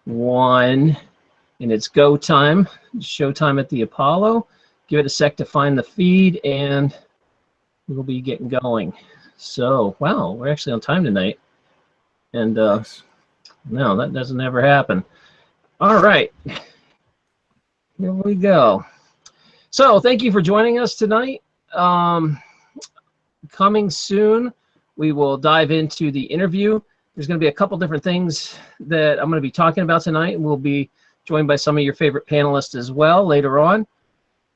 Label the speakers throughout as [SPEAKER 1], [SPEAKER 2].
[SPEAKER 1] one, and it's go time. Showtime at the Apollo. Give it a sec to find the feed, and we'll be getting going. So, wow, we're actually on time tonight. And
[SPEAKER 2] Nice.
[SPEAKER 1] no, that doesn't ever happen. All right, here we go. So, thank you for joining us tonight. Coming soon, we will dive into the interview. There's going to be a couple different things that I'm going to be talking about tonight. We'll be joined by some of your favorite panelists as well later on.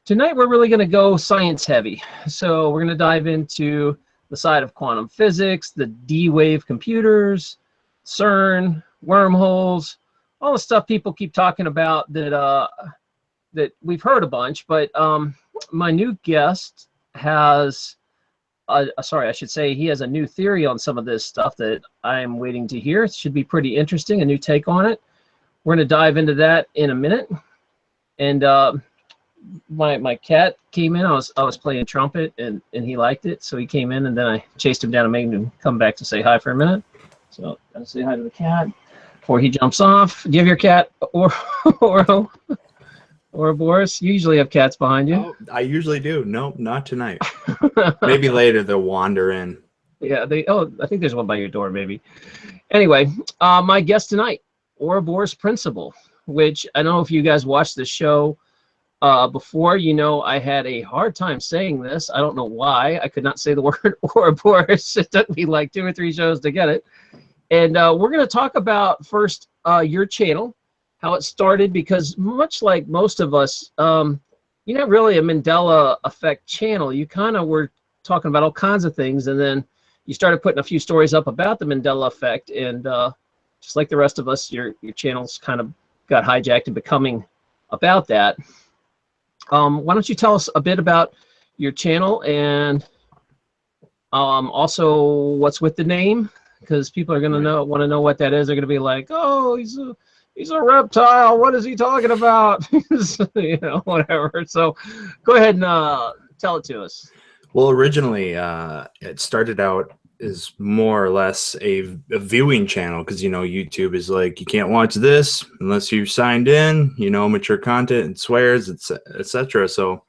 [SPEAKER 1] Tonight, we're really going to go science heavy. So we're going to dive into the side of quantum physics, the D-wave computers, Cern, wormholes, all the stuff people keep talking about that that we've heard a bunch. But my new guest has, sorry, I should say he has a new theory on some of this stuff that I'm waiting to hear. It should be pretty interesting, a new take on it. We're going to dive into that in a minute. And my cat came in. I was playing trumpet, and he liked it, so he came in, and then I chased him down and made him come back to say hi for a minute. So gotta say hi to the cat before he jumps off. Do you have your cat Ouroboros? You usually have cats behind you.
[SPEAKER 2] Oh, I usually do. No, not tonight. Maybe later they'll wander in.
[SPEAKER 1] Yeah, I think there's one by your door, maybe. Anyway, my guest tonight, Ouroboros Principle, which I don't know if you guys watched the show before. You know, I had a hard time saying this. I don't know why. I could not say the word Ouroboros. It took me like 2 or 3 shows to get it. And we're going to talk about first your channel, how it started, because much like most of us, you're not really a Mandela Effect channel. You kind of were talking about all kinds of things, and then you started putting a few stories up about the Mandela Effect, and just like the rest of us, your channel's kind of got hijacked and becoming about that. Why don't you tell us a bit about your channel, and also what's with the name? Because people are going to want to know what that is. They're going to be like, oh, he's a reptile. What is he talking about? You know, whatever. So go ahead and tell it to us.
[SPEAKER 2] Well, originally, it started out as more or less a viewing channel, because, you know, YouTube is like, you can't watch this unless you've signed in, you know, mature content and swears, etc. So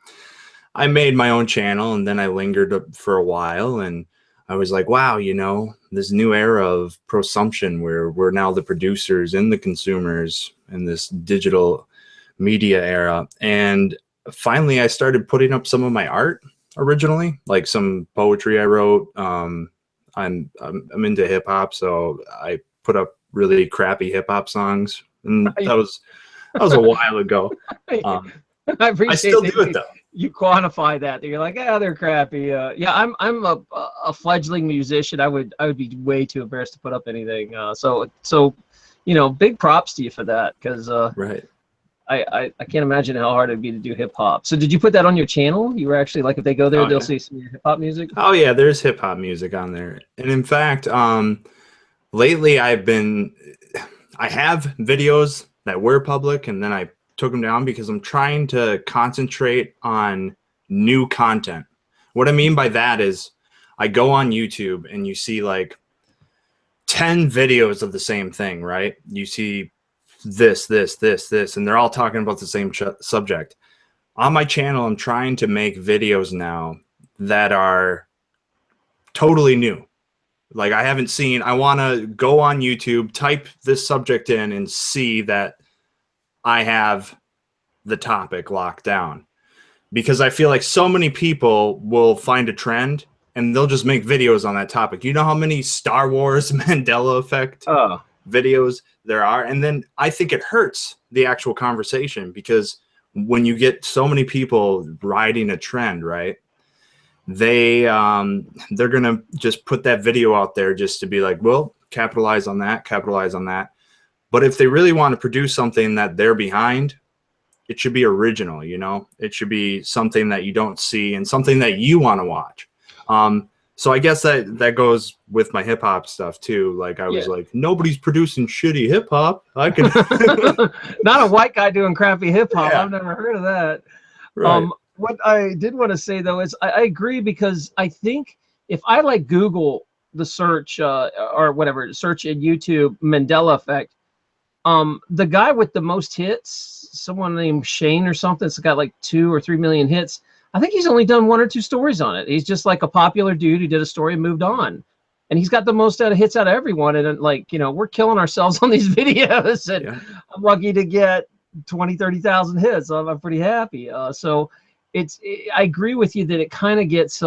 [SPEAKER 2] I made my own channel, and then I lingered for a while, and I was like, wow, you know, this new era of prosumption where we're now the producers and the consumers in this digital media era. And finally, I started putting up some of my art originally, like some poetry I wrote. I'm into hip hop, so I put up really crappy hip hop songs, and that was a while ago.
[SPEAKER 1] I appreciate
[SPEAKER 2] I still do it though.
[SPEAKER 1] You quantify that. You're like, yeah, they're crappy. Yeah, I'm a fledgling musician. I would be way too embarrassed to put up anything. So you know, big props to you for that, because
[SPEAKER 2] right.
[SPEAKER 1] I can't imagine how hard it'd be to do hip hop. So did you put that on your channel? You were actually like, if they go there, they'll see some of your hip hop music?
[SPEAKER 2] Oh yeah, there's hip hop music on there. And in fact, lately I have videos that were public, and then I took them down because I'm trying to concentrate on new content. What I mean by that is I go on YouTube and you see like 10 videos of the same thing, right? You see this, and they're all talking about the same subject. On my channel, I'm trying to make videos now that are totally new. Like, I haven't seen, I want to go on YouTube, type this subject in, and see that I have the topic locked down. Because I feel like so many people will find a trend and they'll just make videos on that topic. You know how many Star Wars Mandela Effect videos there are? And then I think it hurts the actual conversation, because when you get so many people riding a trend, right, they're gonna just put that video out there just to be like, well, capitalize on that. But if they really want to produce something that they're behind, it should be original, you know? It should be something that you don't see and something that you want to watch. So I guess that goes with my hip hop stuff too. Like, I was like, nobody's producing shitty hip hop. I can
[SPEAKER 1] not a white guy doing crappy hip hop.
[SPEAKER 2] Yeah.
[SPEAKER 1] I've never heard of that.
[SPEAKER 2] Right.
[SPEAKER 1] What I did want to say though is I agree, because I think if I like Google the search or whatever, search in YouTube Mandela Effect, The guy with the most hits, someone named Shane or something, it's got like 2 or 3 million hits. I think he's only done 1 or 2 stories on it. He's just like a popular dude who did a story and moved on. And he's got the most out of hits out of everyone. And like, you know, we're killing ourselves on these videos. And I'm lucky to get 20, 30,000 hits. So I'm pretty happy. So I agree with you that it kind of gets,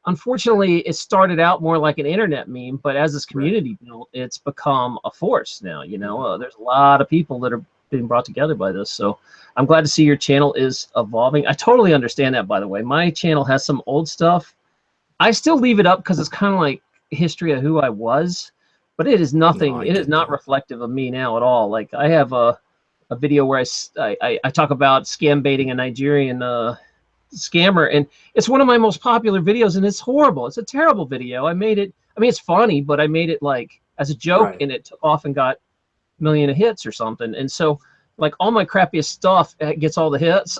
[SPEAKER 1] unfortunately, it started out more like an internet meme, but as this community built, it's become a force now. You know, there's a lot of people that are being brought together by this. So I'm glad to see your channel is evolving. I totally understand that, by the way. My channel has some old stuff. I still leave it up because it's kind of like history of who I was, but it is nothing. It is not reflective of me now at all. Like I have a video where I talk about scam baiting a Nigerian scammer, and it's one of my most popular videos, and it's horrible. It's a terrible video. I made it, I mean, it's funny, but I made it like as a joke, and it took off and got 1 million of hits or something. And so like all my crappiest stuff gets all the hits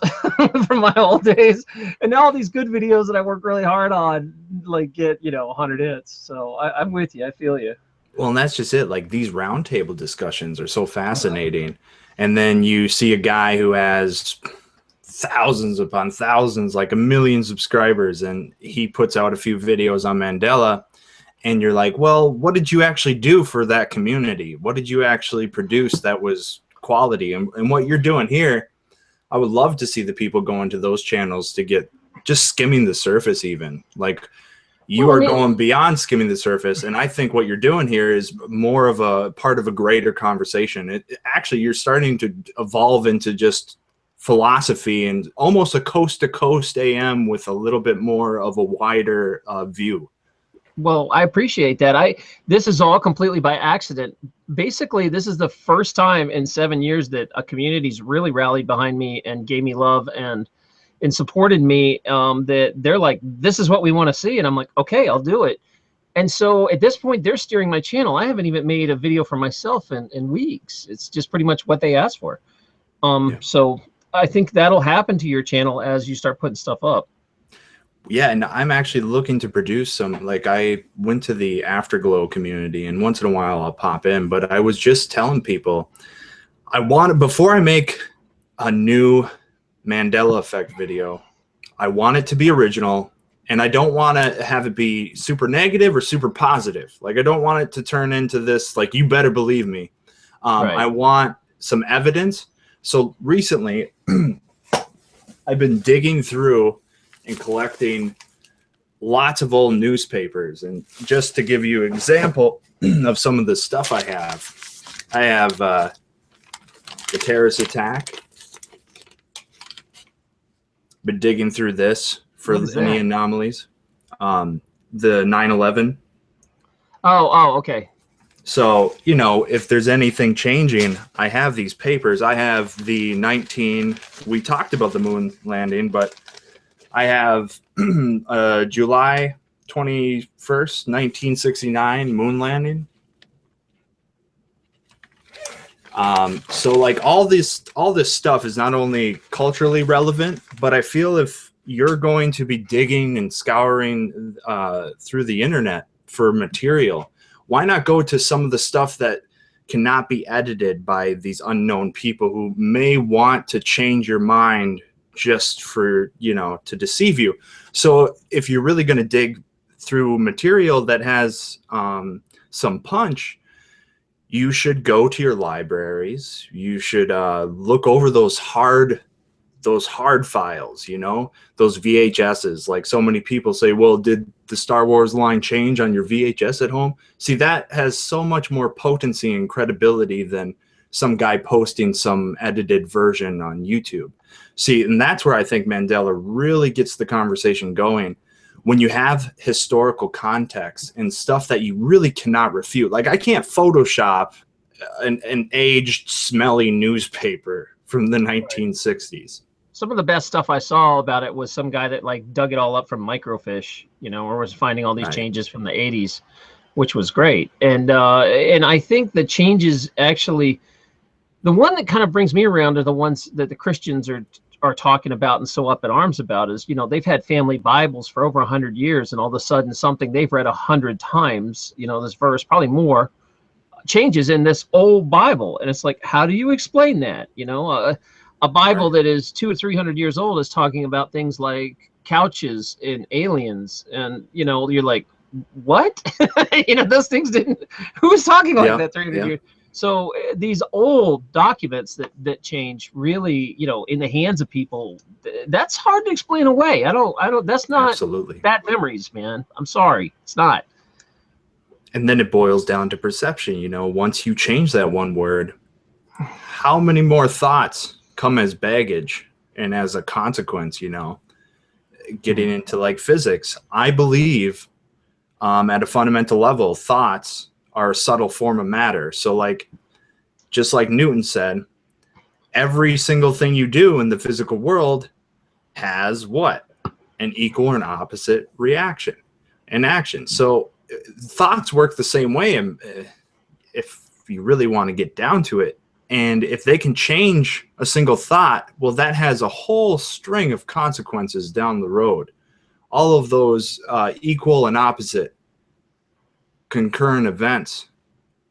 [SPEAKER 1] from my old days, and now all these good videos that I work really hard on like get, you know, 100 hits. So I'm with you. I feel you.
[SPEAKER 2] Well, and that's just it. Like these roundtable discussions are so fascinating. And then you see a guy who has thousands upon thousands, like 1 million subscribers, and he puts out a few videos on Mandela, and you're like, well, what did you actually do for that community? What did you actually produce that was quality? And what you're doing here, I would love to see the people go into those channels to get just skimming the surface. Even like you are going beyond skimming the surface, and I think what you're doing here is more of a part of a greater conversation. Actually, you're starting to evolve into just philosophy and almost a coast to coast AM with a little bit more of a wider view.
[SPEAKER 1] Well, I appreciate that. This is all completely by accident. Basically, this is the first time in 7 years that a community's really rallied behind me and gave me love and supported me, that they're like, this is what we want to see. And I'm like, okay, I'll do it. And so at this point, they're steering my channel. I haven't even made a video for myself in weeks. It's just pretty much what they asked for. So I think that'll happen to your channel as you start putting stuff up.
[SPEAKER 2] Yeah, and I'm actually looking to produce some, like I went to the Afterglow community, and once in a while I'll pop in, but I was just telling people I want, before I make a new Mandela Effect video, I want it to be original, and I don't want to have it be super negative or super positive. Like I don't want it to turn into this, like, you better believe me. I want some evidence. So recently I've been digging through and collecting lots of old newspapers. And just to give you an example of some of the stuff I have the terrorist attack. Been digging through this for any anomalies. The 9/11.
[SPEAKER 1] Oh, okay.
[SPEAKER 2] So, you know, if there's anything changing, I have these papers. I have the we talked about the moon landing, but I have July 21st, 1969 moon landing. So like all this stuff is not only culturally relevant, but I feel if you're going to be digging and scouring through the internet for material, why not go to some of the stuff that cannot be edited by these unknown people who may want to change your mind just for, you know, to deceive you. So if you're really going to dig through material that has some punch, you should go to your libraries. You should look over those hard files, you know, those VHSs. Like so many people say, well, did the Star Wars line change on your VHS at home? See, that has so much more potency and credibility than some guy posting some edited version on YouTube. See, and that's where I think Mandela really gets the conversation going. When you have historical context and stuff that you really cannot refute. Like I can't Photoshop an aged, smelly newspaper from the 1960s.
[SPEAKER 1] Some of the best stuff I saw about it was some guy that like dug it all up from microfiche, you know, or was finding all these changes from the 80s, which was great. And I think the changes actually, the one that kind of brings me around are the ones that the Christians are talking about and so up in arms about is, you know, they've had family Bibles for over 100 years, and all of a sudden something they've read 100 times, you know, this verse, probably more, changes in this old Bible, and it's like, how do you explain that? You know, a Bible that is 200 or 300 years old is talking about things like couches and aliens, and you know, you're like, what? You know, those things didn't. Who was talking like that 300 years? So these old documents that change really, you know, in the hands of people, that's hard to explain away. I don't. That's not
[SPEAKER 2] Absolutely
[SPEAKER 1] bad memories, man. I'm sorry, it's not.
[SPEAKER 2] And then it boils down to perception. You know, once you change that one word, how many more thoughts come as baggage and as a consequence? You know, getting into like physics, I believe at a fundamental level, thoughts are a subtle form of matter. So like, just like Newton said, every single thing you do in the physical world has what? An equal and opposite reaction and action. So thoughts work the same way, and if you really want to get down to it, and if they can change a single thought, well, that has a whole string of consequences down the road. All of those equal and opposite concurrent events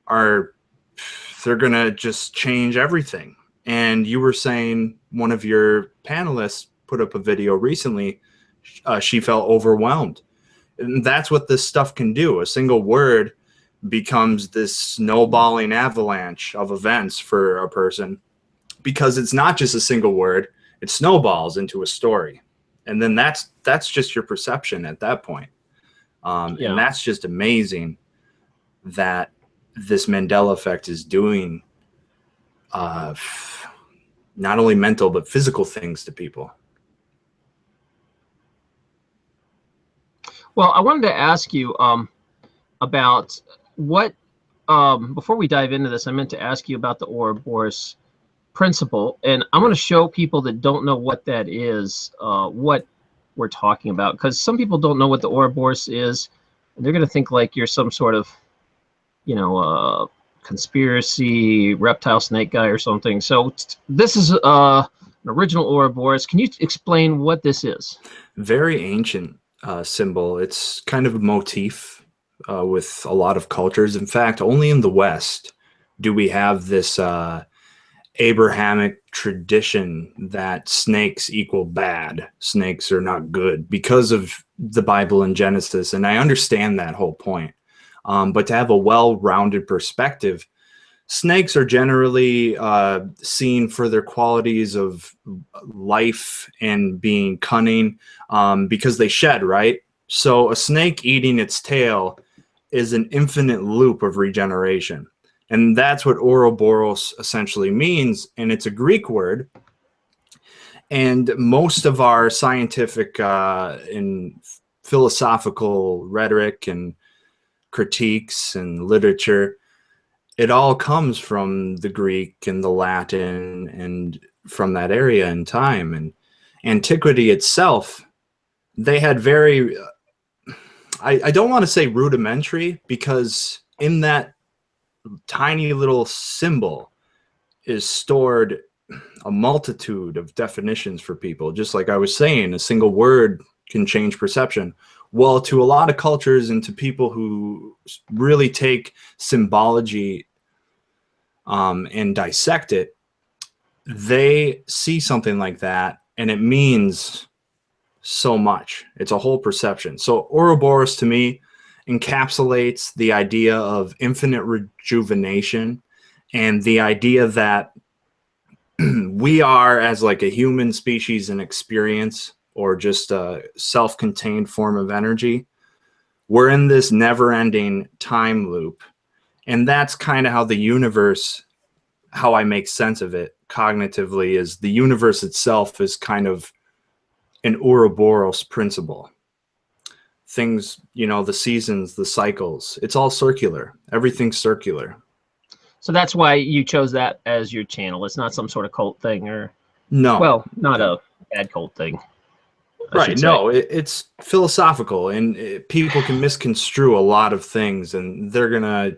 [SPEAKER 2] they're gonna just change everything. And you were saying one of your panelists put up a video recently, she felt overwhelmed. And that's what this stuff can do. A single word becomes this snowballing avalanche of events for a person, because it's not just a single word, it snowballs into a story. And then that's just your perception at that point. And that's just amazing that this Mandela effect is doing not only mental but physical things to people.
[SPEAKER 1] Well, I wanted to ask you about what, before we dive into this, I meant to ask you about the Ouroboros Principle, and I'm going to show people that don't know what that is, what we're talking about, because some people don't know what the Ouroboros is, and they're going to think like you're some sort of, you know, conspiracy reptile snake guy or something. So this is an original Ouroboros. Can you explain what this is?
[SPEAKER 2] Very ancient symbol. It's kind of a motif with a lot of cultures. In fact, only in the West do we have this Abrahamic tradition that snakes equal bad. Snakes are not good because of the Bible and Genesis. And I understand that whole point. But to have a well-rounded perspective, snakes are generally seen for their qualities of life and being cunning because they shed, right? So a snake eating its tail is an infinite loop of regeneration. And that's what Ouroboros essentially means. And it's a Greek word. And most of our scientific and philosophical rhetoric and critiques and literature, it all comes from the Greek and the Latin and from that area in time. And antiquity itself, they had very, I don't want to say rudimentary, because in that tiny little symbol is stored a multitude of definitions for people. Just like I was saying, a single word can change perception. Well, to a lot of cultures and to people who really take symbology and dissect it, they see something like that and it means so much. It's a whole perception. So Ouroboros to me encapsulates the idea of infinite rejuvenation and the idea that we are, as like a human species, an experience or just a self-contained form of energy. We're in this never-ending time loop. And that's kind of how the universe, how I make sense of it cognitively, is the universe itself is kind of an Ouroboros principle. Things, you know, the seasons, the cycles, it's all circular. Everything's circular.
[SPEAKER 1] So that's why you chose that as your channel. It's not some sort of cult thing, or
[SPEAKER 2] no,
[SPEAKER 1] well, not a bad cult thing.
[SPEAKER 2] Right. No, it's philosophical, and people can misconstrue a lot of things, and they're gonna.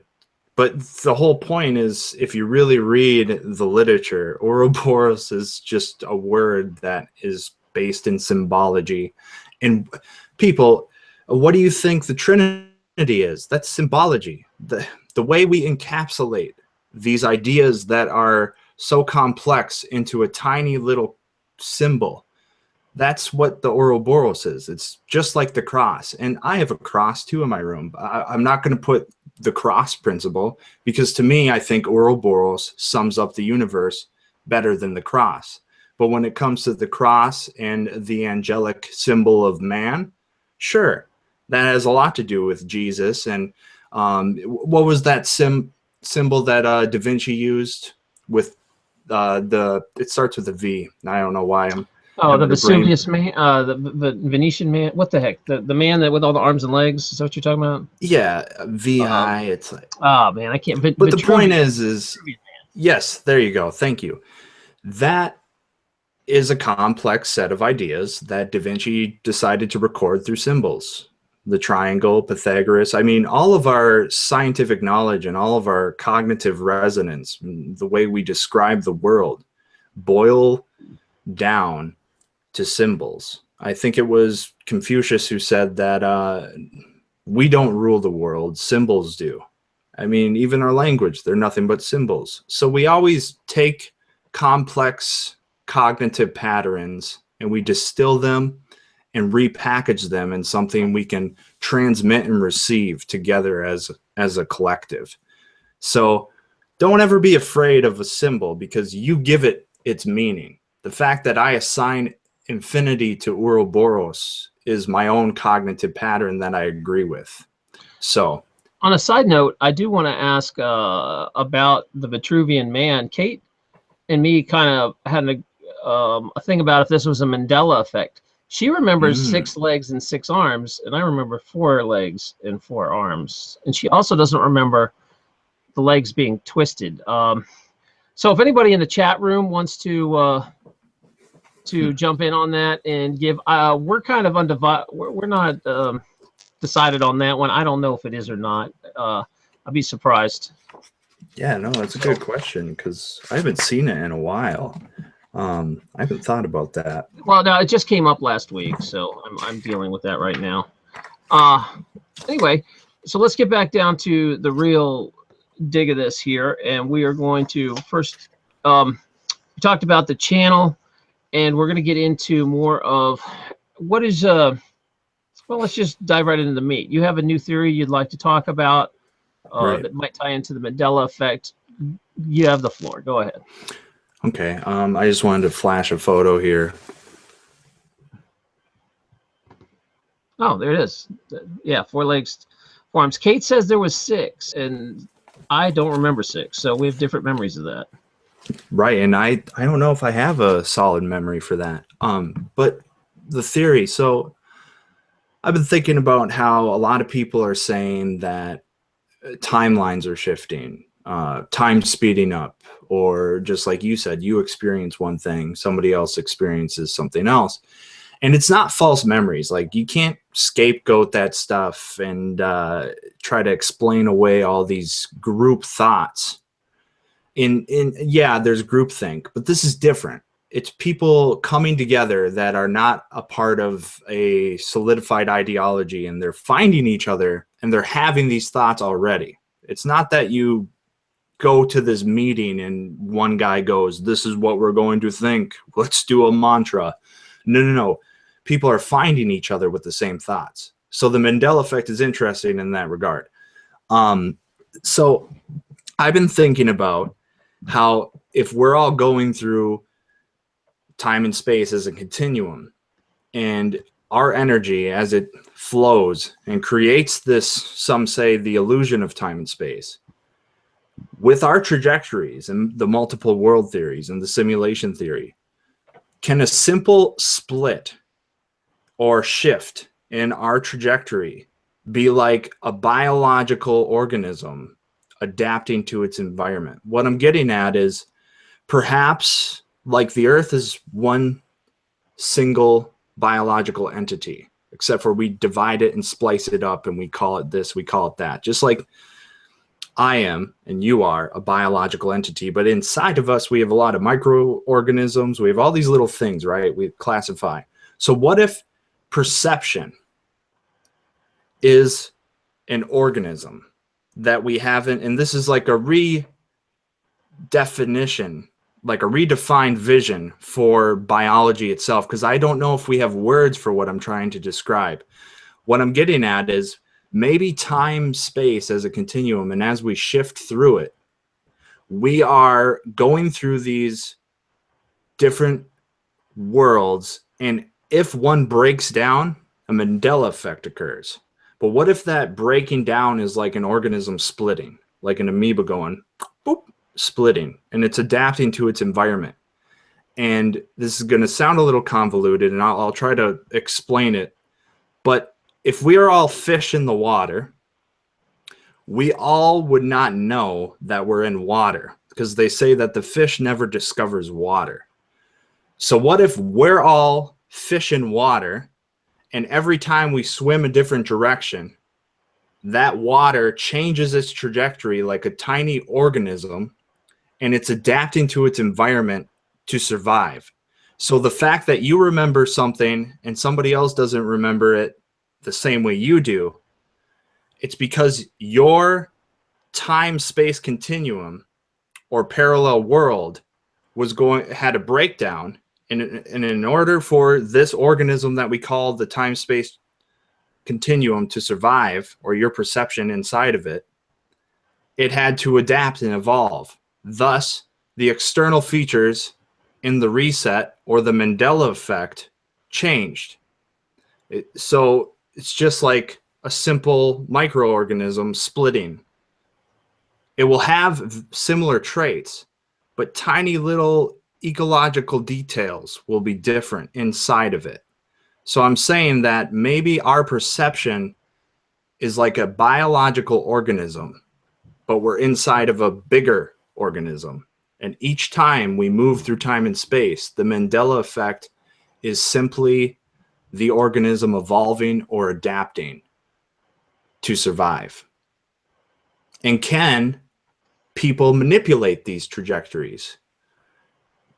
[SPEAKER 2] But the whole point is, if you really read the literature, Ouroboros is just a word that is based in symbology. And people, what do you think the Trinity is. That's symbology. The way we encapsulate these ideas that are so complex into a tiny little symbol. That's what the Ouroboros is. It's just like the cross. And I have a cross too in my room. I'm not going to put the cross principle because to me, I think Ouroboros sums up the universe better than the cross. But when it comes to the cross and the angelic symbol of man, sure, that has a lot to do with Jesus. And what was that symbol that Da Vinci used with it starts with a V. I don't know why I'm
[SPEAKER 1] Oh, the
[SPEAKER 2] having a brain.
[SPEAKER 1] Vesuvius man, the Venetian man. What the heck? The man that with all the arms and legs. Is that what you're talking about?
[SPEAKER 2] Yeah, VI. It's like,
[SPEAKER 1] oh man, I can't.
[SPEAKER 2] but the point is yes, there you go. Thank you. That is a complex set of ideas that Da Vinci decided to record through symbols. The triangle, Pythagoras. I mean, all of our scientific knowledge and all of our cognitive resonance, the way we describe the world, boil down to symbols. I think it was Confucius who said that we don't rule the world, symbols do. I mean, even our language, they're nothing but symbols. So we always take complex cognitive patterns and we distill them and repackage them in something we can transmit and receive together as a collective. So don't ever be afraid of a symbol because you give it its meaning. The fact that I assign infinity to Ouroboros is my own cognitive pattern that I agree with. So
[SPEAKER 1] on a side note, I do want to ask about the Vitruvian man. Kate and me kind of had a thing about if this was a Mandela effect. She remembers 6 legs and 6 arms, and I remember 4 legs and 4 arms. And she also doesn't remember the legs being twisted. So if anybody in the chat room wants to jump in on that and give, we're kind of undivided. We're not decided on that one. I don't know if it is or not. I'd be surprised.
[SPEAKER 2] Yeah, no, that's a good question because I haven't seen it in a while. I haven't thought about that.
[SPEAKER 1] Well, no, it just came up last week, so I'm dealing with that right now. Anyway, so let's get back down to the real dig of this here, and we are going to first. We talked about the channel, and we're going to get into more of what is. Well, let's just dive right into the meat. You have a new theory you'd like to talk about
[SPEAKER 2] Right.
[SPEAKER 1] that might tie into the Mandela effect. You have the floor. Go ahead.
[SPEAKER 2] Okay. I just wanted to flash a photo here.
[SPEAKER 1] Oh, there it is. Yeah, 4 legs, 4 arms. Kate says there was 6, and I don't remember 6, so we have different memories of that.
[SPEAKER 2] Right, and I don't know if I have a solid memory for that. But the theory. So I've been thinking about how a lot of people are saying that timelines are shifting, time speeding up, or just like you said, you experience one thing, somebody else experiences something else. And it's not false memories. Like you can't scapegoat that stuff and try to explain away all these group thoughts. Yeah, there's groupthink, but this is different. It's people coming together that are not a part of a solidified ideology, and they're finding each other and they're having these thoughts already. It's not that you go to this meeting and one guy goes, "This is what we're going to think. Let's do a mantra." No. People are finding each other with the same thoughts. So the Mandela effect is interesting in that regard. So I've been thinking about how if we're all going through time and space as a continuum, and our energy as it flows and creates this, some say, the illusion of time and space, with our trajectories and the multiple world theories and the simulation theory, can a simple split or shift in our trajectory be like a biological organism adapting to its environment? What I'm getting at is perhaps like the Earth is one single biological entity, except for we divide it and splice it up and we call it this, we call it that. Just like I am and you are a biological entity, but inside of us we have a lot of microorganisms, we have all these little things, right? We classify. So what if perception is an organism that we haven't, and this is like a redefinition, like a redefined vision for biology itself, because I don't know if we have words for what I'm trying to describe. What I'm getting at is maybe time, space as a continuum, and as we shift through it, we are going through these different worlds, and if one breaks down, a Mandela effect occurs. But what if that breaking down is like an organism splitting, like an amoeba going boop, splitting, and it's adapting to its environment? And this is going to sound a little convoluted, and I'll try to explain it. But if we are all fish in the water, we all would not know that we're in water, because they say that the fish never discovers water. So what if we're all fish in water, and every time we swim a different direction, that water changes its trajectory like a tiny organism, and it's adapting to its environment to survive. So the fact that you remember something and somebody else doesn't remember it the same way you do, it's because your time-space continuum or parallel world had a breakdown, and in order for this organism that we call the time-space continuum to survive, or your perception inside of it, it had to adapt and evolve. Thus, the external features in the reset or the Mandela effect changed. So it's just like a simple microorganism splitting. It will have similar traits, but tiny little ecological details will be different inside of it. So I'm saying that maybe our perception is like a biological organism, but we're inside of a bigger organism. And each time we move through time and space, the Mandela effect is simply the organism evolving or adapting to survive. And can people manipulate these trajectories?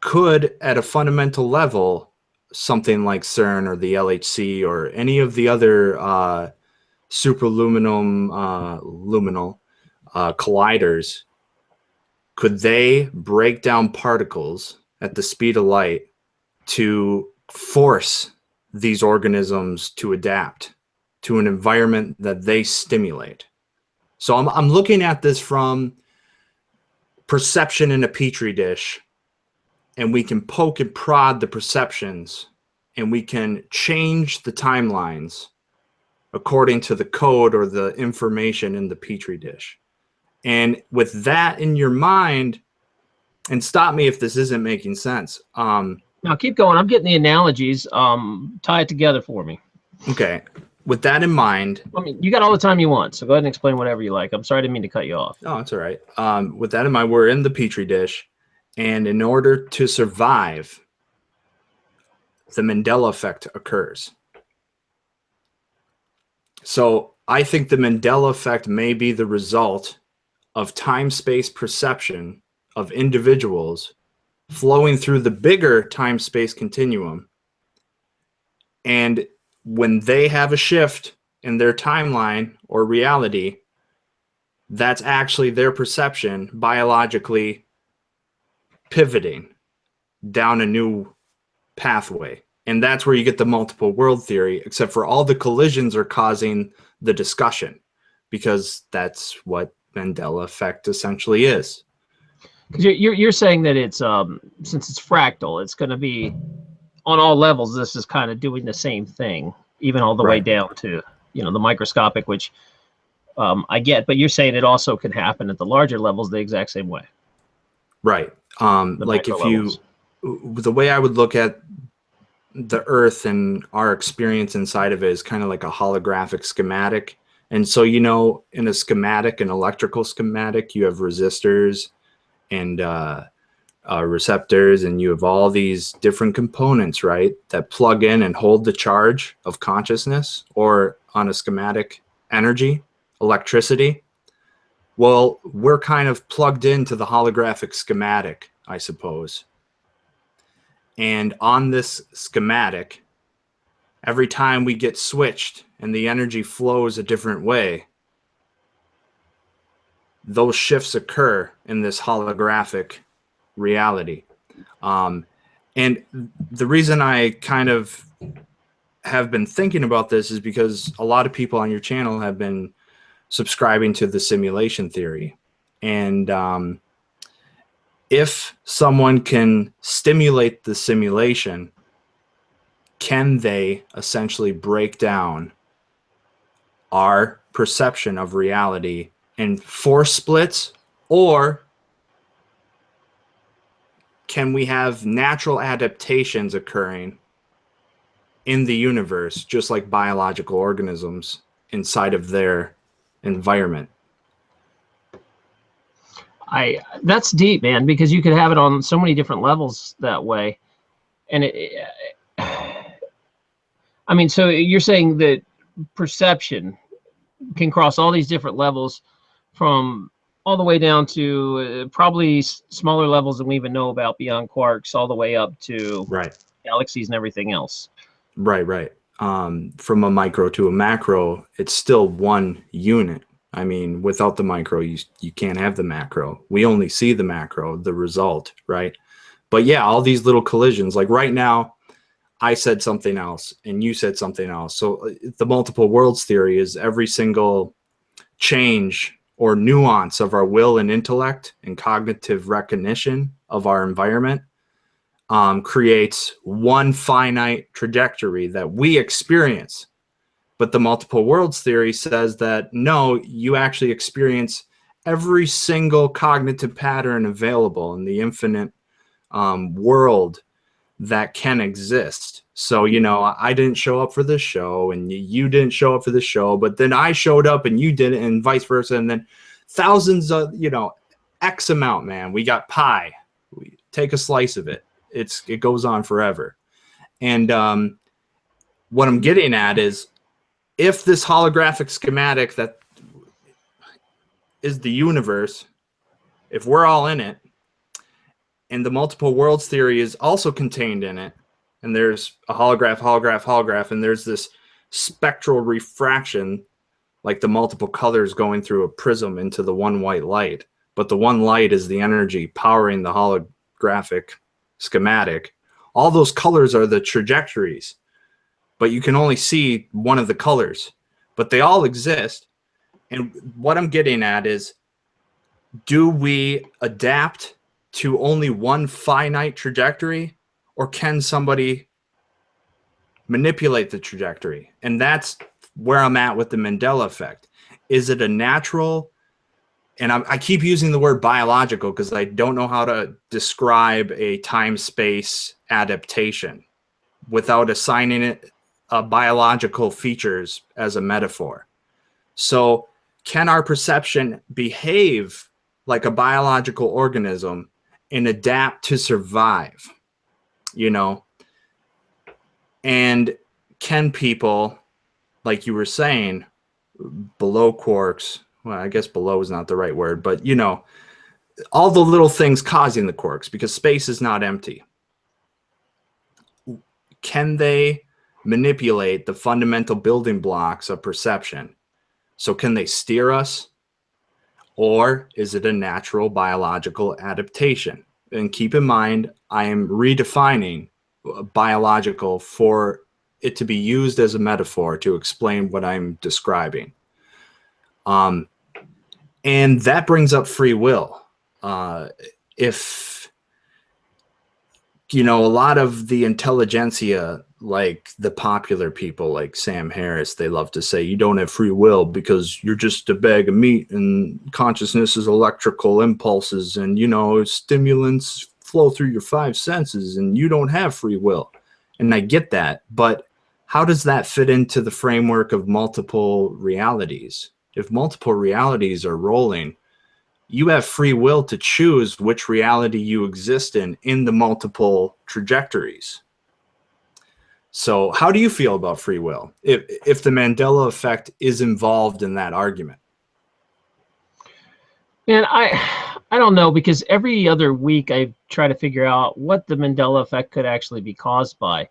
[SPEAKER 2] Could, at a fundamental level, something like Cern or the LHC or any of the other superluminal luminal colliders, could they break down particles at the speed of light to force these organisms to adapt to an environment that they stimulate? So I'm looking at this from perception in a petri dish, and we can poke and prod the perceptions, and we can change the timelines according to the code or the information in the petri dish. And with that in your mind, and stop me if this isn't making sense.
[SPEAKER 1] Now keep going. I'm getting the analogies. Tie it together for me.
[SPEAKER 2] Okay. With that in mind,
[SPEAKER 1] I mean, you got all the time you want, so go ahead and explain whatever you like. I'm sorry, I didn't mean to cut you off.
[SPEAKER 2] Oh, it's all right. With that in mind, we're in the petri dish, and in order to survive, the Mandela effect occurs. So I think the Mandela effect may be the result of time-space perception of individuals flowing through the bigger time-space continuum. And when they have a shift in their timeline or reality, that's actually their perception biologically pivoting down a new pathway. And that's where you get the multiple world theory, except for all the collisions are causing the discussion, because that's what Mandela effect essentially is.
[SPEAKER 1] Because you're saying that it's since it's fractal, it's going to be on all levels. This is kind of doing the same thing, even all the way down to the microscopic, which I get. But you're saying it also can happen at the larger levels the exact same way.
[SPEAKER 2] Right. Like if you, the way I would look at the Earth and our experience inside of it is kind of like a holographic schematic. And so, in a schematic, an electrical schematic, you have resistors and receptors, and you have all these different components, right, that plug in and hold the charge of consciousness, or on a schematic, energy, electricity. Well, we're kind of plugged into the holographic schematic, I suppose. And on this schematic, every time we get switched and the energy flows a different way, those shifts occur in this holographic reality. And the reason I kind of have been thinking about this is because a lot of people on your channel have been subscribing to the simulation theory. And if someone can stimulate the simulation, can they essentially break down our perception of reality in force splits, or can we have natural adaptations occurring in the universe, just like biological organisms inside of their environment?
[SPEAKER 1] That's deep, man, because you could have it on so many different levels that way. And I mean, so you're saying that perception can cross all these different levels, from all the way down to probably smaller levels than we even know about, beyond quarks, all the way up to galaxies and everything else.
[SPEAKER 2] Right. From a micro to a macro, it's still one unit. I mean, without the micro, you can't have the macro. We only see the macro, the result, right? But yeah, all these little collisions, like right now, I said something else and you said something else. So the multiple worlds theory is every single change or nuance of our will and intellect and cognitive recognition of our environment creates one finite trajectory that we experience. But the multiple worlds theory says that no, you actually experience every single cognitive pattern available in the infinite world that can exist. So, you know, I didn't show up for this show and you didn't show up for this show, but then I showed up and you didn't, and vice versa. And then thousands of, you know, X amount, man, we got pie. We take a slice of it. It goes on forever. And what I'm getting at is, if this holographic schematic that is the universe, if we're all in it, and the multiple worlds theory is also contained in it, and there's a holograph, and there's this spectral refraction, like the multiple colors going through a prism into the one white light, but the one light is the energy powering the holographic schematic. All those colors are the trajectories, but you can only see one of the colors, but they all exist. And what I'm getting at is, do we adapt to only one finite trajectory, or can somebody manipulate the trajectory? And that's where I'm at with the Mandela effect. Is it a natural, and I keep using the word biological because I don't know how to describe a time-space adaptation without assigning it biological features as a metaphor. So can our perception behave like a biological organism and adapt to survive, you know? And can people, like you were saying, below quarks, well, I guess below is not the right word, but you know, all the little things causing the quarks, because space is not empty, can they manipulate the fundamental building blocks of perception? So can they steer us, or is it a natural biological adaptation? And keep in mind, I am redefining biological for it to be used as a metaphor to explain what I'm describing. And that brings up free will. If, you know, a lot of the intelligentsia, like the popular people like Sam Harris, they love to say you don't have free will because you're just a bag of meat and consciousness is electrical impulses and, you know, stimulants flow through your five senses and you don't have free will. And I get that, but how does that fit into the framework of multiple realities? If multiple realities are rolling, you have free will to choose which reality you exist in the multiple trajectories. So how do you feel about free will if the Mandela effect is involved in that argument?
[SPEAKER 1] Man, I don't know, because every other week I try to figure out what the Mandela effect could actually be caused by.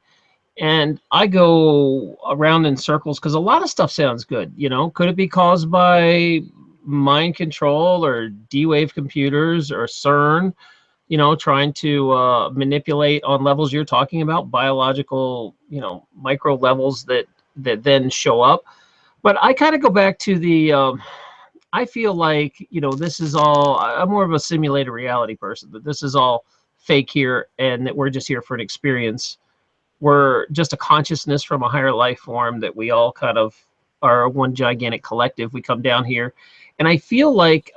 [SPEAKER 1] And I go around in circles because a lot of stuff sounds good. You know, could it be caused by mind control or D-Wave computers or Cern, you know, trying to manipulate on levels you're talking about, biological, you know, micro levels that then show up. But I kind of go back to the, I feel like, you know, this is all, I'm more of a simulated reality person, that this is all fake here and that we're just here for an experience. We're just a consciousness from a higher life form, that we all kind of are one gigantic collective. We come down here. And I feel like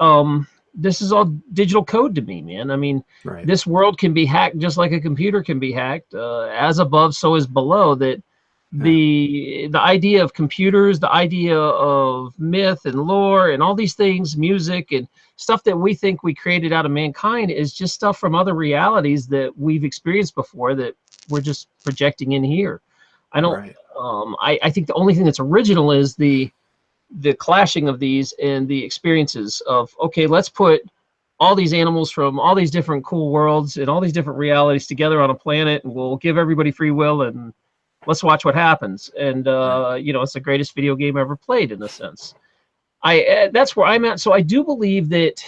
[SPEAKER 1] this is all digital code to me, man. I mean, this world can be hacked just like a computer can be hacked. As above, so is below. That the idea of computers, the idea of myth and lore and all these things, music and stuff that we think we created out of mankind, is just stuff from other realities that we've experienced before that we're just projecting in here. I don't. I think the only thing that's original is the clashing of these and the experiences of, okay, let's put all these animals from all these different cool worlds and all these different realities together on a planet, and we'll give everybody free will and let's watch what happens. And you know, it's the greatest video game ever played in a sense. That's where I'm at. So I do believe that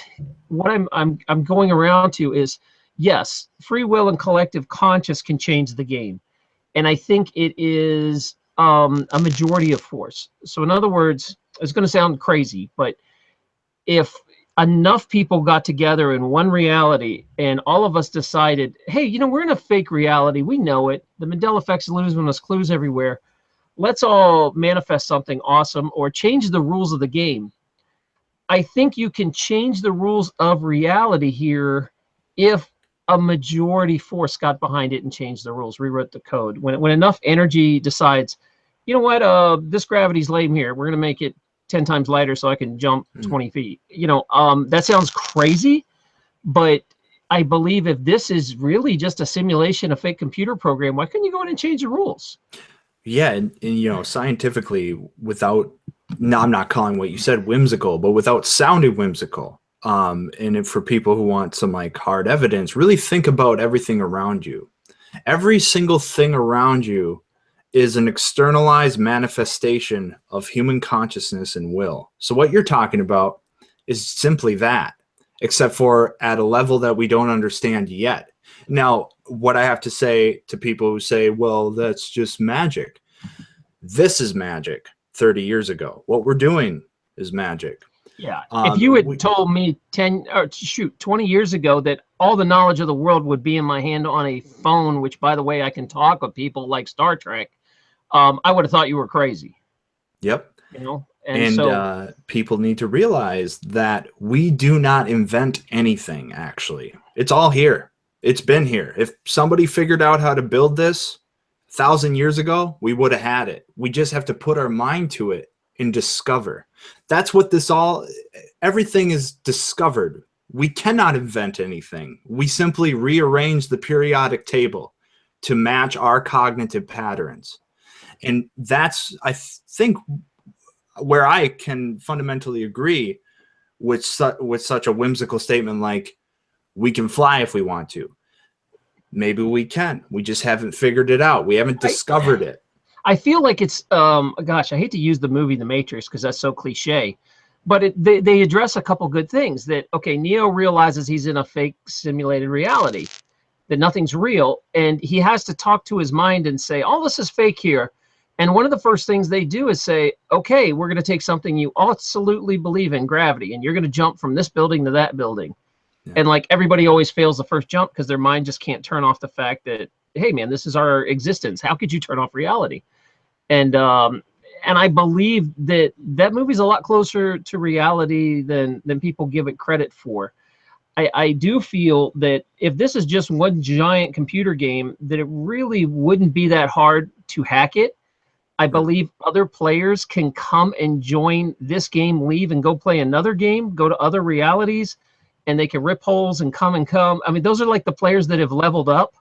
[SPEAKER 1] what I'm going around to is, yes, free will and collective conscious can change the game, and I think it is a majority of force. So in other words, it's going to sound crazy, but if enough people got together in one reality and all of us decided, hey, you know, we're in a fake reality, we know it, the Mandela Effect's losing us clues everywhere, let's all manifest something awesome or change the rules of the game. I think you can change the rules of reality here if a majority force got behind it and changed the rules, rewrote the code. When enough energy decides, you know what, this gravity's lame here, we're going to make it 10 times lighter so I can jump 20 feet. You know, that sounds crazy, but I believe if this is really just a simulation, a fake computer program, why couldn't you go in and change the rules?
[SPEAKER 2] Yeah, and you know, scientifically, without, no, I'm not calling what you said whimsical, but without sounding whimsical, and for people who want some like hard evidence, really think about everything around you. Every single thing around you is an externalized manifestation of human consciousness and will. So what you're talking about is simply that, except for at a level that we don't understand yet. Now, what I have to say to people who say, well, that's just magic. This is magic 30 years ago. What we're doing is magic.
[SPEAKER 1] Yeah. If you had told me 20 years ago that all the knowledge of the world would be in my hand on a phone, which, by the way, I can talk with people like Star Trek, I would have thought you were crazy.
[SPEAKER 2] Yep.
[SPEAKER 1] You know,
[SPEAKER 2] and so people need to realize that we do not invent anything, actually. It's all here. It's been here. If somebody figured out how to build this 1,000 years ago, we would have had it. We just have to put our mind to it and discover. That's what this all, everything is discovered. We cannot invent anything. We simply rearrange the periodic table to match our cognitive patterns. And that's, I think, where I can fundamentally agree with such a whimsical statement like, we can fly if we want to. Maybe we can. We just haven't figured it out. We haven't discovered it.
[SPEAKER 1] I feel like it's, gosh, I hate to use the movie The Matrix because that's so cliche, but they address a couple good things. That, okay, Neo realizes he's in a fake simulated reality, that nothing's real, and he has to talk to his mind and say, all this is fake here. And one of the first things they do is say, okay, we're going to take something you absolutely believe in, gravity, and you're going to jump from this building to that building. Yeah. And like everybody always fails the first jump because their mind just can't turn off the fact that, hey, man, this is our existence. How could you turn off reality? And I believe that that movie's a lot closer to reality than people give it credit for. I do feel that if this is just one giant computer game, that it really wouldn't be that hard to hack it. I believe other players can come and join this game, leave and go play another game, go to other realities, and they can rip holes and come. I mean, those are like the players that have leveled up,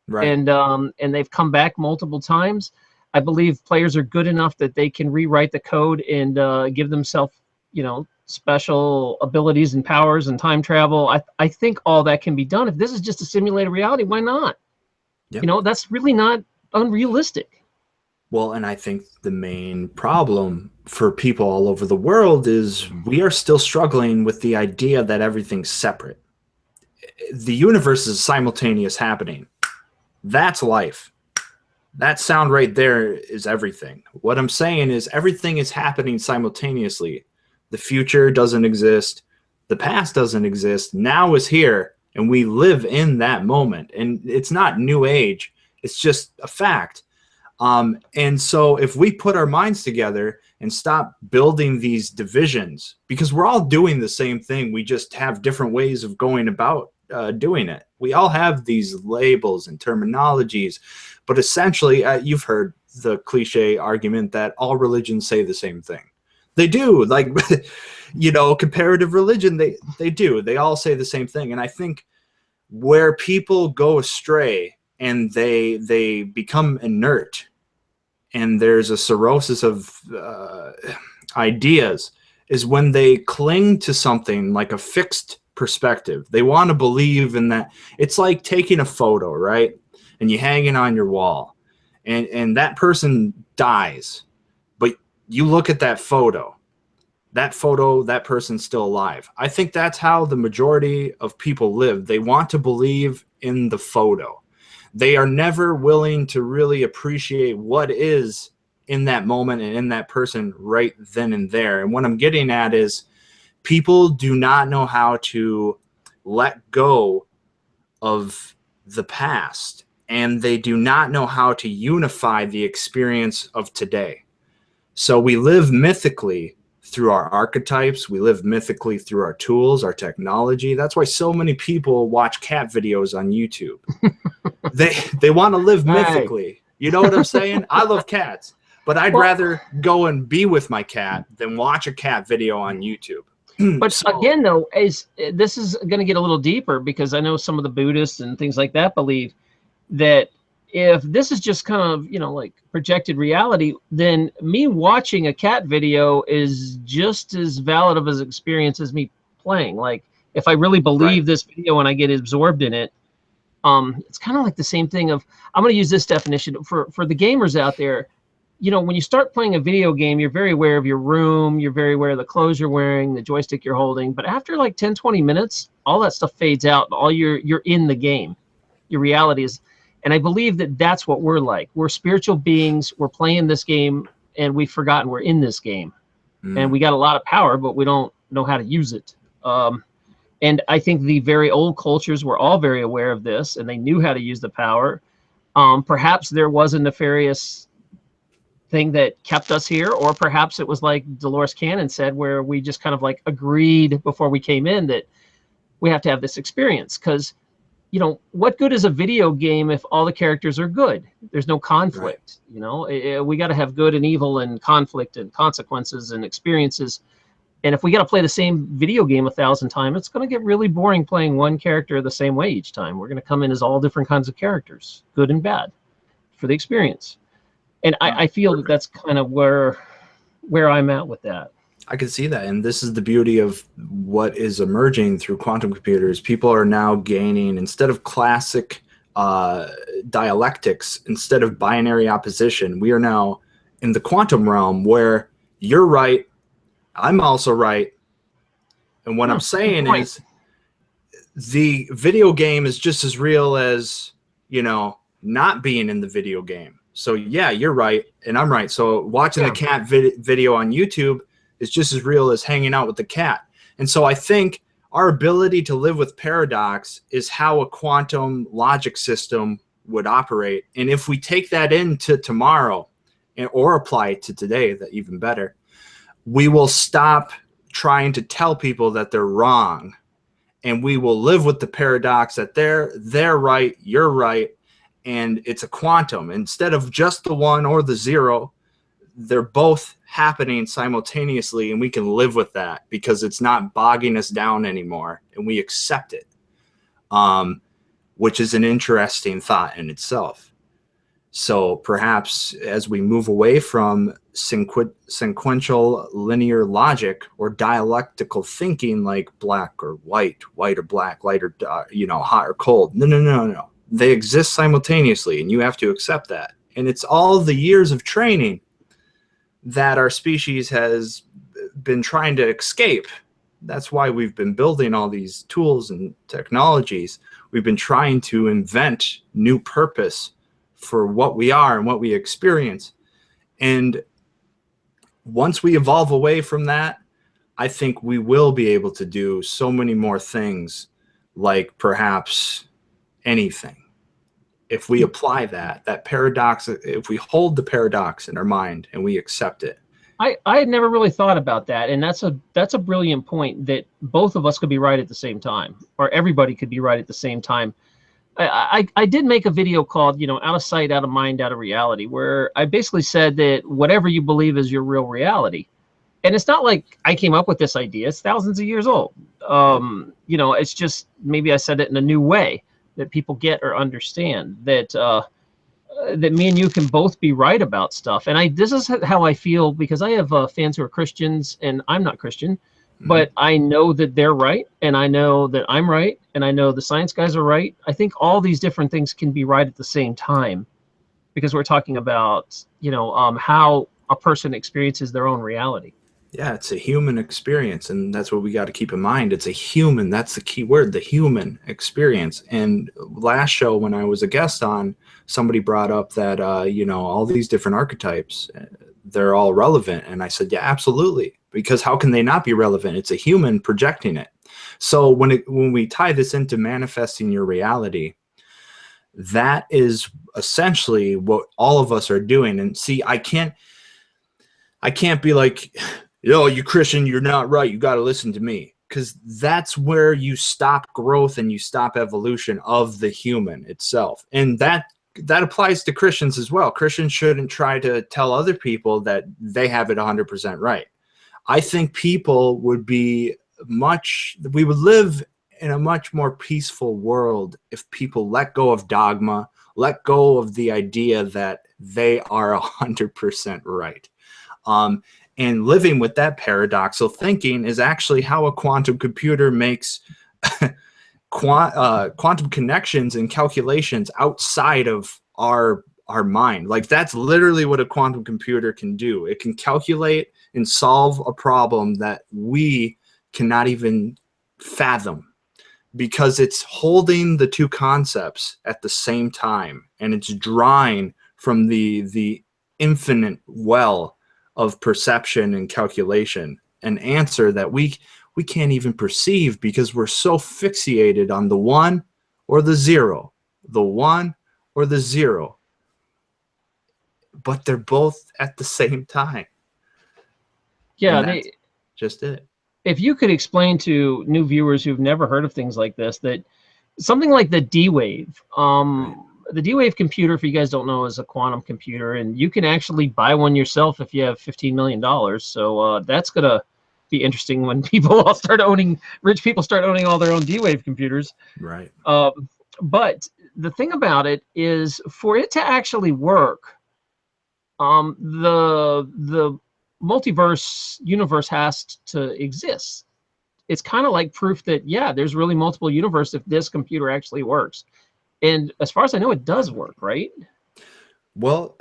[SPEAKER 1] right? And they've come back multiple times. I believe players are good enough that they can rewrite the code and give themselves, you know, special abilities and powers and time travel. I think all that can be done. If this is just a simulated reality, why not? Yep. You know, that's really not unrealistic.
[SPEAKER 2] Well, and I think the main problem for people all over the world is we are still struggling with the idea that everything's separate. The universe is simultaneous happening. That's life. That sound right there is everything. What I'm saying is everything is happening simultaneously. The future doesn't exist. The past doesn't exist. Now is here, and we live in that moment. And it's not new age. It's just a fact. And so if we put our minds together and stop building these divisions, because we're all doing the same thing, we just have different ways of going about doing it. We all have these labels and terminologies, but essentially, you've heard the cliche argument that all religions say the same thing. They do, like, you know, comparative religion, they do. They all say the same thing. And I think where people go astray and they become inert, and there's a cirrhosis of ideas, is when they cling to something like a fixed perspective. They want to believe in that. It's like taking a photo, right? And you hang it on your wall, and that person dies, but you look at that photo, that person's still alive. I think that's how the majority of people live. They want to believe in the photo. They are never willing to really appreciate what is in that moment and in that person right then and there. And what I'm getting at is people do not know how to let go of the past, and they do not know how to unify the experience of today. So we live mythically through our archetypes. We live mythically through our tools, our technology. That's why so many people watch cat videos on YouTube. They want to live mythically. You know what I'm saying? I love cats, but I'd rather go and be with my cat than watch a cat video on YouTube.
[SPEAKER 1] But again, though, this is going to get a little deeper, because I know some of the Buddhists and things like that believe that if this is just kind of, you know, like projected reality, then me watching a cat video is just as valid of an experience as me playing. Like, if I really believe this video and I get absorbed in it, it's kind of like the same thing of, I'm going to use this definition for the gamers out there. You know, when you start playing a video game, you're very aware of your room, you're very aware of the clothes you're wearing, the joystick you're holding. But after like 10, 20 minutes, all that stuff fades out. All you're in the game. Your reality is, and I believe that that's what we're like. We're spiritual beings. We're playing this game, and we've forgotten we're in this game. And we got a lot of power, but we don't know how to use it. And I think the very old cultures were all very aware of this, and they knew how to use the power. Perhaps there was a nefarious thing that kept us here, or perhaps it was like Dolores Cannon said, where we just kind of like agreed before we came in that we have to have this experience. Because, you know, what good is a video game if all the characters are good? There's no conflict. Right. You know, we got to have good and evil and conflict and consequences and experiences. And if we got to play the same video game 1,000 times, it's going to get really boring playing one character the same way each time. We're going to come in as all different kinds of characters, good and bad, for the experience. And I feel that that's kind of where I'm at with that.
[SPEAKER 2] I can see that. And this is the beauty of what is emerging through quantum computers. People are now gaining, instead of classic dialectics, instead of binary opposition, we are now in the quantum realm where you're right, I'm also right. And what I'm saying is the video game is just as real as, you know, not being in the video game. So yeah, you're right, and I'm right. So watching the cat video on YouTube is just as real as hanging out with the cat. And so I think our ability to live with paradox is how a quantum logic system would operate. And if we take that into tomorrow or apply it to today, that even better, we will stop trying to tell people that they're wrong, and we will live with the paradox that they're right, you're right. And it's a quantum. Instead of just the one or the zero, they're both happening simultaneously, and we can live with that because it's not bogging us down anymore, and we accept it, which is an interesting thought in itself. So perhaps as we move away from sequential linear logic or dialectical thinking, like black or white or black, light or you know, hot or cold. No. They exist simultaneously, and you have to accept that. And it's all the years of training that our species has been trying to escape. That's why we've been building all these tools and technologies. We've been trying to invent new purpose for what we are and what we experience. And once we evolve away from that, I think we will be able to do so many more things, like perhaps anything. If we apply that paradox, if we hold the paradox in our mind and we accept it.
[SPEAKER 1] I had never really thought about that, and that's a brilliant point, that both of us could be right at the same time, or everybody could be right at the same time. I did make a video called, out of sight, out of mind, out of reality, where I basically said that whatever you believe is your real reality. And it's not like I came up with this idea. It's thousands of years old. It's just, maybe I said it in a new way that people get or understand, that that me and you can both be right about stuff. And this is how I feel, because I have fans who are Christians and I'm not Christian, but I know that they're right, and I know that I'm right, and I know the science guys are right. I think all these different things can be right at the same time, because we're talking about, how a person experiences their own reality.
[SPEAKER 2] Yeah, it's a human experience, and that's what we got to keep in mind. It's a human, that's the key word, the human experience. And last show, when I was a guest on, somebody brought up that, all these different archetypes, they're all relevant. And I said, yeah, absolutely, because how can they not be relevant? It's a human projecting it. So when we tie this into manifesting your reality, that is essentially what all of us are doing. And see, I can't be like, you Christian, you're not right, you got to listen to me, because that's where you stop growth and you stop evolution of the human itself. And that applies to Christians as well. Christians shouldn't try to tell other people that they have it 100% right. I think people would we would live in a much more peaceful world if people let go of dogma, let go of the idea that they are 100% right. And living with that paradoxical thinking is actually how a quantum computer makes quantum connections and calculations outside of our mind. Like, that's literally what a quantum computer can do. It can calculate and solve a problem that we cannot even fathom, because it's holding the two concepts at the same time, and it's drawing from the infinite well of perception and calculation an answer that we can't even perceive, because we're so fixated on the one or the zero, but they're both at the same time.
[SPEAKER 1] Yeah,
[SPEAKER 2] that's just it.
[SPEAKER 1] If you could explain to new viewers who've never heard of things like this, that something like the D-Wave,
[SPEAKER 2] Right.
[SPEAKER 1] The D-Wave computer, if you guys don't know, is a quantum computer, and you can actually buy one yourself if you have $15 million. So that's going to be interesting when rich people start owning all their own D-Wave computers.
[SPEAKER 2] Right.
[SPEAKER 1] But the thing about it is, for it to actually work, the multiverse universe has to exist. It's kind of like proof that, yeah, there's really multiple universes if this computer actually works. And as far as I know, it does work, right?
[SPEAKER 2] Well,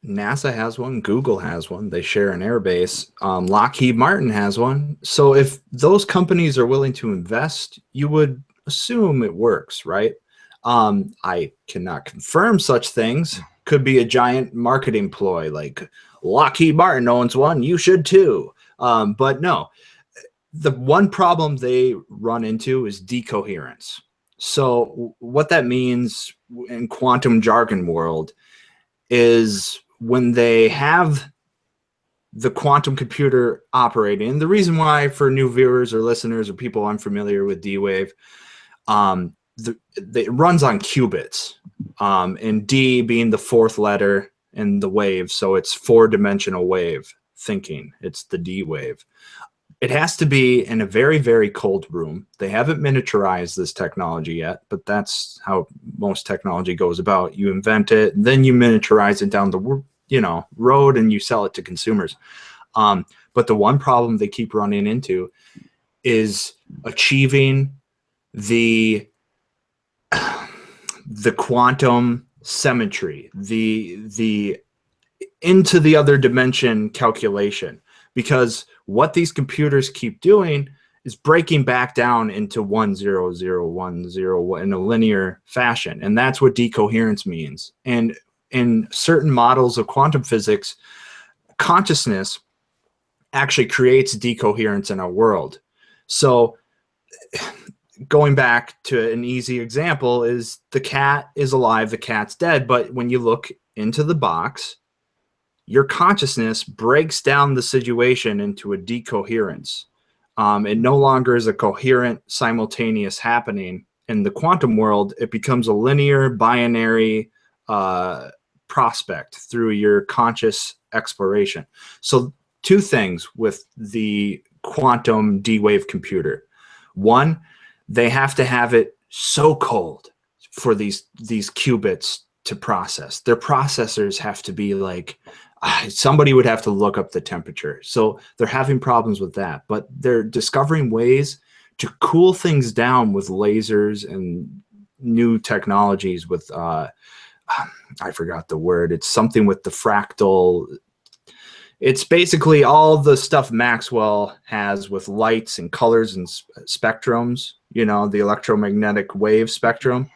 [SPEAKER 2] NASA has one, Google has one, they share an airbase, Lockheed Martin has one. So if those companies are willing to invest, you would assume it works, right? I cannot confirm such things. Could be a giant marketing ploy, like Lockheed Martin owns one, you should too. But no, the one problem they run into is decoherence. So what that means in quantum jargon world is, when they have the quantum computer operating, and the reason why, for new viewers or listeners or people unfamiliar with D-Wave, it runs on qubits, and D being the fourth letter in the wave, so it's four-dimensional wave thinking. It's the D-Wave. It has to be in a very, very cold room. They haven't miniaturized this technology yet, but that's how most technology goes about. You invent it, then you miniaturize it down the road, and you sell it to consumers. But the one problem they keep running into is achieving the quantum symmetry, the into the other dimension calculation, because what these computers keep doing is breaking back down into 1 0 0 1 0 in a linear fashion, and that's what decoherence means. And in certain models of quantum physics, consciousness actually creates decoherence in our world. So going back to an easy example is the cat is alive, the cat's dead, but when you look into the box, your consciousness breaks down the situation into a decoherence. It no longer is a coherent, simultaneous happening. In the quantum world, it becomes a linear, binary prospect through your conscious exploration. So two things with the quantum D-wave computer. One, they have to have it so cold for these qubits to process. Their processors have to be like, somebody would have to look up the temperature. So they're having problems with that, but they're discovering ways to cool things down with lasers and new technologies with, I forgot the word. It's something with the fractal. It's basically all the stuff Maxwell has with lights and colors and spectrums, you know, the electromagnetic wave spectrum,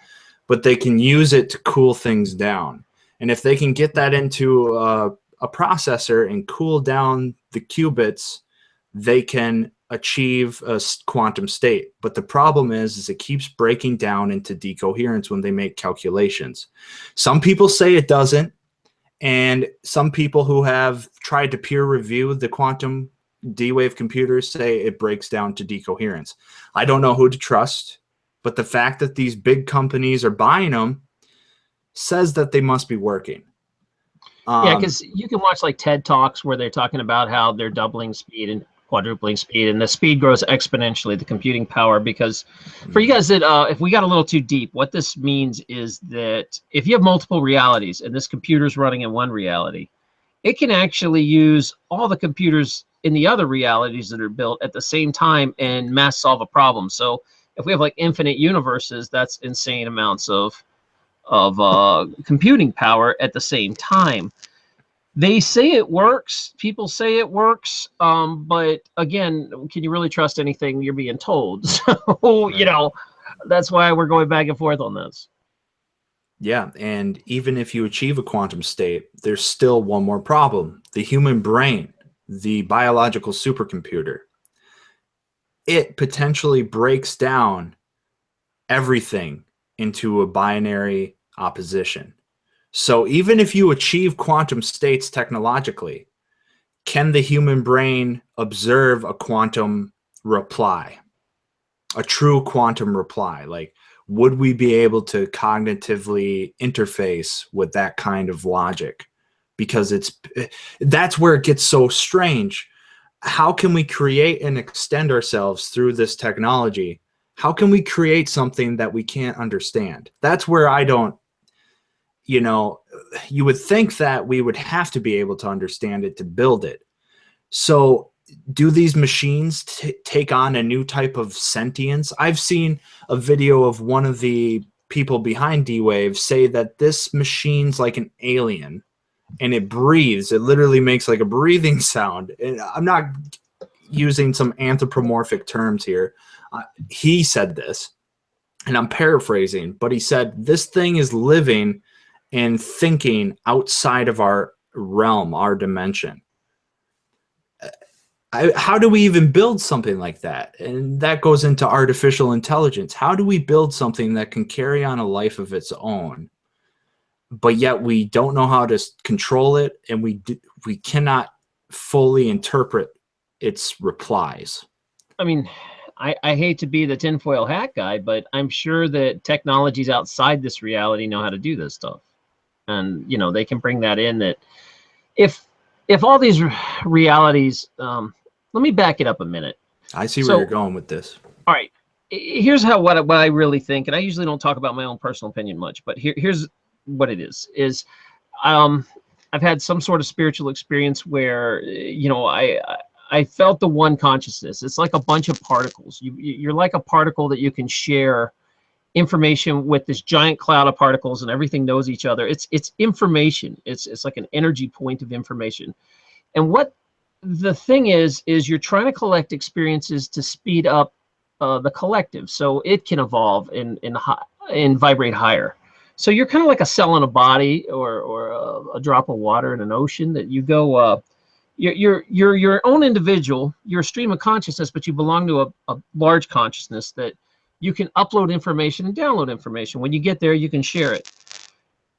[SPEAKER 2] but they can use it to cool things down. And if they can get that into a processor and cool down the qubits, they can achieve a quantum state. But the problem is it keeps breaking down into decoherence when they make calculations. Some people say it doesn't. And some people who have tried to peer review the quantum D-wave computers say it breaks down to decoherence. I don't know who to trust, but the fact that these big companies are buying them says that they must be working.
[SPEAKER 1] Yeah, because you can watch like TED Talks where they're talking about how they're doubling speed and quadrupling speed, and the speed grows exponentially, the computing power. Because for you guys that if we got a little too deep, what this means is that if you have multiple realities and this computer's running in one reality, it can actually use all the computers in the other realities that are built at the same time and mass solve a problem. So if we have like infinite universes, that's insane amounts of computing power at the same time. They say it works. People say it works. But again, can you really trust anything you're being told? So, right. You know, that's why we're going back and forth on this.
[SPEAKER 2] Yeah. And even if you achieve a quantum state, there's still one more problem. The human brain, the biological supercomputer, it potentially breaks down everything into a binary opposition. So even if you achieve quantum states technologically, can the human brain observe a quantum reply, a true quantum reply? Like, would we be able to cognitively interface with that kind of logic? Because that's where it gets so strange. How can we create and extend ourselves through this technology? How can we create something that we can't understand? That's where I don't, you know, you would think that we would have to be able to understand it to build it. So do these machines take on a new type of sentience? I've seen a video of one of the people behind D-Wave say that this machine's like an alien and it breathes. It literally makes like a breathing sound. And I'm not using some anthropomorphic terms here. He said this, and I'm paraphrasing, but he said this thing is living and thinking outside of our realm, our dimension. How do we even build something like that? And that goes into artificial intelligence. How do we build something that can carry on a life of its own, but yet we don't know how to control it, and we cannot fully interpret its replies?
[SPEAKER 1] I mean, I hate to be the tinfoil hat guy, but I'm sure that technologies outside this reality know how to do this stuff. And, you know, they can bring that in, that if all these realities, let me back it up a minute.
[SPEAKER 2] I see where you're going with this.
[SPEAKER 1] All right. Here's what I really think. And I usually don't talk about my own personal opinion much, but here's what it is I've had some sort of spiritual experience where, you know, I felt the one consciousness. It's like a bunch of particles. You're like a particle that you can share information with this giant cloud of particles, and everything knows each other. It's information. It's like an energy point of information. And what the thing is you're trying to collect experiences to speed up the collective, so it can evolve and vibrate higher. So you're kind of like a cell in a body, or a drop of water in an ocean, that you go. You're your own individual. You're a stream of consciousness, but you belong to a large consciousness that you can upload information and download information. When you get there, you can share it.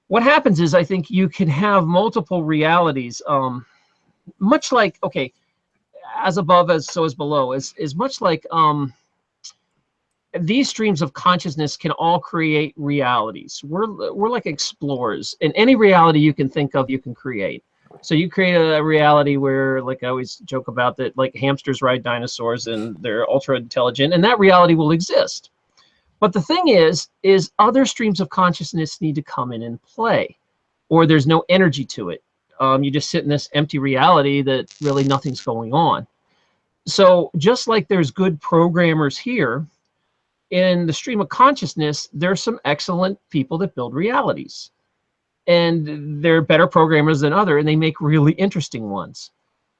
[SPEAKER 1] What happens is, I think you can have multiple realities. Much like, okay, as above, as so is below, is much like these streams of consciousness can all create realities. We're like explorers, and any reality you can think of, you can create. So you create a reality where, like I always joke about, that like hamsters ride dinosaurs and they're ultra intelligent, and that reality will exist. But the thing is other streams of consciousness need to come in and play, or there's no energy to it. You just sit in this empty reality that really nothing's going on. So just like there's good programmers here, in the stream of consciousness, there's some excellent people that build realities. And they're better programmers than others, and they make really interesting ones.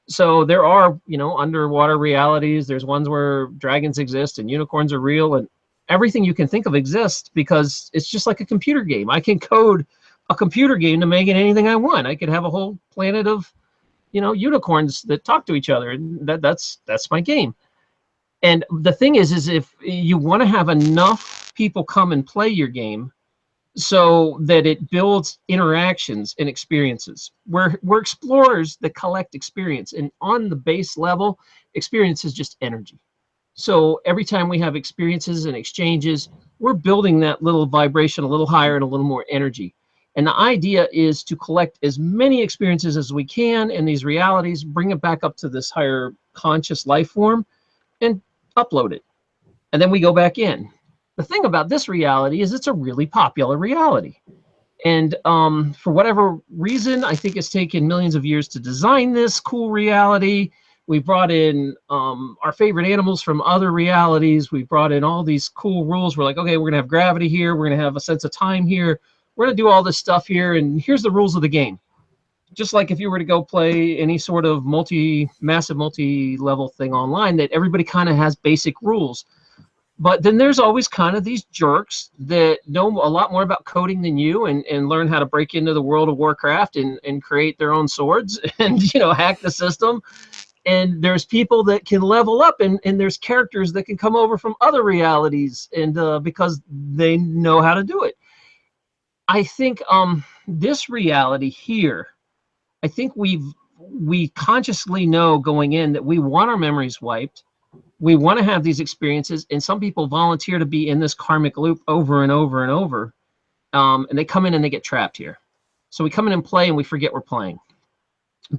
[SPEAKER 1] So there are, underwater realities. There's ones where dragons exist and unicorns are real, and everything you can think of exists, because it's just like a computer game. I can code a computer game to make it anything I want. I could have a whole planet of, unicorns that talk to each other, and that's my game. And the thing is if you want to have enough people come and play your game so that it builds interactions and experiences. We're explorers that collect experience, and on the base level, experience is just energy. So every time we have experiences and exchanges, we're building that little vibration a little higher and a little more energy. And the idea is to collect as many experiences as we can in these realities, bring it back up to this higher conscious life form, and upload it. And then we go back in. The thing about this reality is it's a really popular reality. And for whatever reason, I think it's taken millions of years to design this cool reality. We brought in our favorite animals from other realities. We brought in all these cool rules. We're like, okay, we're going to have gravity here. We're going to have a sense of time here. We're going to do all this stuff here. And here's the rules of the game. Just like if you were to go play any sort of massive multi-level thing online, that everybody kind of has basic rules. But then there's always kind of these jerks that know a lot more about coding than you, and learn how to break into the World of Warcraft and create their own swords and, hack the system. And there's people that can level up, and there's characters that can come over from other realities, and because they know how to do it. I think this reality here, I think we consciously know going in that we want our memories wiped. We want to have these experiences, and some people volunteer to be in this karmic loop over and over and over, and they come in and they get trapped here. So we come in and play, and we forget we're playing.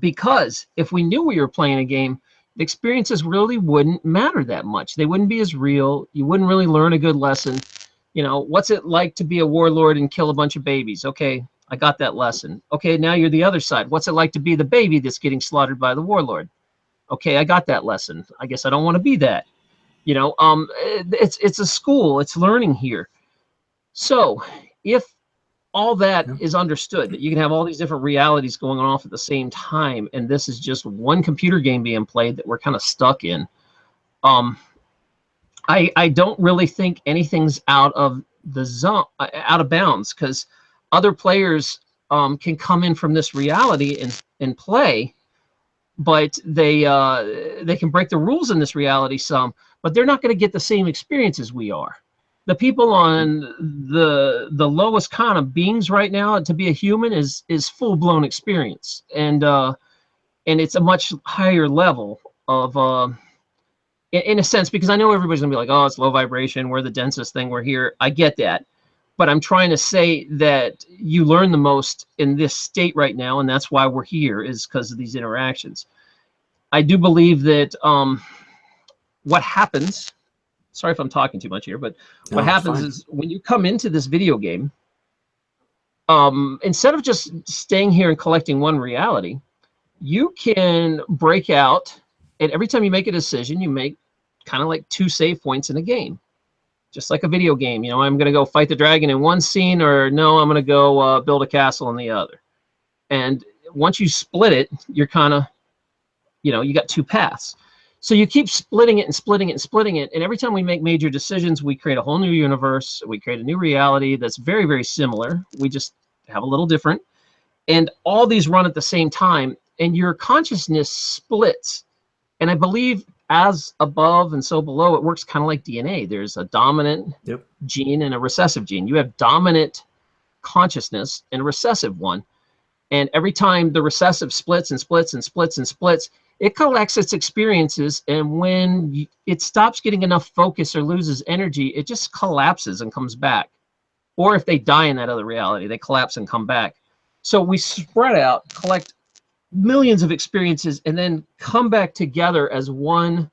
[SPEAKER 1] Because if we knew we were playing a game, the experiences really wouldn't matter that much. They wouldn't be as real. You wouldn't really learn a good lesson. What's it like to be a warlord and kill a bunch of babies? Okay, I got that lesson. Okay, now you're the other side. What's it like to be the baby that's getting slaughtered by the warlord? Okay, I got that lesson. I guess I don't want to be that. It's a school. It's learning here. So if all that is understood, that you can have all these different realities going off at the same time, and this is just one computer game being played that we're kind of stuck in, I don't really think anything's out of the zone, out of bounds, because other players can come in from this reality and play, but they can break the rules in this reality some, but they're not going to get the same experience as we are. The people on the lowest kind of beings right now, to be a human is full-blown experience, and it's a much higher level of in a sense, because I know everybody's gonna be like, oh, it's low vibration, we're the densest thing, we're here. I get that, but I'm trying to say that you learn the most in this state right now, and that's why we're here, is because of these interactions. I do believe that what happens, sorry if I'm talking too much here, but what happens is when you come into this video game, instead of just staying here and collecting one reality, you can break out, and every time you make a decision, you make kind of like 2 save points in a game. just like a video game. You know, I'm going to go fight the dragon in one scene, or no, I'm going to go build a castle in the other. And once you split it, you're kind of, you know, you got two paths. So you keep splitting it and splitting it and splitting it. And every time we make major decisions, we create a whole new universe. We create a new reality that's very, very similar. We just have a little different. And all these run at the same time. And your consciousness splits. And I believe as above and so below, it works kind of like DNA. There's a dominant gene and a recessive gene. You have dominant consciousness and a recessive one. And every time the recessive splits and splits and splits and splits, it collects its experiences, and when it stops getting enough focus or loses energy, it just collapses and comes back. Or if they die in that other reality, they collapse and come back. So we spread out, collect millions of experiences, and then come back together as one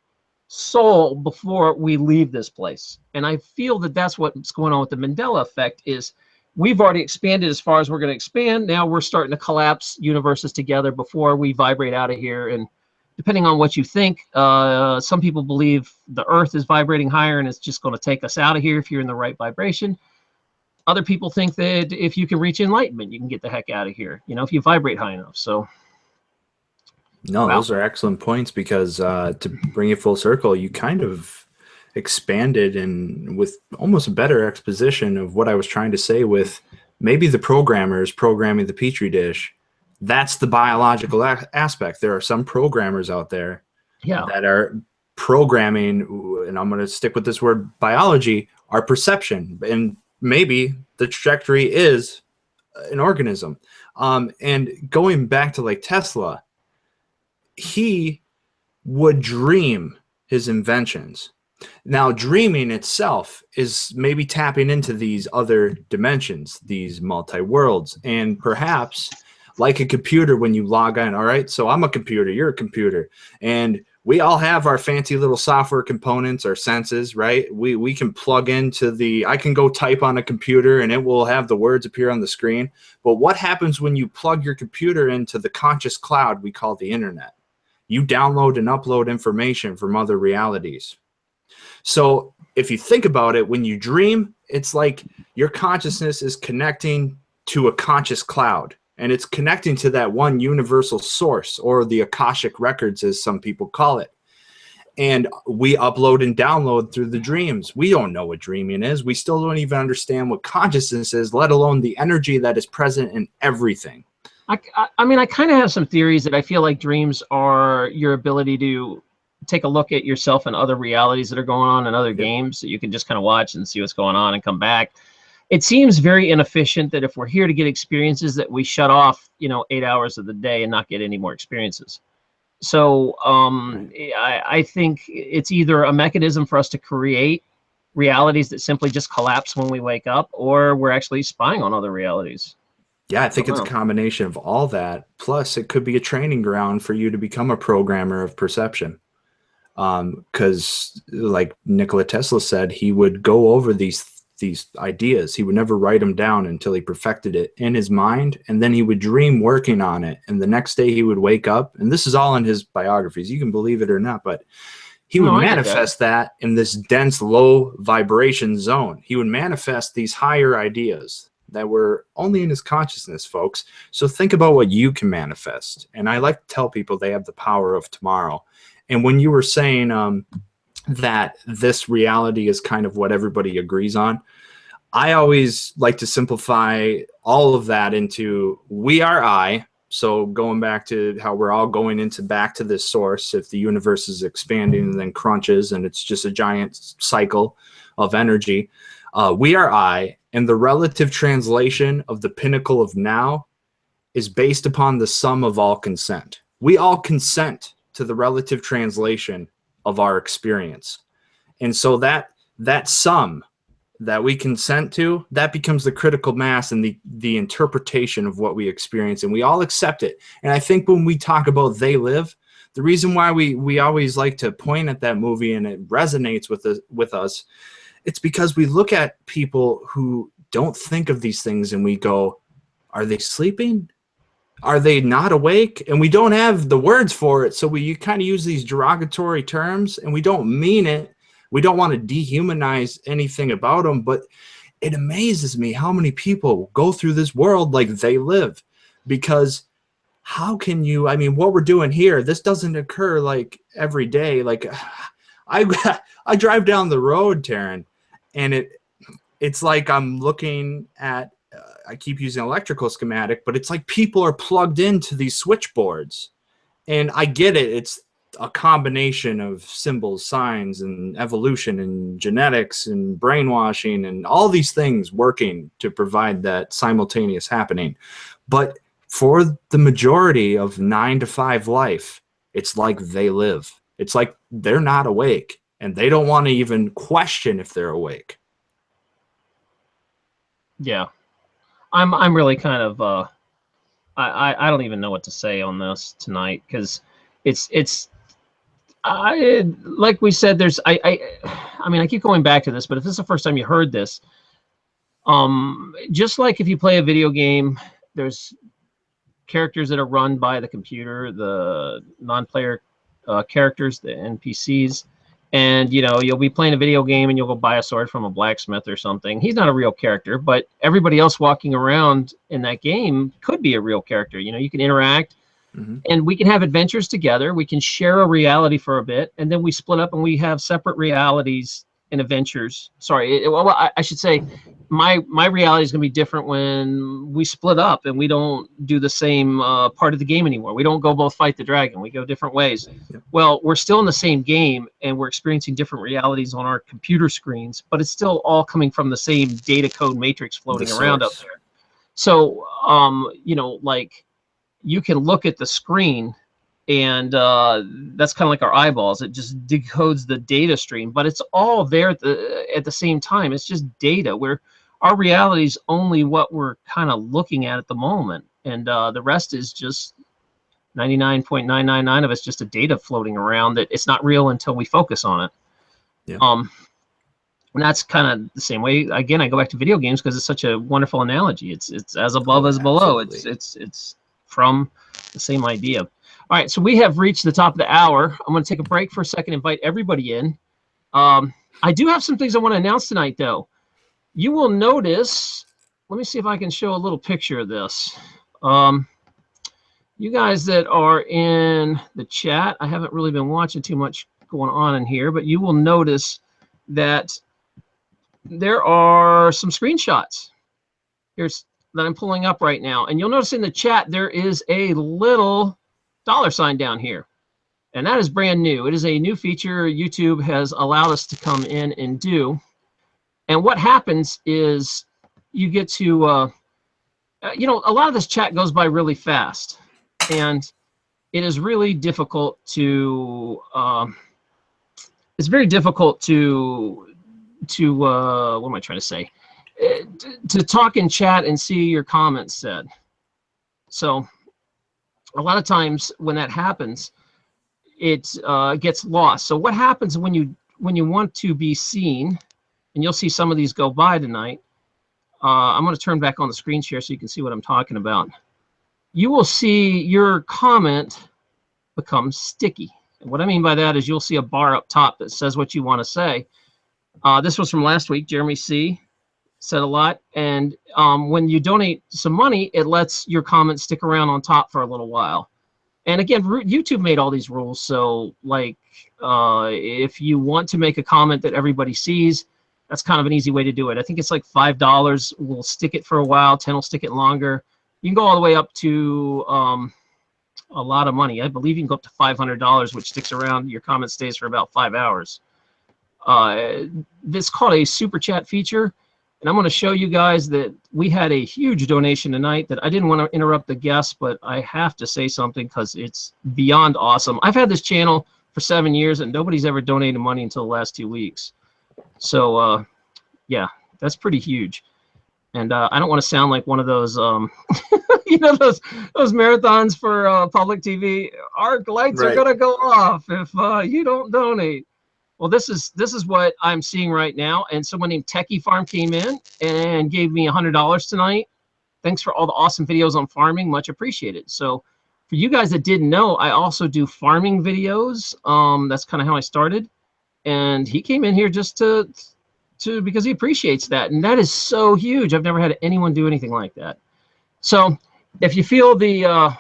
[SPEAKER 1] soul before we leave this place. And I feel that that's what's going on with the Mandela Effect is we've already expanded as far as we're going to expand. Now we're starting to collapse universes together before we vibrate out of here. And depending on what you think, some people believe the Earth is vibrating higher and it's just going to take us out of here if you're in the right vibration. Other people think that if you can reach enlightenment, you can get the heck out of here, you know, if you vibrate high enough. So,
[SPEAKER 2] no, wow. Those are excellent points because to bring it full circle, you kind of expanded and with almost a better exposition of what I was trying to say with maybe the programmers programming the Petri dish. That's the biological aspect. There are some programmers out there that are programming, and I'm going to stick with this word biology, our perception. And maybe the trajectory is an organism. And going back to like Tesla, he would dream his inventions. Now, dreaming itself is maybe tapping into these other dimensions, these multi-worlds, and perhaps like a computer when you log in. All right, so I'm a computer, you're a computer, and we all have our fancy little software components, our senses, right? We can plug into I can go type on a computer and it will have the words appear on the screen. But what happens when you plug your computer into the conscious cloud we call the internet? You download and upload information from other realities. So if you think about it, when you dream, it's like your consciousness is connecting to a conscious cloud. And it's connecting to that one universal source, or the Akashic records, as some people call it. And we upload and download through the dreams. We don't know what dreaming is. We still don't even understand what consciousness is, let alone the energy that is present in everything.
[SPEAKER 1] I mean, I kind of have some theories that I feel like dreams are your ability to take a look at yourself and other realities that are going on in other games that you can just kind of watch and see what's going on and come back. It seems very inefficient that if we're here to get experiences that we shut off, you know, 8 hours of the day and not get any more experiences. So I think it's either a mechanism for us to create realities that simply just collapse when we wake up, or we're actually spying on other realities.
[SPEAKER 2] Yeah, I think it's a combination of all that. Plus, it could be a training ground for you to become a programmer of perception. Because like Nikola Tesla said, he would go over these ideas. He would never write them down until he perfected it in his mind, and then he would dream working on it, and the next day he would wake up, and this is all in his biographies, you can believe it or not, but he would manifest that in this dense low vibration zone. He would manifest these higher ideas that were only in his consciousness, folks. So think about what you can manifest. And I like to tell people they have the power of tomorrow. And when you were saying that this reality is kind of what everybody agrees on, I always like to simplify all of that into we are I. So going back to how we're all going back to this source, if the universe is expanding and then crunches and it's just a giant cycle of energy, we are I, and the relative translation of the pinnacle of now is based upon the sum of all consent. We all consent to the relative translation of our experience. And so that sum that we consent to, that becomes the critical mass and the interpretation of what we experience, and we all accept it. And I think when we talk about They Live, the reason why we always like to point at that movie and it resonates with us, it's because we look at people who don't think of these things and we go, are they sleeping? Are they not awake? And we don't have the words for it, so we kind of use these derogatory terms and we don't mean it, We don't want to dehumanize anything about them, but it amazes me how many people go through this world like they live. Because how can you, I mean, what we're doing here, this doesn't occur like every day. Like I drive down the road, Taryn, and it's like I'm looking at, I keep using electrical schematic, but it's like people are plugged into these switchboards. And I get it. It's a combination of symbols, signs, and evolution, and genetics, and brainwashing, and all these things working to provide that simultaneous happening. But for the majority of 9 to 5 life, it's like they live. It's like they're not awake, and they don't want to even question if they're awake.
[SPEAKER 1] Yeah. I'm really kind of I don't even know what to say on this tonight, because it's like we said, there's I mean, I keep going back to this, but if this is the first time you heard this, just like if you play a video game, there's characters that are run by the computer, the non-player characters, the NPCs. And, you know, you'll be playing a video game and you'll go buy a sword from a blacksmith or something. He's not a real character, but everybody else walking around in that game could be a real character. You know, you can interact, and we can have adventures together. We can share a reality for a bit, and then we split up and we have separate realities and adventures. Sorry, I should say my reality is going to be different when we split up and we don't do the same part of the game anymore. We don't go both fight the dragon. We go different ways. Yep. Well, we're still in the same game and we're experiencing different realities on our computer screens, but it's still all coming from the same data code matrix floating around up there. So, you know, like you can look at the screen, and that's kind of like our eyeballs. It just decodes the data stream, but it's all there at the same time. It's just data. Our reality is only what we're kind of looking at the moment, and the rest is just 99.999 of it's just a data floating around that it's not real until we focus on it. Yeah. And that's kind of the same way. Again, I go back to video games because it's such a wonderful analogy. It's as above as below. It's from the same idea. All right, so we have reached the top of the hour. I'm going to take a break for a second, invite everybody in. I do have some things I want to announce tonight, though. You will notice, let me see if I can show a little picture of this. You guys that are in the chat, I haven't really been watching too much going on in here, but you will notice that there are some screenshots that I'm pulling up right now. And you'll notice in the chat there is a little $sign down here, and that is brand new. It is a new feature YouTube has allowed us to come in and do. And what happens is you get to you know, a lot of this chat goes by really fast, and it is really difficult to it's very difficult to what am I trying to say, to talk in chat and see your comments said. So a lot of times when that happens, it gets lost. So what happens when you want to be seen, and you'll see some of these go by tonight. I'm going to turn back on the screen share so you can see what I'm talking about. You will see your comment become sticky. And what I mean by that is you'll see a bar up top that says what you want to say. This was from last week. Jeremy C. said a lot. And when you donate some money, it lets your comments stick around on top for a little while. And again, YouTube made all these rules. So like if you want to make a comment that everybody sees, that's kind of an easy way to do it. I think it's like $5 will stick it for a while, 10 will stick it longer. You can go all the way up to a lot of money. I believe you can go up to $500, which sticks around. Your comment stays for about 5 hours. This is called a super chat feature. And I'm going to show you guys that we had a huge donation tonight that I didn't want to interrupt the guests, but I have to say something because it's beyond awesome. I've had this channel for 7 years, and nobody's ever donated money until the last 2 weeks. So, yeah, that's pretty huge. And I don't want to sound like one of those, you know, those marathons for public TV. Our lights are going to go off if you don't donate. Well, this is what I'm seeing right now. And someone named Techie Farm came in and gave me $100 tonight. Thanks for all the awesome videos on farming. Much appreciated. So for you guys that didn't know, I also do farming videos. That's kind of how I started. and he came in here just to because he appreciates that, and that is so huge. I've never had anyone do anything like that. So if you feel the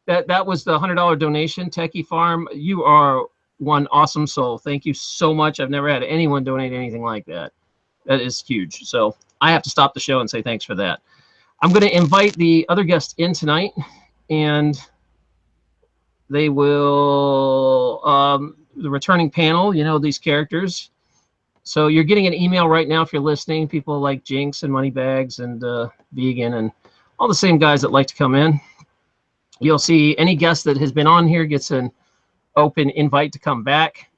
[SPEAKER 1] that was the $100 donation, Techie Farm, you are one awesome soul. Thank you so much. I've never had anyone donate anything like that. That is huge. So I have to stop the show and say thanks for that. I'm going to invite the other guests in tonight, and they will, the returning panel, you know, these characters. So you're getting an email right now if you're listening. People like Jinx and Moneybags and Vegan and all the same guys that like to come in. You'll see any guest that has been on here gets an open invite to come back,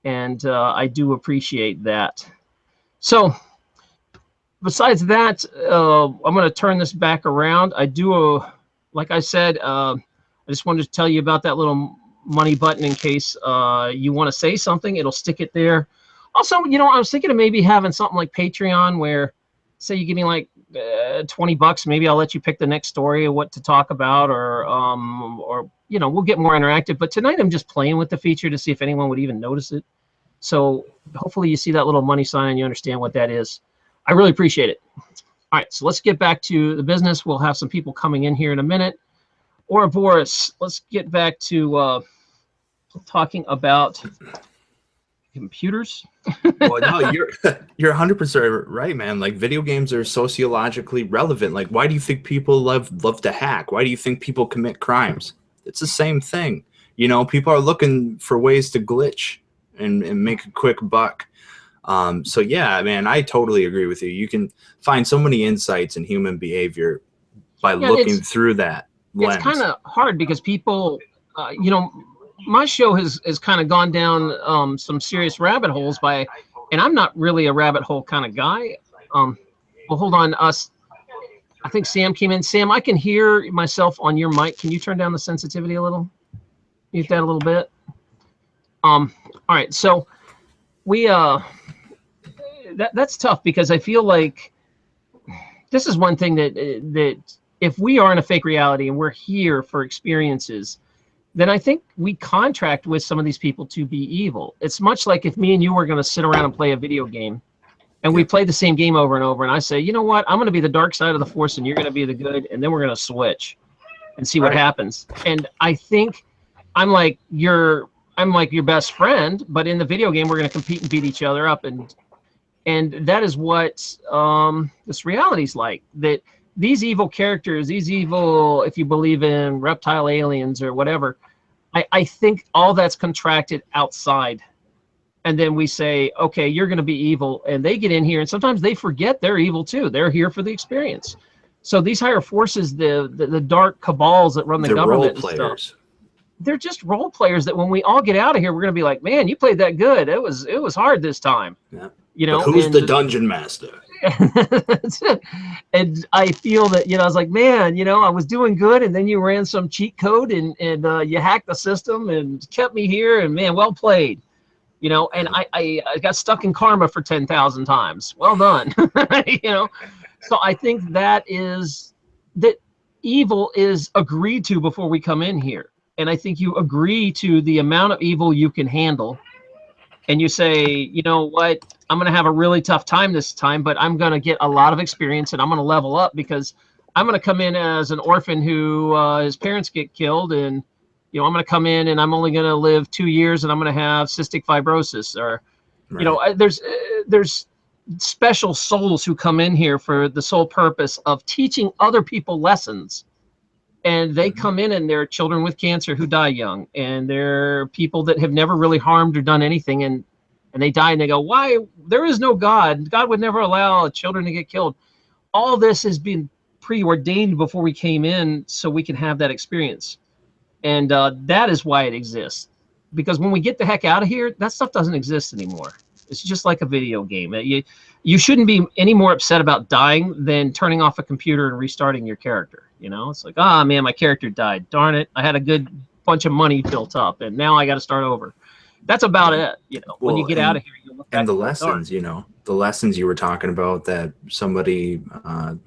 [SPEAKER 1] and I do appreciate that. So besides that, I'm going to turn this back around. I do, like I said, I just wanted to tell you about that little money button in case you want to say something. It'll stick it there. Also, you know, I was thinking of maybe having something like Patreon where, say you give me like $20, maybe I'll let you pick the next story of what to talk about, or you know, we'll get more interactive. But tonight I'm just playing with the feature to see if anyone would even notice it. So hopefully you see that little money sign and you understand what that is. I really appreciate it. All right, so let's get back to the business. We'll have some people coming in here in a minute. Ouroboros, let's get back to talking about computers.
[SPEAKER 2] Well, no, you're 100% right, man. Like, video games are sociologically relevant. Like, why do you think people love to hack? Why do you think people commit crimes? It's the same thing. You know, people are looking for ways to glitch and make a quick buck. So yeah, man, I totally agree with you. You can find so many insights in human behavior by looking through that lens.
[SPEAKER 1] It's kind of hard because people, you know, my show has kind of gone down some serious rabbit holes and I'm not really a rabbit hole kind of guy. Well, hold on, I think Sam came in. Sam, I can hear myself on your mic. Can you turn down the sensitivity a little? Mute that a little bit. All right, so we that's tough because I feel like this is one thing that if we are in a fake reality and we're here for experiences, then I think we contract with some of these people to be evil. It's much like if me and you were going to sit around and play a video game, and we play the same game over and over, and I say, you know what, I'm going to be the dark side of the force and you're going to be the good, and then we're going to switch and see what happens. And I think I'm like your best friend, but in the video game we're going to compete and beat each other up, and that is what this reality's like. That these evil characters, these evil, if you believe in reptile aliens or whatever, I think all that's contracted outside. And then we say, okay, you're going to be evil. And they get in here, and sometimes they forget they're evil too. They're here for the experience. So these higher forces, the dark cabals that run the government and stuff, they're just role players that when we all get out of here, we're going to be like, man, you played that good. It was hard this time. Yeah. You know,
[SPEAKER 2] but who's the dungeon master?
[SPEAKER 1] And I feel that, you know, I was like, man, you know, I was doing good, and then you ran some cheat code and you hacked the system and kept me here, and man, well played. You know, and I got stuck in karma for 10,000 times. Well done. You know, so I think that evil is agreed to before we come in here. And I think you agree to the amount of evil you can handle. And you say, you know what, I'm going to have a really tough time this time, but I'm going to get a lot of experience and I'm going to level up because I'm going to come in as an orphan who his parents get killed, and you know, I'm going to come in and I'm only going to live 2 years and I'm going to have cystic fibrosis, or, you know, there's special souls who come in here for the sole purpose of teaching other people lessons. And they come in and they're children with cancer who die young, and they're people that have never really harmed or done anything. And they die and they go, why? There is no God. God would never allow children to get killed. All this has been preordained before we came in so we can have that experience. And that is why it exists. Because when we get the heck out of here, that stuff doesn't exist anymore. It's just like a video game. You shouldn't be any more upset about dying than turning off a computer and restarting your character. You know, it's like, ah, man, my character died. Darn it. I had a good bunch of money built up, and now I got to start over. That's about it. You know, when you get out of here, you look back.
[SPEAKER 2] And the lessons, you know, the lessons you were talking about, that somebody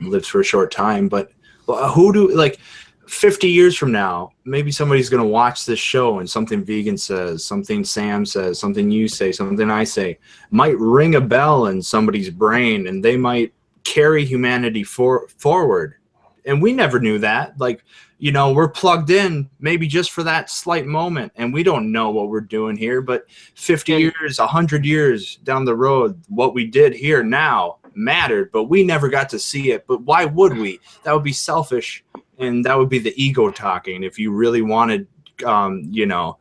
[SPEAKER 2] lives for a short time, but who do, like, 50 years from now, maybe somebody's going to watch this show and something Vegan says, something Sam says, something you say, something I say might ring a bell in somebody's brain, and they might carry humanity forward. And we never knew that. Like, you know, we're plugged in maybe just for that slight moment, and we don't know what we're doing here. But 50 years, 100 years down the road, what we did here now mattered, but we never got to see it. But why would we? That would be selfish, and that would be the ego talking if you really wanted, you know,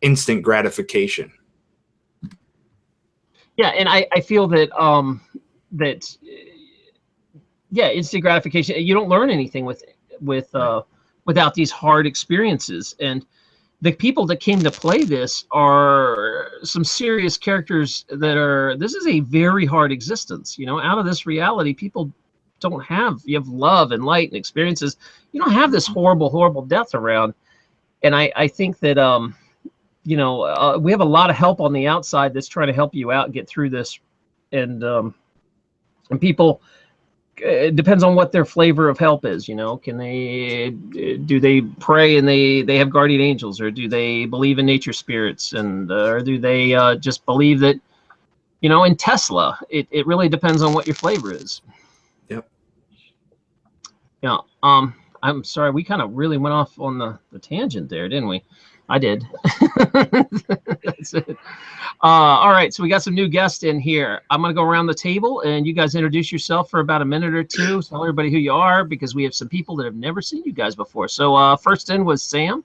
[SPEAKER 2] instant gratification.
[SPEAKER 1] Yeah, and I feel that yeah, instant gratification. You don't learn anything without these hard experiences. And the people that came to play this are some serious characters that are. This is a very hard existence. You know, out of this reality, people don't have. You have love and light and experiences. You don't have this horrible, horrible death around. And I think that you know, we have a lot of help on the outside that's trying to help you out get through this, and people. It depends on what their flavor of help is. You know, do they pray and they have guardian angels, or do they believe in nature spirits, and or do they just believe that, you know, in Tesla? It really depends on what your flavor is.
[SPEAKER 2] Yep.
[SPEAKER 1] Yeah. I'm sorry, we kind of really went off on the tangent there, didn't we? I did. That's it. All right, so we got some new guests in here. I'm going to go around the table, and you guys introduce yourself for about a minute or two. Tell everybody who you are, because we have some people that have never seen you guys before. So first in was Sam.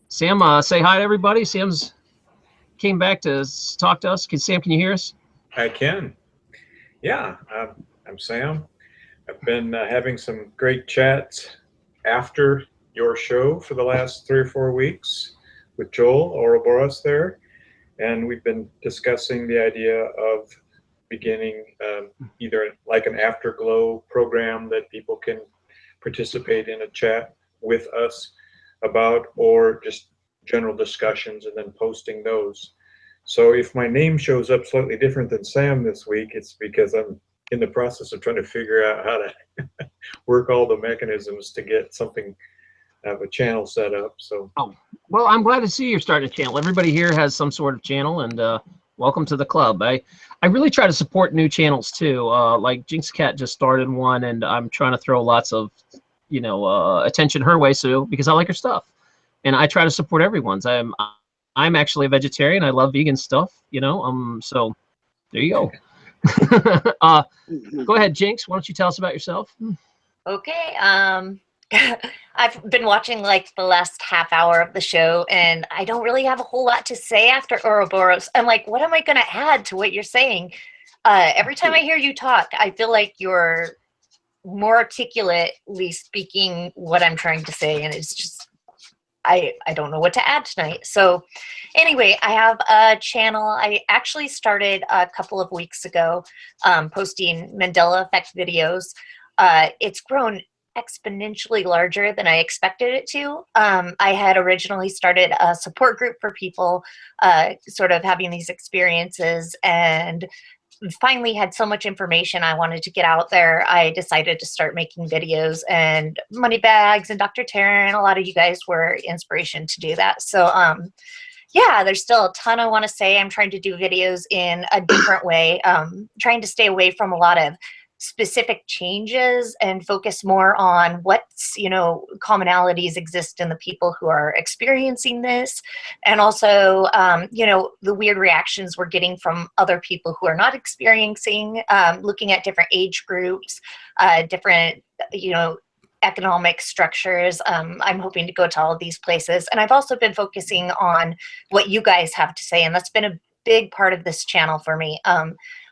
[SPEAKER 1] Sam, say hi to everybody. Sam's came back to talk to us. Sam, can you hear us?
[SPEAKER 3] I can. Yeah, I'm Sam. I've been having some great chats after your show for the last 3 or 4 weeks with Joel Ouroboros there, and we've been discussing the idea of beginning either like an afterglow program that people can participate in a chat with us about, or just general discussions and then posting those. So if my name shows up slightly different than Sam this week, it's because I'm in the process of trying to figure out how to work all the mechanisms to get something of a channel set up. So,
[SPEAKER 1] oh, well, I'm glad to see you're starting a channel. Everybody here has some sort of channel, and welcome to the club. I really try to support new channels too. Like Jinx Cat just started one, and I'm trying to throw lots of, you know, attention her way, Sue, because I like her stuff, and I try to support everyone's. I'm actually a vegetarian. I love vegan stuff, you know. So there you go. Go ahead, Jinx. Why don't you tell us about yourself?
[SPEAKER 4] Okay. I've been watching like the last half hour of the show, and I don't really have a whole lot to say after Ouroboros. I'm like, what am I going to add to what you're saying? Every time I hear you talk, I feel like you're more articulately speaking what I'm trying to say, and it's just, I don't know what to add tonight. So anyway, I have a channel. I actually started a couple of weeks ago posting Mandela Effect videos. It's grown exponentially larger than I expected it to. I had originally started a support group for people sort of having these experiences, and finally had so much information I wanted to get out there. I decided to start making videos, and Moneybags and Dr. Taryn, a lot of you guys were inspiration to do that. So yeah, there's still a ton I want to say. I'm trying to do videos in a different way, trying to stay away from a lot of specific changes and focus more on what's, you know, commonalities exist in the people who are experiencing this, and also you know, the weird reactions we're getting from other people who are not experiencing, looking at different age groups, different, you know, economic structures. I'm hoping to go to all of these places, and I've also been focusing on what you guys have to say, and that's been a big part of this channel for me.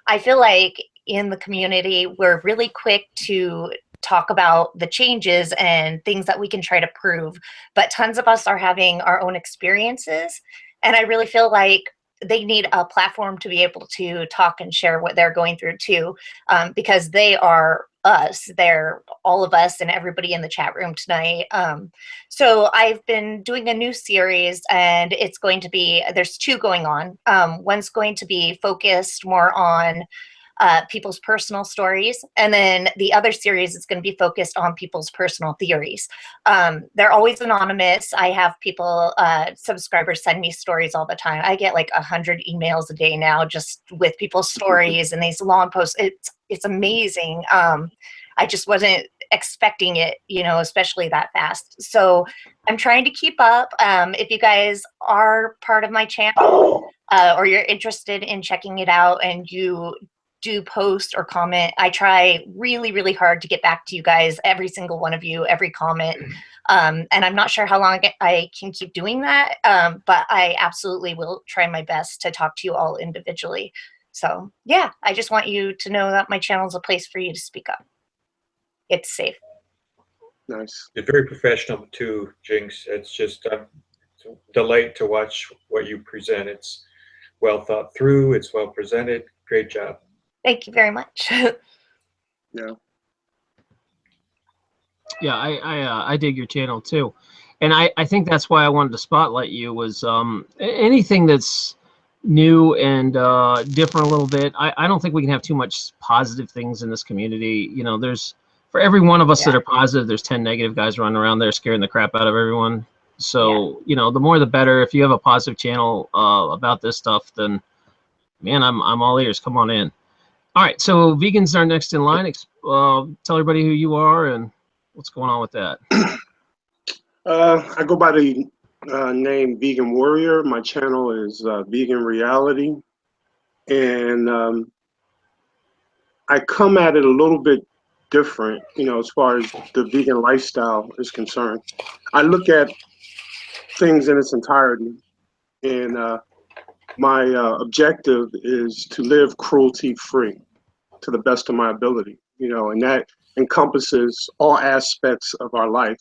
[SPEAKER 4] I feel like in the community, we're really quick to talk about the changes and things that we can try to prove, but tons of us are having our own experiences, and I really feel like they need a platform to be able to talk and share what they're going through too, because they are us. They're all of us and everybody in the chat room tonight. So I've been doing a new series, and it's going to be, there's 2 going on. One's going to be focused more on people's personal stories. And then the other series is going to be focused on people's personal theories. They're always anonymous. I have people, subscribers send me stories all the time. I get like 100 emails a day now just with people's stories and these long posts. It's amazing. I just wasn't expecting it, you know, especially that fast. So I'm trying to keep up. If you guys are part of my channel or you're interested in checking it out and you do post or comment, I try really, really hard to get back to you guys, every single one of you, every comment. And I'm not sure how long I can keep doing that, but I absolutely will try my best to talk to you all individually. So yeah, I just want you to know that my channel is a place for you to speak up. It's safe.
[SPEAKER 5] Nice.
[SPEAKER 3] You're very professional too, Jinx. It's just a delight to watch what you present. It's well thought through. It's well presented. Great job.
[SPEAKER 4] Thank you very much.
[SPEAKER 5] Yeah.
[SPEAKER 1] Yeah, I dig your channel too, and I think that's why I wanted to spotlight you was anything that's new and different a little bit. I don't think we can have too much positive things in this community. You know, there's for every one of us that are positive, there's 10 negative guys running around there scaring the crap out of everyone. So you know, the more the better. If you have a positive channel about this stuff, then man, I'm all ears. Come on in. All right, so vegans are next in line. Tell everybody who you are and what's going on with that.
[SPEAKER 5] I go by the name Vegan Warrior. My channel is Vegan Reality. And I come at it a little bit different, you know, as far as the vegan lifestyle is concerned. I look at things in its entirety. And my objective is to live cruelty-free to the best of my ability, you know, and that encompasses all aspects of our life.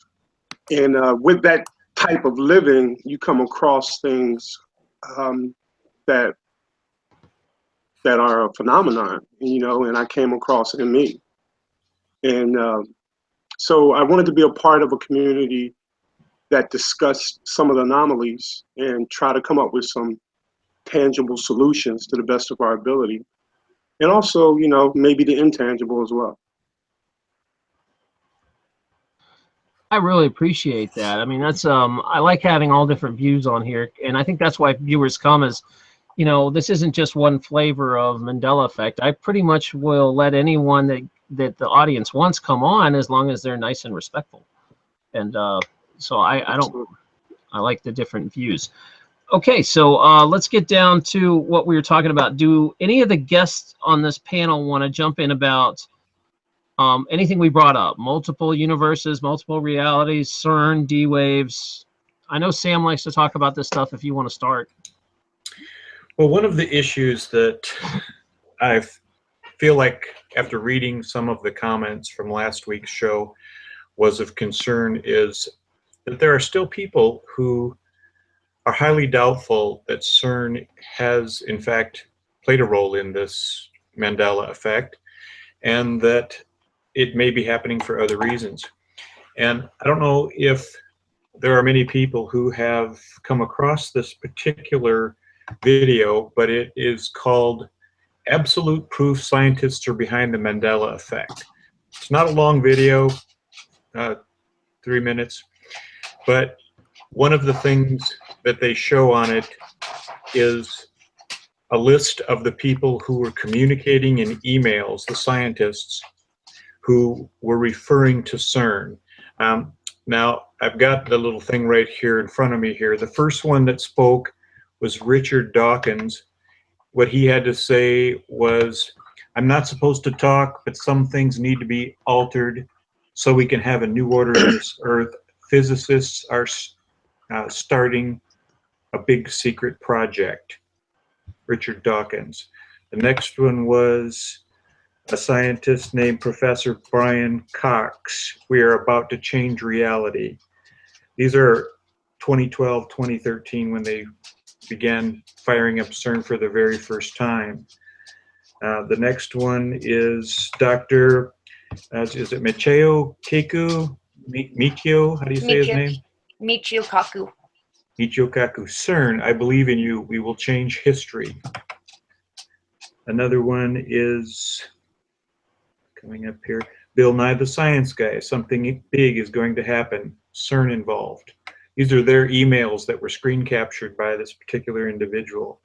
[SPEAKER 5] And with that type of living, you come across things that are a phenomenon, you know, and I came across it in me. And so I wanted to be a part of a community that discussed some of the anomalies and try to come up with some tangible solutions to the best of our ability. And also, you know, maybe the intangible as well.
[SPEAKER 1] I really appreciate that. I mean, that's I like having all different views on here, and I think that's why viewers come. Is you know, this isn't just one flavor of Mandela Effect. I pretty much will let anyone that the audience wants come on as long as they're nice and respectful. And so I like the different views. Okay, so let's get down to what we were talking about. Do any of the guests on this panel want to jump in about anything we brought up? Multiple universes, multiple realities, Cern, D-waves. I know Sam likes to talk about this stuff if you want to start.
[SPEAKER 3] Well, one of the issues that I feel like after reading some of the comments from last week's show was of concern is that there are still people who are highly doubtful that Cern has, in fact, played a role in this Mandela effect, and that it may be happening for other reasons. And I don't know if there are many people who have come across this particular video, but it is called Absolute Proof Scientists Are Behind the Mandela Effect. It's not a long video, 3 minutes, but one of the things that they show on it is a list of the people who were communicating in emails, the scientists who were referring to Cern. Now, I've got the little thing right here in front of me here. The first one that spoke was Richard Dawkins. What he had to say was, I'm not supposed to talk, but some things need to be altered so we can have a new order on this earth. Physicists are starting a big secret project. Richard Dawkins. The next one was a scientist named Professor Brian Cox. We are about to change reality. These are 2012, 2013 when they began firing up Cern for the very first time. The next one is Dr. Is it Michio Kaku? Michio, how do you say his name?
[SPEAKER 4] Michio Kaku.
[SPEAKER 3] Michio Kaku. Cern, I believe in you. We will change history. Another one is coming up here. Bill Nye the Science Guy. Something big is going to happen. CERN involved. These are their emails that were screen captured by this particular individual.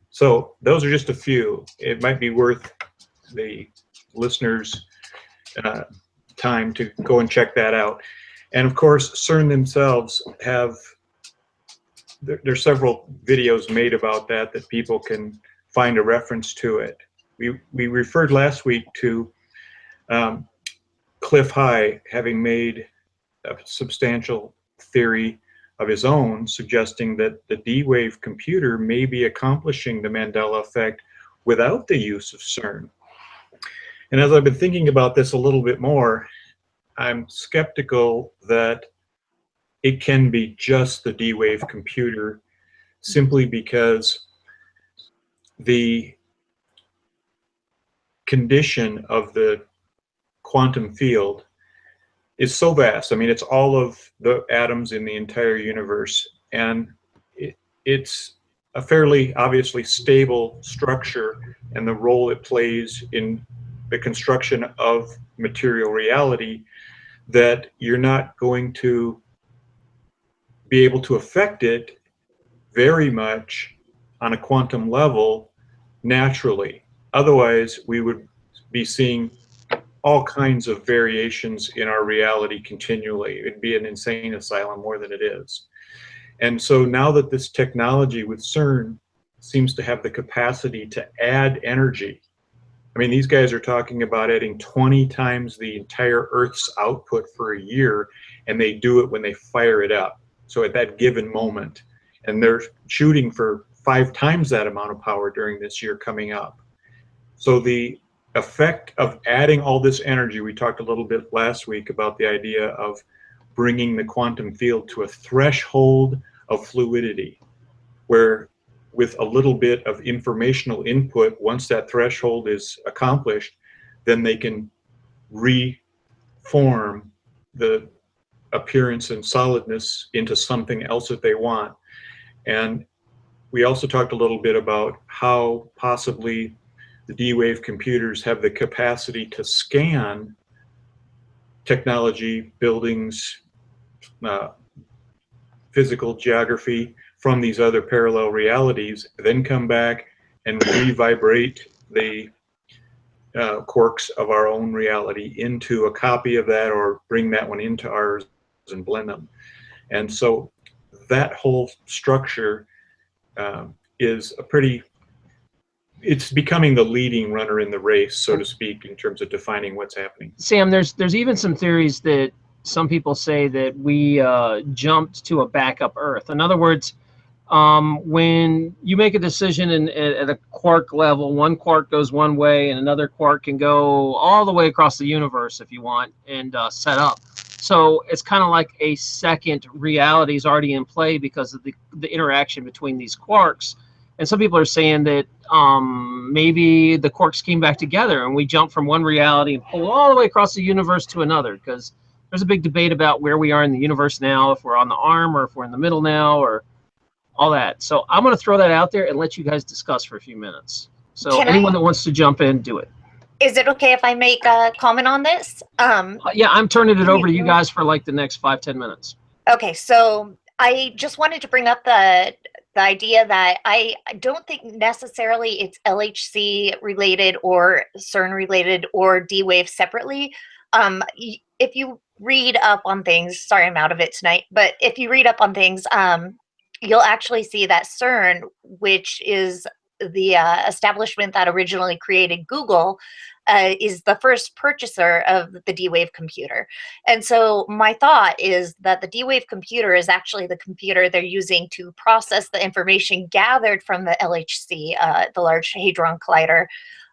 [SPEAKER 3] So those are just a few. It might be worth the listeners' time to go and check that out. And of course, CERN themselves have, there's several videos made about that people can find a reference to it. We referred last week to Cliff High having made a substantial theory of his own, suggesting that the D-wave computer may be accomplishing the Mandela effect without the use of CERN. And as I've been thinking about this a little bit more, I'm skeptical that it can be just the D-wave computer, simply because the condition of the quantum field is so vast. I mean, it's all of the atoms in the entire universe, and it's a fairly obviously stable structure, and the role it plays in the construction of material reality, that you're not going to be able to affect it very much on a quantum level naturally. Otherwise, we would be seeing all kinds of variations in our reality continually. It'd be an insane asylum more than it is. And so now that this technology with CERN seems to have the capacity to add energy, I mean, these guys are talking about adding 20 times the entire Earth's output for a year, and they do it when they fire it up. So at that given moment, and they're shooting for 5 times that amount of power during this year coming up. So the effect of adding all this energy, we talked a little bit last week about the idea of bringing the quantum field to a threshold of fluidity, where with a little bit of informational input, once that threshold is accomplished, then they can reform the appearance and solidness into something else that they want. And we also talked a little bit about how possibly the D-wave computers have the capacity to scan technology, buildings, physical geography from these other parallel realities, then come back and re-vibrate the quarks of our own reality into a copy of that, or bring that one into ours and blend them. And so that whole structure is a pretty, it's becoming the leading runner in the race, so to speak, in terms of defining what's happening.
[SPEAKER 1] Sam, there's even some theories that some people say that we jumped to a backup Earth. In other words, when you make a decision at a quark level, one quark goes one way and another quark can go all the way across the universe if you want, and set up. So it's kind of like a second reality is already in play because of the interaction between these quarks. And some people are saying that maybe the quarks came back together and we jumped from one reality and pulled all the way across the universe to another, because there's a big debate about where we are in the universe now, if we're on the arm or if we're in the middle now, or all that. So I'm going to throw that out there and let you guys discuss for a few minutes. So anyone that wants to jump in, do it.
[SPEAKER 4] Is it okay if I make a comment on this?
[SPEAKER 1] Yeah, I'm turning it over to you guys for like the next 5-10 minutes.
[SPEAKER 4] Okay, so I just wanted to bring up the idea that I don't think necessarily it's LHC related or CERN related or D-Wave separately. If you read up on things, sorry I'm out of it tonight, but if you read up on things, you'll actually see that CERN, which is the establishment that originally created Google, is the first purchaser of the D-Wave computer. And so my thought is that the D-Wave computer is actually the computer they're using to process the information gathered from the LHC, the Large Hadron Collider.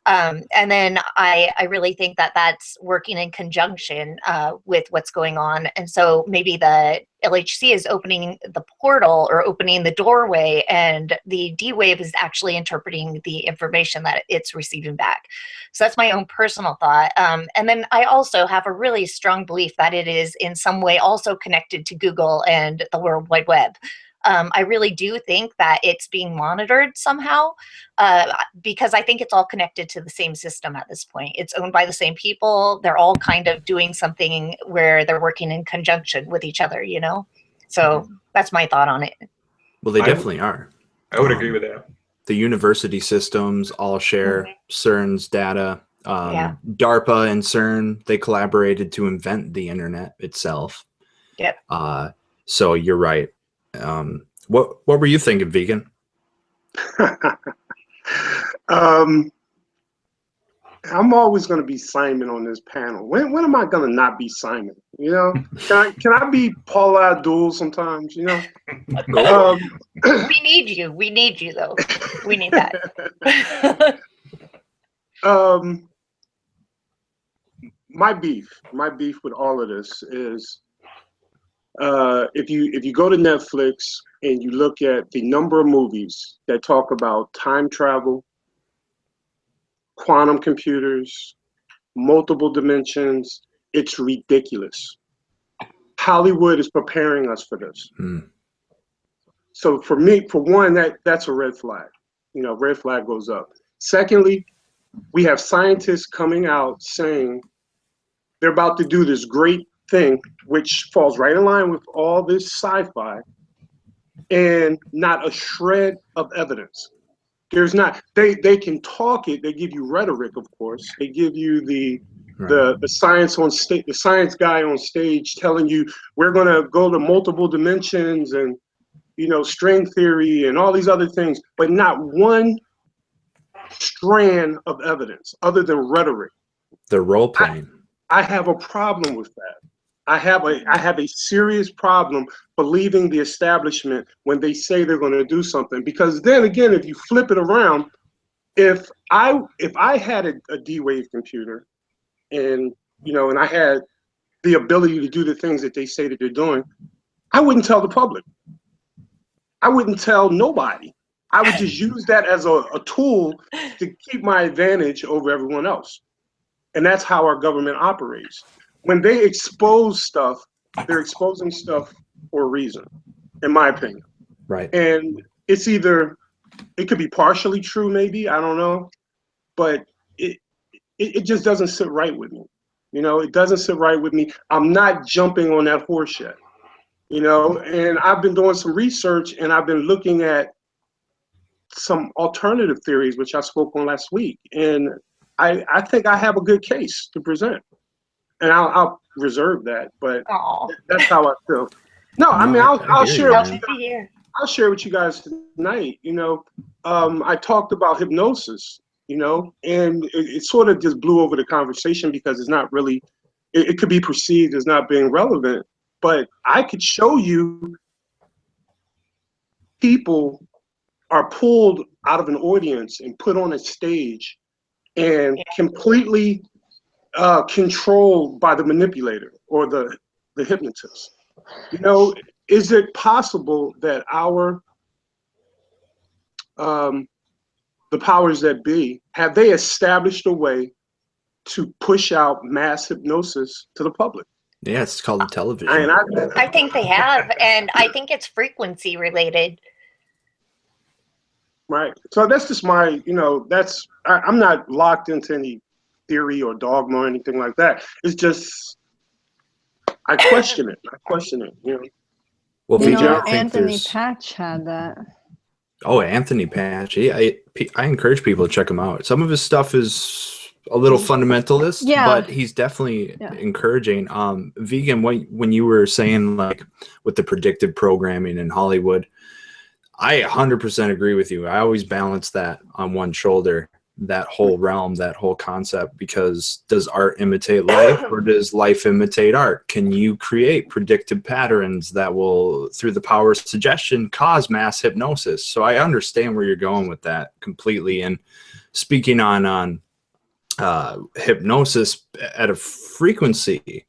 [SPEAKER 4] And then I really think that that's working in conjunction with what's going on. And so maybe the LHC is opening the portal or opening the doorway, and the D-Wave is actually interpreting the information that it's receiving back. So that's my own personal thought. And then I also have a really strong belief that it is in some way also connected to Google and the World Wide Web. I really do think that it's being monitored somehow, because I think it's all connected to the same system at this point. It's owned by the same people. They're all kind of doing something where they're working in conjunction with each other, you know? So that's my thought on it.
[SPEAKER 2] Well, they definitely are.
[SPEAKER 3] I would agree with that.
[SPEAKER 2] The university systems all share Cern's data. DARPA and Cern, they collaborated to invent the internet itself.
[SPEAKER 4] Yep.
[SPEAKER 2] So you're right. What were you thinking, Vegan?
[SPEAKER 5] I'm always going to be Simon on this panel. When am I going to not be Simon? You know, can I be Paula Abdul sometimes? You know,
[SPEAKER 4] we need you. We need you, though. We need that.
[SPEAKER 5] My beef with all of this is if you go to Netflix and you look at the number of movies that talk about time travel, quantum computers, multiple dimensions, it's ridiculous. Hollywood is preparing us for this. So for me, for one, that's a red flag. You know, red flag goes up. Secondly, we have scientists coming out saying they're about to do this great thing, which falls right in line with all this sci-fi, and not a shred of evidence. There's not. They can talk it. They give you rhetoric, of course. They give you the science on stage, the science guy on stage telling you we're going to go to multiple dimensions and, you know, string theory and all these other things, but not one strand of evidence other than rhetoric.
[SPEAKER 2] The role playing.
[SPEAKER 5] I have a problem with that. I have a serious problem believing the establishment when they say they're going to do something, because then again, if you flip it around, if I had a D-Wave computer and, you know, and I had the ability to do the things that they say that they're doing, I wouldn't tell the public. I wouldn't tell nobody. I would just use that as a tool to keep my advantage over everyone else. And that's how our government operates. When they expose stuff, they're exposing stuff for a reason, in my opinion.
[SPEAKER 2] Right.
[SPEAKER 5] And it's either, it could be partially true, maybe, I don't know, but it just doesn't sit right with me. You know, it doesn't sit right with me. I'm not jumping on that horse yet, you know, and I've been doing some research and I've been looking at some alternative theories, which I spoke on last week. And I think I have a good case to present. And I'll reserve that, but that's how I feel. No, I mean, I'll share it with you guys tonight. You know, I talked about hypnosis, you know, and it sort of just blew over the conversation because it's not really, it could be perceived as not being relevant, but I could show you people are pulled out of an audience and put on a stage and completely controlled by the manipulator or the hypnotist. You know, is it possible that the powers that be, have they established a way to push out mass hypnosis to the public?
[SPEAKER 2] Yeah, it's called television.
[SPEAKER 4] I think they have, and I think it's frequency related.
[SPEAKER 5] Right. So that's just my, you know, I'm not locked into any theory or dogma or anything like that. It's just, I question it. You know.
[SPEAKER 2] Well,
[SPEAKER 6] You know,
[SPEAKER 2] VJ,
[SPEAKER 6] Anthony Patch had that.
[SPEAKER 2] Oh, Anthony Patch. I encourage people to check him out. Some of his stuff is a little fundamentalist, but he's definitely encouraging. Vegan, when you were saying like with the predictive programming in Hollywood, I 100% agree with you. I always balance that on one shoulder, that whole realm, that whole concept, because does art imitate life or does life imitate art? Can you create predictive patterns that will, through the power of suggestion, cause mass hypnosis? So I understand where you're going with that completely. And speaking on hypnosis at a frequency,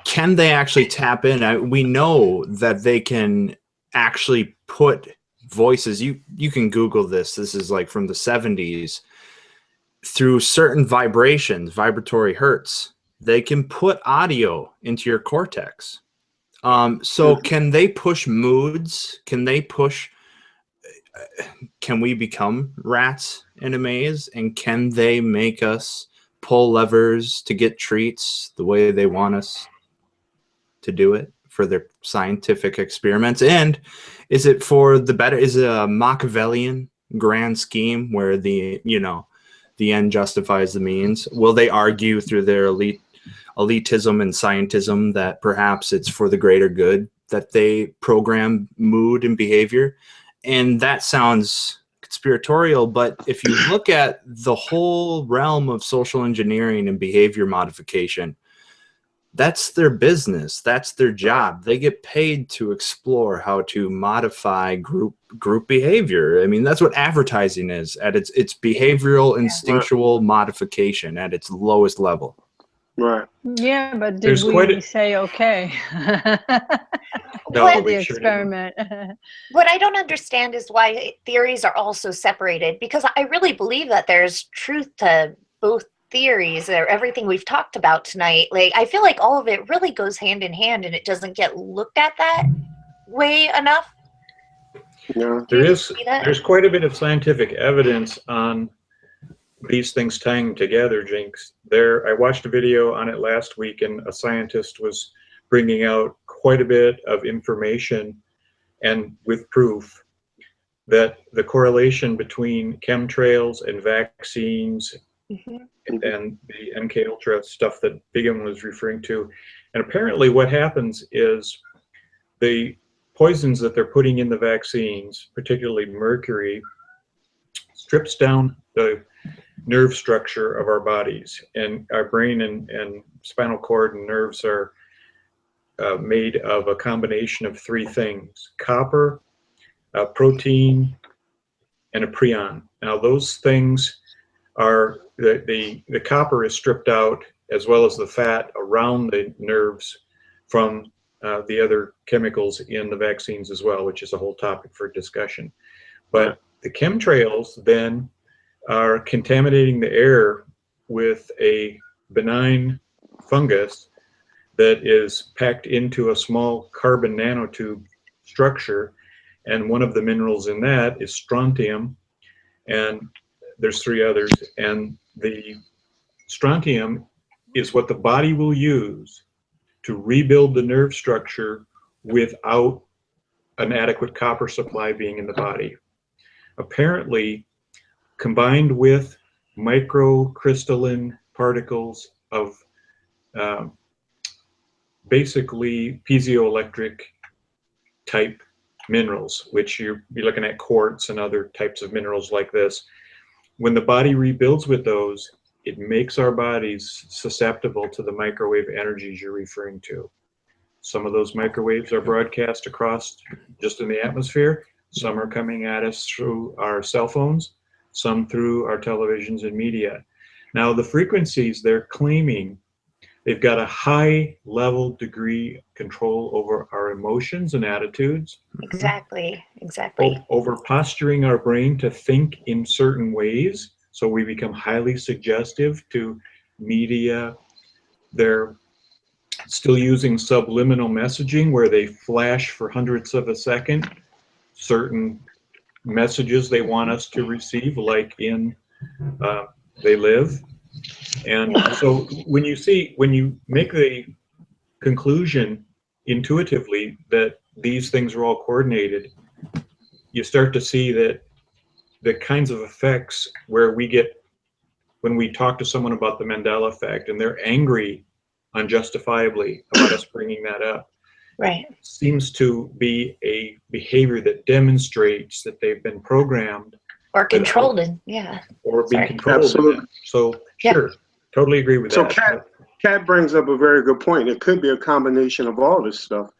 [SPEAKER 2] can they actually tap in? We know that they can actually put voices, you can Google this is like from the 70s, through certain vibrations, vibratory hertz, they can put audio into your cortex. So can they push moods? Can they push? Can we become rats in a maze? And can they make us pull levers to get treats the way they want us to do it for their scientific experiments? And is it for the better? Is it a Machiavellian grand scheme where the end justifies the means? Will they argue through their elitism and scientism that perhaps it's for the greater good that they program mood and behavior? And that sounds conspiratorial, but if you look at the whole realm of social engineering and behavior modification, that's their business. That's their job. They get paid to explore how to modify group behavior. I mean, that's what advertising is at its behavioral, instinctual modification at its lowest level.
[SPEAKER 5] Right.
[SPEAKER 6] Yeah, but
[SPEAKER 3] There's
[SPEAKER 6] did
[SPEAKER 3] quite
[SPEAKER 6] we
[SPEAKER 3] a-
[SPEAKER 6] say okay?
[SPEAKER 3] No,
[SPEAKER 4] What-
[SPEAKER 6] The
[SPEAKER 3] we sure didn't.
[SPEAKER 6] experiment.
[SPEAKER 4] What I don't understand is why theories are also separated, because I really believe that there's truth to both theories or everything we've talked about tonight. Like, I feel like all of it really goes hand in hand and it doesn't get looked at that way enough.
[SPEAKER 5] Yeah.
[SPEAKER 4] Do you see that?
[SPEAKER 3] There's quite a bit of scientific evidence on these things tying together, Jinx. I watched a video on it last week, and a scientist was bringing out quite a bit of information and with proof that the correlation between chemtrails and vaccines
[SPEAKER 4] Mhm.
[SPEAKER 3] and the MK Ultra stuff that Bigham was referring to. And apparently what happens is the poisons that they're putting in the vaccines, particularly mercury, strips down the nerve structure of our bodies. And our brain and spinal cord and nerves are made of a combination of three things: copper, protein, and a prion. Now those things are, the copper is stripped out, as well as the fat around the nerves from the other chemicals in the vaccines as well, which is a whole topic for discussion. But the chemtrails then are contaminating the air with a benign fungus that is packed into a small carbon nanotube structure. And one of the minerals in that is strontium, and there's three others. And the strontium is what the body will use to rebuild the nerve structure without an adequate copper supply being in the body. Apparently, combined with microcrystalline particles of basically piezoelectric type minerals, which you're looking at quartz and other types of minerals like this. When the body rebuilds with those, it makes our bodies susceptible to the microwave energies you're referring to. Some of those microwaves are broadcast across just in the atmosphere. Some are coming at us through our cell phones, some through our televisions and media. Now, the frequencies they're claiming, they've got a high level degree control over our emotions and attitudes.
[SPEAKER 4] Exactly.
[SPEAKER 3] Over posturing our brain to think in certain ways, so we become highly suggestive to media. They're still using subliminal messaging, where they flash for hundredths of a second certain messages they want us to receive, like in They Live. And so when you make the conclusion intuitively that these things are all coordinated, you start to see that the kinds of effects where we get when we talk to someone about the Mandela Effect and they're angry unjustifiably about us bringing that up,
[SPEAKER 4] Right.
[SPEAKER 3] seems to be a behavior that demonstrates that they've been programmed
[SPEAKER 4] Or controlled in, yeah.
[SPEAKER 3] or being
[SPEAKER 4] Sorry.
[SPEAKER 3] controlled.
[SPEAKER 5] Absolutely.
[SPEAKER 3] So
[SPEAKER 4] Yeah.
[SPEAKER 3] sure, totally agree with
[SPEAKER 5] So
[SPEAKER 3] that.
[SPEAKER 5] Kat brings up a very good point. It could be a combination of all this stuff.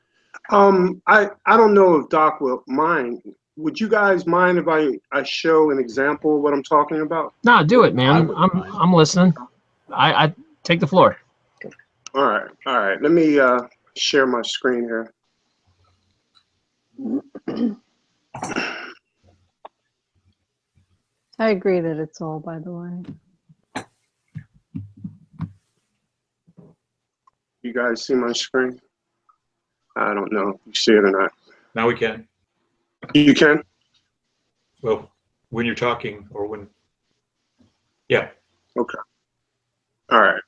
[SPEAKER 5] I don't know if Doc will mind. Would you guys mind if I show an example of what I'm talking about?
[SPEAKER 1] No, do it, man.
[SPEAKER 2] wouldn't mind.
[SPEAKER 1] I'm listening. I take the floor.
[SPEAKER 5] All right. Let me share my screen here.
[SPEAKER 6] I agree that it's all, by the way.
[SPEAKER 5] You guys see my screen? I don't know if you see it or not.
[SPEAKER 3] Now we can.
[SPEAKER 5] You can?
[SPEAKER 3] Well, when you're talking or when. Yeah.
[SPEAKER 5] Okay. All right.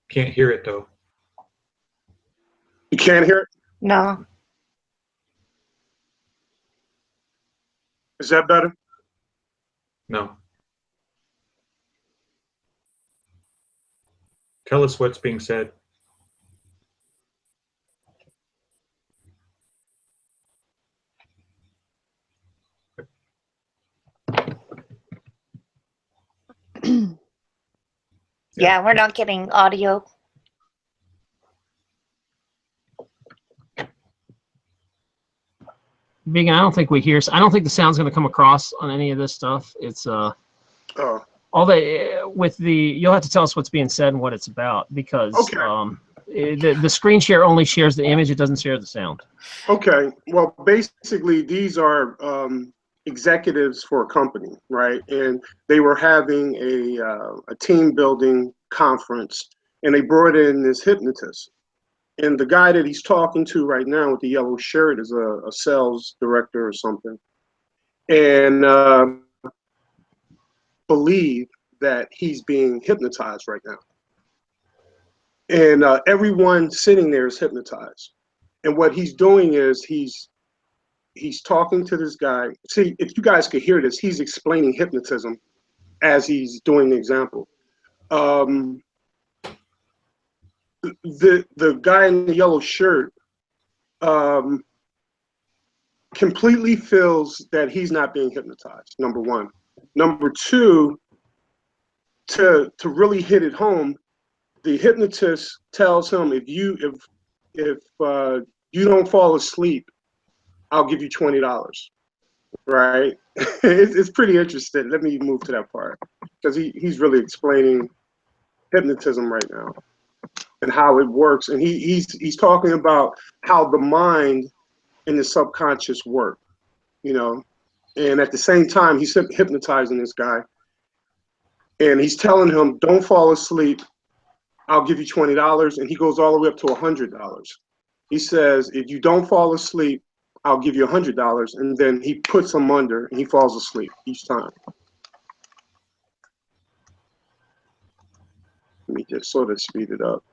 [SPEAKER 3] Can't hear it though.
[SPEAKER 5] You can't hear it?
[SPEAKER 4] No.
[SPEAKER 5] Is that better?
[SPEAKER 3] No. Tell us what's being said.
[SPEAKER 4] Yeah, we're not getting audio.
[SPEAKER 1] Vegan, I don't think we hear. I don't think the sound's going to come across on any of this stuff. It's
[SPEAKER 5] Oh.
[SPEAKER 1] all the with the. You'll have to tell us what's being said and what it's about because
[SPEAKER 5] Okay.
[SPEAKER 1] the screen share only shares the image. It doesn't share the sound.
[SPEAKER 5] Okay. Well, basically, these are executives for a company, right? And they were having a team building conference, and they brought in this hypnotist. And the guy that he's talking to right now with the yellow shirt is a sales director or something, and believe that he's being hypnotized right now. And everyone sitting there is hypnotized. And what he's doing is he's talking to this guy. See, if you guys could hear this, he's explaining hypnotism as he's doing the example. The guy in the yellow shirt completely feels that he's not being hypnotized, number one. Number two, to really hit it home, the hypnotist tells him, if you don't fall asleep, I'll give you $20, right? It's pretty interesting. Let me move to that part because he's really explaining hypnotism right now and how it works. And he's talking about how the mind and the subconscious work, you know, and at the same time, he's hypnotizing this guy and he's telling him, don't fall asleep. I'll give you $20. And he goes all the way up to $100. He says, if you don't fall asleep, I'll give you $100. And then he puts him under and he falls asleep each time. Let me just sort of speed it up.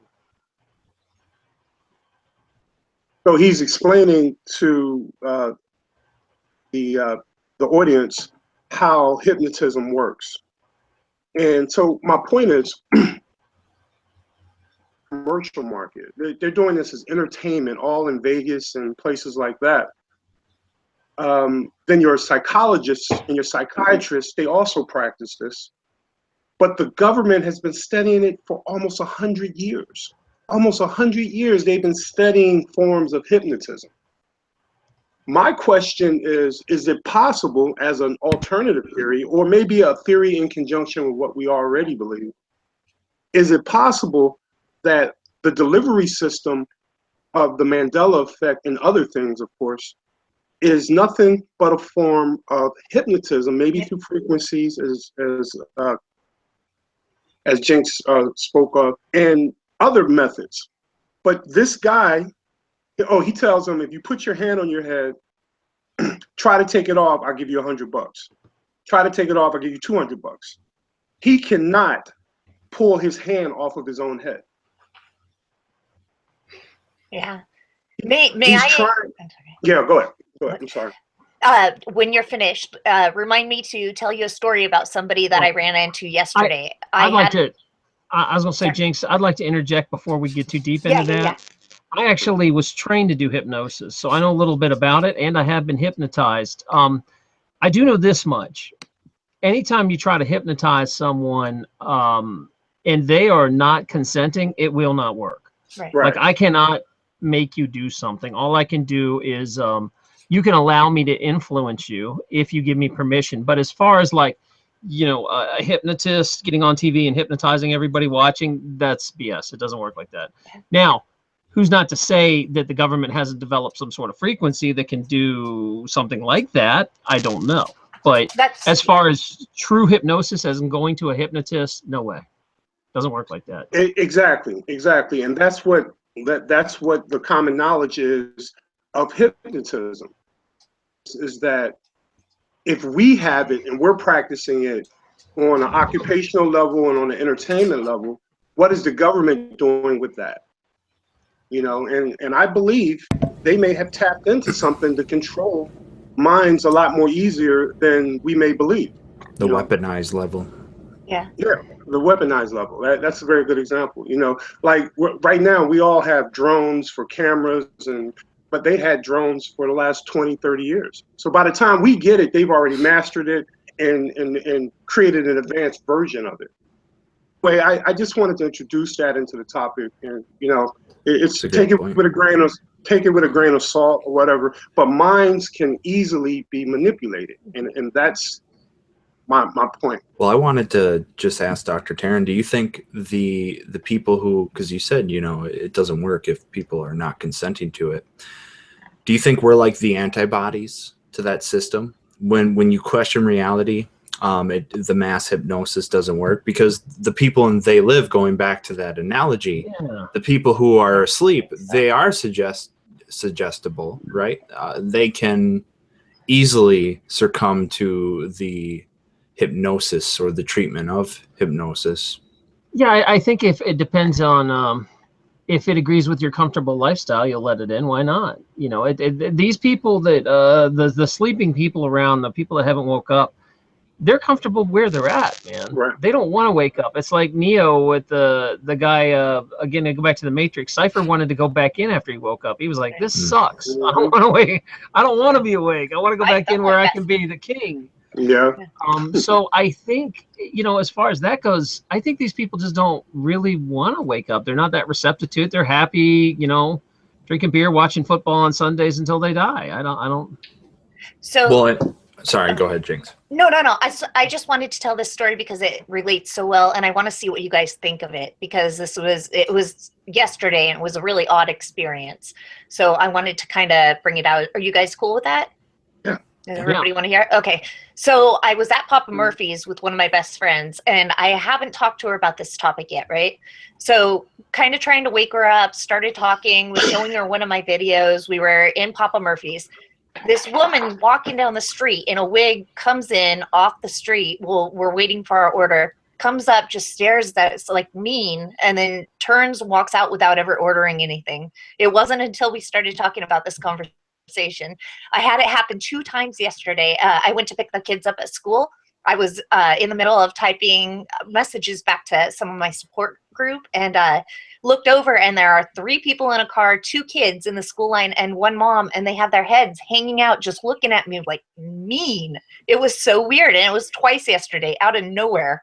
[SPEAKER 5] So he's explaining to the audience how hypnotism works. And so my point is, commercial market, they're doing this as entertainment, all in Vegas and places like that. Then your psychologists and your psychiatrists, they also practice this. But the government has been studying it for almost 100 years. Almost 100 years they've been studying forms of hypnotism. My question is it possible as an alternative theory, or maybe a theory in conjunction with what we already believe, is it possible that the delivery system of the Mandela Effect and other things, of course, is nothing but a form of hypnotism, maybe through frequencies, as Jinx spoke of, and other methods. But this guy, he tells him, if you put your hand on your head, try to take it off, I'll give you $100. Try to take it off, I'll give you $200. He cannot pull his hand off of his own head.
[SPEAKER 4] Yeah. May
[SPEAKER 5] He's
[SPEAKER 4] I?
[SPEAKER 5] trying.
[SPEAKER 4] I'm sorry.
[SPEAKER 5] Yeah, go ahead. Go ahead. I'm sorry.
[SPEAKER 4] When you're finished, remind me to tell you a story about somebody that I ran into yesterday.
[SPEAKER 1] I was going to say, Jinx, I'd like to interject before we get too deep into that.
[SPEAKER 4] Yeah.
[SPEAKER 1] I actually was trained to do hypnosis, so I know a little bit about it, and I have been hypnotized. I do know this much. Anytime you try to hypnotize someone and they are not consenting, it will not work.
[SPEAKER 4] Right.
[SPEAKER 1] Like, I cannot make you do something. All I can do is you can allow me to influence you if you give me permission. But as far as like, you know, a hypnotist getting on TV and hypnotizing everybody watching, that's BS. It doesn't work like that. Now, who's not to say that the government hasn't developed some sort of frequency that can do something like that? I don't know. But as far as true hypnosis, as in going to a hypnotist, no way. Doesn't work like that.
[SPEAKER 5] Exactly, and that's what the common knowledge is of hypnotism. Is that if we have it and we're practicing it on an occupational level and on an entertainment level, what is the government doing with that? You know, and I believe they may have tapped into something to control minds a lot more easier than we may believe.
[SPEAKER 2] The weaponized level.
[SPEAKER 4] Yeah.
[SPEAKER 5] Yeah, the weaponized level. That's a very good example. You know, like right now we all have drones for cameras, but they had drones for the last 20, 30 years. So by the time we get it, they've already mastered it and created an advanced version of it. Anyway, I just wanted to introduce that into the topic, and you know, take it with a grain of salt or whatever. But minds can easily be manipulated, and that's my point.
[SPEAKER 2] Well, I wanted to just ask Dr. Taryn, do you think the people who, because you said, you know, it doesn't work if people are not consenting to it. Do you think we're like the antibodies to that system? When you question reality, the mass hypnosis doesn't work because the people in They Live, going back to that analogy, the people who are asleep, they are suggestible, right? They can easily succumb to the hypnosis or the treatment of hypnosis.
[SPEAKER 1] Yeah, I think if it depends on if it agrees with your comfortable lifestyle, you'll let it in. Why not? You know, these people that the sleeping people around, the people that haven't woke up, they're comfortable where they're at, man.
[SPEAKER 5] Right.
[SPEAKER 1] They don't want to wake up. It's like Neo with the guy. Again, to go back to the Matrix. Cypher wanted to go back in after he woke up. He was like, "This sucks. I don't want to wake. I don't want to be awake. I want to go back in where I can be the king."
[SPEAKER 5] Yeah.
[SPEAKER 1] So I think, you know, as far as that goes, I think these people just don't really want to wake up. They're not that receptive to it. They're happy, you know, drinking beer, watching football on Sundays until they die. I don't.
[SPEAKER 4] So.
[SPEAKER 2] Well, sorry, go ahead, Jinx.
[SPEAKER 4] No. I just wanted to tell this story because it relates so well, and I want to see what you guys think of it because it was yesterday and it was a really odd experience. So I wanted to kind of bring it out. Are you guys cool with that?
[SPEAKER 5] Yeah.
[SPEAKER 4] Does everybody want to hear it? Okay. So I was at Papa Murphy's with one of my best friends, and I haven't talked to her about this topic yet, right? So kind of trying to wake her up, started talking, was showing her one of my videos. We were in Papa Murphy's. This woman walking down the street in a wig comes in off the street. Well, we're waiting for our order. Comes up, just stares at us like mean, and then turns and walks out without ever ordering anything. It wasn't until we started talking about this conversation. I had it happen 2 times yesterday. I went to pick the kids up at school. I was in the middle of typing messages back to some of my support group and looked over, and there are 3 people in a car, 2 kids in the school line and 1 mom, and they have their heads hanging out just looking at me like mean. It was so weird, and it was twice yesterday out of nowhere.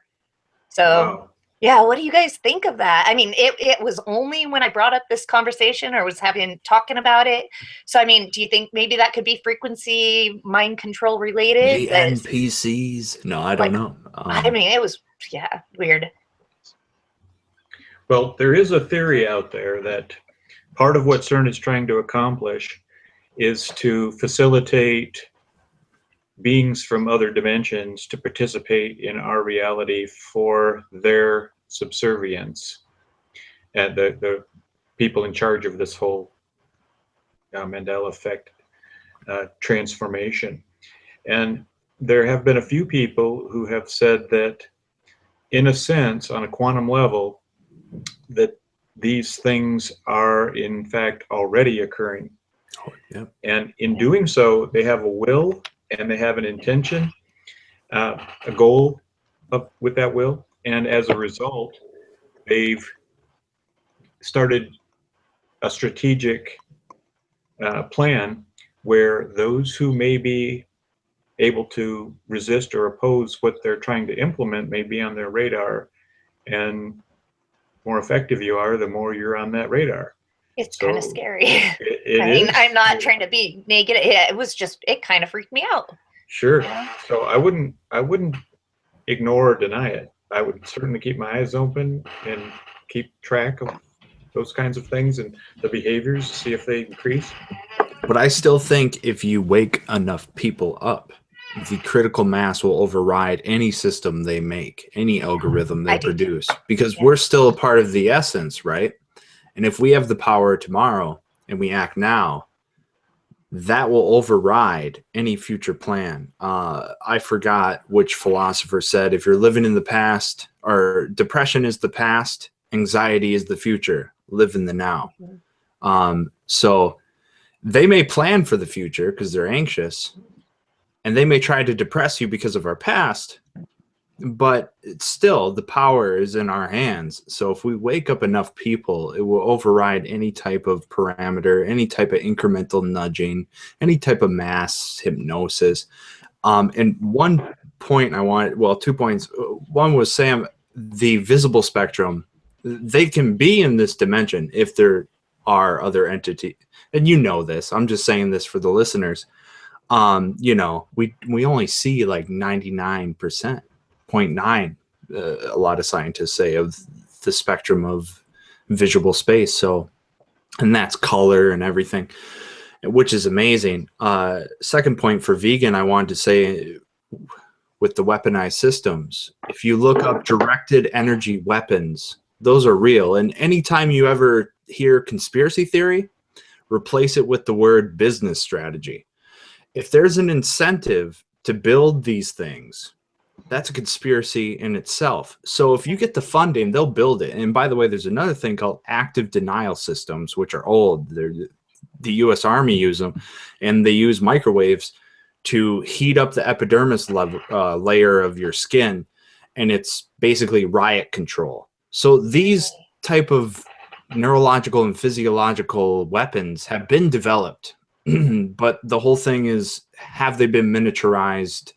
[SPEAKER 4] So
[SPEAKER 3] Wow.
[SPEAKER 4] yeah, what do you guys think of that? I mean, it was only when I brought up this conversation or was talking about it. So, I mean, do you think maybe that could be frequency mind control related?
[SPEAKER 2] The NPCs? No, I don't know.
[SPEAKER 4] I mean, it was, weird.
[SPEAKER 3] Well, there is a theory out there that part of what Cern is trying to accomplish is to facilitate beings from other dimensions to participate in our reality for their subservience, and the people in charge of this whole Mandela Effect transformation. And there have been a few people who have said that, in a sense, on a quantum level, that these things are in fact already occurring.
[SPEAKER 2] Oh, yeah.
[SPEAKER 3] And in doing so, they have a will and they have an intention, a goal with that will. And as a result, they've started a strategic plan where those who may be able to resist or oppose what they're trying to implement may be on their radar. And the more effective you are, the more you're on that radar.
[SPEAKER 4] It's kind of scary.
[SPEAKER 3] I
[SPEAKER 4] mean, I'm not trying to be negative. Yeah, it was just, it kind of freaked me out.
[SPEAKER 3] Sure. So I wouldn't ignore or deny it. I would certainly keep my eyes open and keep track of those kinds of things and the behaviors, see if they increase.
[SPEAKER 2] But I still think if you wake enough people up, the critical mass will override any system they make, any algorithm they produce, because we're still a part of the essence, right? And if we have the power tomorrow and we act now, that will override any future plan. I forgot which philosopher said, if you're living in the past, or depression is the past, anxiety is the future, live in the now. So they may plan for the future because they're anxious, and they may try to depress you because of our past, but it's still, the power is in our hands. So if we wake up enough people, it will override any type of parameter, any type of incremental nudging, any type of mass hypnosis. And one point I wanted, well, 2 points. One was, Sam, the visible spectrum, they can be in this dimension if there are other entities. And you know this, I'm just saying this for the listeners. You know, we only see like 99%. 0.9, a lot of scientists say, of the spectrum of visible space. So, and that's color and everything, which is amazing. Second point for vegan, I wanted to say, with the weaponized systems, if you look up directed energy weapons, those are real. And anytime you ever hear conspiracy theory, replace it with the word business strategy. If there's an incentive to build these things, that's a conspiracy in itself. So if you get the funding, they'll build it. And by the way, there's another thing called active denial systems, which are old. The U.S. Army use them, and they use microwaves to heat up the epidermis layer of your skin, and it's basically riot control. So these type of neurological and physiological weapons have been developed, but the whole thing is, have they been miniaturized?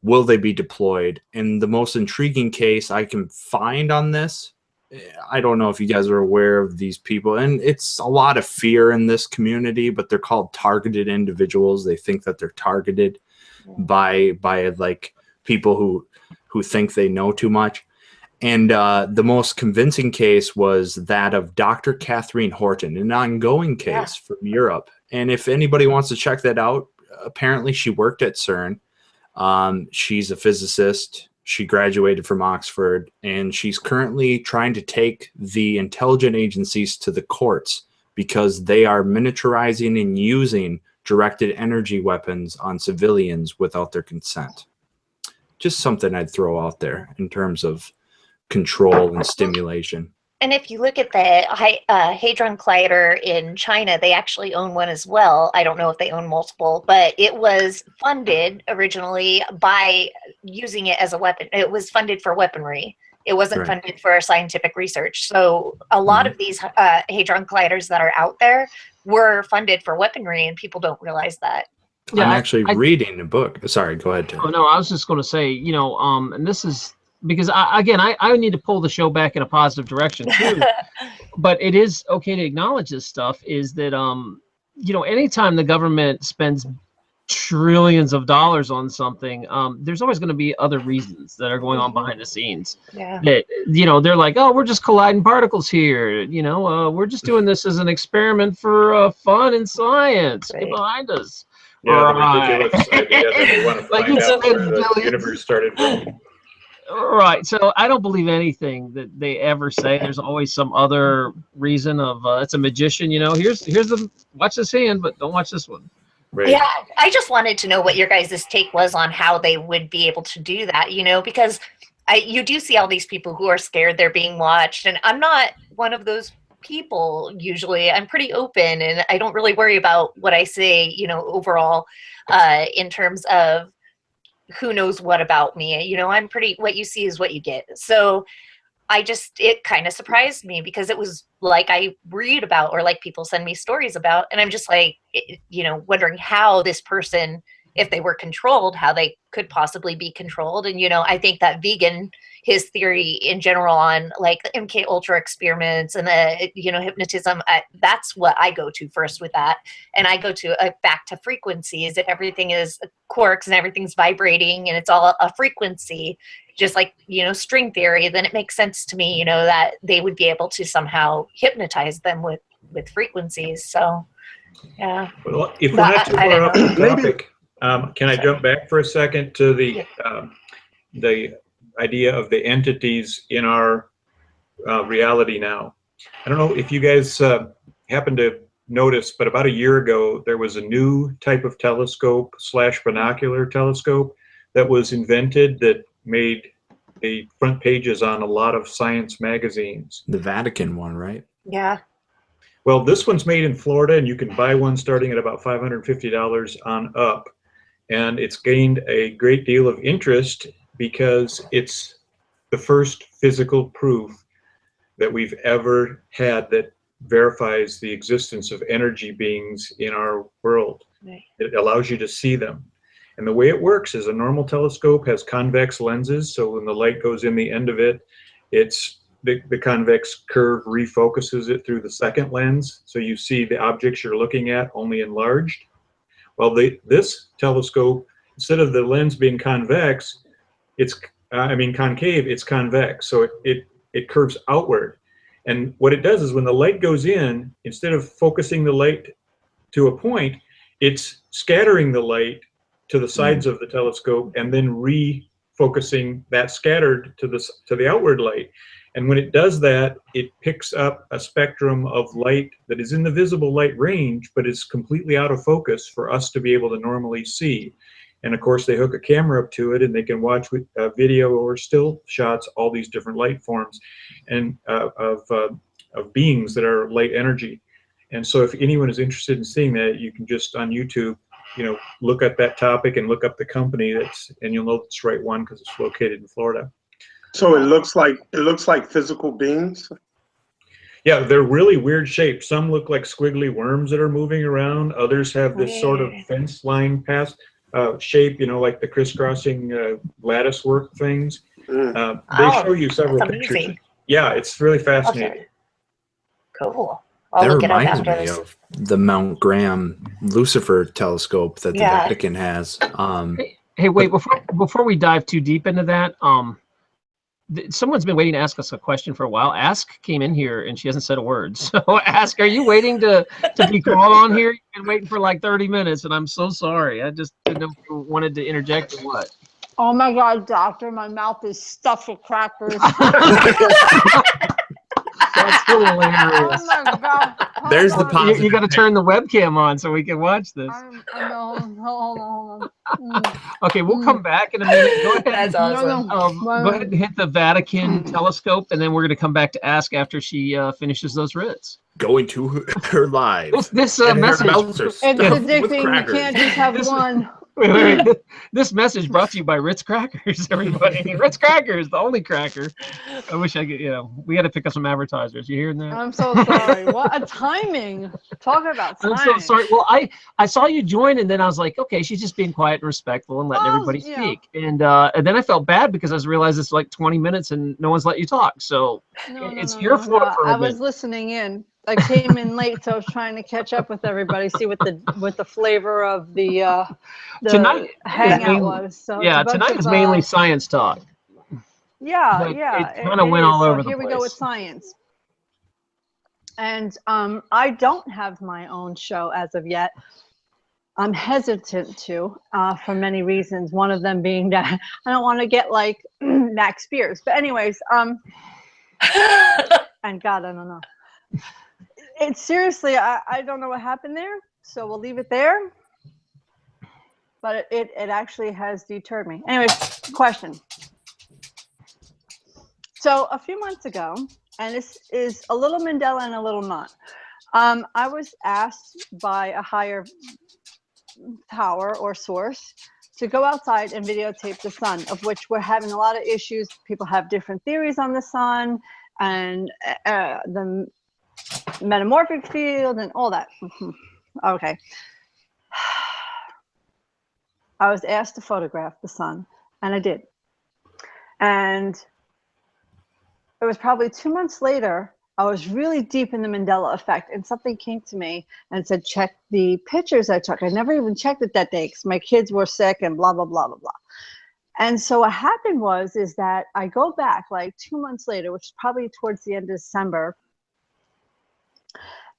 [SPEAKER 2] Will they be deployed? And the most intriguing case I can find on this, I don't know if you guys are aware of these people, and it's a lot of fear in this community, but they're called targeted individuals. They think that they're targeted by like people who think they know too much. And the most convincing case was that of Dr. Catherine Horton, an ongoing case from Europe. And if anybody wants to check that out, apparently she worked at Cern. She's a physicist. She graduated from Oxford, and she's currently trying to take the intelligence agencies to the courts because they are miniaturizing and using directed energy weapons on civilians without their consent. Just something I'd throw out there in terms of control and stimulation.
[SPEAKER 4] And if you look at the Hadron Collider in China, they actually own one as well. I don't know if they own multiple, but it was funded originally by using it as a weapon. It was funded for weaponry. It wasn't funded for scientific research. So a lot of these Hadron Colliders that are out there were funded for weaponry, and people don't realize that.
[SPEAKER 2] Yeah, I'm actually reading a book. Sorry, go ahead, Tim.
[SPEAKER 1] Oh, no, I was just going to say, you know, and this is, because I need to pull the show back in a positive direction too. But it is okay to acknowledge this stuff, is that, you know, anytime the government spends trillions of dollars on something, there's always going to be other reasons that are going on behind the scenes.
[SPEAKER 4] Yeah.
[SPEAKER 1] That, you know, they're like, oh, we're just colliding particles here. You know, we're just doing this as an experiment for fun and science. Get behind us.
[SPEAKER 3] Yeah, the ridiculous idea that they want to find out where the universe started from.
[SPEAKER 1] Right. So I don't believe anything that they ever say. There's always some other reason of it's a magician, you know, here's the, watch this hand, but don't watch this one.
[SPEAKER 3] Right.
[SPEAKER 4] Yeah, I just wanted to know what your guys' take was on how they would be able to do that, you know, because you do see all these people who are scared they're being watched, and I'm not one of those people usually. I'm pretty open, and I don't really worry about what I say, you know, overall, in terms of who knows what about me. You know, I'm pretty, what you see is what you get. So it kind of surprised me, because it was like I read about, or like people send me stories about, and I'm just like, you know, wondering how this person, if they were controlled, how they could possibly be controlled. And, you know, I think that vegan, his theory in general on like the MK Ultra experiments and the, you know, hypnotism, that's what I go to first with that. And I go to back to frequencies. If everything is quarks and everything's vibrating and it's all a frequency, just like, you know, string theory, then it makes sense to me, you know, that they would be able to somehow hypnotize them with frequencies. So, yeah.
[SPEAKER 3] Well, if we're not too far off the topic, Can I jump back for a second to the idea of the entities in our reality now? I don't know if you guys happen to notice, but about a year ago, there was a new type of telescope / binocular telescope that was invented that made the front pages on a lot of science magazines.
[SPEAKER 2] The Vatican one, right?
[SPEAKER 4] Yeah.
[SPEAKER 3] Well, this one's made in Florida, and you can buy one starting at about $550 on up. And it's gained a great deal of interest because it's the first physical proof that we've ever had that verifies the existence of energy beings in our world.
[SPEAKER 4] Right.
[SPEAKER 3] It allows you to see them. And the way it works is a normal telescope has convex lenses, so when the light goes in the end of it, it's the convex curve refocuses it through the second lens, so you see the objects you're looking at only enlarged. Well, this telescope, instead of the lens being convex, it's concave, it's convex, so it curves outward. And what it does is when the light goes in, instead of focusing the light to a point, it's scattering the light to the sides of the telescope and then refocusing that scattered to the outward light. And when it does that, it picks up a spectrum of light that is in the visible light range, but is completely out of focus for us to be able to normally see. And of course, they hook a camera up to it, and they can watch with video or still shots all these different light forms and of beings that are light energy. And so, if anyone is interested in seeing that, you can just on YouTube, look at that topic and look up the company and you'll know it's the right one because it's located in Florida.
[SPEAKER 5] So it looks like physical beings.
[SPEAKER 3] Yeah, they're really weird shapes. Some look like squiggly worms that are moving around. Others have this sort of fence line pass shape, like the crisscrossing lattice work things. They show you several pictures. Yeah, it's really fascinating.
[SPEAKER 4] Okay. Cool. I'll
[SPEAKER 2] That
[SPEAKER 4] look it up
[SPEAKER 2] reminds
[SPEAKER 4] after
[SPEAKER 2] me
[SPEAKER 4] this.
[SPEAKER 2] of the Mount Graham Lucifer telescope that the Vatican has.
[SPEAKER 1] Hey, wait, before we dive too deep into that, someone's been waiting to ask us a question for a while. Ask came in here and she hasn't said a word. So Ask, are you waiting to be called on here? You've been waiting for like 30 minutes and I'm so sorry. I just didn't know if you wanted to interject or what.
[SPEAKER 6] Oh my God, doctor, my mouth is stuffed with crackers.
[SPEAKER 1] That's hilarious.
[SPEAKER 6] Oh my God.
[SPEAKER 2] There's the positive.
[SPEAKER 1] You got to turn the webcam on so we can watch this.
[SPEAKER 6] I know. Hold on.
[SPEAKER 1] Okay, we'll come back in a minute. Go ahead.
[SPEAKER 4] That's awesome.
[SPEAKER 1] Go ahead and hit the Vatican telescope, and then we're going to come back to Ask after she finishes those writs.
[SPEAKER 2] Going to her live.
[SPEAKER 1] This
[SPEAKER 2] And her
[SPEAKER 1] message.
[SPEAKER 2] mouths are
[SPEAKER 6] It's
[SPEAKER 2] stuffed with
[SPEAKER 6] addicting. You
[SPEAKER 2] crackers.
[SPEAKER 6] can't just have one.
[SPEAKER 1] Wait. This message brought to you by Ritz Crackers, everybody. Ritz Crackers, the only cracker. I wish I could, we got to pick up some advertisers. You hearing that?
[SPEAKER 6] I'm so sorry. What a timing. Talk about timing.
[SPEAKER 1] I'm so sorry. Well, I saw you join, and then I was like, okay, she's just being quiet and respectful and letting everybody speak. And then I felt bad because I realized it's like 20 minutes and no one's let you talk. So it's your floor for a
[SPEAKER 6] I
[SPEAKER 1] minute.
[SPEAKER 6] was listening in. I came in late, so I was trying to catch up with everybody, see what the flavor of the
[SPEAKER 1] Tonight
[SPEAKER 6] hangout was. So
[SPEAKER 1] tonight is mainly science talk.
[SPEAKER 6] Yeah.
[SPEAKER 1] It kind of went all over the
[SPEAKER 6] Here
[SPEAKER 1] place.
[SPEAKER 6] we go with science. And I don't have my own show as of yet. I'm hesitant to, for many reasons. One of them being that I don't want to get like Max Spears. But anyways, and God, I don't know. It's seriously, I don't know what happened there, so we'll leave it there. But it actually has deterred me. Anyways, question. So a few months ago, and this is a little Mandela and a little not, I was asked by a higher power or source to go outside and videotape the sun, of which we're having a lot of issues. People have different theories on the sun and the metamorphic field and all that. Okay. I was asked to photograph the sun, and I did. And it was probably 2 months later, I was really deep in the Mandela Effect, and something came to me and said, check the pictures I took. I never even checked it that day because my kids were sick and blah, blah, blah, blah, blah. And so what happened is that I go back like 2 months later, which is probably towards the end of December,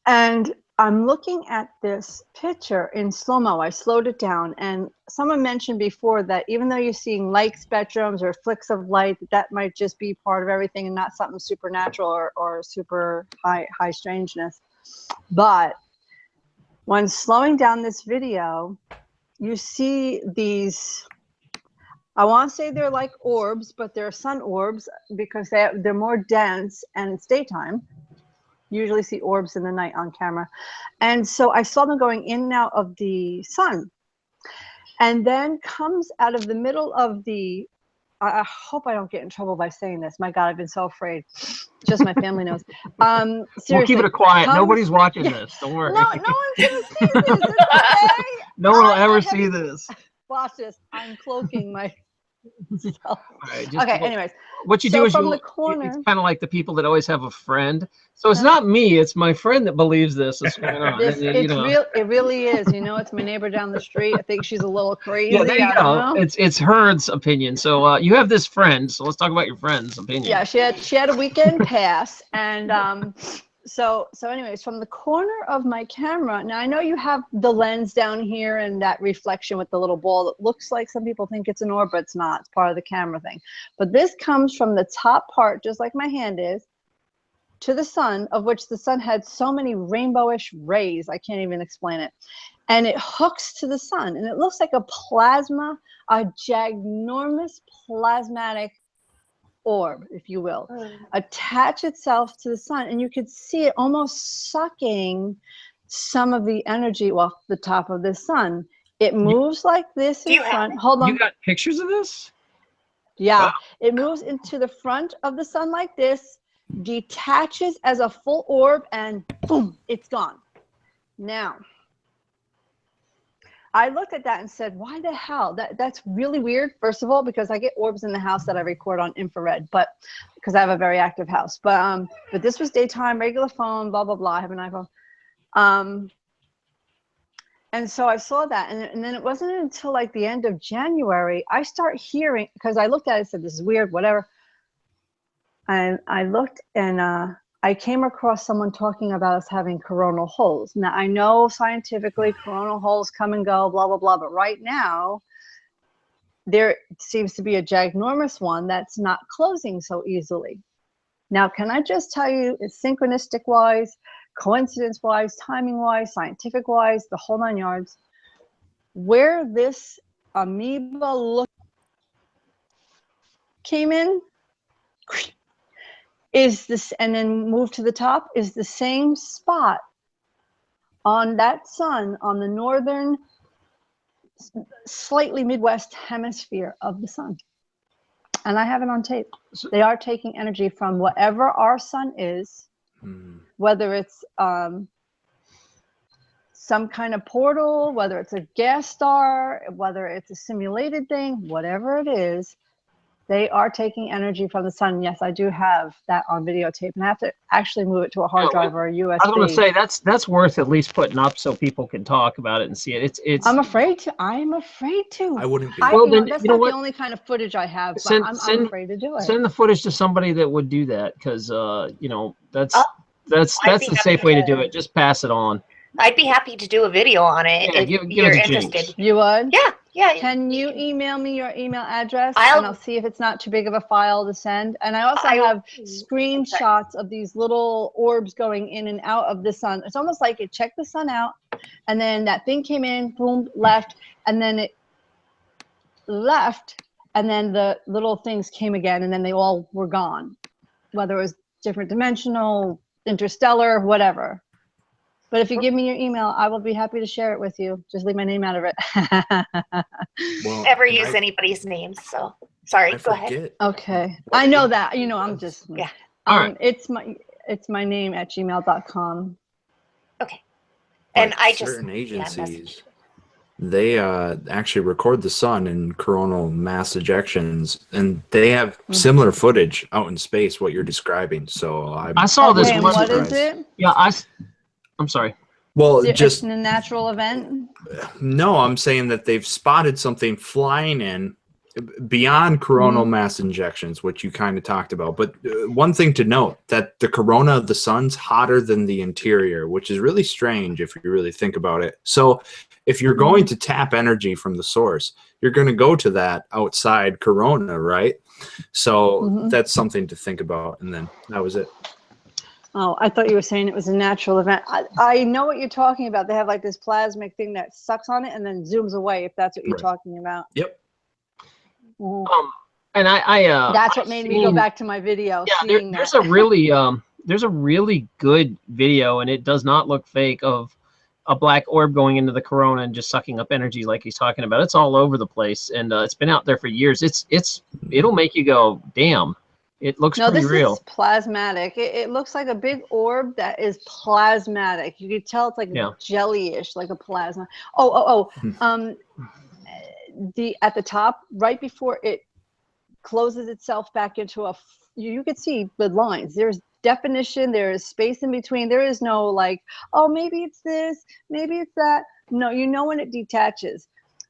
[SPEAKER 6] and I'm looking at this picture in slow-mo. I slowed it down, and someone mentioned before that even though you're seeing light spectrums or flicks of light, that might just be part of everything and not something supernatural or super high strangeness. But when slowing down this video, you see these, I want to say they're like orbs, but they're sun orbs because they're more dense and it's daytime. Usually see orbs in the night on camera. And so I saw them going in and out of the sun. And then comes out of the middle of the, I hope I don't get in trouble by saying this. My God, I've been so afraid. Just my family knows. Seriously,
[SPEAKER 1] we'll keep it quiet. Nobody's watching this. Don't worry.
[SPEAKER 6] No one's going to see this. It's okay.
[SPEAKER 1] No one will ever see this.
[SPEAKER 6] Watch this. I'm cloaking my...
[SPEAKER 1] All right,
[SPEAKER 6] okay, anyways.
[SPEAKER 1] What you
[SPEAKER 6] so
[SPEAKER 1] do is
[SPEAKER 6] from the corner,
[SPEAKER 1] it's kind of like the people that always have a friend. So it's not me, it's my friend that believes this is going on.
[SPEAKER 6] It really is. You know, it's my neighbor down the street. I think she's a little crazy.
[SPEAKER 1] Yeah, there you go. It's Herd's opinion. So you have this friend. So let's talk about your friend's opinion.
[SPEAKER 6] Yeah, she had a weekend pass, and so anyways, from the corner of my camera, now I know you have the lens down here and that reflection with the little ball that looks like some people think it's an orb, but it's not. It's part of the camera thing. But this comes from the top part, just like my hand is, to the sun, of which the sun had so many rainbowish rays, I can't even explain it. And it hooks to the sun, and it looks like a plasma, a ginormous plasmatic orb, if you will, attach itself to the sun, and you could see it almost sucking some of the energy off the top of the sun. It moves like this in front. Hold on.
[SPEAKER 1] You got pictures of this?
[SPEAKER 6] Yeah. Wow. It moves into the front of the sun like this, detaches as a full orb, and boom, it's gone. Now, I looked at that and said, why the hell? That's really weird, first of all, because I get orbs in the house that I record on infrared, but because I have a very active house. But this was daytime, regular phone, blah, blah, blah. I have an iPhone. And so I saw that. And then it wasn't until like the end of January, I start hearing, because I looked at it and said, this is weird, whatever. And I looked and I came across someone talking about us having coronal holes. Now, I know scientifically coronal holes come and go, blah, blah, blah. But right now, there seems to be a ginormous one that's not closing so easily. Now, can I just tell you, synchronistic-wise, coincidence-wise, timing-wise, scientific-wise, the whole 9 yards, where this amoeba look came in, is this, and then move to the top, is the same spot on that sun on the northern, slightly Midwest hemisphere of the sun. And I have it on tape. They are taking energy from whatever our sun is, whether it's some kind of portal, whether it's a gas star, whether it's a simulated thing, whatever it is, they are taking energy from the sun. Yes, I do have that on videotape, and I have to actually move it to a hard drive or a USB.
[SPEAKER 1] I was going to say that's worth at least putting up so people can talk about it and see it. It's.
[SPEAKER 6] I'm afraid to. I'm afraid to.
[SPEAKER 2] I wouldn't be.
[SPEAKER 1] Well, then,
[SPEAKER 6] that's
[SPEAKER 1] you know
[SPEAKER 6] not
[SPEAKER 1] what?
[SPEAKER 6] the only kind of footage I have. But I'm afraid to do it.
[SPEAKER 1] Send the footage to somebody that would do that, because you know that's the safe way to do it. Just pass it on.
[SPEAKER 4] I'd be happy to do a video on it if you're interested.
[SPEAKER 6] You would?
[SPEAKER 4] Yeah.
[SPEAKER 6] Can you email me your email address, and I'll see if it's not too big of a file to send. And I also have screenshots of these little orbs going in and out of the sun. It's almost like it checked the sun out, and then that thing came in, boom, left, and then it left, and then the little things came again, and then they all were gone, whether it was different dimensional, interstellar, whatever. But if you give me your email, I will be happy to share it with you. Just leave my name out of it.
[SPEAKER 4] Well, never use anybody's names, so sorry. Go ahead.
[SPEAKER 6] Okay, I know that. You know, I'm just
[SPEAKER 1] All right.
[SPEAKER 6] It's my name at gmail.com.
[SPEAKER 4] Okay, and
[SPEAKER 2] like
[SPEAKER 4] I just
[SPEAKER 2] certain agencies, they actually record the sun in coronal mass ejections, and they have similar footage out in space. What you're describing, so
[SPEAKER 1] I saw this.
[SPEAKER 6] And what is it?
[SPEAKER 1] Yeah, I'm sorry.
[SPEAKER 6] Well, just a natural event.
[SPEAKER 2] No, I'm saying that they've spotted something flying in beyond coronal mass injections, which you kind of talked about. But one thing to note, that the corona of the sun's hotter than the interior, which is really strange if you really think about it. So if you're going to tap energy from the source, you're going to go to that outside corona, right? So that's something to think about. And then that was it.
[SPEAKER 6] Oh, I thought you were saying it was a natural event. I know what you're talking about. They have like this plasmic thing that sucks on it and then zooms away, if that's what you're talking about.
[SPEAKER 2] Yep.
[SPEAKER 1] And
[SPEAKER 6] that's what made me go back to my video.
[SPEAKER 1] Yeah, there's a really good video, and it does not look fake, of a black orb going into the corona and just sucking up energy like he's talking about. It's all over the place, and it's been out there for years. It'll make you go, damn. It looks pretty real.
[SPEAKER 6] This is plasmatic. It looks like a big orb that is plasmatic. You can tell it's like jellyish, like a plasma. At the top, right before it closes itself back into you could see the lines. There's definition. There is space in between. There is no like, oh, maybe it's this, maybe it's that. No, you know when it detaches.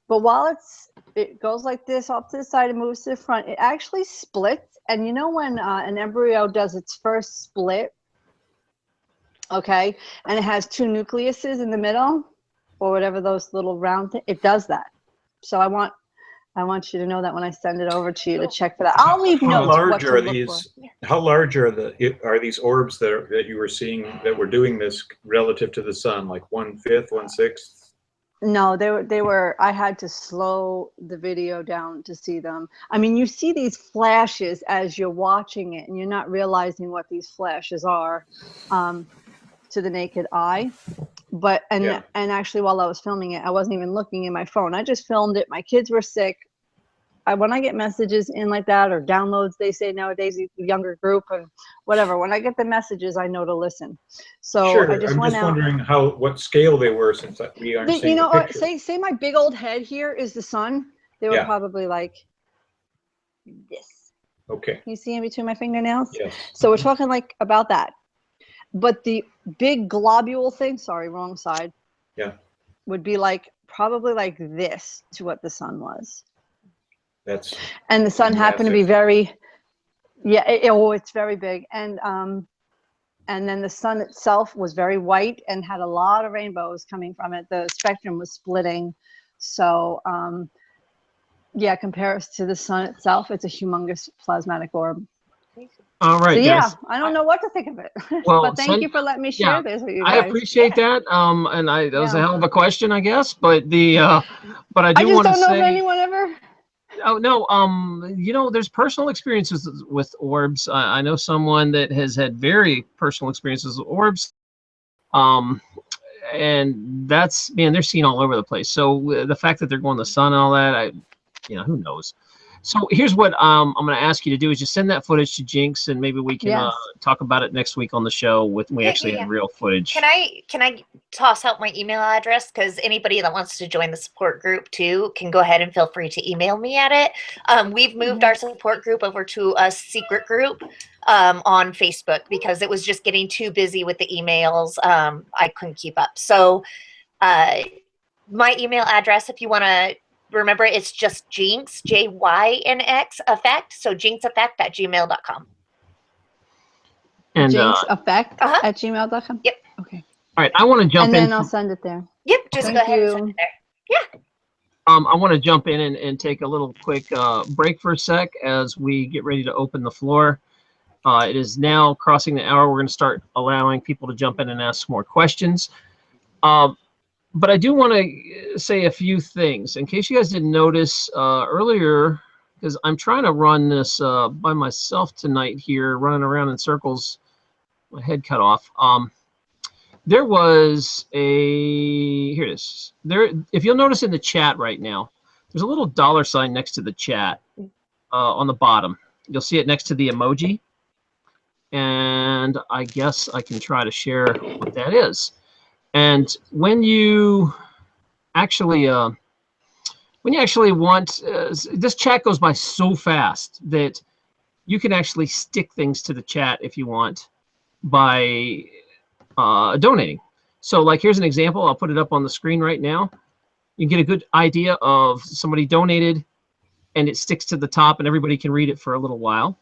[SPEAKER 6] But while it goes like this off to the side and moves to the front, it actually splits. And you know when an embryo does its first split, okay, and it has two nucleuses in the middle, or whatever those little round things, it does that. So I want you to know that when I send it over to you to check for that. I'll leave notes.
[SPEAKER 3] How large are these orbs that you were seeing that were doing this relative to the sun? Like 1/5, 1/6?
[SPEAKER 6] No, they were. I had to slow the video down to see them. I mean, you see these flashes as you're watching it, and you're not realizing what these flashes are to the naked eye. But and actually, while I was filming it, I wasn't even looking in my phone. I just filmed it. My kids were sick. When I get messages in like that, or downloads, they say nowadays, younger group and whatever. When I get the messages, I know to listen. So
[SPEAKER 3] sure.
[SPEAKER 6] I just
[SPEAKER 3] I'm just wondering what scale they were, since we aren't seeing the picture.
[SPEAKER 6] Say my big old head here is the sun. They were probably like this.
[SPEAKER 3] Okay.
[SPEAKER 6] You see in between my fingernails?
[SPEAKER 3] Yes.
[SPEAKER 6] So we're talking like about that. But the big globule thing, sorry, wrong side.
[SPEAKER 3] Yeah.
[SPEAKER 6] Would be like probably like this to what the sun was. And the sun happened to be very, it's very big. And then the sun itself was very white and had a lot of rainbows coming from it. The spectrum was splitting. So compare us to the sun itself. It's a humongous plasmatic orb.
[SPEAKER 1] All right.
[SPEAKER 6] So,
[SPEAKER 1] guys.
[SPEAKER 6] I don't know what to think of it.
[SPEAKER 1] Well,
[SPEAKER 6] but thank you for letting me share this with you guys.
[SPEAKER 1] I appreciate that. And that was a hell of a question, I guess. But but I do want to say,
[SPEAKER 6] don't know if anyone ever.
[SPEAKER 1] Oh no. There's personal experiences with orbs. I know someone that has had very personal experiences with orbs. And they're seen all over the place. So the fact that they're going to the sun and all that, who knows? So here's what I'm going to ask you to do is just send that footage to Jinx, and maybe we can talk about it next week on the show when we actually have real footage.
[SPEAKER 4] Can I toss out my email address? Because anybody that wants to join the support group too can go ahead and feel free to email me at it. We've moved our support group over to a secret group on Facebook because it was just getting too busy with the emails. I couldn't keep up. So my email address, if you want to remember, it's just Jinx, JYNX effect. So jinxeffect@gmail.com.
[SPEAKER 1] And
[SPEAKER 6] jinxeffect at gmail.com.
[SPEAKER 4] Yep.
[SPEAKER 6] Okay.
[SPEAKER 1] All right. I want to jump in.
[SPEAKER 6] And then I'll send it there.
[SPEAKER 4] Yep. Just go ahead and send it there. Yeah.
[SPEAKER 1] I want to jump in and take a little quick break for a sec as we get ready to open the floor. It is now crossing the hour. We're going to start allowing people to jump in and ask more questions. But I do want to say a few things in case you guys didn't notice earlier, because I'm trying to run this by myself tonight here, running around in circles, my head cut off. There was here it is. If you'll notice in the chat right now, there's a little $sign next to the chat on the bottom. You'll see it next to the emoji. And I guess I can try to share what that is. And when you actually want, this chat goes by so fast that you can actually stick things to the chat if you want by donating. So like, here's an example. I'll put it up on the screen right now. You can get a good idea of somebody donated and it sticks to the top, and everybody can read it for a little while.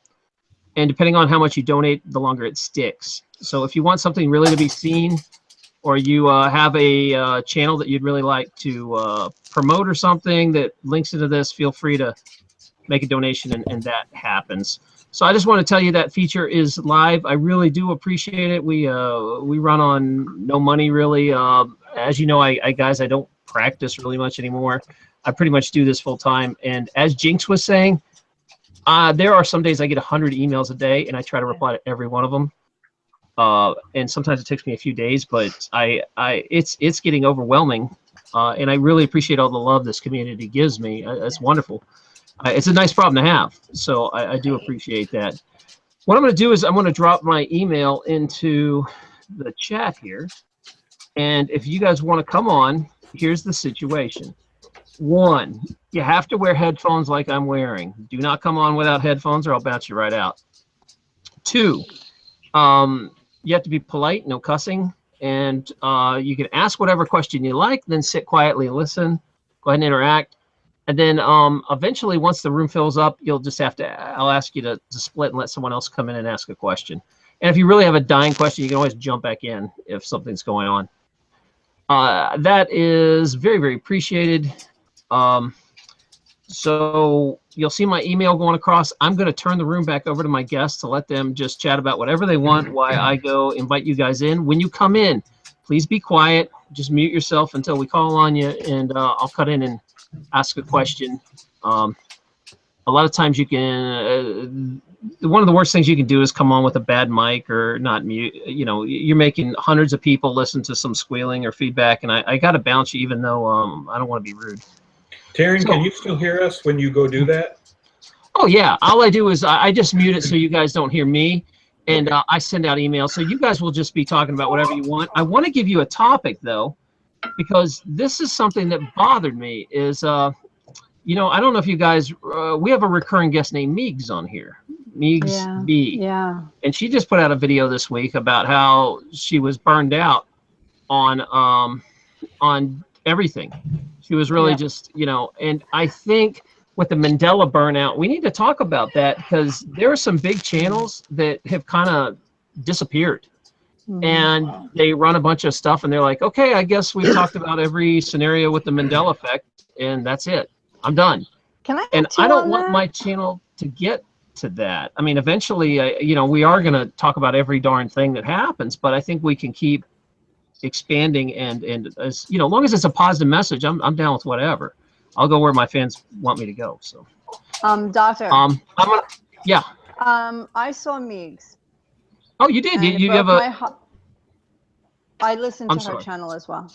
[SPEAKER 1] And depending on how much you donate, the longer it sticks. So if you want something really to be seen, or you have a channel that you'd really like to promote or something that links into this, feel free to make a donation, and that happens. So I just want to tell you that feature is live. I really do appreciate it. We run on no money, really. As you know, guys, I don't practice really much anymore. I pretty much do this full time. And as Jinx was saying, there are some days I get 100 emails a day, and I try to reply to every one of them. And sometimes it takes me a few days, but it's getting overwhelming. And I really appreciate all the love this community gives me. It's wonderful. It's a nice problem to have. So I do appreciate that. What I'm going to do is I'm going to drop my email into the chat here. And if you guys want to come on, here's the situation. 1, you have to wear headphones like I'm wearing. Do not come on without headphones or I'll bounce you right out. 2, you have to be polite, no cussing, and you can ask whatever question you like, then sit quietly and listen. Go ahead and interact. And then eventually, once the room fills up, you'll just have to, I'll ask you to split and let someone else come in and ask a question. And if you really have a dying question, you can always jump back in if something's going on. That is very, very appreciated. So you'll see my email going across. I'm going to turn the room back over to my guests to let them just chat about whatever they want while I go invite you guys in. When you come in, please be quiet. Just mute yourself until we call on you, and I'll cut in and ask a question. A lot of times you can, one of the worst things you can do is come on with a bad mic or not mute. You know, you're making hundreds of people listen to some squealing or feedback, and I got to bounce you even though I don't want to be rude.
[SPEAKER 3] Taryn, can you still hear us when you go do that?
[SPEAKER 1] Oh, yeah. All I do is I just mute it so you guys don't hear me, and I send out emails. So you guys will just be talking about whatever you want. I want to give you a topic, though, because this is something that bothered me is, you know, I don't know if you guys, we have a recurring guest named Meigs on here. Meigs B.
[SPEAKER 6] Yeah.
[SPEAKER 1] And she just put out a video this week about how she was burned out on everything. She was really just, you know, and I think with the Mandela burnout, we need to talk about that because there are some big channels that have kind of disappeared. And they run a bunch of stuff and they're like, okay, I guess we've talked about every scenario with the Mandela effect and that's it. I'm done.
[SPEAKER 6] Can I?
[SPEAKER 1] And I don't want my channel to get to that. I mean, eventually, you know, we are going to talk about every darn thing that happens, but I think we can keep expanding and as you know, as long as it's a positive message, I'm down with whatever. I'll go where my fans want me to go. So,
[SPEAKER 6] Doctor.
[SPEAKER 1] I'm gonna, yeah.
[SPEAKER 6] I saw Meigs.
[SPEAKER 1] Oh, you did. You have a.
[SPEAKER 6] I listened to her channel as well.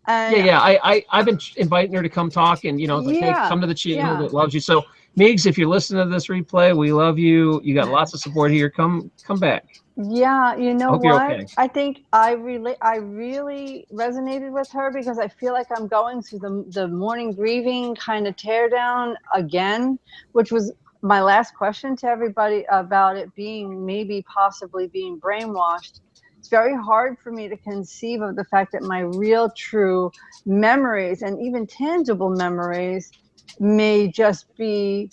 [SPEAKER 6] And
[SPEAKER 1] I've been inviting her to come talk, and you know, like, hey, come to the channel that loves you. So, Meigs, if you're listening to this replay, we love you. You got lots of support here. Come back.
[SPEAKER 6] Yeah, you know what?
[SPEAKER 1] Okay.
[SPEAKER 6] I think I really resonated with her because I feel like I'm going through the morning grieving kind of tear down again, which was my last question to everybody about it being possibly being brainwashed. It's very hard for me to conceive of the fact that my real true memories and even tangible memories may just be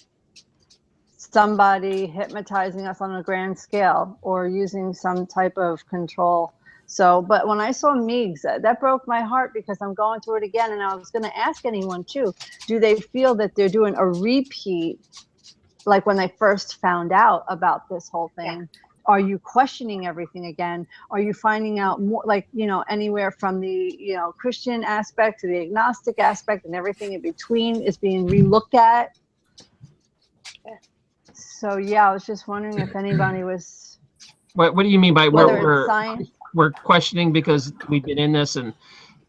[SPEAKER 6] somebody hypnotizing us on a grand scale or using some type of control. So, but when I saw Meigs, that broke my heart because I'm going through it again. And I was going to ask anyone too, do they feel that they're doing a repeat like when they first found out about this whole thing? Are you questioning everything again? Are you finding out more, like, you know, anywhere from the, you know, Christian aspect to the agnostic aspect and everything in between is being relooked at? So yeah, I was just wondering if anybody was.
[SPEAKER 1] What do you mean by we're questioning because we've been in this and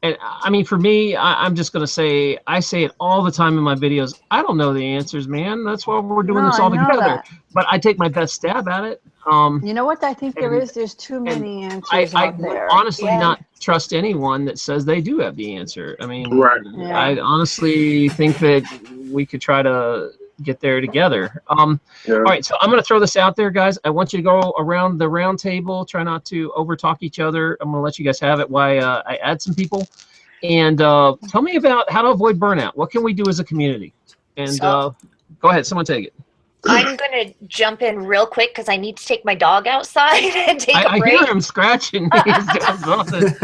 [SPEAKER 1] I mean, for me, I'm just going to say, I say it all the time in my videos. I don't know the answers, man. That's why we're doing this all together. But I take my best stab at it.
[SPEAKER 6] You know what I think there's too many answers out there.
[SPEAKER 1] I honestly not trust anyone that says they do have the answer. I mean, I honestly think that we could try to get there together. All right, so I'm going to throw this out there, guys. I want you to go around the round table. Try not to overtalk each other. I'm going to let you guys have it while I add some people. And tell me about how to avoid burnout. What can we do as a community? And Go ahead, someone take it.
[SPEAKER 4] I'm going to jump in real quick because I need to take my dog outside and take a
[SPEAKER 1] I
[SPEAKER 4] break.
[SPEAKER 1] hear him scratching. He's doing something.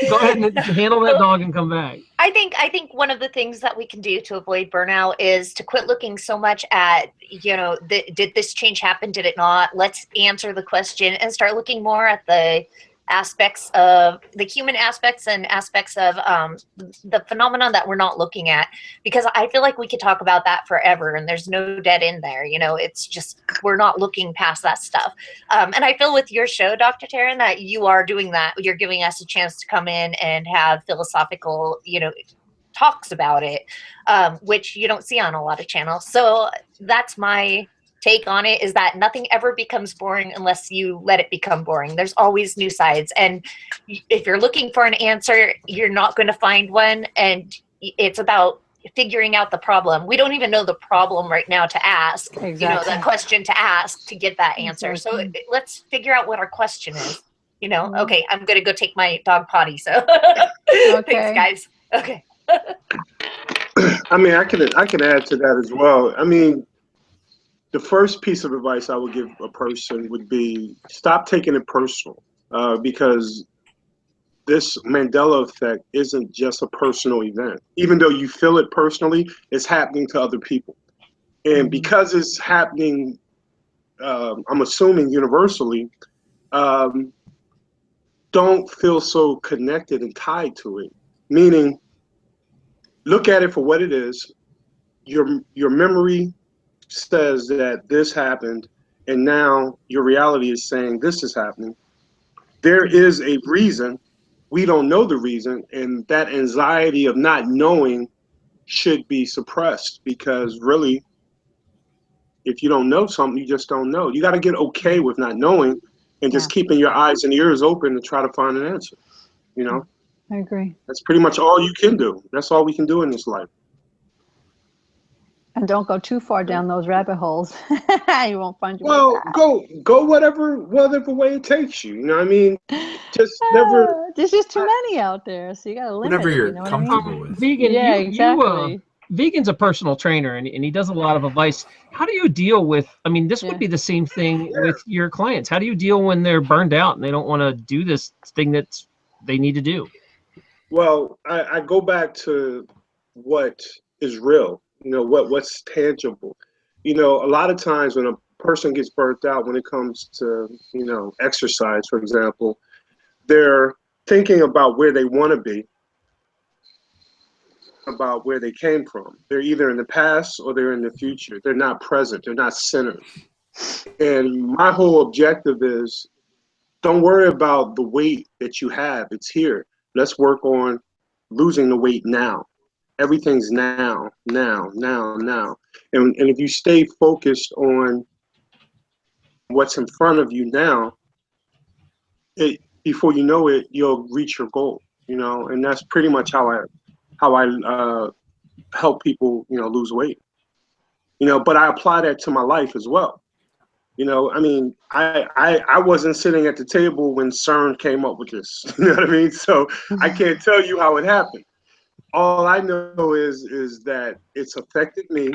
[SPEAKER 1] Go ahead and handle that dog and come back.
[SPEAKER 4] I think one of the things that we can do to avoid burnout is to quit looking so much at, did this change happen? Did it not? Let's answer the question and start looking more at the aspects of the human aspects and aspects of the phenomenon that we're not looking at, because I feel like we could talk about that forever and there's no dead end there. It's just we're not looking past that stuff. And I feel with your show, Dr. Taryn, that you are doing that. You're giving us a chance to come in and have philosophical, talks about it, which you don't see on a lot of channels. So that's my take on it, is that nothing ever becomes boring unless you let it become boring. There's always new sides. And if you're looking for an answer, you're not going to find one. And it's about figuring out the problem. We don't even know the problem right now to ask,
[SPEAKER 6] Exactly.
[SPEAKER 4] the question to ask to get that answer.
[SPEAKER 6] Exactly.
[SPEAKER 4] So let's figure out what our question is. Okay, I'm going to go take my dog potty. So thanks, guys. Okay.
[SPEAKER 5] I mean, I can add to that as well. I mean, the first piece of advice I would give a person would be stop taking it personal, because this Mandela effect isn't just a personal event. Even though you feel it personally, it's happening to other people. And because it's happening, I'm assuming universally, don't feel so connected and tied to it. Meaning, look at it for what it is. Your memory says that this happened, and now your reality is saying this is happening. There is a reason. We don't know the reason, and that anxiety of not knowing should be suppressed, because really, if you don't know something, you just don't know. You got to get okay with not knowing and just keeping your eyes and ears open to try to find an answer.
[SPEAKER 6] I agree.
[SPEAKER 5] That's pretty much all you can do. That's all we can do in this life.
[SPEAKER 6] And don't go too far down those rabbit holes. You won't find your way back.
[SPEAKER 5] Go whatever way it takes you. You know what I mean? Just never.
[SPEAKER 6] There's just too many out there, so you got to limit
[SPEAKER 2] Whatever
[SPEAKER 6] it,
[SPEAKER 2] you're
[SPEAKER 6] you know
[SPEAKER 2] comfortable with.
[SPEAKER 1] Vegan,
[SPEAKER 6] Yeah, exactly.
[SPEAKER 1] Vegan's a personal trainer, and he does a lot of advice. How do you deal with, this would be the same thing with your clients. How do you deal when they're burned out and they don't want to do this thing that they need to do?
[SPEAKER 5] Well, I go back to what is real, what's tangible. A lot of times when a person gets burnt out, when it comes to, exercise, for example, they're thinking about where they want to be, about where they came from. They're either in the past or they're in the future. They're not present. They're not centered. And my whole objective is, don't worry about the weight that you have. It's here. Let's work on losing the weight now. Everything's now. And if you stay focused on what's in front of you now, before you know it, you'll reach your goal. And that's pretty much how I help people, lose weight. But I apply that to my life as well. I wasn't sitting at the table when Cern came up with this. You know what I mean? So I can't tell you how it happened. All I know is that it's affected me,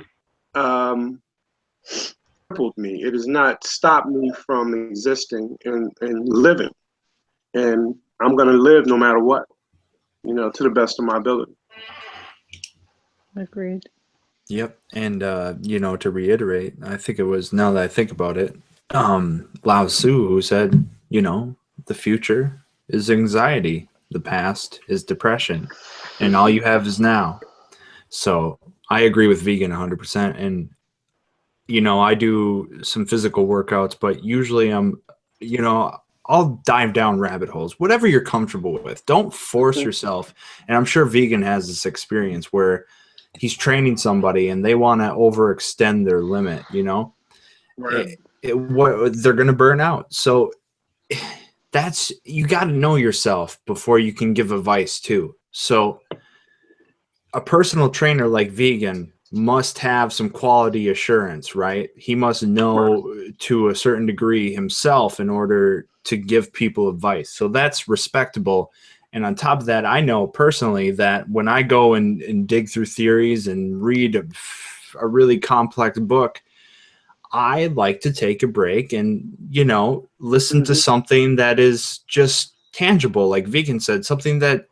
[SPEAKER 5] crippled me. It has not stopped me from existing and living. And I'm going to live no matter what, to the best of my ability.
[SPEAKER 6] Agreed.
[SPEAKER 2] Yep. And, to reiterate, I think it was, now that I think about it, Lao Tzu who said, the future is anxiety. The past is depression. And all you have is now. So I agree with Vegan 100%. And, I do some physical workouts, but usually I'll dive down rabbit holes, whatever you're comfortable with. Don't force yourself. And I'm sure Vegan has this experience where he's training somebody and they want to overextend their limit,
[SPEAKER 5] Right.
[SPEAKER 2] They're going to burn out. So you got to know yourself before you can give advice too. So a personal trainer like Vegan must have some quality assurance, right? He must know to a certain degree himself in order to give people advice. So that's respectable. And on top of that, I know personally that when I go and dig through theories and read a really complex book, I like to take a break and, you know, listen to something that is just tangible, like Vegan said, something that,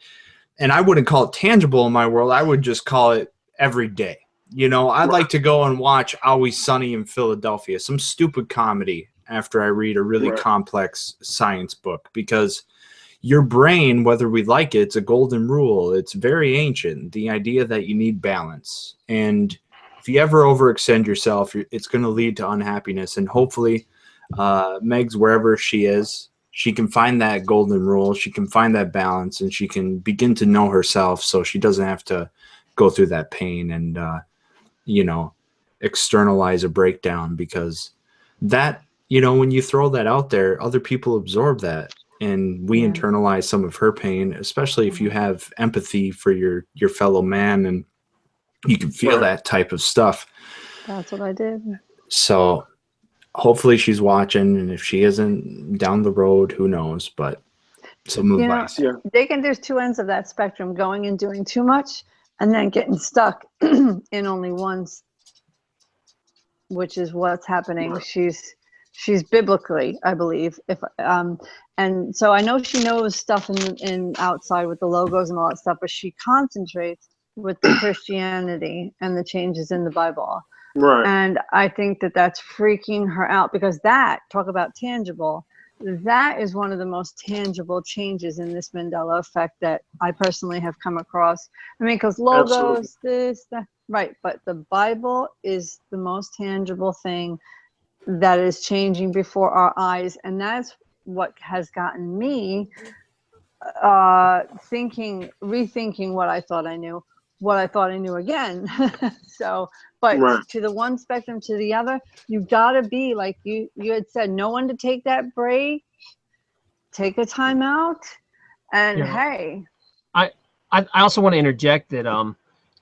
[SPEAKER 2] and I wouldn't call it tangible in my world, I would just call it everyday. You know, I'd like to go and watch Always Sunny in Philadelphia, some stupid comedy after I read a really complex science book, because your brain, whether we like it, it's a golden rule. It's very ancient, the idea that you need balance. And if you ever overextend yourself, it's going to lead to unhappiness. And hopefully, Meg's wherever she is, she can find that golden rule. She can find that balance, and she can begin to know herself, so she doesn't have to go through that pain and, you know, externalize a breakdown. Because that, you know, when you throw that out there, other people absorb that, and we internalize some of her pain, especially if you have empathy for your fellow man, and you can feel that type of stuff.
[SPEAKER 6] That's what I did.
[SPEAKER 2] So hopefully she's watching, and if she isn't, down the road, who knows? But some advice.
[SPEAKER 6] There's two ends of that spectrum: going and doing too much, and then getting stuck in only one, which is what's happening. She's biblically, I believe, and so I know she knows stuff in outside with the logos and all that stuff, but she concentrates with the Christianity and the changes in the Bible.
[SPEAKER 5] Right.
[SPEAKER 6] And I think that that's freaking her out, because talk about tangible, that is one of the most tangible changes in this Mandela effect that I personally have come across. I mean, because logos, this, that, right. But the Bible is the most tangible thing that is changing before our eyes. And that's what has gotten me rethinking what I thought I knew again. So, but to the one spectrum to the other, you gotta be like you had said, no one to take that break, take a time out, and hey.
[SPEAKER 1] I also want to interject that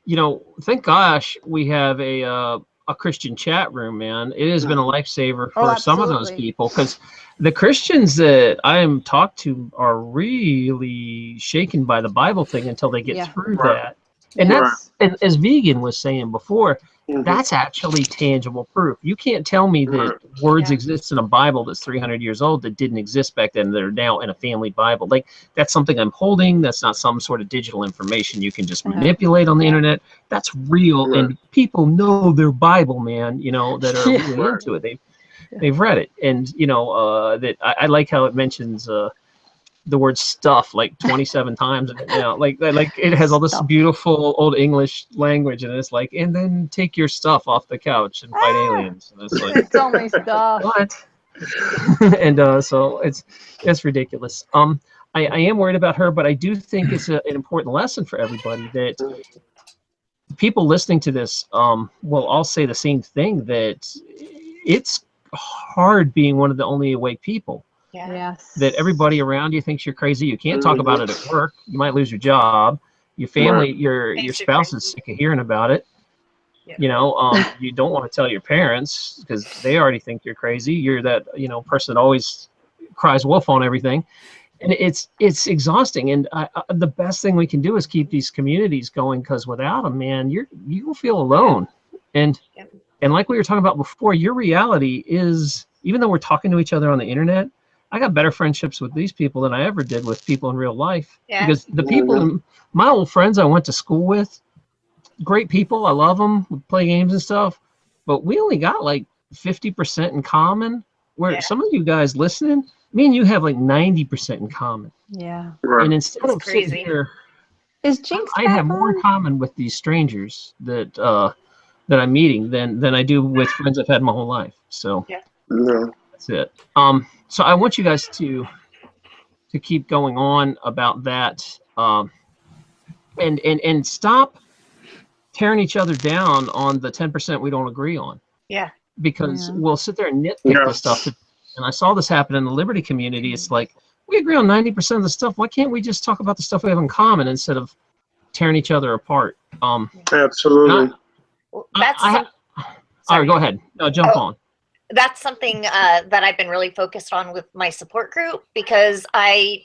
[SPEAKER 1] you know, thank gosh we have a Christian chat room, man. It has been a lifesaver for some of those people, because the Christians that I am talked to are really shaken by the Bible thing until they get through that. And that's, and as Vegan was saying before, that's actually tangible proof. You can't tell me that words exist in a Bible that's 300 years old that didn't exist back then, that are now in a family Bible. Like, that's something I'm holding. That's not some sort of digital information you can just manipulate on the internet. That's real, and people know their Bible, man, you know, that are really into it. They've read it. And, you know, that I like how it mentions the word stuff like 27 times, and you know, like it has all this beautiful old English language, and it's like, and then take your stuff off the couch and fight aliens. And it's like,
[SPEAKER 6] it's only stuff.
[SPEAKER 1] What? And so it's ridiculous. I am worried about her, but I do think it's an important lesson for everybody, that people listening to this will all say the same thing, that it's hard being one of the only awake people.
[SPEAKER 6] Yes.
[SPEAKER 1] That everybody around you thinks you're crazy. You can't talk about it at work. You might lose your job. Your family, your spouse is sick of hearing about it. You know, you don't want to tell your parents because they already think you're crazy. You're that, you know, person that always cries wolf on everything. And it's exhausting. And the best thing we can do is keep these communities going, because without them, man, you will feel alone. And like we were talking about before, your reality is, even though we're talking to each other on the internet, I got better friendships with these people than I ever did with people in real life. Because the people, my old friends I went to school with, great people. I love them. We play games and stuff. But we only got like 50% in common. Where some of you guys listening, me and you have like 90% in common.
[SPEAKER 6] Yeah.
[SPEAKER 1] And instead of sitting here, I have more in common with these strangers that I'm meeting than I do with friends I've had my whole life. So that's it. So I want you guys to keep going on about that, and stop tearing each other down on the 10% we don't agree on. Because we'll sit there and nitpick the stuff. And I saw this happen in the Liberty community. It's like, we agree on 90% of the stuff. Why can't we just talk about the stuff we have in common instead of tearing each other apart?
[SPEAKER 5] Absolutely.
[SPEAKER 4] All
[SPEAKER 1] right, go ahead. No, jump on.
[SPEAKER 4] That's something that I've been really focused on with my support group, because I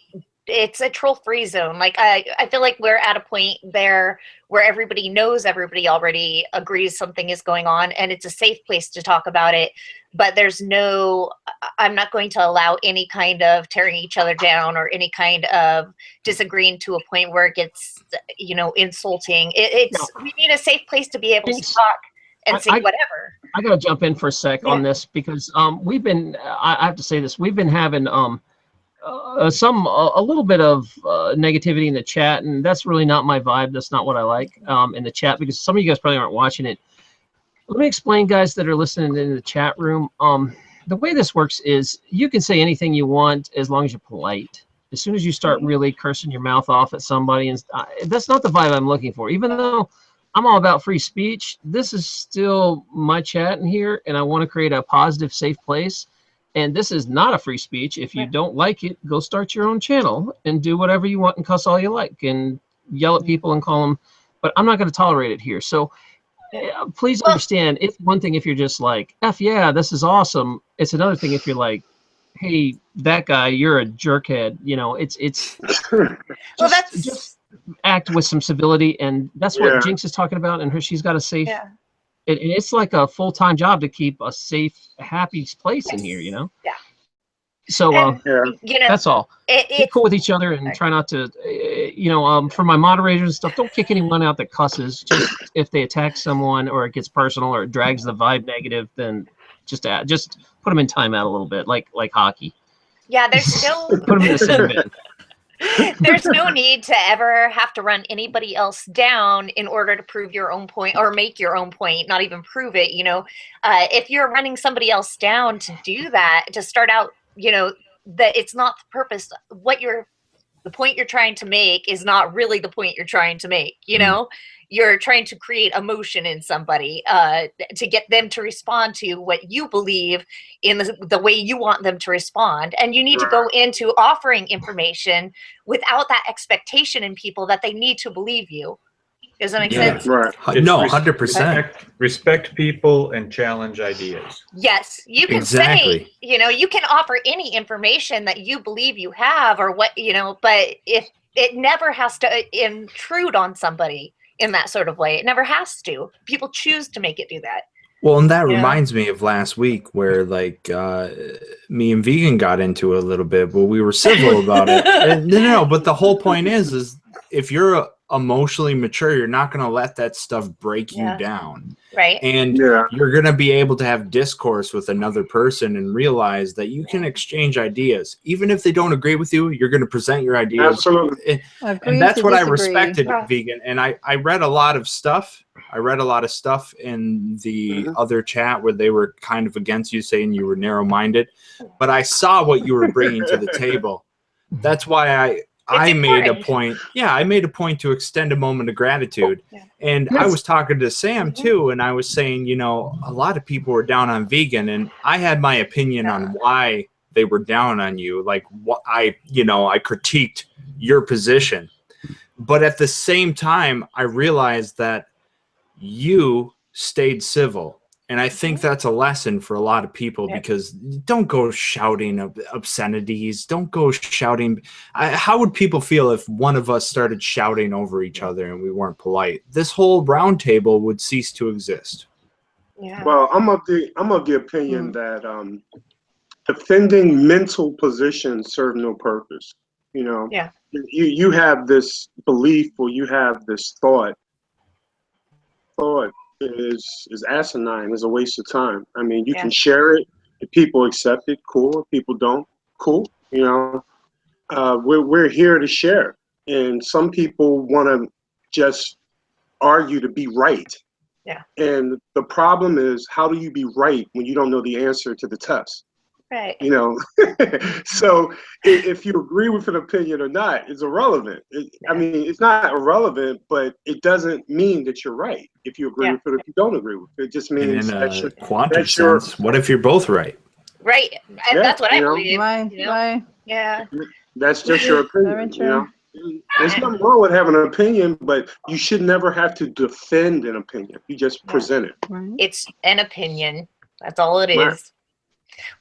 [SPEAKER 4] it's a troll-free zone. Like I feel like we're at a point there where everybody knows everybody already agrees something is going on, and it's a safe place to talk about it. But there's no, I'm not going to allow any kind of tearing each other down or any kind of disagreeing to a point where it gets, you know, insulting. We need a safe place to be able to talk and say whatever.
[SPEAKER 1] I gotta jump in for a sec on this, because we've been, I have to say this, we've been having a little bit of negativity in the chat, and that's really not my vibe. That's not what I like in the chat, because some of you guys probably aren't watching it. Let me explain, guys that are listening in the chat room. The way this works is you can say anything you want as long as you're polite. As soon as you start really cursing your mouth off at somebody, and that's not the vibe I'm looking for. Even though I'm all about free speech, this is still my chat in here, and I want to create a positive, safe place. And this is not a free speech. If you don't like it, go start your own channel and do whatever you want and cuss all you like and yell at people and call them. But I'm not going to tolerate it here. So please understand, it's one thing if you're just like, F yeah, this is awesome. It's another thing if you're like, hey, that guy, you're a jerkhead. You know, it's just act with some civility. And that's what Jinx is talking about. And she's got a safe... And it's like a full-time job to keep a safe, happy place in here, you know?
[SPEAKER 4] Yeah.
[SPEAKER 1] So,
[SPEAKER 4] you know,
[SPEAKER 1] that's all. Be cool with each other and try not to, you know, for my moderators and stuff, don't kick anyone out that cusses. Just if they attack someone or it gets personal or it drags the vibe negative, then just put them in timeout a little bit, like hockey.
[SPEAKER 4] Yeah, there's no...
[SPEAKER 1] Put them in the same bin.
[SPEAKER 4] There's no need to ever have to run anybody else down in order to prove your own point or make your own point, not even prove it. You know, if you're running somebody else down to do that, to start out, you know, that it's not the purpose. The point you're trying to make is not really the point you're trying to make. You know, you're trying to create emotion in somebody to get them to respond to what you believe in the way you want them to respond. And you need to go into offering information without that expectation in people that they need to believe you. Does that make sense?
[SPEAKER 5] Right.
[SPEAKER 2] No, 100%.
[SPEAKER 3] Respect people and challenge ideas.
[SPEAKER 4] Yes, you can say, you know, you can offer any information that you believe you have or what, you know, but if it never has to intrude on somebody in that sort of way, it never has to. People choose to make it do that.
[SPEAKER 2] Well, and that reminds me of last week where, like, me and Vegan got into it a little bit, but we were civil about it. No, but the whole point is if you're emotionally mature, you're not going to let that stuff break you down.
[SPEAKER 4] Right.
[SPEAKER 2] And you're going to be able to have discourse with another person and realize that you can exchange ideas. Even if they don't agree with you, you're going to present your ideas.
[SPEAKER 5] Absolutely.
[SPEAKER 2] And that's what I respected, Vegan. And I read a lot of stuff. I read a lot of stuff in the other chat where they were kind of against you, saying you were narrow-minded. But I saw what you were bringing to the table. That's why I made a point. Yeah, I made a point to extend a moment of gratitude. And I was talking to Sam too, and I was saying, you know, a lot of people were down on Vegan, and I had my opinion on why they were down on you. Like what I critiqued your position. But at the same time, I realized that you stayed civil. And I think that's a lesson for a lot of people, because don't go shouting obscenities. Don't go shouting. How would people feel if one of us started shouting over each other and we weren't polite? This whole round table would cease to exist.
[SPEAKER 5] Yeah. Well, I'm of the opinion that defending mental positions serve no purpose. You know, you have this belief or you have this thought is asinine, is a waste of time. I mean, you can share it. If people accept it, cool. If people don't, cool. You know, we're here to share. And some people want to just argue to be right.
[SPEAKER 4] Yeah.
[SPEAKER 5] And the problem is, how do you be right when you don't know the answer to the test?
[SPEAKER 4] Right.
[SPEAKER 5] You know, so if you agree with an opinion or not, it's irrelevant. I mean, it's not irrelevant, but it doesn't mean that you're right if you agree with it or if you don't agree with it. It just means
[SPEAKER 2] in a quantum sense, what if you're both right?
[SPEAKER 4] Right. And that's what I believe.
[SPEAKER 6] Yeah.
[SPEAKER 5] That's just your opinion. You know? There's nothing wrong with having an opinion, but you should never have to defend an opinion. You just present it.
[SPEAKER 4] It's an opinion. That's all it is.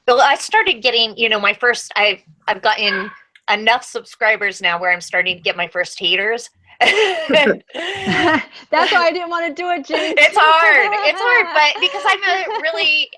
[SPEAKER 4] Well, I started getting, you know, I've gotten enough subscribers now where I'm starting to get my first haters.
[SPEAKER 6] That's why I didn't want to do it, Jinx.
[SPEAKER 4] It's hard, but because I'm a really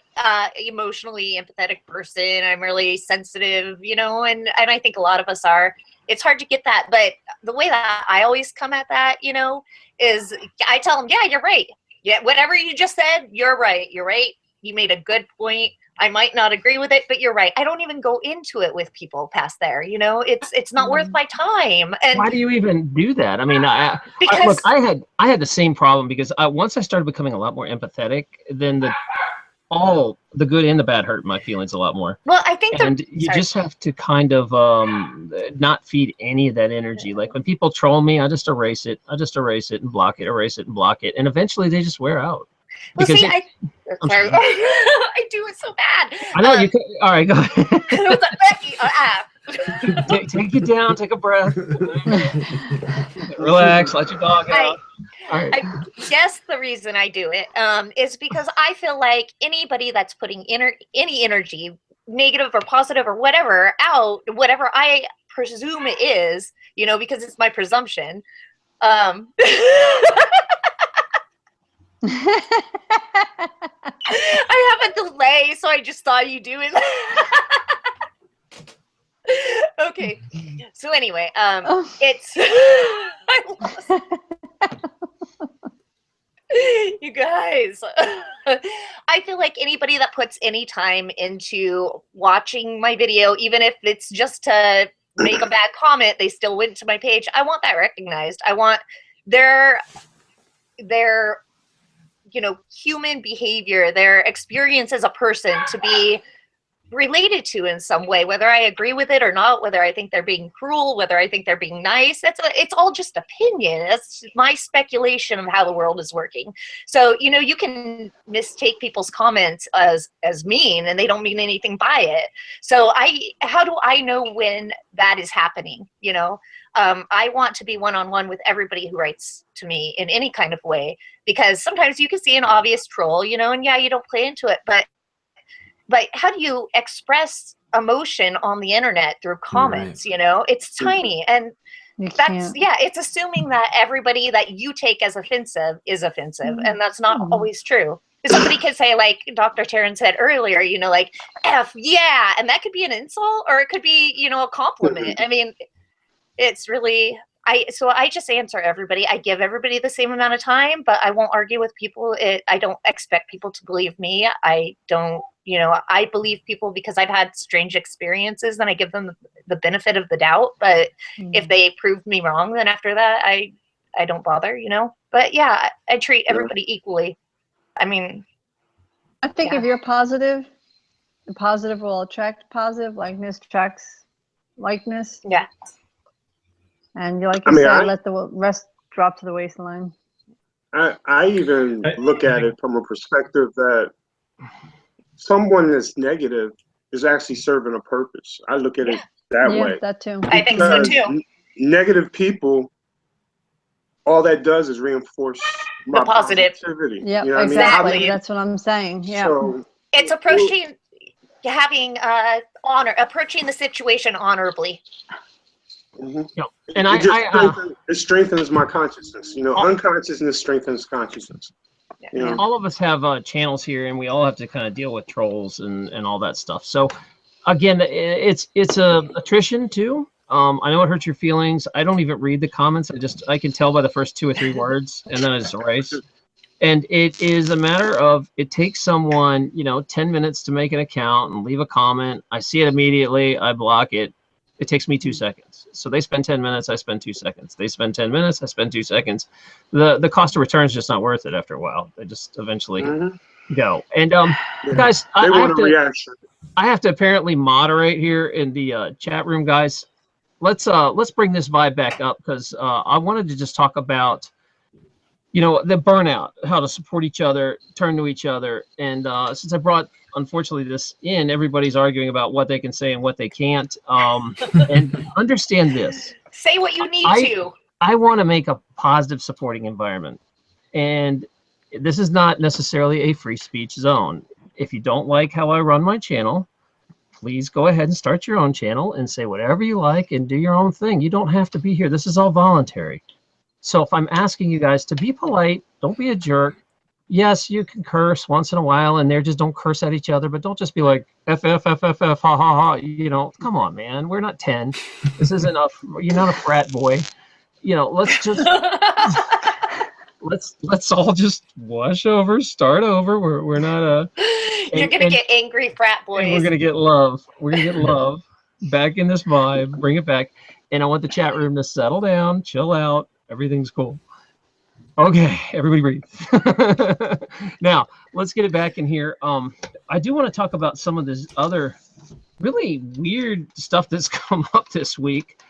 [SPEAKER 4] emotionally empathetic person, I'm really sensitive, you know, and I think a lot of us are. It's hard to get that, but the way that I always come at that, you know, is I tell them, yeah, you're right. Yeah, whatever you just said, you're right. You're right. You made a good point. I might not agree with it, but you're right. I don't even go into it with people past there. You know, it's not worth my time. And
[SPEAKER 1] why do you even do that? I mean,
[SPEAKER 4] because
[SPEAKER 1] look, I had the same problem because once I started becoming a lot more empathetic, then all the good and the bad hurt my feelings a lot more.
[SPEAKER 4] Well, I think
[SPEAKER 1] you just have to kind of not feed any of that energy. Like when people troll me, I just erase it. I just erase it and block it, erase it and block it, and eventually they just wear out.
[SPEAKER 4] Well, see, sorry. I do it so bad.
[SPEAKER 1] I know you could. All right, go ahead. Take it down. Take a breath. Relax. Let your dog out. All right.
[SPEAKER 4] I guess the reason I do it is because I feel like anybody that's putting any energy, negative or positive or whatever, out, whatever I presume it is, you know, because it's my presumption. I have a delay, so I just thought you do it. Okay. So anyway, it's I lost. You guys. I feel like anybody that puts any time into watching my video, even if it's just to make a bad comment, they still went to my page. I want that recognized. I want their you know, human behavior, their experience as a person to be related to in some way, whether I agree with it or not, whether I think they're being cruel, whether I think they're being nice. It's all just opinion. That's my speculation of how the world is working. So, you know, you can mistake people's comments as mean, and they don't mean anything by it. So how do I know when that is happening? You know, I want to be one-on-one with everybody who writes to me in any kind of way, because sometimes you can see an obvious troll, you know, and yeah, you don't play into it, but how do you express emotion on the internet through comments? Right. You know, it's tiny, and it's assuming that everybody that you take as offensive is offensive, and that's not always true. Somebody could say, like Dr. Taryn said earlier, you know, like F yeah, and that could be an insult, or it could be, you know, a compliment. I mean, it's really so I just answer everybody. I give everybody the same amount of time, but I won't argue with people. I don't expect people to believe me. I don't, you know, I believe people because I've had strange experiences, and I give them the benefit of the doubt. But if they prove me wrong, then after that, I don't bother, you know. But yeah, I treat everybody equally. I mean,
[SPEAKER 6] I think if you're positive, the positive will attract positive. Likeness attracts likeness.
[SPEAKER 4] Yeah.
[SPEAKER 6] And you said, let the rest drop to the waistline.
[SPEAKER 5] I even look at it from a perspective that someone that's negative is actually serving a purpose. I look at it that way.
[SPEAKER 6] That too.
[SPEAKER 4] I think so too.
[SPEAKER 5] Negative people, all that does is reinforce my positivity.
[SPEAKER 6] Yeah,
[SPEAKER 5] you know
[SPEAKER 6] exactly.
[SPEAKER 5] I mean?
[SPEAKER 6] That's what I'm saying. Yeah.
[SPEAKER 5] So,
[SPEAKER 4] it's approaching the situation honorably.
[SPEAKER 5] Mm-hmm.
[SPEAKER 1] Yep. And
[SPEAKER 5] it strengthens my consciousness. You know, unconsciousness strengthens consciousness. You know?
[SPEAKER 1] All of us have channels here, and we all have to kind of deal with trolls and all that stuff. So, again, it's attrition too. I know it hurts your feelings. I don't even read the comments. I can tell by the first 2 or 3 words, and then I just erase. And it is a matter of, it takes someone, you know, 10 minutes to make an account and leave a comment. I see it immediately. I block it. It takes me 2 seconds. So they spend 10 minutes, I spend 2 seconds. They spend 10 minutes, I spend 2 seconds. The cost of return is just not worth it after a while. They just eventually go. And guys, I have to apparently moderate here in the chat room, guys. Let's bring this vibe back up, because I wanted to just talk about, you know, the burnout, how to support each other, turn to each other. And since I brought, unfortunately, this in, everybody's arguing about what they can say and what they can't. And understand this.
[SPEAKER 4] Say what you need to.
[SPEAKER 1] I want to make a positive supporting environment. And this is not necessarily a free speech zone. If you don't like how I run my channel, please go ahead and start your own channel and say whatever you like and do your own thing. You don't have to be here. This is all voluntary. So if I'm asking you guys to be polite, don't be a jerk. Yes, you can curse once in a while, and just don't curse at each other, but don't just be like F, F, F, F, F, ha, ha, ha. You know, come on, man. We're not 10. This isn't enough. You're not a frat boy. You know, let's just let's all just wash over, start over. We're not
[SPEAKER 4] You're gonna get angry frat boys.
[SPEAKER 1] and we're gonna get love. We're gonna get love back in this vibe. Bring it back. And I want the chat room to settle down, chill out. Everything's cool. Okay, everybody breathe. Now, let's get it back in here. I do want to talk about some of this other really weird stuff that's come up this week.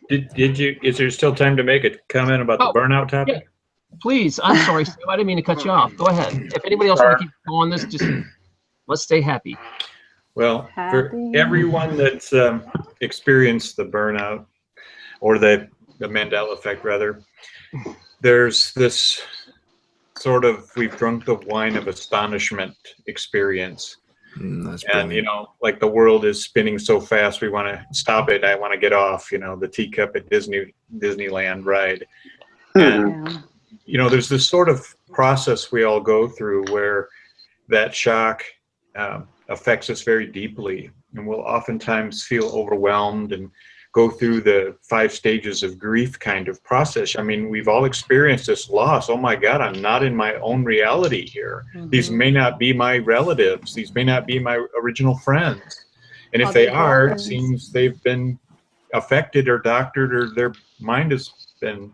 [SPEAKER 3] Did you? Is there still time to make a comment about the burnout topic?
[SPEAKER 1] Yeah, please. I'm sorry, Steve. I didn't mean to cut you off. Go ahead. If anybody else wants to keep going, this just let's stay happy.
[SPEAKER 3] Well, for everyone that's experienced the burnout or the Mandela Effect, rather, there's this sort of we've drunk the wine of astonishment experience. And, you know, like the world is spinning so fast, we want to stop it. I want to get off, you know, the teacup at Disneyland ride. And, you know, there's this sort of process we all go through where that shock affects us very deeply. And we'll oftentimes feel overwhelmed and go through the 5 stages of grief kind of process. I mean, we've all experienced this loss. Oh my God, I'm not in my own reality here. These may not be my relatives. These may not be my original friends. And if they are, it seems they've been affected or doctored, or their mind has been,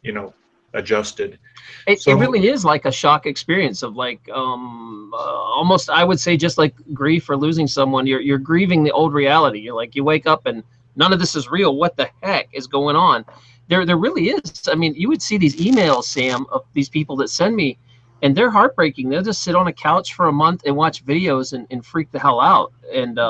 [SPEAKER 3] you know, adjusted.
[SPEAKER 1] It really is like a shock experience of like almost, I would say, just like grief or losing someone. You're grieving the old reality. You're like, you wake up and none of this is real. What the heck is going on? There really is. I mean, you would see these emails, Sam, of these people that send me, and they're heartbreaking. They'll just sit on a couch for a month and watch videos and freak the hell out. And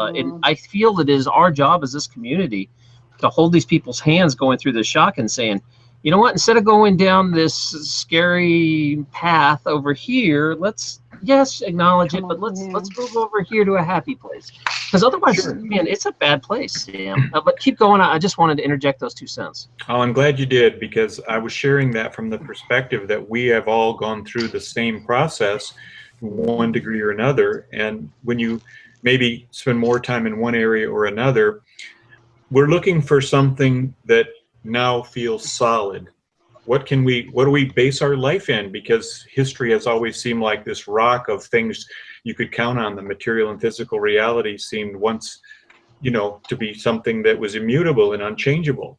[SPEAKER 1] I feel that it is our job as this community to hold these people's hands going through the shock and saying, you know what, instead of going down this scary path over here, let's, yes, acknowledge it, but let's move over here to a happy place. Because otherwise, man, it's a bad place, Sam. But keep going. I just wanted to interject those 2 cents.
[SPEAKER 3] Oh, I'm glad you did, because I was sharing that from the perspective that we have all gone through the same process to one degree or another. And when you maybe spend more time in one area or another, we're looking for something that now feels solid. What do we base our life in? Because history has always seemed like this rock of things you could count on. The material and physical reality seemed once, you know, to be something that was immutable and unchangeable.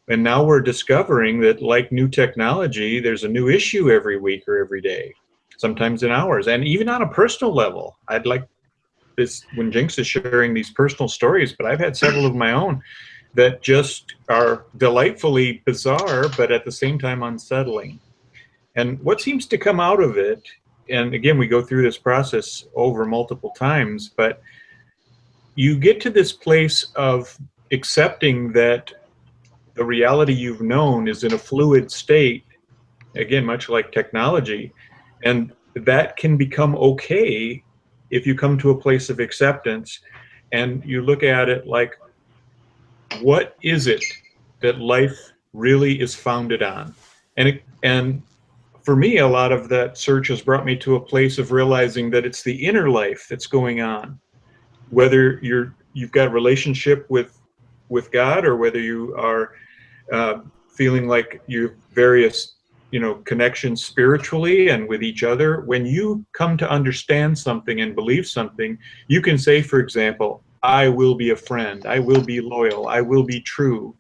[SPEAKER 3] And now we're discovering that, like new technology, there's a new issue every week or every day, sometimes in hours. And even on a personal level, I'd like this when Jinx is sharing these personal stories, but I've had several of my own that just are delightfully bizarre, but at the same time unsettling. And what seems to come out of it, and again, we go through this process over multiple times, but you get to this place of accepting that the reality you've known is in a fluid state, again, much like technology, and that can become okay if you come to a place of acceptance and you look at it like, what is it that life really is founded on? And for me, a lot of that search has brought me to a place of realizing that it's the inner life that's going on. Whether you've got a relationship with God, or whether you are feeling like you have various, you know, connections spiritually and with each other. When you come to understand something and believe something, you can say, for example, I will be a friend, I will be loyal, I will be true.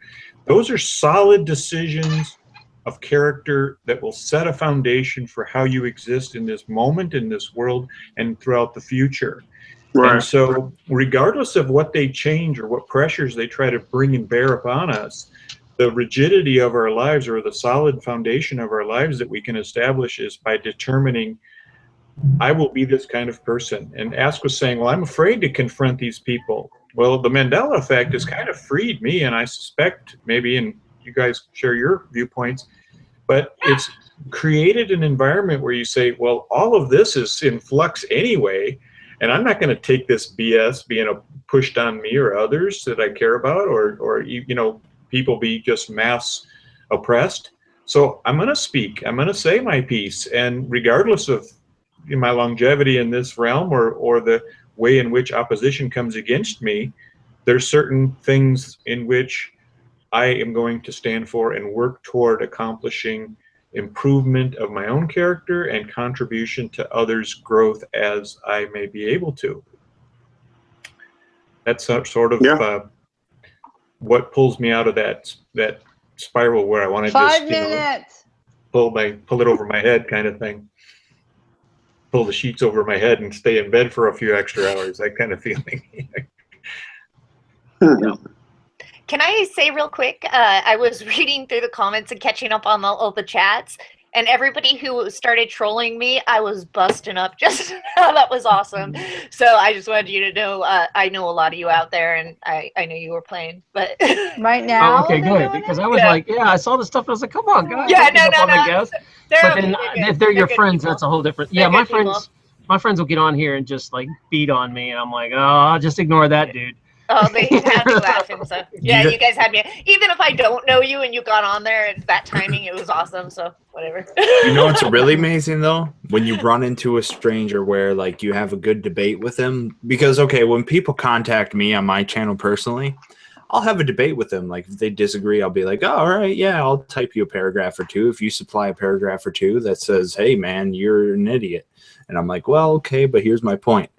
[SPEAKER 3] Those are solid decisions of character that will set a foundation for how you exist in this moment, in this world, and throughout the future. Right. And so regardless of what they change or what pressures they try to bring and bear upon us, the rigidity of our lives, or the solid foundation of our lives that we can establish, is by determining, I will be this kind of person. And Ask was saying, well, I'm afraid to confront these people. Well, the Mandela Effect has kind of freed me, and I suspect maybe, and you guys share your viewpoints, but it's created an environment where you say, well, all of this is in flux anyway. And I'm not going to take this BS being pushed on me or others that I care about, or you know, people be just mass oppressed. So I'm going to speak. I'm going to say my piece, and regardless of my longevity in this realm or the way in which opposition comes against me, there's certain things in which I am going to stand for and work toward accomplishing improvement of my own character and contribution to others' growth as I may be able to. That's sort of what pulls me out of that spiral where I want to
[SPEAKER 6] 5
[SPEAKER 3] just
[SPEAKER 6] minutes.
[SPEAKER 3] pull it over my head kind of thing. Pull the sheets over my head and stay in bed for a few extra hours. That kind of feeling.
[SPEAKER 4] Can I say real quick, I was reading through the comments and catching up on all the chats, and everybody who started trolling me, I was busting up just now. That was awesome. So I just wanted you to know, I know a lot of you out there, and I know you were playing, but
[SPEAKER 6] Right now.
[SPEAKER 1] Oh, okay,
[SPEAKER 6] they're
[SPEAKER 1] good.
[SPEAKER 6] doing
[SPEAKER 1] Because
[SPEAKER 6] it?
[SPEAKER 1] I was like, yeah, I saw the stuff. And I was like, come on, guys.
[SPEAKER 4] Yeah,
[SPEAKER 1] don't give up on the guests. But then if they're your
[SPEAKER 4] good
[SPEAKER 1] friends,
[SPEAKER 4] people.
[SPEAKER 1] that's a whole different.
[SPEAKER 4] They're
[SPEAKER 1] Yeah, my
[SPEAKER 4] good people.
[SPEAKER 1] friends will get on here and just like beat on me, and I'm like, oh, just ignore that dude.
[SPEAKER 4] Oh, they had me laughing. So yeah, you guys had me. Even if I don't know you and you got on there at that timing, it was awesome. So whatever.
[SPEAKER 2] You know what's really amazing though? When you run into a stranger where like you have a good debate with them, because okay, when people contact me on my channel personally, I'll have a debate with them. Like if they disagree, I'll be like, oh, all right, yeah, I'll type you a paragraph or two. If you supply a paragraph or two that says, hey man, you're an idiot. And I'm like, well, okay, but here's my point.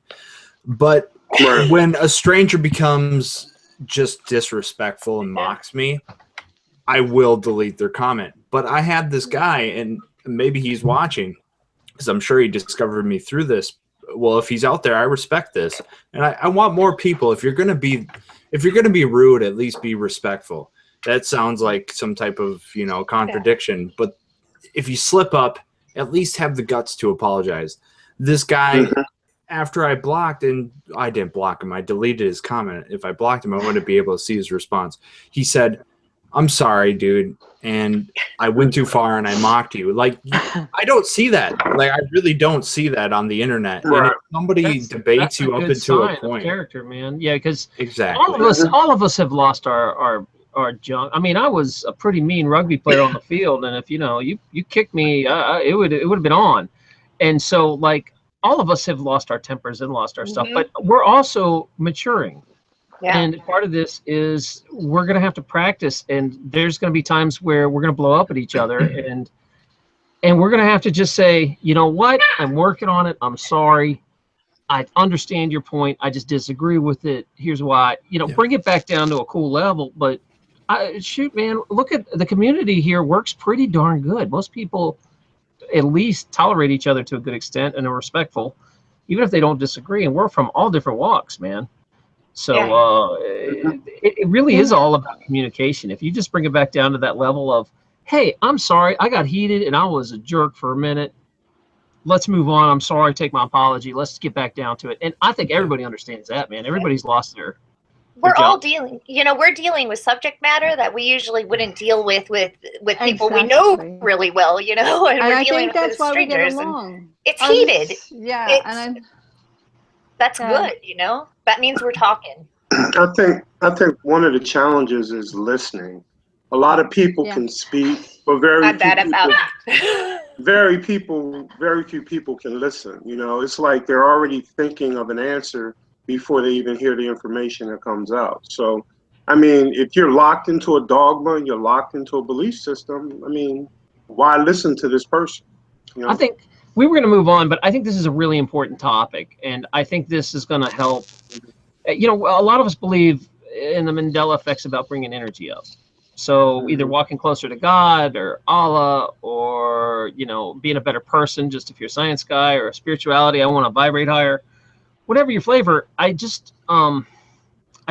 [SPEAKER 2] But when a stranger becomes just disrespectful and mocks me, I will delete their comment. But I had this guy, and maybe he's watching, because I'm sure he discovered me through this. Well, if he's out there, I respect this, and I want more people. If you're gonna be rude, at least be respectful. That sounds like some type of contradiction, but if you slip up, at least have the guts to apologize. This guy. After I blocked, and I didn't block him, I deleted his comment. If I blocked him, I wouldn't be able to see his response. He said, I'm sorry, dude, and I went too far and I mocked you. Like, I don't see that. Like, I really don't see that on the internet. And if somebody debates you up into a point.
[SPEAKER 1] Character, man. Yeah, because
[SPEAKER 2] exactly.
[SPEAKER 1] all of us have lost our junk. I mean, I was a pretty mean rugby player on the field, and if you kicked me, it would have been on. And so, like, all of us have lost our tempers and lost our stuff, but we're also maturing. Yeah. And part of this is we're going to have to practice, and there's going to be times where we're going to blow up at each other, and we're going to have to just say, you know what, I'm working on it. I'm sorry. I understand your point. I just disagree with it. Here's why. Bring it back down to a cool level. But shoot, man, look at the community here. Works pretty darn good. Most people at least tolerate each other to a good extent and are respectful, even if they don't disagree. And we're from all different walks, man. So it really is all about communication. If you just bring it back down to that level of, hey, I'm sorry, I got heated and I was a jerk for a minute. Let's move on. I'm sorry. Take my apology. Let's get back down to it. And I think everybody understands that, man. Everybody's lost their
[SPEAKER 4] we're all dealing, we're dealing with subject matter that we usually wouldn't deal with people we know really well, and we're dealing with strangers. Why we get along. It's heated. That's good, That means we're talking.
[SPEAKER 5] I think one of the challenges is listening. A lot of people can speak, but very few people can listen. It's like they're already thinking of an answer before they even hear the information that comes out. So, I mean, if you're locked into a dogma and you're locked into a belief system, I mean, why listen to this person?
[SPEAKER 1] I think we were going to move on, but I think this is a really important topic, and I think this is going to help. A lot of us believe in the Mandela Effect's about bringing energy up. So either walking closer to God or Allah, or, being a better person, just if you're a science guy, or spirituality, I want to vibrate higher. Whatever your flavor, I just, I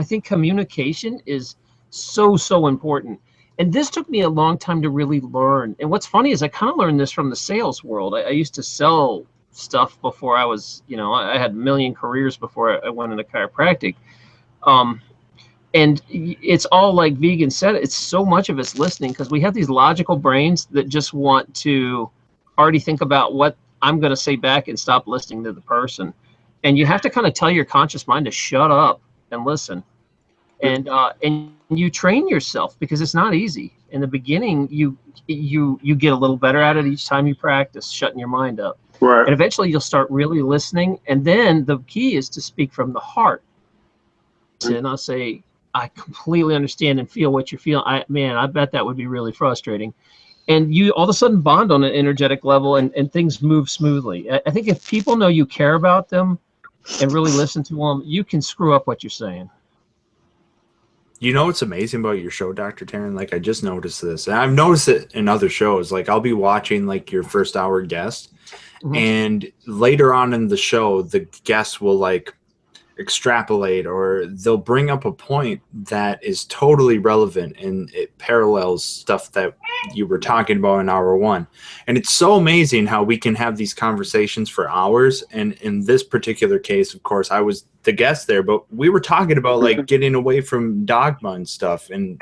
[SPEAKER 1] think communication is so important. And this took me a long time to really learn. And what's funny is I kind of learned this from the sales world. I used to sell stuff before I was, I had a million careers before I went into chiropractic. And it's all like Vegan said, it's so much of it's listening, because we have these logical brains that just want to already think about what I'm going to say back and stop listening to the person. And you have to kind of tell your conscious mind to shut up and listen. And you train yourself, because it's not easy. In the beginning, you get a little better at it each time you practice shutting your mind up.
[SPEAKER 5] Right.
[SPEAKER 1] And eventually you'll start really listening. And then the key is to speak from the heart. And I'll say, I completely understand and feel what you're feeling. I bet that would be really frustrating. And you all of a sudden bond on an energetic level, and things move smoothly. I think if people know you care about them and really listen to them, you can screw up what you're saying.
[SPEAKER 2] You know what's amazing about your show, Dr. Taryn? Like, I just noticed this, and I've noticed it in other shows. Like, I'll be watching like your first hour guest, and later on in the show, the guest will like extrapolate, or they'll bring up a point that is totally relevant, and it parallels stuff that you were talking about in hour one. And it's so amazing how we can have these conversations for hours. And in this particular case, of course, I was the guest there, but we were talking about like getting away from dogma and stuff in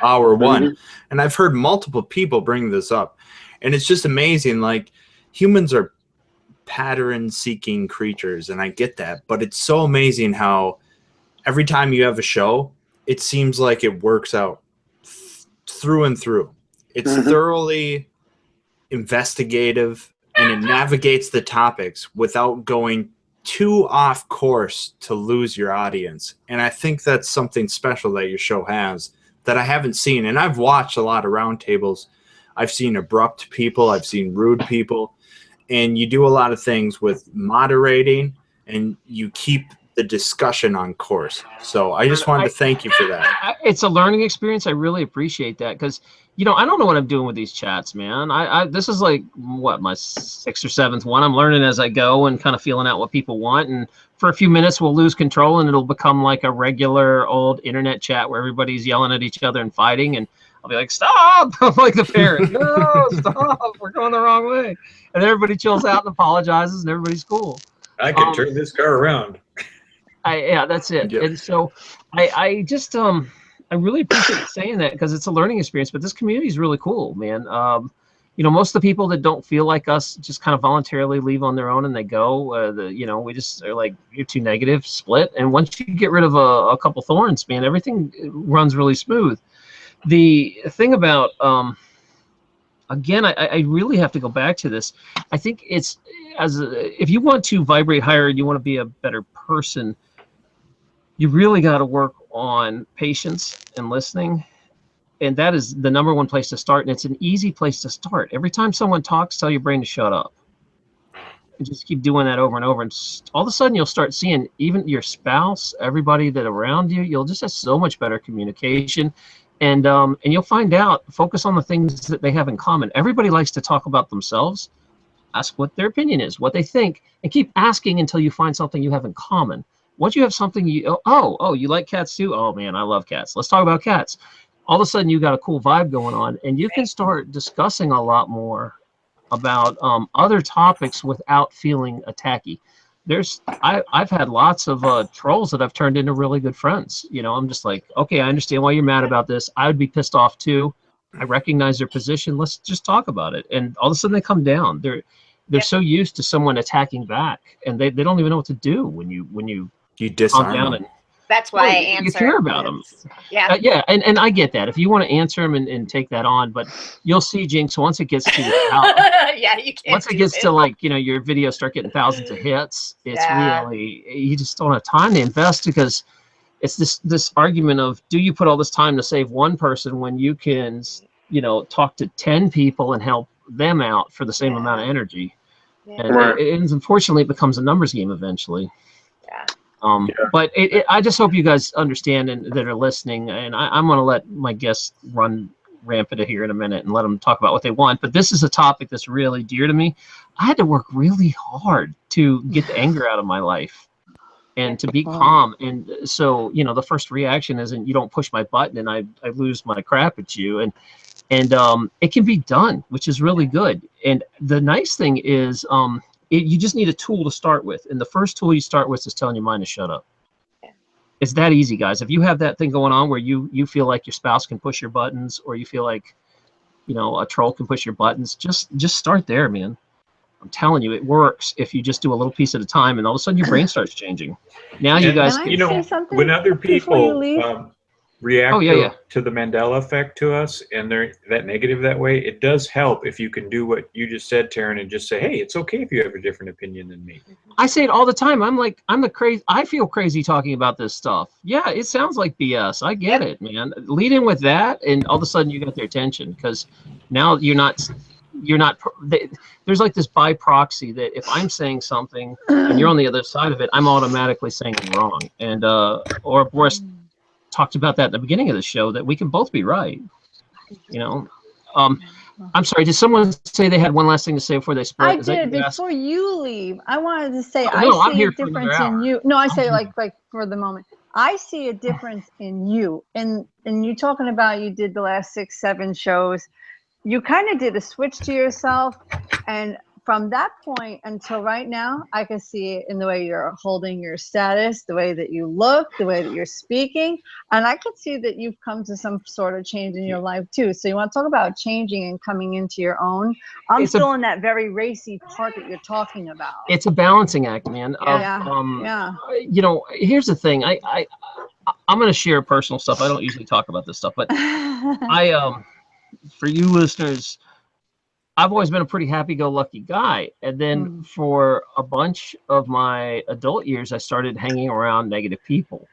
[SPEAKER 2] hour one. And I've heard multiple people bring this up, and it's just amazing. Like, humans are pattern-seeking creatures, and I get that, but it's so amazing how every time you have a show, it seems like it works out through and through. It's thoroughly investigative, and it navigates the topics without going too off course to lose your audience. And I think that's something special that your show has that I haven't seen. And I've watched a lot of roundtables. I've seen abrupt people, I've seen rude people. And you do a lot of things with moderating, and you keep the discussion on course. So I just wanted to thank you for that.
[SPEAKER 1] It's a learning experience. I really appreciate that, because, you know, I don't know what I'm doing with these chats, man. This is like, what, my 6th or 7th one. I'm learning as I go and kind of feeling out what people want. And for a few minutes, we'll lose control, and it'll become like a regular old internet chat where everybody's yelling at each other and fighting. And I'll be like, stop! I'm like the parent. No, stop! We're going the wrong way. And everybody chills out and apologizes, and everybody's cool.
[SPEAKER 3] I can turn this car around.
[SPEAKER 1] Yeah, that's it. Yep. And so I just I really appreciate saying that, because it's a learning experience. But this community is really cool, man. You know, most of the people that don't feel like us just kind of voluntarily leave on their own and they go. You know, we just are like, you're too negative, split. And once you get rid of a couple thorns, man, everything runs really smooth. The thing about, again, I really have to go back to this. I think it's, if you want to vibrate higher, you want to be a better person, you really got to work on patience and listening. And that is the #1 place to start. And it's an easy place to start. Every time someone talks, tell your brain to shut up. And just keep doing that over and over. And all of a sudden, you'll start seeing even your spouse, everybody that around you, you'll just have so much better communication. And you'll find out, focus on the things that they have in common. Everybody likes to talk about themselves. Ask what their opinion is, what they think, and keep asking until you find something you have in common. Once you have something you, you like cats too? Oh man, I love cats. Let's talk about cats. All of a sudden you got a cool vibe going on, and you can start discussing a lot more about other topics without feeling attacky. I've had lots of trolls that I've turned into really good friends. You know, I'm just like, okay, I understand why you're mad about this. I would be pissed off too. I recognize their position. Let's just talk about it. And all of a sudden they come down. They're so used to someone attacking back, and they don't even know what to do when you
[SPEAKER 2] disarm
[SPEAKER 1] calm down
[SPEAKER 2] them.
[SPEAKER 1] And
[SPEAKER 4] that's why I answer.
[SPEAKER 1] You care about them.
[SPEAKER 4] Yeah.
[SPEAKER 1] Yeah, and I get that. If you want to answer them and take that on, but you'll see, Jinx, once it gets to
[SPEAKER 4] yeah, you can't.
[SPEAKER 1] Once it gets to, like, you know, your videos start getting thousands of hits, it's really, you just don't have time to invest, because it's this argument of, do you put all this time to save one person when you can, you know, talk to 10 people and help them out for the same amount of energy? And unfortunately, it becomes a numbers game eventually.
[SPEAKER 4] Yeah.
[SPEAKER 1] But I just hope you guys understand and that are listening. And I'm going to let my guests run rampant here in a minute and let them talk about what they want. But this is a topic that's really dear to me. I had to work really hard to get the anger out of my life and to be calm. And so, you know, the first reaction isn't, you don't push my button and I lose my crap at you. And it can be done, which is really good. And the nice thing is, you just need a tool to start with. And the first tool you start with is telling your mind to shut up. Yeah. It's that easy, guys. If you have that thing going on where you feel like your spouse can push your buttons, or you feel like, you know, a troll can push your buttons, just start there, man. I'm telling you, it works if you just do a little piece at a time, and all of a sudden your brain starts changing. Now you
[SPEAKER 3] And,
[SPEAKER 1] guys
[SPEAKER 6] Can I
[SPEAKER 3] you know,
[SPEAKER 6] say something
[SPEAKER 3] when other
[SPEAKER 6] before you
[SPEAKER 3] people
[SPEAKER 6] leave?
[SPEAKER 3] react
[SPEAKER 1] Oh, yeah.
[SPEAKER 3] to the Mandela effect to us, and they're that negative that way, it does help if you can do what you just said, Taryn, and just say, hey, it's okay if you have a different opinion than me.
[SPEAKER 1] I say it all the time. I'm the crazy. I feel crazy talking about this stuff. Yeah, it sounds like BS. I get it, man. Lead in with that, and all of a sudden you got their attention, because now you're not. There's like this by proxy that if I'm saying something and you're on the other side of it, I'm automatically saying I'm wrong. And or Boris talked about that at the beginning of the show, that we can both be right. You know. I'm sorry. Did someone say they had one last thing to say before they split?
[SPEAKER 6] I
[SPEAKER 1] Is that
[SPEAKER 6] did.
[SPEAKER 1] you asked?
[SPEAKER 6] Before you leave, I wanted to say
[SPEAKER 1] Oh, no,
[SPEAKER 6] I
[SPEAKER 1] I'm
[SPEAKER 6] see a
[SPEAKER 1] here for another
[SPEAKER 6] difference in
[SPEAKER 1] hour.
[SPEAKER 6] you. No, I say like for the moment. I see a difference in you. And you talking about you did the last 6, 7 shows. You kind of did a switch to yourself, and from that point until right now, I can see it in the way you're holding your status, the way that you look, the way that you're speaking, and I can see that you've come to some sort of change in your life too. So you want to talk about changing and coming into your own? I'm still in that very racy part that you're talking about.
[SPEAKER 1] It's a balancing act, man.
[SPEAKER 6] Yeah.
[SPEAKER 1] You know, here's the thing. I'm going to share personal stuff. I don't usually talk about this stuff, but for you listeners, I've always been a pretty happy-go-lucky guy. And then for a bunch of my adult years, I started hanging around negative people.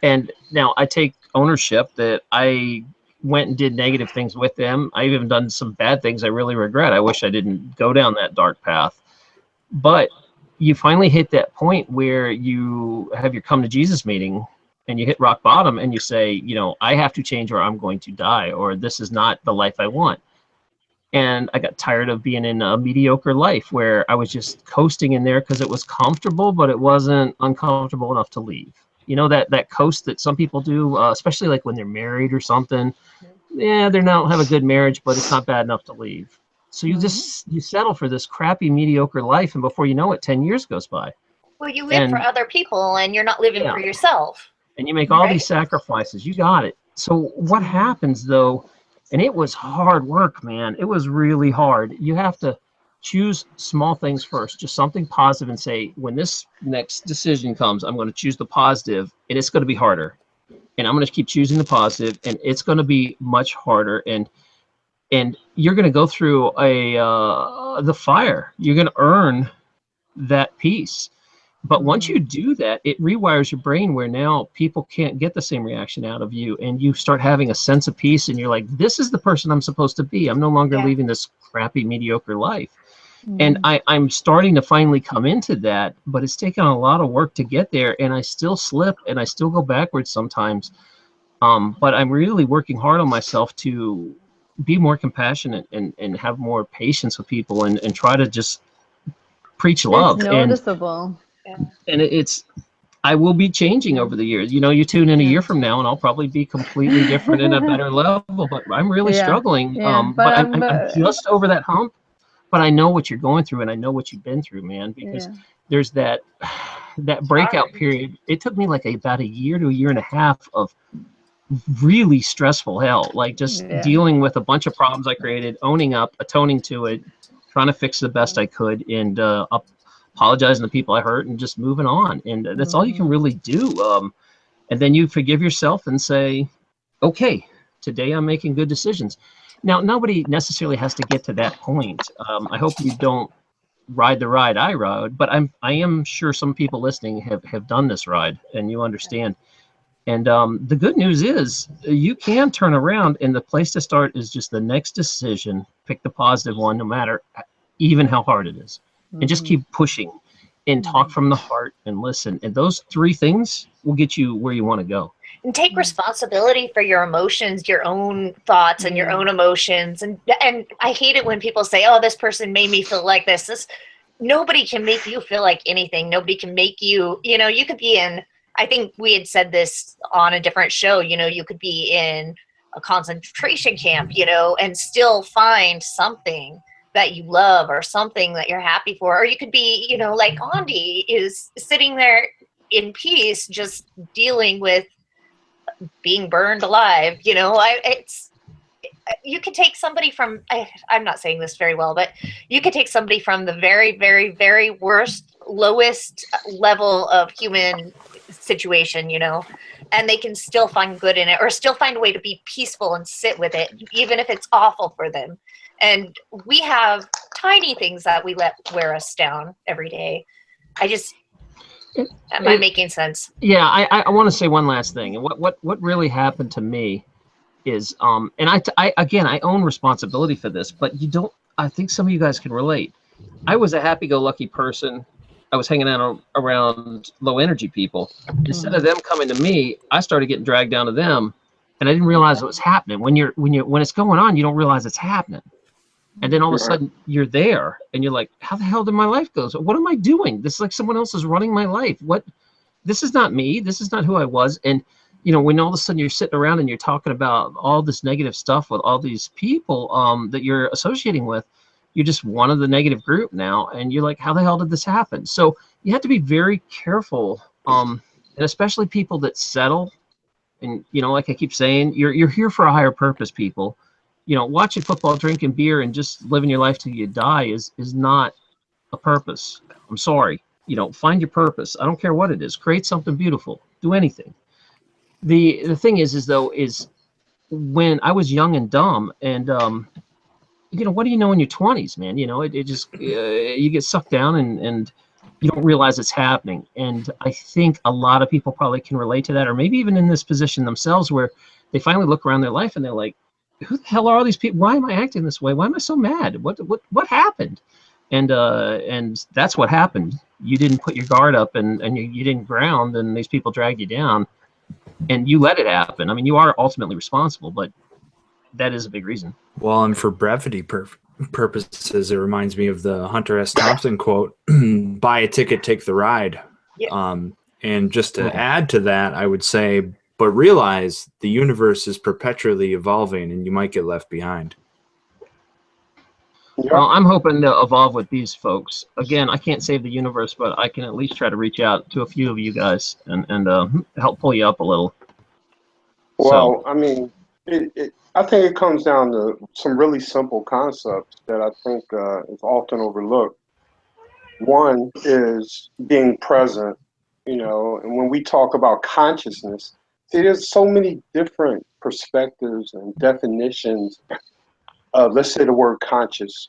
[SPEAKER 1] And now I take ownership that I went and did negative things with them. I've even done some bad things I really regret. I wish I didn't go down that dark path. But you finally hit that point where you have your come to Jesus meeting and you hit rock bottom and you say, you know, I have to change or I'm going to die, or this is not the life I want. And I got tired of being in a mediocre life where I was just coasting in there because it was comfortable, but it wasn't uncomfortable enough to leave. You know, that coast that some people do, especially like when they're married or something. Yeah, they don't have a good marriage, but it's not bad enough to leave. So you you settle for this crappy, mediocre life, and before you know it, 10 years goes by.
[SPEAKER 4] Well, you live for other people, and you're not living for yourself.
[SPEAKER 1] And you make all these sacrifices. You got it. So what happens, though, and it was hard work, man. It was really hard. You have to choose small things first, just something positive, and say, when this next decision comes, I'm going to choose the positive, and it's going to be harder. And I'm going to keep choosing the positive, and it's going to be much harder. And you're going to go through the fire. You're going to earn that peace. But once you do that, it rewires your brain where now people can't get the same reaction out of you, and you start having a sense of peace, and you're like, this is the person I'm supposed to be. I'm no longer leaving this crappy, mediocre life. And I'm starting to finally come into that, but it's taken a lot of work to get there, and I still slip, and I still go backwards sometimes. But I'm really working hard on myself to be more compassionate and have more patience with people and try to just preach love.
[SPEAKER 6] It's noticeable.
[SPEAKER 1] And I will be changing over the years. You know, you tune in a year from now and I'll probably be completely different in a better level, but I'm really struggling. But I'm just over that hump, but I know what you're going through and I know what you've been through, man, because there's that breakout period. It took me like about a year to a year and a half of really stressful hell, like just dealing with a bunch of problems I created, owning up, atoning to it, trying to fix the best I could, and apologizing to people I hurt and just moving on. And that's all you can really do. And then you forgive yourself and say, okay, today I'm making good decisions. Now, nobody necessarily has to get to that point. I hope you don't ride the ride I rode, but I am sure some people listening have done this ride and you understand. And the good news is you can turn around, and the place to start is just the next decision. Pick the positive one, no matter even how hard it is. And just keep pushing and talk from the heart and listen. And those 3 things will get you where you want to go.
[SPEAKER 4] And take responsibility for your emotions, your own thoughts and your own emotions. And I hate it when people say, oh, this person made me feel like this. Nobody can make you feel like anything. Nobody can make you, you know, you could be in, I think we had said this on a different show, you know, you could be in a concentration camp, you know, and still find something that you love or something that you're happy for. Or you could be, you know, like Andy is sitting there in peace, just dealing with being burned alive. You know, you could take somebody from, I'm not saying this very well, but you could take somebody from the very, very, very worst, lowest level of human situation, you know, and they can still find good in it, or still find a way to be peaceful and sit with it, even if it's awful for them. And we have tiny things that we let wear us down every day. Am I making sense?
[SPEAKER 1] Yeah, I want to say one last thing. And what really happened to me is, and I own responsibility for this, but you don't. I think some of you guys can relate. I was a happy-go-lucky person. I was hanging out around low energy people. Instead of them coming to me, I started getting dragged down to them, and I didn't realize it was happening. When it's going on, you don't realize it's happening. And then all of a sudden you're there and you're like, how the hell did my life go? So what am I doing? This is like someone else is running my life. This is not me. This is not who I was. And, you know, when all of a sudden you're sitting around and you're talking about all this negative stuff with all these people that you're associating with, you're just one of the negative group now. And you're like, how the hell did this happen? So you have to be very careful. And especially people that settle. And, you know, like I keep saying, you're here for a higher purpose, people. You know, watching football, drinking beer, and just living your life till you die is not a purpose. I'm sorry. You know, find your purpose. I don't care what it is. Create something beautiful. Do anything. The thing is when I was young and dumb, and you know, what do you know in your 20s, man? You know, it just you get sucked down and you don't realize it's happening. And I think a lot of people probably can relate to that, or maybe even in this position themselves, where they finally look around their life and they're like, who the hell are all these people? Why am I acting this way? Why am I so mad? What happened? And that's what happened. You didn't put your guard up, and you didn't ground, and these people dragged you down, and you let it happen. I mean, you are ultimately responsible, but that is a big reason.
[SPEAKER 2] Well, and for brevity purposes, it reminds me of the Hunter S. Thompson quote, buy a ticket, take the ride.
[SPEAKER 4] Yeah.
[SPEAKER 2] And just to add to that, I would say, but realize the universe is perpetually evolving and you might get left behind.
[SPEAKER 1] Well, I'm hoping to evolve with these folks. Again, I can't save the universe, but I can at least try to reach out to a few of you guys and help pull you up a little.
[SPEAKER 5] Well, I mean, I think it comes down to some really simple concepts that I think is often overlooked. One is being present, you know, and when we talk about consciousness, see, there's so many different perspectives and definitions of, let's say, the word conscious.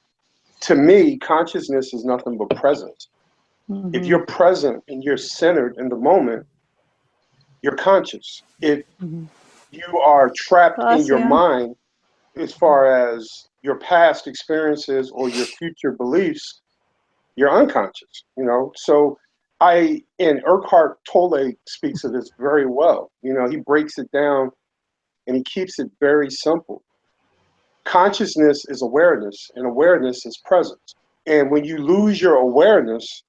[SPEAKER 5] To me, consciousness is nothing but presence. Mm-hmm. If you're present and you're centered in the moment, you're conscious. If you are trapped in your mind as far as your past experiences or your future beliefs, you're unconscious, you know? So and Eckhart Tolle speaks of this very well. You know, he breaks it down and he keeps it very simple. Consciousness is awareness, and awareness is presence. And when you lose your awareness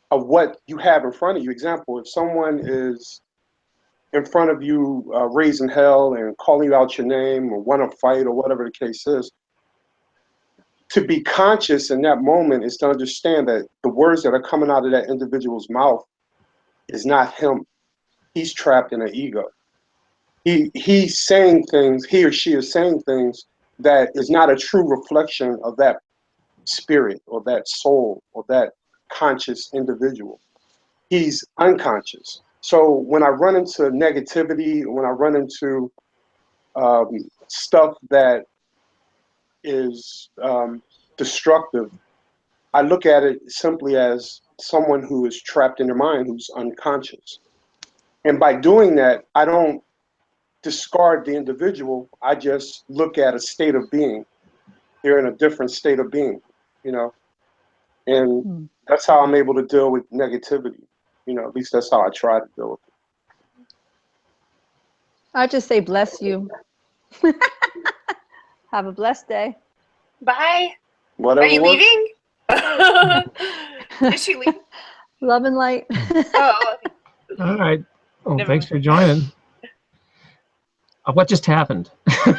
[SPEAKER 5] of what you have in front of you, example, if someone is in front of you raising hell and calling you out your name or want to fight or whatever the case is, to be conscious in that moment is to understand that the words that are coming out of that individual's mouth is not him. He's trapped in an ego. He's saying things, he or she is saying things that is not a true reflection of that spirit or that soul or that conscious individual. He's unconscious. So when I run into negativity, when I run into stuff that is destructive, I look at it simply as someone who is trapped in their mind, who's unconscious. And by doing that, I don't discard the individual. I just look at a state of being. They're in a different state of being, you know? And that's how I'm able to deal with negativity. You know, at least that's how I try to deal with it.
[SPEAKER 6] I just say bless you. Have a blessed day.
[SPEAKER 4] Bye.
[SPEAKER 5] Whatever.
[SPEAKER 4] Are you leaving? Is she leaving?
[SPEAKER 6] Love and light.
[SPEAKER 4] Oh.
[SPEAKER 1] All right. Well,
[SPEAKER 4] Never
[SPEAKER 1] thanks
[SPEAKER 4] mind.
[SPEAKER 1] for joining. What just happened?
[SPEAKER 4] Is she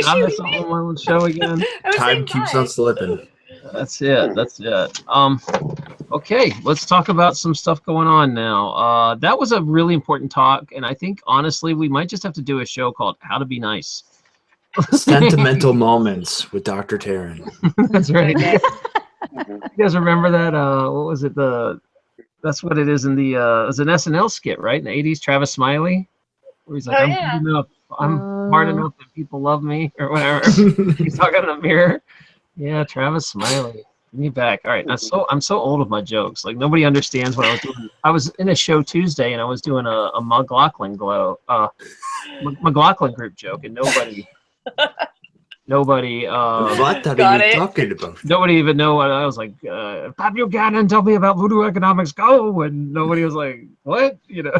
[SPEAKER 1] I missed
[SPEAKER 4] leaving?
[SPEAKER 1] on the show again.
[SPEAKER 2] Time keeps on slipping.
[SPEAKER 1] That's it. Okay, let's talk about some stuff going on now. That was a really important talk, and I think honestly we might just have to do a show called "How to Be Nice."
[SPEAKER 2] Sentimental moments with Dr. Taryn.
[SPEAKER 1] That's right.
[SPEAKER 4] Okay.
[SPEAKER 1] You guys remember that? What was it? That's what it is in the it was an SNL skit, right? In the '80s, Travis Smiley, where he's like,
[SPEAKER 4] Oh,
[SPEAKER 1] "I'm
[SPEAKER 4] yeah.
[SPEAKER 1] good enough. I'm smart enough that people love me," or whatever. He's talking in the mirror. Yeah, Travis Smiley. Give me back. All right. I'm so old with my jokes. Like nobody understands what I was doing. I was in a show Tuesday and I was doing a McLaughlin McLaughlin group joke, and nobody
[SPEAKER 2] What are
[SPEAKER 4] Got
[SPEAKER 2] you
[SPEAKER 4] it.
[SPEAKER 2] talking about?
[SPEAKER 1] nobody even know what I was like. Bob Buchanan, tell me about voodoo economics. Go, and nobody was like, what? You know,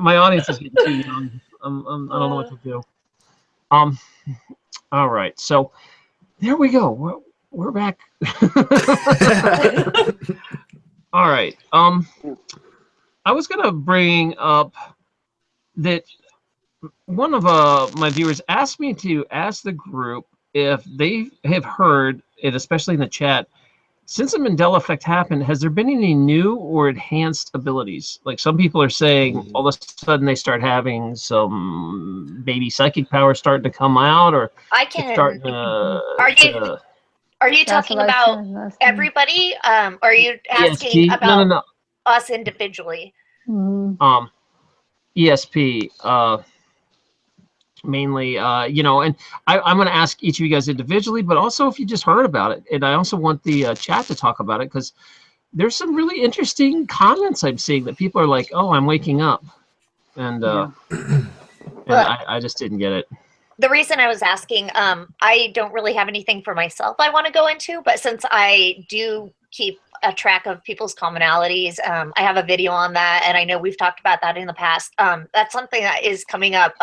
[SPEAKER 1] my audience is getting too young. I don't know what to do. All right. So there we go. We're back. All right. I was gonna bring up that one of my viewers asked me to ask the group if they have heard, and especially in the chat, since the Mandela Effect happened, has there been any new or enhanced abilities? Like some people are saying all of a sudden they start having some baby psychic power starting to come out, or
[SPEAKER 4] I
[SPEAKER 1] it's
[SPEAKER 4] can.
[SPEAKER 1] starting to.
[SPEAKER 4] Are you
[SPEAKER 6] That's
[SPEAKER 4] talking
[SPEAKER 6] what I
[SPEAKER 4] about
[SPEAKER 6] said last time.
[SPEAKER 4] everybody? Or are you asking
[SPEAKER 1] ESP?
[SPEAKER 4] about
[SPEAKER 1] No.
[SPEAKER 4] us individually?
[SPEAKER 6] Mhm.
[SPEAKER 1] ESP. Mainly, you know, and I'm going to ask each of you guys individually, but also if you just heard about it. And I also want the chat to talk about it because there's some really interesting comments I'm seeing that people are like, oh, I'm waking up. And,
[SPEAKER 6] Yeah.
[SPEAKER 1] and I just didn't get it.
[SPEAKER 4] The reason I was asking, I don't really have anything for myself I want to go into, but since I do keep a track of people's commonalities, I have a video on that, and I know we've talked about that in the past. That's something that is coming up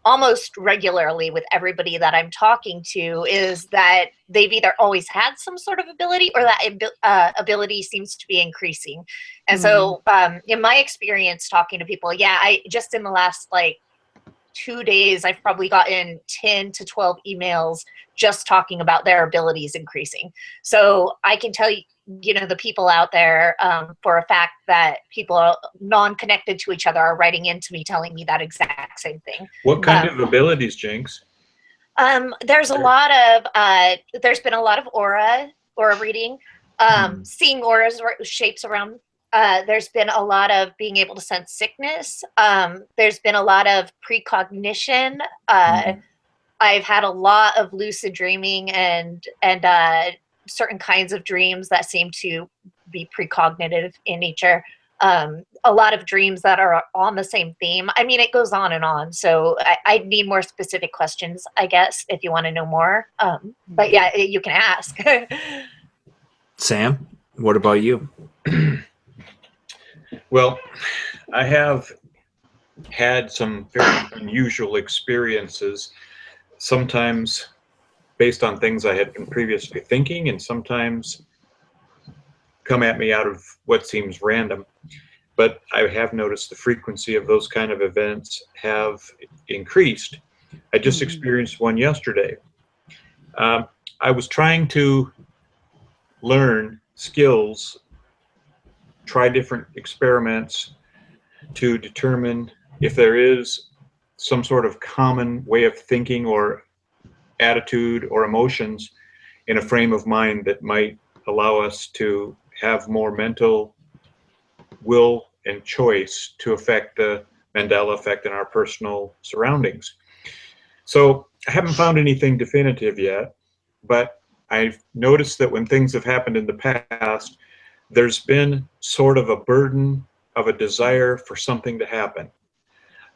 [SPEAKER 4] almost regularly with everybody that I'm talking to, is that they've either always had some sort of ability or that ability seems to be increasing. And so in my experience talking to people, I just in the last like 2 days, I've probably gotten 10 to 12 emails just talking about their abilities increasing. So I can tell you, the people out there for a fact that people non-connected to each other are writing into me telling me that exact same thing.
[SPEAKER 3] What kind of abilities, Jinx?
[SPEAKER 4] There's been a lot of aura reading, seeing auras, shapes around. There's been a lot of being able to sense sickness. There's been a lot of precognition. I've had a lot of lucid dreaming and certain kinds of dreams that seem to be precognitive in nature. A lot of dreams that are on the same theme. I mean, it goes on and on. So I need more specific questions, I guess, if you want to know more. But yeah, you can ask.
[SPEAKER 2] Sam, what about you?
[SPEAKER 3] Well, I have had some very unusual experiences, sometimes based on things I had been previously thinking, and sometimes come at me out of what seems random. But I have noticed the frequency of those kind of events have increased. I just experienced one yesterday. I was trying to learn skills, try different experiments to determine if there is some sort of common way of thinking or attitude or emotions in a frame of mind that might allow us to have more mental will and choice to affect the Mandela effect in our personal surroundings. So I haven't found anything definitive yet, but I've noticed that when things have happened in the past, there's been sort of a burden of a desire for something to happen.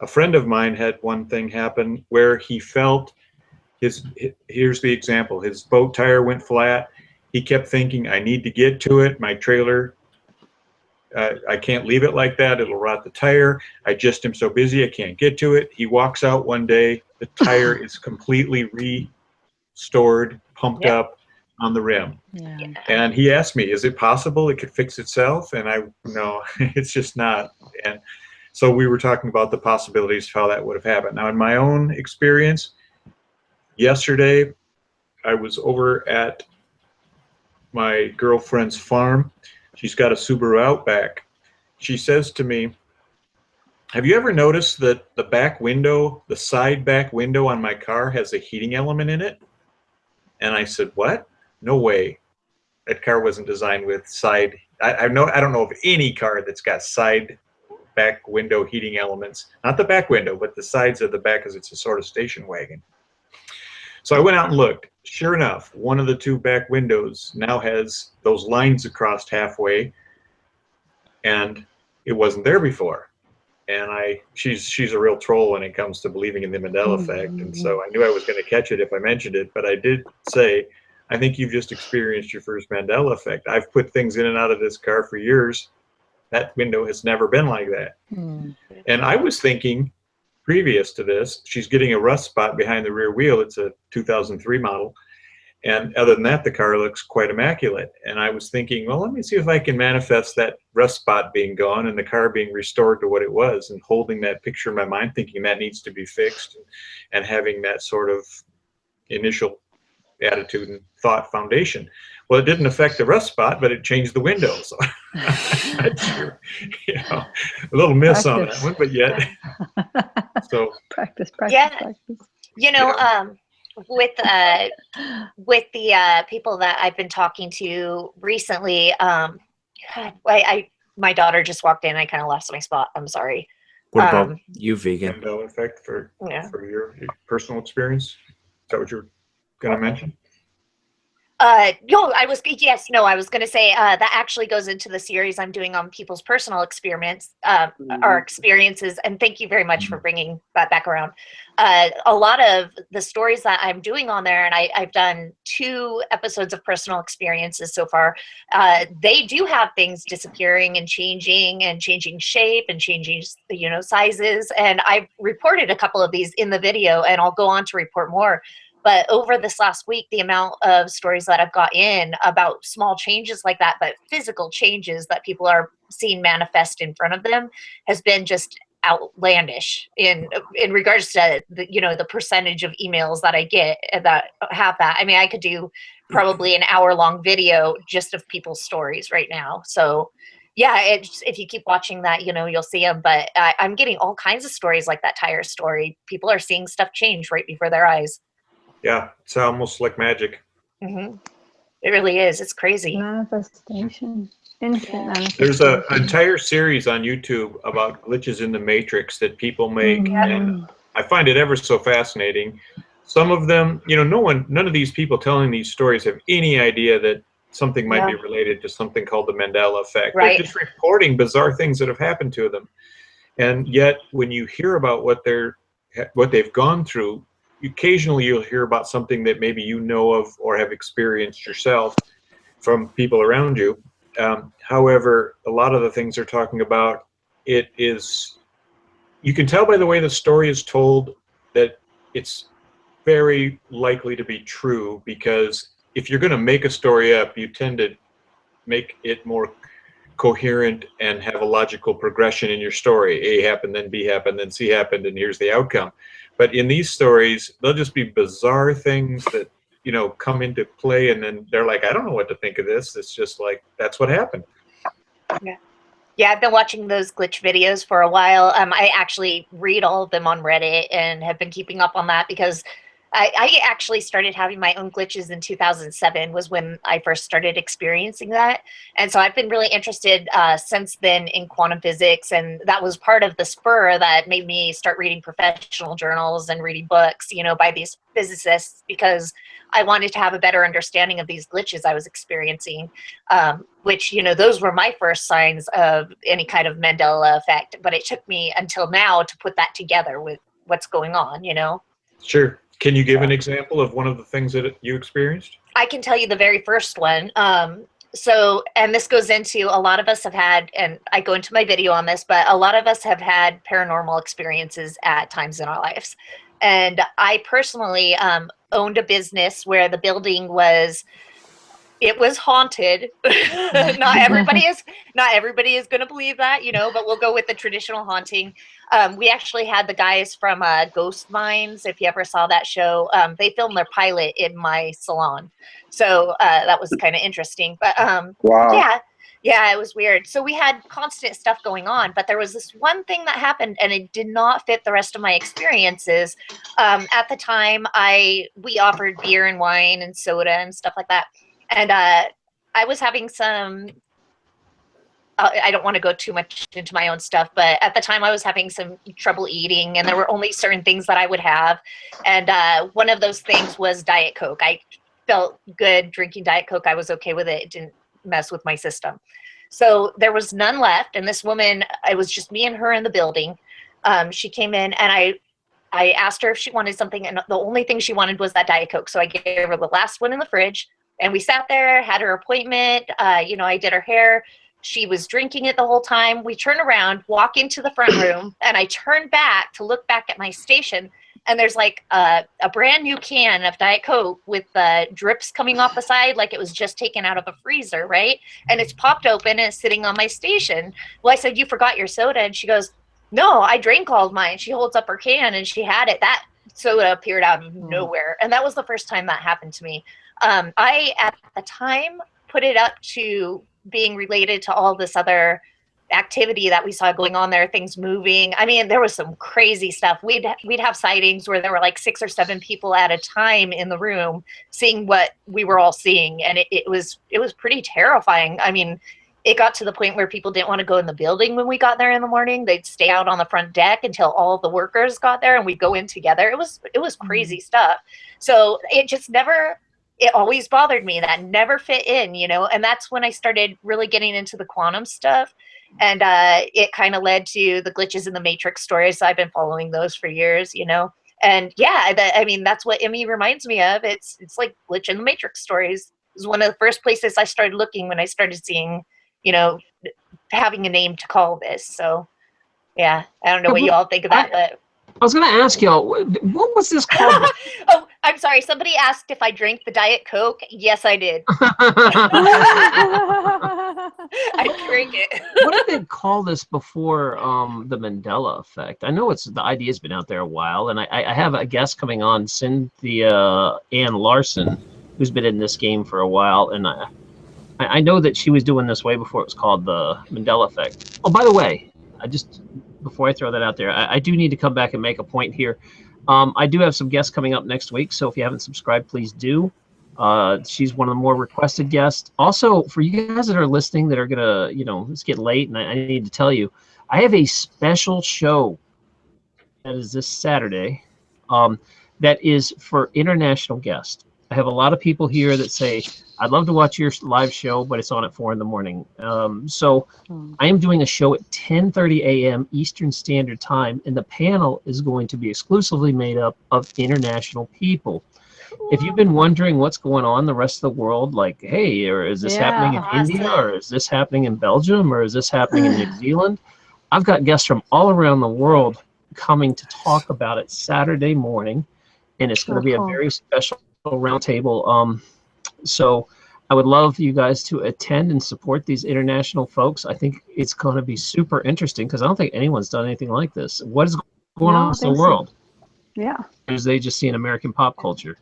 [SPEAKER 3] A friend of mine had one thing happen where he felt here's the example, his boat tire went flat. He kept thinking, I need to get to it. My trailer, I can't leave it like that. It'll rot the tire. I just am so busy, I can't get to it. He walks out one day, the tire is completely restored, pumped up on the rim.
[SPEAKER 6] Yeah.
[SPEAKER 3] And he asked me, is it possible it could fix itself? And no, it's just not. And so we were talking about the possibilities of how that would have happened. Now, in my own experience, yesterday, I was over at my girlfriend's farm. She's got a Subaru Outback. She says to me, have you ever noticed that the back window, the side back window on my car has a heating element in it? And I said, what? No way. That car wasn't designed with side. I don't know of any car that's got side back window heating elements. Not the back window, but the sides of the back, because it's a sort of station wagon. So I went out and looked. Sure enough, one of the two back windows now has those lines across halfway, and it wasn't there before. And she's a real troll when it comes to believing in the Mandela Effect, and so I knew I was going to catch it if I mentioned it. But I did say, I think you've just experienced your first Mandela Effect. I've put things in and out of this car for years. That window has never been like that. And I was thinking, previous to this, she's getting a rust spot behind the rear wheel. It's a 2003 model. And other than that, the car looks quite immaculate. And I was thinking, well, let me see if I can manifest that rust spot being gone and the car being restored to what it was, and holding that picture in my mind, thinking that needs to be fixed, and having that sort of initial attitude and thought foundation. Well, it didn't affect the rust spot, but it changed the window. So sure, a little miss on that one, but yet. So
[SPEAKER 6] practice.
[SPEAKER 4] With the people that I've been talking to recently, my daughter just walked in. I kind of lost my spot. I'm sorry.
[SPEAKER 2] What about you, vegan?
[SPEAKER 3] Mandela Effect for your personal experience? Is that what you're going to mention?
[SPEAKER 4] I was going to say that actually goes into the series I'm doing on people's personal experiments, or experiences. And thank you very much for bringing that back around. A lot of the stories that I'm doing on there, and I've done 2 episodes of personal experiences so far. They do have things disappearing and changing shape and changing, sizes. And I've reported a couple of these in the video, and I'll go on to report more. But over this last week, the amount of stories that I've got in about small changes like that, but physical changes that people are seeing manifest in front of them, has been just outlandish in regards to the percentage of emails that I get that have that. I mean, I could do probably an hour-long video just of people's stories right now. So yeah, if you keep watching that, you'll see them. But I'm getting all kinds of stories like that tire story. People are seeing stuff change right before their eyes.
[SPEAKER 3] Yeah, it's almost like magic.
[SPEAKER 4] Mm-hmm. It really is. It's crazy.
[SPEAKER 6] Manifestation. Instant manifestation.
[SPEAKER 3] There's an entire series on YouTube about glitches in the matrix that people make, and I find it ever so fascinating. Some of them, none of these people telling these stories have any idea that something might be related to something called the Mandela Effect. Right. They're just reporting bizarre things that have happened to them. And yet, when you hear about what they've gone through, occasionally you'll hear about something that maybe you know of or have experienced yourself from people around you. However, a lot of the things they're talking about, you can tell by the way the story is told that it's very likely to be true, because if you're going to make a story up, you tend to make it more coherent and have a logical progression in your story. A happened, then B happened, then C happened, and here's the outcome. But in these stories, they'll just be bizarre things that, come into play, and then they're like, I don't know what to think of this. It's just like, that's what happened.
[SPEAKER 4] Yeah, I've been watching those glitch videos for a while. I actually read all of them on Reddit and have been keeping up on that, because I actually started having my own glitches in 2007 was when I first started experiencing that. And so I've been really interested since then in quantum physics. And that was part of the spur that made me start reading professional journals and reading books, by these physicists, because I wanted to have a better understanding of these glitches I was experiencing, which, those were my first signs of any kind of Mandela effect. But it took me until now to put that together with what's going on,
[SPEAKER 3] Sure. Can you give an example of one of the things that you experienced?
[SPEAKER 4] I can tell you the very first one. And this goes into, a lot of us have had, and I go into my video on this, but a lot of us have had paranormal experiences at times in our lives. And I personally owned a business where the building was haunted. Not everybody is going to believe that, but we'll go with the traditional haunting. We actually had the guys from Ghost Mines, if you ever saw that show. They filmed their pilot in my salon. So that was kind of interesting. But
[SPEAKER 5] wow.
[SPEAKER 4] Yeah, it was weird. So we had constant stuff going on, but there was this one thing that happened, and it did not fit the rest of my experiences. At the time, we offered beer and wine and soda and stuff like that, and I was having some. I don't want to go too much into my own stuff, but at the time I was having some trouble eating, and there were only certain things that I would have, and one of those things was Diet Coke. I felt good drinking Diet Coke. I was okay with it. It didn't mess with my system. So there was none left, and this woman, it was just me and her in the building. She came in, and I asked her if she wanted something, and the only thing she wanted was that Diet Coke. So I gave her the last one in the fridge, and we sat there, had her appointment. I did her hair. She was drinking it the whole time. We turn around, walk into the front room, and I turn back to look back at my station, and there's like a brand new can of Diet Coke with the drips coming off the side like it was just taken out of a freezer, right? And it's popped open and it's sitting on my station. Well, I said, "You forgot your soda." And she goes, "No, I drank all of mine." She holds up her can and she had it. That soda appeared out of nowhere. And that was the first time that happened to me. I, at the time, put it up to being related to all this other activity that we saw going on there, things moving. I mean, there was some crazy stuff. We'd have sightings where there were like 6 or 7 people at a time in the room seeing what we were all seeing, and it was pretty terrifying. I mean, it got to the point where people didn't want to go in the building when we got there in the morning. They'd stay out on the front deck until all the workers got there, and we'd go in together. It was crazy stuff. So it just never. It always bothered me. That never fit in, and that's when I started really getting into the quantum stuff. And it kind of led to the glitches in the Matrix stories. So I've been following those for years, And yeah, that's what Emmy reminds me of. It's like glitch in the Matrix stories. It was one of the first places I started looking when I started seeing, having a name to call this. So yeah, I don't know what you all think of that, but.
[SPEAKER 1] I was going to ask y'all, what was this called?
[SPEAKER 4] Oh, I'm sorry. Somebody asked if I drank the Diet Coke. Yes, I did. I drank it.
[SPEAKER 1] What did they call this before the Mandela Effect? I know the idea's been out there a while, and I have a guest coming on, Cynthia Ann Larson, who's been in this game for a while, and I know that she was doing this way before it was called the Mandela Effect. Oh, by the way, before I throw that out there, I do need to come back and make a point here. I do have some guests coming up next week, so if you haven't subscribed, please do. She's one of the more requested guests. Also, for you guys that are listening that are going to, it's getting late, and I need to tell you, I have a special show that is this Saturday that is for international guests. I have a lot of people here that say, "I'd love to watch your live show, but it's on at 4 a.m. So I am doing a show at 10:30 a.m. Eastern Standard Time, and the panel is going to be exclusively made up of international people. If you've been wondering what's going on in the rest of the world, like, hey, or is this happening in India, or is this happening in Belgium, or is this happening in New Zealand? I've got guests from all around the world coming to talk about it Saturday morning, and it's going to be a very special roundtable. So I would love you guys to attend and support these international folks. I think it's going to be super interesting because I don't think anyone's done anything like this. What is going on in the world?
[SPEAKER 6] Yeah.
[SPEAKER 1] Because they just see an American pop culture.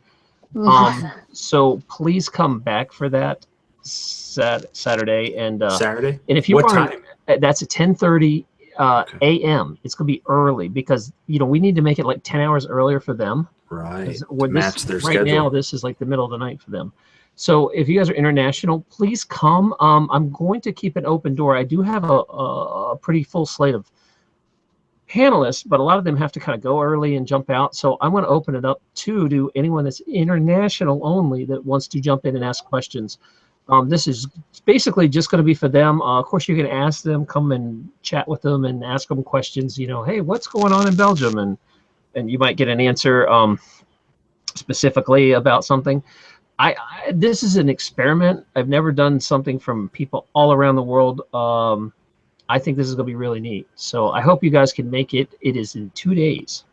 [SPEAKER 1] So please come back for that Saturday. And
[SPEAKER 2] Saturday?
[SPEAKER 1] And if you
[SPEAKER 2] what
[SPEAKER 1] want,
[SPEAKER 2] time?
[SPEAKER 1] That's at 10:30 a.m. It's going to be early because, we need to make it like 10 hours earlier for them.
[SPEAKER 2] Right.
[SPEAKER 1] Match
[SPEAKER 2] their
[SPEAKER 1] right
[SPEAKER 2] schedule.
[SPEAKER 1] Now, this is like the middle of the night for them. So if you guys are international, please come. I'm going to keep an open door. I do have a pretty full slate of panelists, but a lot of them have to kind of go early and jump out. So I'm going to open it up to anyone that's international only that wants to jump in and ask questions. This is basically just going to be for them. Of course, you can ask them, come and chat with them and ask them questions. Hey, what's going on in Belgium? And you might get an answer specifically about something. This is an experiment. I've never done something from people all around the world. I think this is going to be really neat. So I hope you guys can make it. It is in 2 days.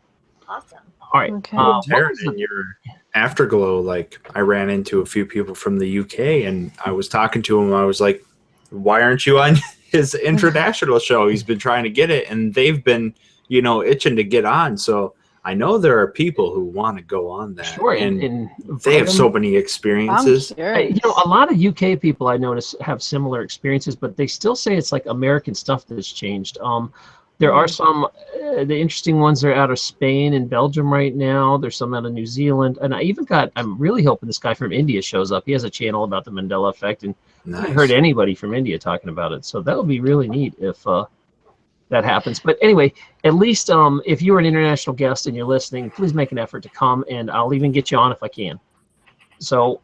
[SPEAKER 4] Awesome.
[SPEAKER 1] All right.
[SPEAKER 6] Okay.
[SPEAKER 2] Taryn, in your afterglow, I ran into a few people from the UK, and I was talking to him. I was like, "Why aren't you on his international show? He's been trying to get it, and they've been, itching to get on." So I know there are people who want to go on that,
[SPEAKER 1] Sure,
[SPEAKER 2] and they have so many experiences.
[SPEAKER 1] You know, a lot of UK people I notice have similar experiences, but they still say it's like American stuff that's changed. There are some, the interesting ones are out of Spain and Belgium right now. There's some out of New Zealand. And I'm really hoping this guy from India shows up. He has a channel about the Mandela Effect, and I haven't heard anybody from India talking about it. So that would be really neat if that happens. But anyway, at least if you're an international guest and you're listening, please make an effort to come, and I'll even get you on if I can. So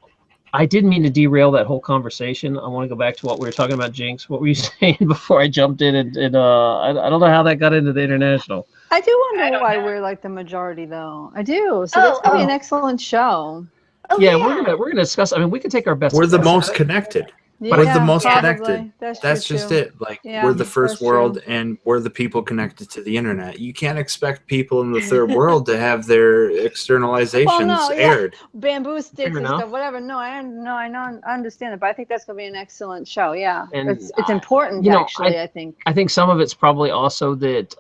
[SPEAKER 1] I didn't mean to derail that whole conversation. I want to go back to what we were talking about, Jinx. What were you saying before I jumped in? And I don't know how that got into the international.
[SPEAKER 6] I do wonder why we're like the majority, though. I do. So that's gonna be an excellent show.
[SPEAKER 4] Oh,
[SPEAKER 1] yeah, we're gonna discuss. I mean, we can take our best.
[SPEAKER 2] We're the most connected.
[SPEAKER 6] Yeah,
[SPEAKER 2] we're the most
[SPEAKER 6] probably.
[SPEAKER 2] connected.
[SPEAKER 6] That's
[SPEAKER 2] just
[SPEAKER 6] true.
[SPEAKER 2] it. Like,
[SPEAKER 6] Yeah,
[SPEAKER 2] we're the first
[SPEAKER 6] that's
[SPEAKER 2] world,
[SPEAKER 6] true.
[SPEAKER 2] and we're the people connected to the internet. You can't expect people in the third world to have their externalizations aired.
[SPEAKER 6] Bamboo sticks and
[SPEAKER 1] enough.
[SPEAKER 6] stuff, whatever. I understand it, but I think that's gonna be an excellent show. Yeah,
[SPEAKER 1] And,
[SPEAKER 6] it's important.
[SPEAKER 1] you know,
[SPEAKER 6] Actually, I think.
[SPEAKER 1] I think some of it's probably also that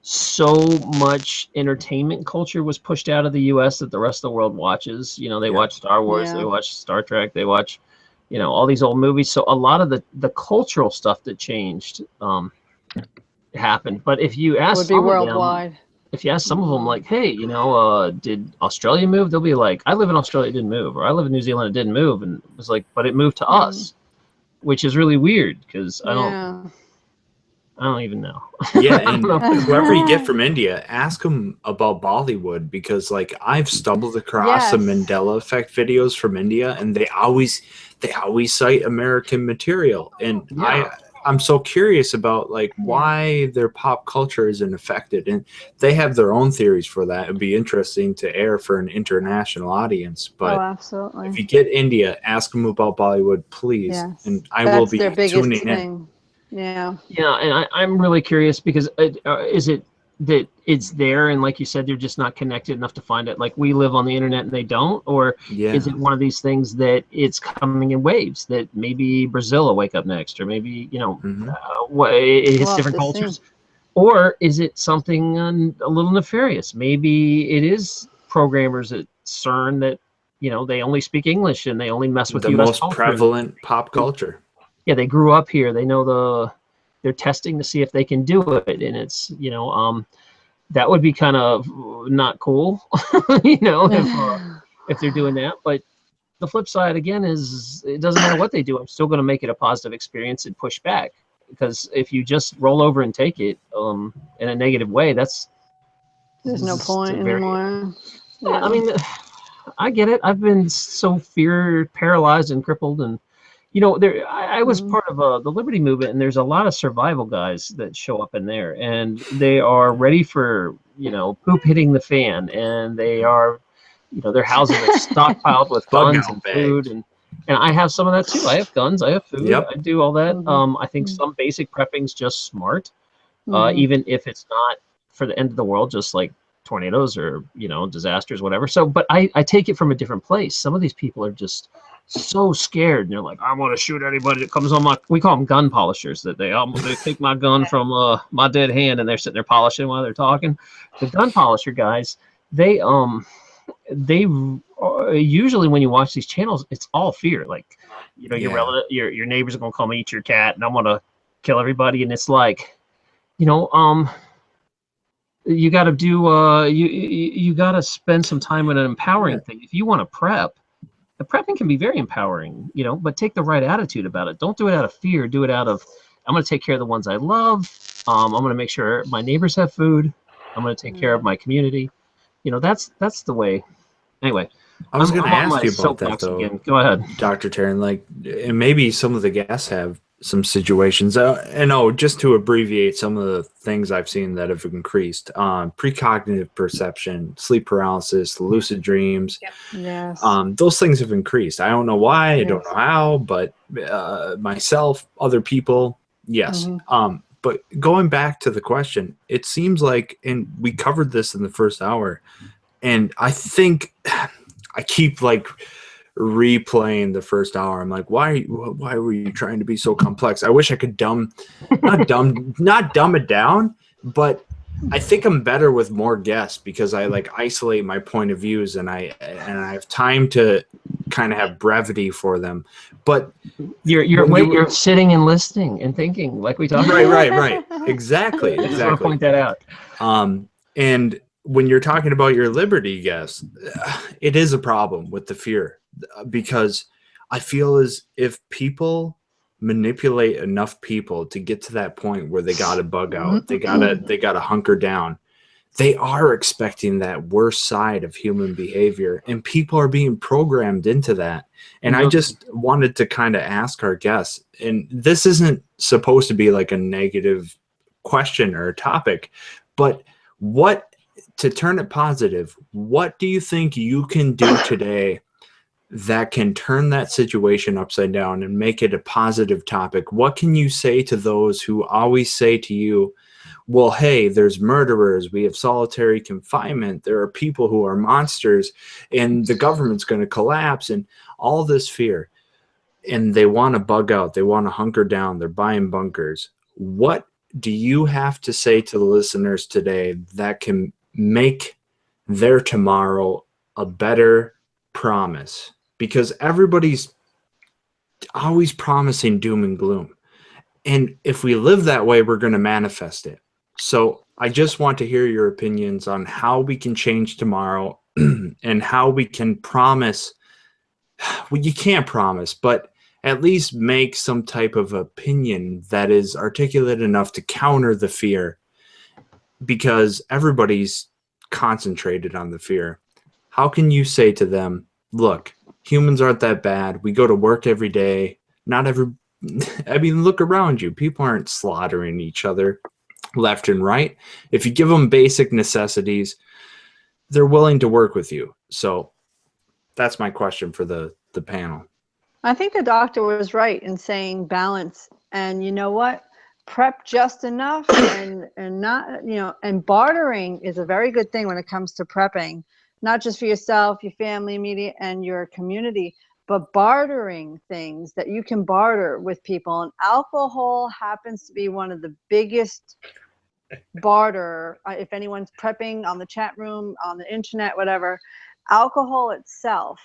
[SPEAKER 1] so much entertainment culture was pushed out of the U.S. that the rest of the world watches. You know, they watch Star Wars, they watch Star Trek, they watch, you know, all these old movies. So a lot of the cultural stuff that changed happened. But if you ask
[SPEAKER 6] Would be worldwide.
[SPEAKER 1] if you ask some of them, like, hey, you know, did Australia move? They'll be like, I live in Australia, it didn't move, or I live in New Zealand, it didn't move, and it was like, but it moved to us, which is really weird because I don't even know.
[SPEAKER 2] Yeah, and whoever you get from India, ask them about Bollywood, because like I've stumbled across some Mandela Effect videos from India, and they always cite American material, and I'm so curious about like why their pop culture isn't affected, and they have their own theories for that. It'd be interesting to air for an international audience. But
[SPEAKER 6] absolutely.
[SPEAKER 2] if you get India, ask them about Bollywood, please, and I will be tuning in.
[SPEAKER 6] Yeah,
[SPEAKER 1] and I'm really curious because is it that it's there and like you said, they're just not connected enough to find it? Like we live on the internet and they don't, or is it one of these things that it's coming in waves that maybe Brazil will wake up next, or maybe, you know, it hits different cultures, or is it something a little nefarious? Maybe it is programmers at Cern that, you know, they only speak English and they only mess with
[SPEAKER 2] the
[SPEAKER 1] US
[SPEAKER 2] most
[SPEAKER 1] culture.
[SPEAKER 2] Prevalent pop culture.
[SPEAKER 1] Yeah, they grew up here. They know they're testing to see if they can do it, and it's, you know, that would be kind of not cool, you know, if they're doing that. But the flip side again is it doesn't matter what they do. I'm still going to make it a positive experience and push back, because if you just roll over and take it in a negative way, there's
[SPEAKER 6] no point anymore.
[SPEAKER 1] Yeah, I mean, I get it. I've been so fear paralyzed and crippled, and you know, I was part of the Liberty movement, and there's a lot of survival guys that show up in there, and they are ready for, you know, poop hitting the fan, and they are, you know, their houses are stockpiled with guns and food, and I have some of that too. I have guns, I have food, I do all that. I think some basic prepping's just smart, even if it's not for the end of the world, just like tornadoes or, you know, disasters, whatever. So, but I take it from a different place. Some of these people are just so scared, and they're like, I want to shoot anybody that comes on my, we call them gun polishers, that they take my gun from my dead hand, and they're sitting there polishing while they're talking. The gun polisher guys, they usually, when you watch these channels, it's all fear. Like, you know, your neighbors are gonna come eat your cat, and I'm gonna kill everybody. And it's like, you know, you got to do you got to spend some time on an empowering thing. If you want to prep, the prepping can be very empowering, you know, but take the right attitude about it. Don't do it out of fear. Do it out of, I'm going to take care of the ones I love. I'm going to make sure my neighbors have food. I'm going to take care of my community. You know, that's the way. Anyway,
[SPEAKER 2] I was going to ask you about that though.
[SPEAKER 1] Again. Go ahead,
[SPEAKER 2] Dr. Taryn. Like, and maybe some of the guests have some situations. And just to abbreviate some of the things I've seen that have increased: precognitive perception, sleep paralysis, lucid dreams.
[SPEAKER 6] Yes.
[SPEAKER 2] Those things have increased. I don't know why. I don't know how, but myself, other people, yes. But going back to the question, it seems like, and we covered this in the first hour, and I think I keep like replaying the first hour. I'm like, why were you trying to be so complex? I wish I could not dumb it down, but I think I'm better with more guests because I like isolate my point of views and I have time to kind of have brevity for them. But
[SPEAKER 1] you're sitting and listening and thinking like we talked about.
[SPEAKER 2] Right. Exactly.
[SPEAKER 1] I just want to point that out.
[SPEAKER 2] And when you're talking about your liberty, guests, it is a problem with the fear because I feel as if people manipulate enough people to get to that point where they gotta bug out, they gotta hunker down. They are expecting that worst side of human behavior, and people are being programmed into that. And I just wanted to kind of ask our guests, and this isn't supposed to be like a negative question or a topic, but to turn it positive, what do you think you can do today that can turn that situation upside down and make it a positive topic? What can you say to those who always say to you, well, hey, there's murderers, we have solitary confinement, there are people who are monsters, and the government's going to collapse, and all this fear, and they want to bug out, they want to hunker down, they're buying bunkers. What do you have to say to the listeners today that can make their tomorrow a better promise? Because everybody's always promising doom and gloom. And if we live that way, we're going to manifest it. So I just want to hear your opinions on how we can change tomorrow and how we can promise. Well, you can't promise, but at least make some type of opinion that is articulate enough to counter the fear, because everybody's concentrated on the fear. How can you say to them, look, humans aren't that bad. We go to work every day. I mean, look around you. People aren't slaughtering each other left and right. If you give them basic necessities, they're willing to work with you. So that's my question for the panel.
[SPEAKER 6] I think the doctor was right in saying balance. And you know what? Prep just enough and not, and bartering is a very good thing when it comes to prepping, not just for yourself, your family, immediate, and your community, but bartering things that you can barter with people. And alcohol happens to be one of the biggest barter. If anyone's prepping on the chat room, on the internet, whatever, alcohol itself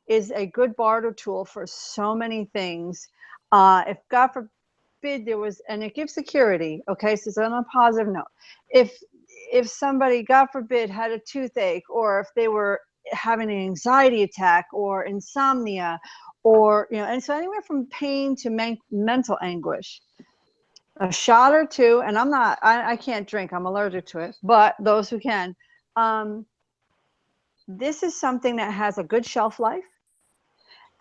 [SPEAKER 6] is a good barter tool for so many things. If God forbid there was, and it gives security, okay, so it's on a positive note. If somebody, God forbid, had a toothache, or if they were having an anxiety attack or insomnia, or, and so anywhere from pain to mental anguish, a shot or two, and I can't drink, I'm allergic to it, but those who can, this is something that has a good shelf life.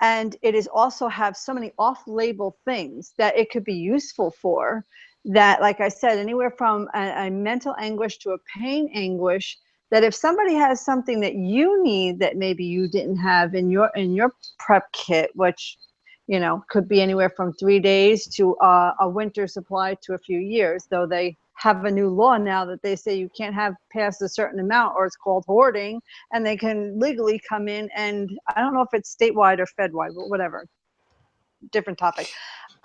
[SPEAKER 6] And it is also have so many off-label things that it could be useful for, that, like I said, anywhere from a mental anguish to a pain anguish, that if somebody has something that you need that maybe you didn't have in your prep kit, which, could be anywhere from 3 days to a winter supply to a few years, though they have a new law now that they say you can't have past a certain amount or it's called hoarding, and they can legally come in, and I don't know if it's statewide or fedwide, but whatever, different topic.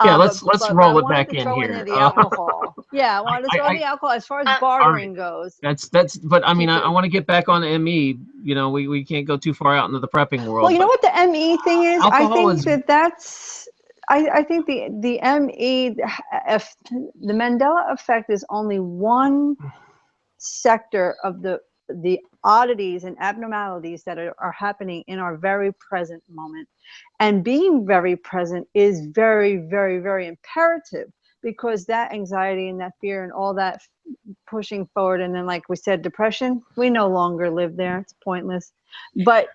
[SPEAKER 1] Yeah, let's roll it back in here.
[SPEAKER 6] Into the alcohol. Yeah, I wanted to throw the alcohol as far as bartering goes.
[SPEAKER 1] That's. But I mean, I want to get back on ME. We can't go too far out into the prepping world.
[SPEAKER 6] Well, you know what the ME thing is? I think that's. I think the ME, the Mandela Effect is only one sector of the oddities and abnormalities that are happening in our very present moment. And being very present is very, very, very imperative, because that anxiety and that fear and all that pushing forward, and then, like we said, depression, we no longer live there. It's pointless. But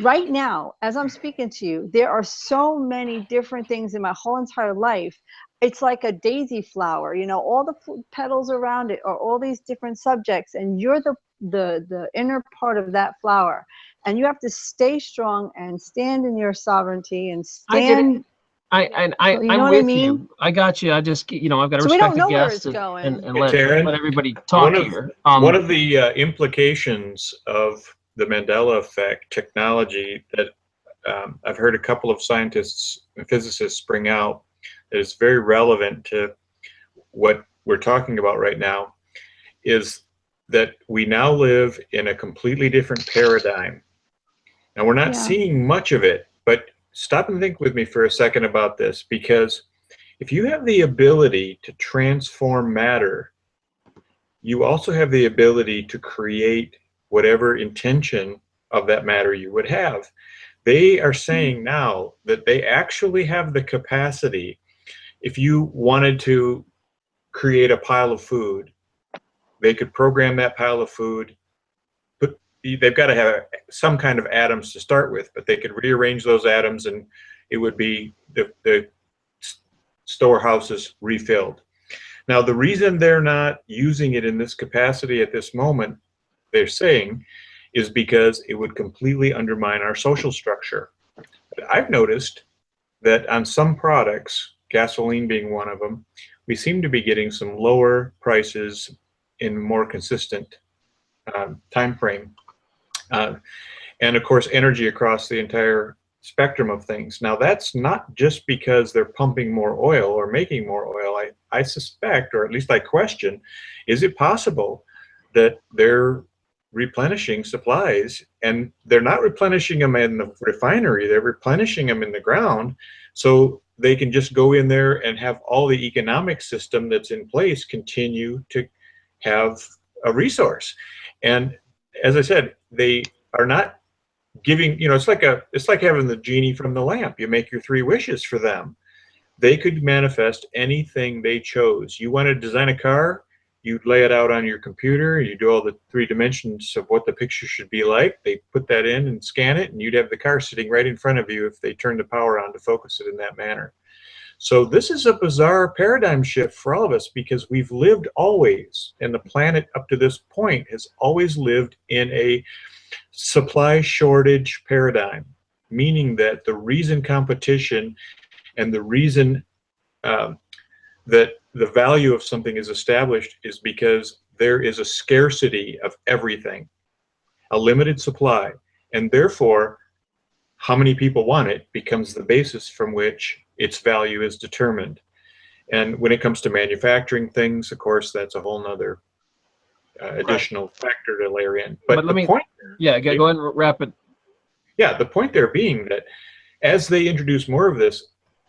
[SPEAKER 6] right now, as I'm speaking to you, there are so many different things in my whole entire life. It's like a daisy flower, all the petals around it are all these different subjects, and you're the inner part of that flower, and you have to stay strong and stand in your sovereignty and stand.
[SPEAKER 1] I'm with you. I got you. I just, I've got to respect the guests and let everybody talk here.
[SPEAKER 3] One of the implications of the Mandela Effect technology that I've heard a couple of scientists and physicists bring out that is very relevant to what we're talking about right now is that we now live in a completely different paradigm. And we're not seeing much of it, but stop and think with me for a second about this, because if you have the ability to transform matter, you also have the ability to create whatever intention of that matter you would have. They are saying now that they actually have the capacity, if you wanted to create a pile of food, they could program that pile of food. They've got to have some kind of atoms to start with, but they could rearrange those atoms and it would be the storehouses refilled. Now, the reason they're not using it in this capacity at this moment, they're saying, is because it would completely undermine our social structure. But I've noticed that on some products, gasoline being one of them, we seem to be getting some lower prices in more consistent time frame. And of course, energy across the entire spectrum of things. Now, that's not just because they're pumping more oil or making more oil. I suspect, or at least I question, is it possible that they're replenishing supplies, and they're not replenishing them in the refinery, they're replenishing them in the ground, so they can just go in there and have all the economic system that's in place continue to have a resource. And as I said, they are not giving, you know, it's like having the genie from the lamp. You make your 3 wishes for them. They could manifest anything they chose. You want to design a car, you lay it out on your computer, you do all the 3 dimensions of what the picture should be like. They put that in and scan it, and you'd have the car sitting right in front of you if they turned the power on to focus it in that manner. So this is a bizarre paradigm shift for all of us, because we've lived always, and the planet up to this point has always lived in a supply shortage paradigm, meaning that the reason competition and the reason that the value of something is established is because there is a scarcity of everything, a limited supply, and therefore how many people want it becomes the basis from which its value is determined. And when it comes to manufacturing things, of course, that's a whole nother additional factor to layer in. But
[SPEAKER 1] let me,
[SPEAKER 3] point,
[SPEAKER 1] go ahead and wrap it.
[SPEAKER 3] Yeah, the point there being that as they introduce more of this,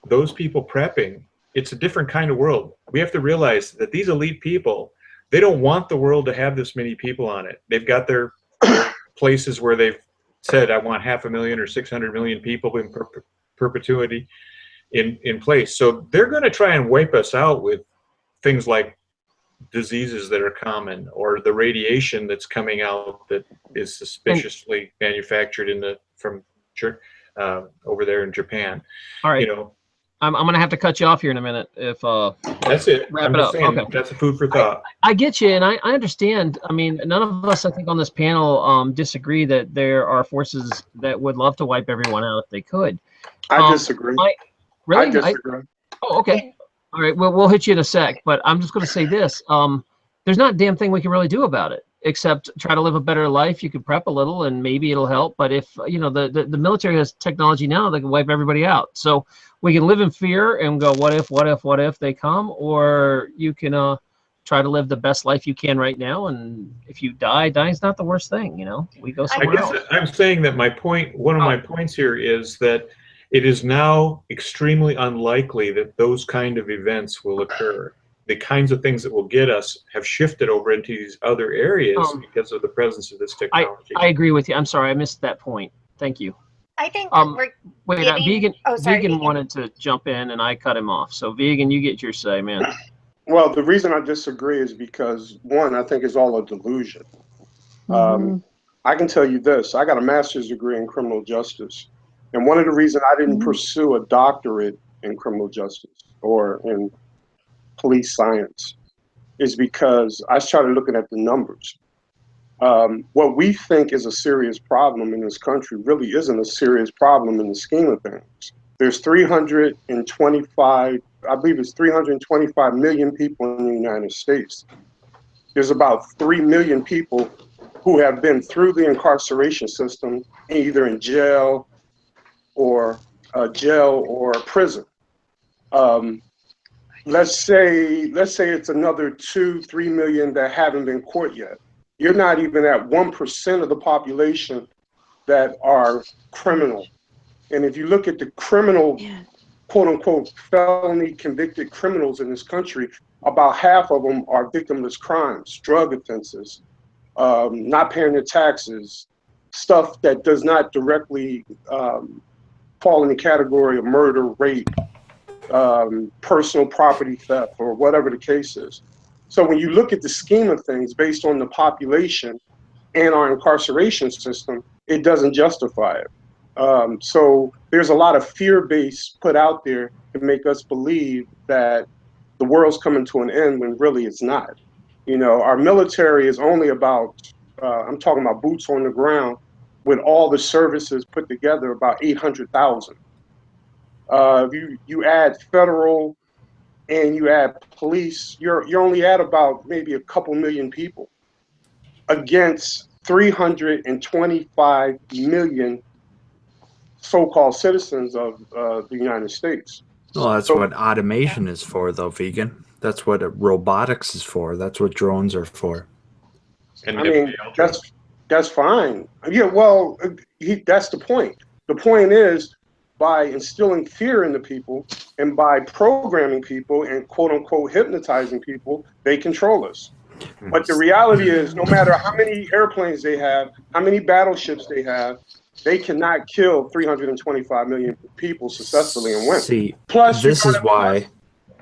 [SPEAKER 3] those people prepping, it's a different kind of world. We have to realize that these elite people, they don't want the world to have this many people on it. They've got their places where they've said, I want 500,000 or 600 million people in perpetuity in place. So they're going to try and wipe us out with things like diseases that are common, or the radiation that's coming out that is suspiciously manufactured from over there in Japan.
[SPEAKER 1] All right.
[SPEAKER 3] You know,
[SPEAKER 1] I'm going to have to cut you off here in a minute. If
[SPEAKER 3] that's it.
[SPEAKER 1] Wrap it up.
[SPEAKER 3] Saying,
[SPEAKER 1] okay.
[SPEAKER 3] That's a food for thought.
[SPEAKER 1] I get you, and I understand. I mean, none of us, I think, on this panel disagree that there are forces that would love to wipe everyone out if they could.
[SPEAKER 5] I disagree.
[SPEAKER 1] Really?
[SPEAKER 5] I disagree.
[SPEAKER 1] Oh, okay. All right. Well, we'll hit you in a sec, but I'm just going to say this. There's not a damn thing we can really do about it, except try to live a better life. You can prep a little, and maybe it'll help. But if, you know, the military has technology now that can wipe everybody out. So we can live in fear and go, what if they come? Or you can try to live the best life you can right now. And if you dying's not the worst thing, you know. We go somewhere else.
[SPEAKER 3] I'm saying that one of my points here is that it is now extremely unlikely that those kind of events will occur. The kinds of things that will get us have shifted over into these other areas because of the presence of this technology.
[SPEAKER 1] I agree with you. I'm sorry, I missed that point. Thank you.
[SPEAKER 4] I think
[SPEAKER 1] Vegan wanted to jump in, and I cut him off. So Vegan, you get your say, man.
[SPEAKER 5] Well, the reason I disagree is because, one, I think it's all a delusion. I can tell you this. I got a master's degree in criminal justice. And one of the reasons I didn't pursue a doctorate in criminal justice or in police science is because I started looking at the numbers. What we think is a serious problem in this country really isn't a serious problem in the scheme of things. There's 325 million people in the United States. There's about 3 million people who have been through the incarceration system, either in jail or prison. let's say it's another 2-3 million that haven't been caught yet. You're not even at 1% of the population that are criminal. And if you look at the criminal, quote unquote, felony convicted criminals in this country, about half of them are victimless crimes, drug offenses, not paying their taxes, stuff that does not directly fall in the category of murder, rape, personal property theft, or whatever the case is. So when you look at the scheme of things based on the population and our incarceration system, it doesn't justify it. So there's a lot of fear base put out there to make us believe that the world's coming to an end when really it's not. You know, our military is only about, I'm talking about boots on the ground, with all the services put together, about 800,000. If you add federal and you add police, you're only at about maybe a couple million people against 325 million so-called citizens of the United States.
[SPEAKER 2] Well, that's what automation is for, though, vegan. That's what robotics is for. That's what drones are for.
[SPEAKER 3] And
[SPEAKER 5] I mean, that's fine. Yeah, well, that's the point. The point is, by instilling fear in the people and by programming people and quote unquote hypnotizing people, they control us. But the reality is, no matter how many airplanes they have, how many battleships they have, they cannot kill 325 million people successfully and win.
[SPEAKER 2] See,
[SPEAKER 5] Plus,
[SPEAKER 2] this is why.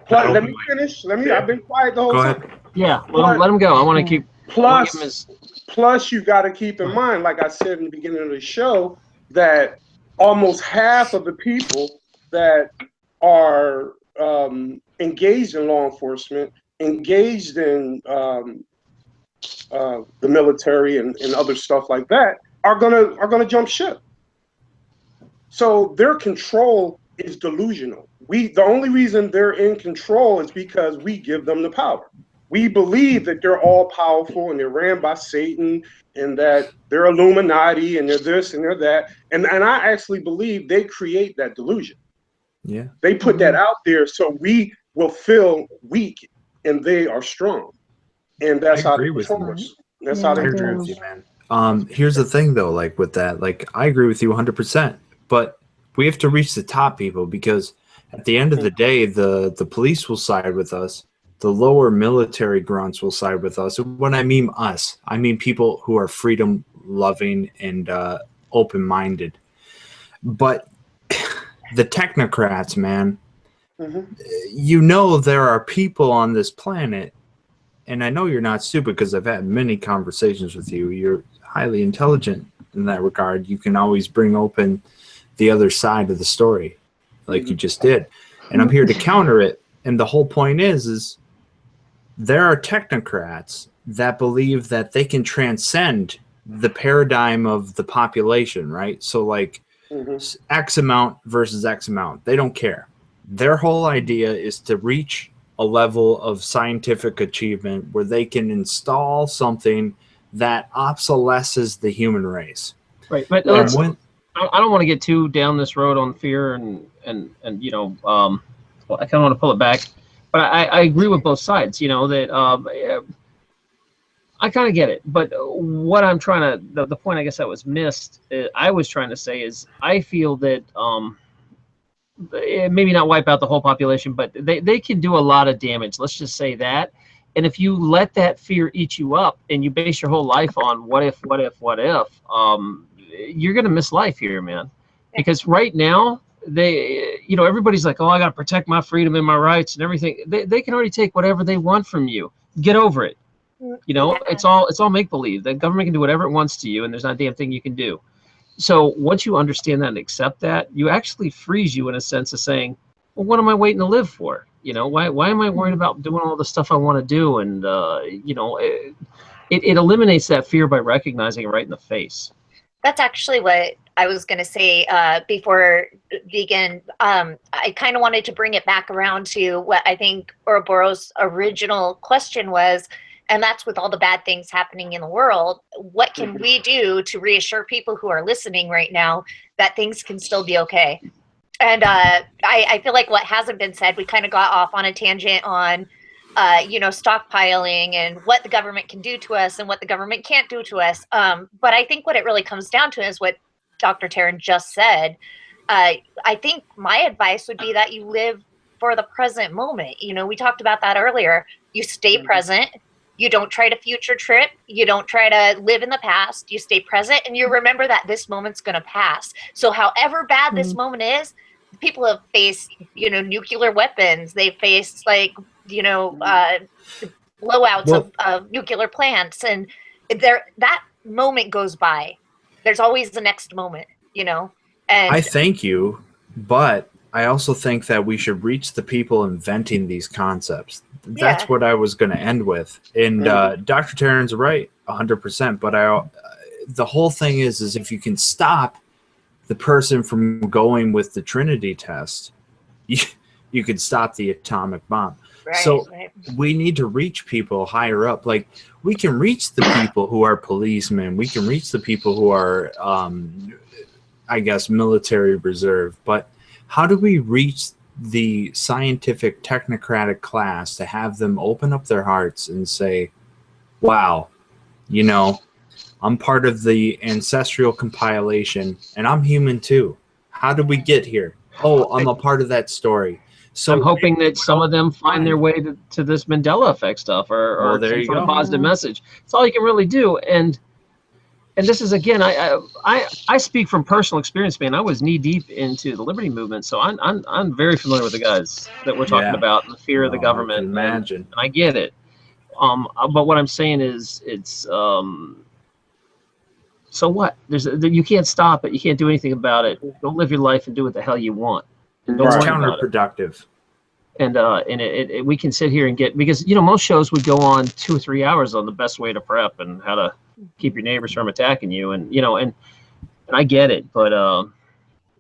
[SPEAKER 5] Plus, let me finish. I've been quiet the whole
[SPEAKER 2] Go
[SPEAKER 5] time.
[SPEAKER 2] ahead.
[SPEAKER 1] Yeah, let him go. I want to keep.
[SPEAKER 5] Plus, you got to keep in mind, like I said in the beginning of the show, that almost half of the people that are engaged in law enforcement, engaged in the military and other stuff like that, are gonna jump ship. So their control is delusional. The only reason they're in control is because we give them the power. We believe that they're all powerful and they're ran by Satan and that they're Illuminati and they're this and they're that. And I actually believe they create that delusion.
[SPEAKER 2] Yeah.
[SPEAKER 5] They put that out there so we will feel weak and they are strong. And that's how they control us. That's how they
[SPEAKER 2] agree with you, man. Here's the thing, though, like with that, like I agree with you 100%, but we have to reach the top people because at the end of the day, the police will side with us. The lower military grunts will side with us. When I mean us, I mean people who are freedom loving and open-minded. But the technocrats, man, you know there are people on this planet, and I know you're not stupid because I've had many conversations with you. You're highly intelligent in that regard. You can always bring open the other side of the story like you just did. And I'm here to counter it. And the whole point is there are technocrats that believe that they can transcend the paradigm of the population, right? So like X amount versus X amount. They don't care. Their whole idea is to reach a level of scientific achievement where they can install something that obsolesces the human race.
[SPEAKER 1] Right, but I don't want to get too down this road on fear and you know, well, I kind of want to pull it back, but I agree with both sides. You know that I kind of get it, but what I'm trying to the point I guess that was missed. I was trying to say is I feel that maybe not wipe out the whole population, but they can do a lot of damage. Let's just say that. And if you let that fear eat you up and you base your whole life on what if, you're going to miss life here, man. Because right now, you know, everybody's like, oh, I got to protect my freedom and my rights and everything. They can already take whatever they want from you. Get over it. You know, it's all make-believe. The government can do whatever it wants to you, and there's not a damn thing you can do. So once you understand that and accept that, you actually frees you in a sense of saying, well, what am I waiting to live for? You know, why am I worried about doing all the stuff I want to do? And, you know, it eliminates that fear by recognizing it right in the face.
[SPEAKER 4] That's actually what I was going to say before vegan. I kind of wanted to bring it back around to what I think Ouroboros' original question was, and that's with all the bad things happening in the world, what can we do to reassure people who are listening right now that things can still be okay? I feel like what hasn't been said, we kind of got off on a tangent on, stockpiling and what the government can do to us and what the government can't do to us. But I think what it really comes down to is what Dr. Taryn just said. I think my advice would be that you live for the present moment. We talked about that earlier. You stay present. You don't try to future trip. You don't try to live in the past. You stay present and you remember that this moment's going to pass. So however bad this moment is, people have faced, nuclear weapons. They've faced blowouts of nuclear plants, and that moment goes by. There's always the next moment, And
[SPEAKER 2] I thank you, but I also think that we should reach the people inventing these concepts. That's what I was going to end with. And Dr. Taryn's right, 100%. But the whole thing is if you can stop the person from going with the Trinity test, you can stop the atomic bomb. Right. We need to reach people higher up. Like, we can reach the people who are policemen. We can reach the people who are, I guess, military reserve. But how do we reach the scientific technocratic class to have them open up their hearts and say, wow, I'm part of the ancestral compilation and I'm human too. How did we get here? Oh, I'm a part of that story. So
[SPEAKER 1] I'm hoping that some of them find their way to this Mandela Effect stuff or
[SPEAKER 2] there you go.
[SPEAKER 1] A positive message. It's all you can really do. And this is, again, I speak from personal experience, man. I was knee deep into the liberty movement, so I'm very familiar with the guys that we're talking about and the fear of the government.
[SPEAKER 2] I can imagine.
[SPEAKER 1] And I get it. But what I'm saying is, it's so what? You can't stop it. You can't do anything about it. Go live your life and do what the hell you want. And
[SPEAKER 2] it's counterproductive.
[SPEAKER 1] And we can sit here and because most shows would go on 2 or 3 hours on the best way to prep and how to keep your neighbors from attacking you, and I get it, but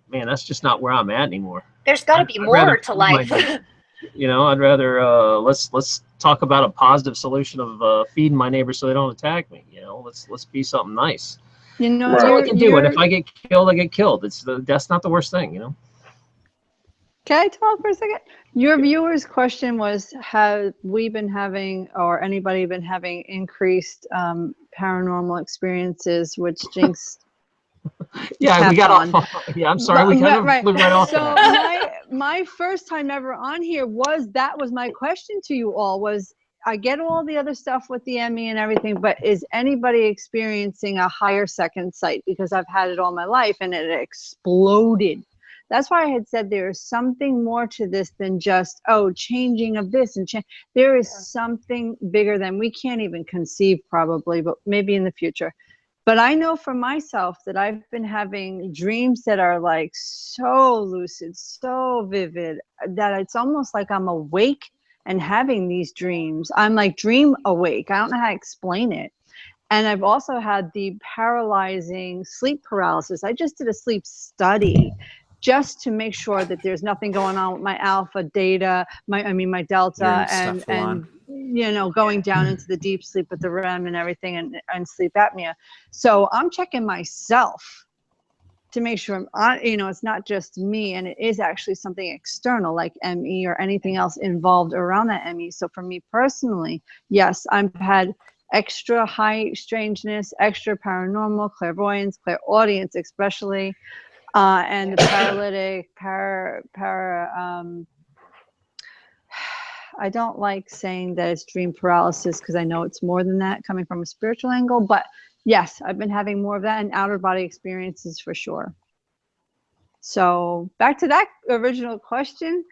[SPEAKER 1] man, that's just not where I'm at anymore.
[SPEAKER 4] There's got to be more to life.
[SPEAKER 1] I'd rather let's talk about a positive solution of feeding my neighbors so they don't attack me. Let's be something nice. That's all I can do. And if I get killed, I get killed. That's not the worst thing,
[SPEAKER 6] Can I talk for a second? Your viewer's question was, have we been having, or anybody been having, increased paranormal experiences, which Jinx
[SPEAKER 1] yeah, we got off. Yeah, I'm sorry. We kind of flew right off.
[SPEAKER 6] So my first time ever on here was my question to you all was, I get all the other stuff with the ME and everything, but is anybody experiencing a higher second sight? Because I've had it all my life and it exploded. That's why I had said there is something more to this than just, changing of this and change. There is something bigger than we can't even conceive probably, but maybe in the future. But I know for myself that I've been having dreams that are like so lucid, so vivid, that it's almost like I'm awake and having these dreams. I'm like dream awake. I don't know how to explain it. And I've also had the paralyzing sleep paralysis. I just did a sleep study just to make sure that there's nothing going on with my alpha, data, my delta, and going down into the deep sleep with the REM and everything, and sleep apnea. So I'm checking myself to make sure it's not just me, and it is actually something external like ME or anything else involved around that ME. So for me personally, yes, I've had extra high strangeness, extra paranormal, clairvoyance, clairaudience especially. And the paralytic, I don't like saying that it's dream paralysis because I know it's more than that coming from a spiritual angle. But yes, I've been having more of that and outer body experiences for sure. So back to that original question.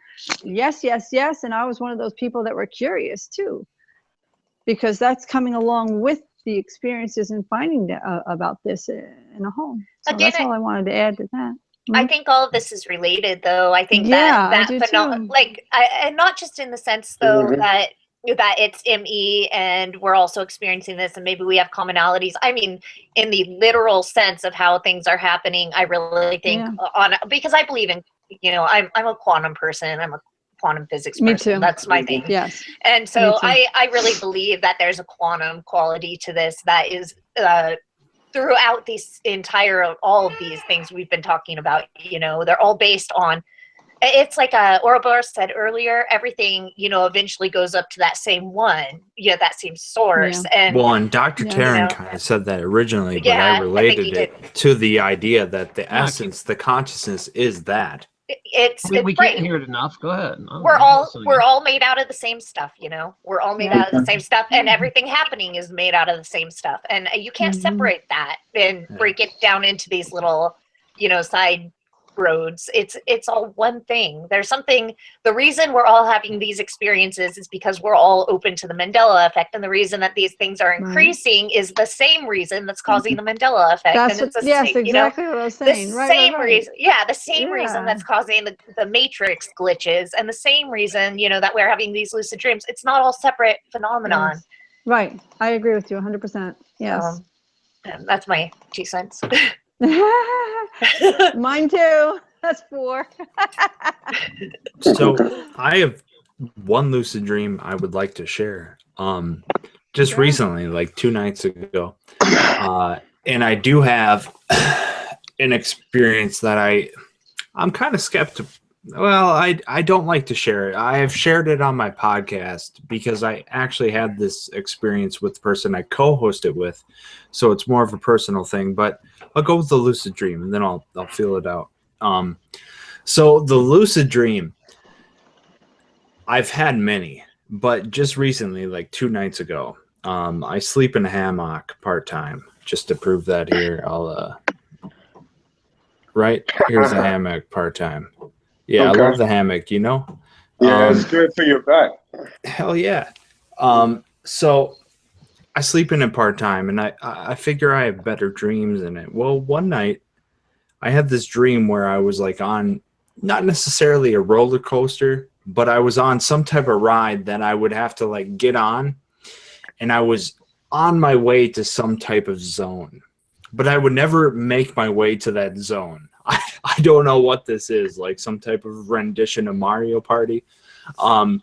[SPEAKER 6] Yes, yes, yes. And I was one of those people that were curious too, because that's coming along with the experiences and finding about this in a home. So again, that's all I wanted to add to that.
[SPEAKER 4] I think all of this is related, though. I think that phenomenon, and not just in the sense, though, that it's ME and we're also experiencing this, and maybe we have commonalities. I mean, in the literal sense of how things are happening, I really think because I believe in, I'm a quantum person. I'm a quantum physics person.
[SPEAKER 6] Me too.
[SPEAKER 4] That's my thing.
[SPEAKER 6] Yes.
[SPEAKER 4] And so I really believe that there's a quantum quality to this that is throughout all of these things we've been talking about. They're all based on It's like Ouroboros said earlier, everything, eventually goes up to that same one, that same source.
[SPEAKER 6] Yeah.
[SPEAKER 4] And
[SPEAKER 2] Dr.
[SPEAKER 6] Yeah.
[SPEAKER 2] Taryn kind of said that originally, but
[SPEAKER 4] Yeah,
[SPEAKER 2] I
[SPEAKER 4] I think
[SPEAKER 2] related
[SPEAKER 4] he
[SPEAKER 2] it to the idea that the
[SPEAKER 1] Yeah,
[SPEAKER 2] essence, the consciousness is that.
[SPEAKER 1] We
[SPEAKER 4] right.
[SPEAKER 1] can't hear it enough. Go ahead.
[SPEAKER 4] We're all made out of the same stuff, We're all made
[SPEAKER 6] Yeah.
[SPEAKER 4] out of the same stuff, and everything happening is made out of the same stuff. And you can't
[SPEAKER 6] Mhm.
[SPEAKER 4] separate that and break it down into these little, side roads. It's all one thing. There's something. The reason we're all having these experiences is because we're all open to the Mandela effect, and the reason that these things are increasing is the same reason that's causing the Mandela effect.
[SPEAKER 6] That's
[SPEAKER 4] and it's the
[SPEAKER 6] yes,
[SPEAKER 4] same,
[SPEAKER 6] exactly what I was
[SPEAKER 4] the
[SPEAKER 6] saying. Right,
[SPEAKER 4] same
[SPEAKER 6] right.
[SPEAKER 4] reason, the same reason
[SPEAKER 6] Yeah.
[SPEAKER 4] that's causing the matrix glitches, and the same reason that we're having these lucid dreams. It's not all separate phenomenon.
[SPEAKER 6] Yes. Right. I agree with you 100%. Yes.
[SPEAKER 4] And that's my 2 cents.
[SPEAKER 6] Mine too. That's 4.
[SPEAKER 2] So I have one lucid dream I would like to share. Just
[SPEAKER 6] Sure.
[SPEAKER 2] recently, like 2 nights ago. And I do have an experience that I'm kind of skeptical. Well, I don't like to share it. I have shared it on my podcast because I actually had this experience with the person I co-hosted with. So it's more of a personal thing, but I'll go with the lucid dream and then I'll feel it out. So the lucid dream, I've had many, but just recently, like 2 nights ago, I sleep in a hammock part-time. Just to prove that here, I'll right here's a hammock part-time. Yeah,
[SPEAKER 5] Okay.
[SPEAKER 2] I love the hammock,
[SPEAKER 5] Yeah, it's good for your back.
[SPEAKER 2] Hell yeah. So I sleep in it part-time, and I figure I have better dreams in it. Well, one night I had this dream where I was like on not necessarily a roller coaster, but I was on some type of ride that I would have to like get on, and I was on my way to some type of zone, but I would never make my way to that zone. I don't know what this is, like some type of rendition of Mario Party. And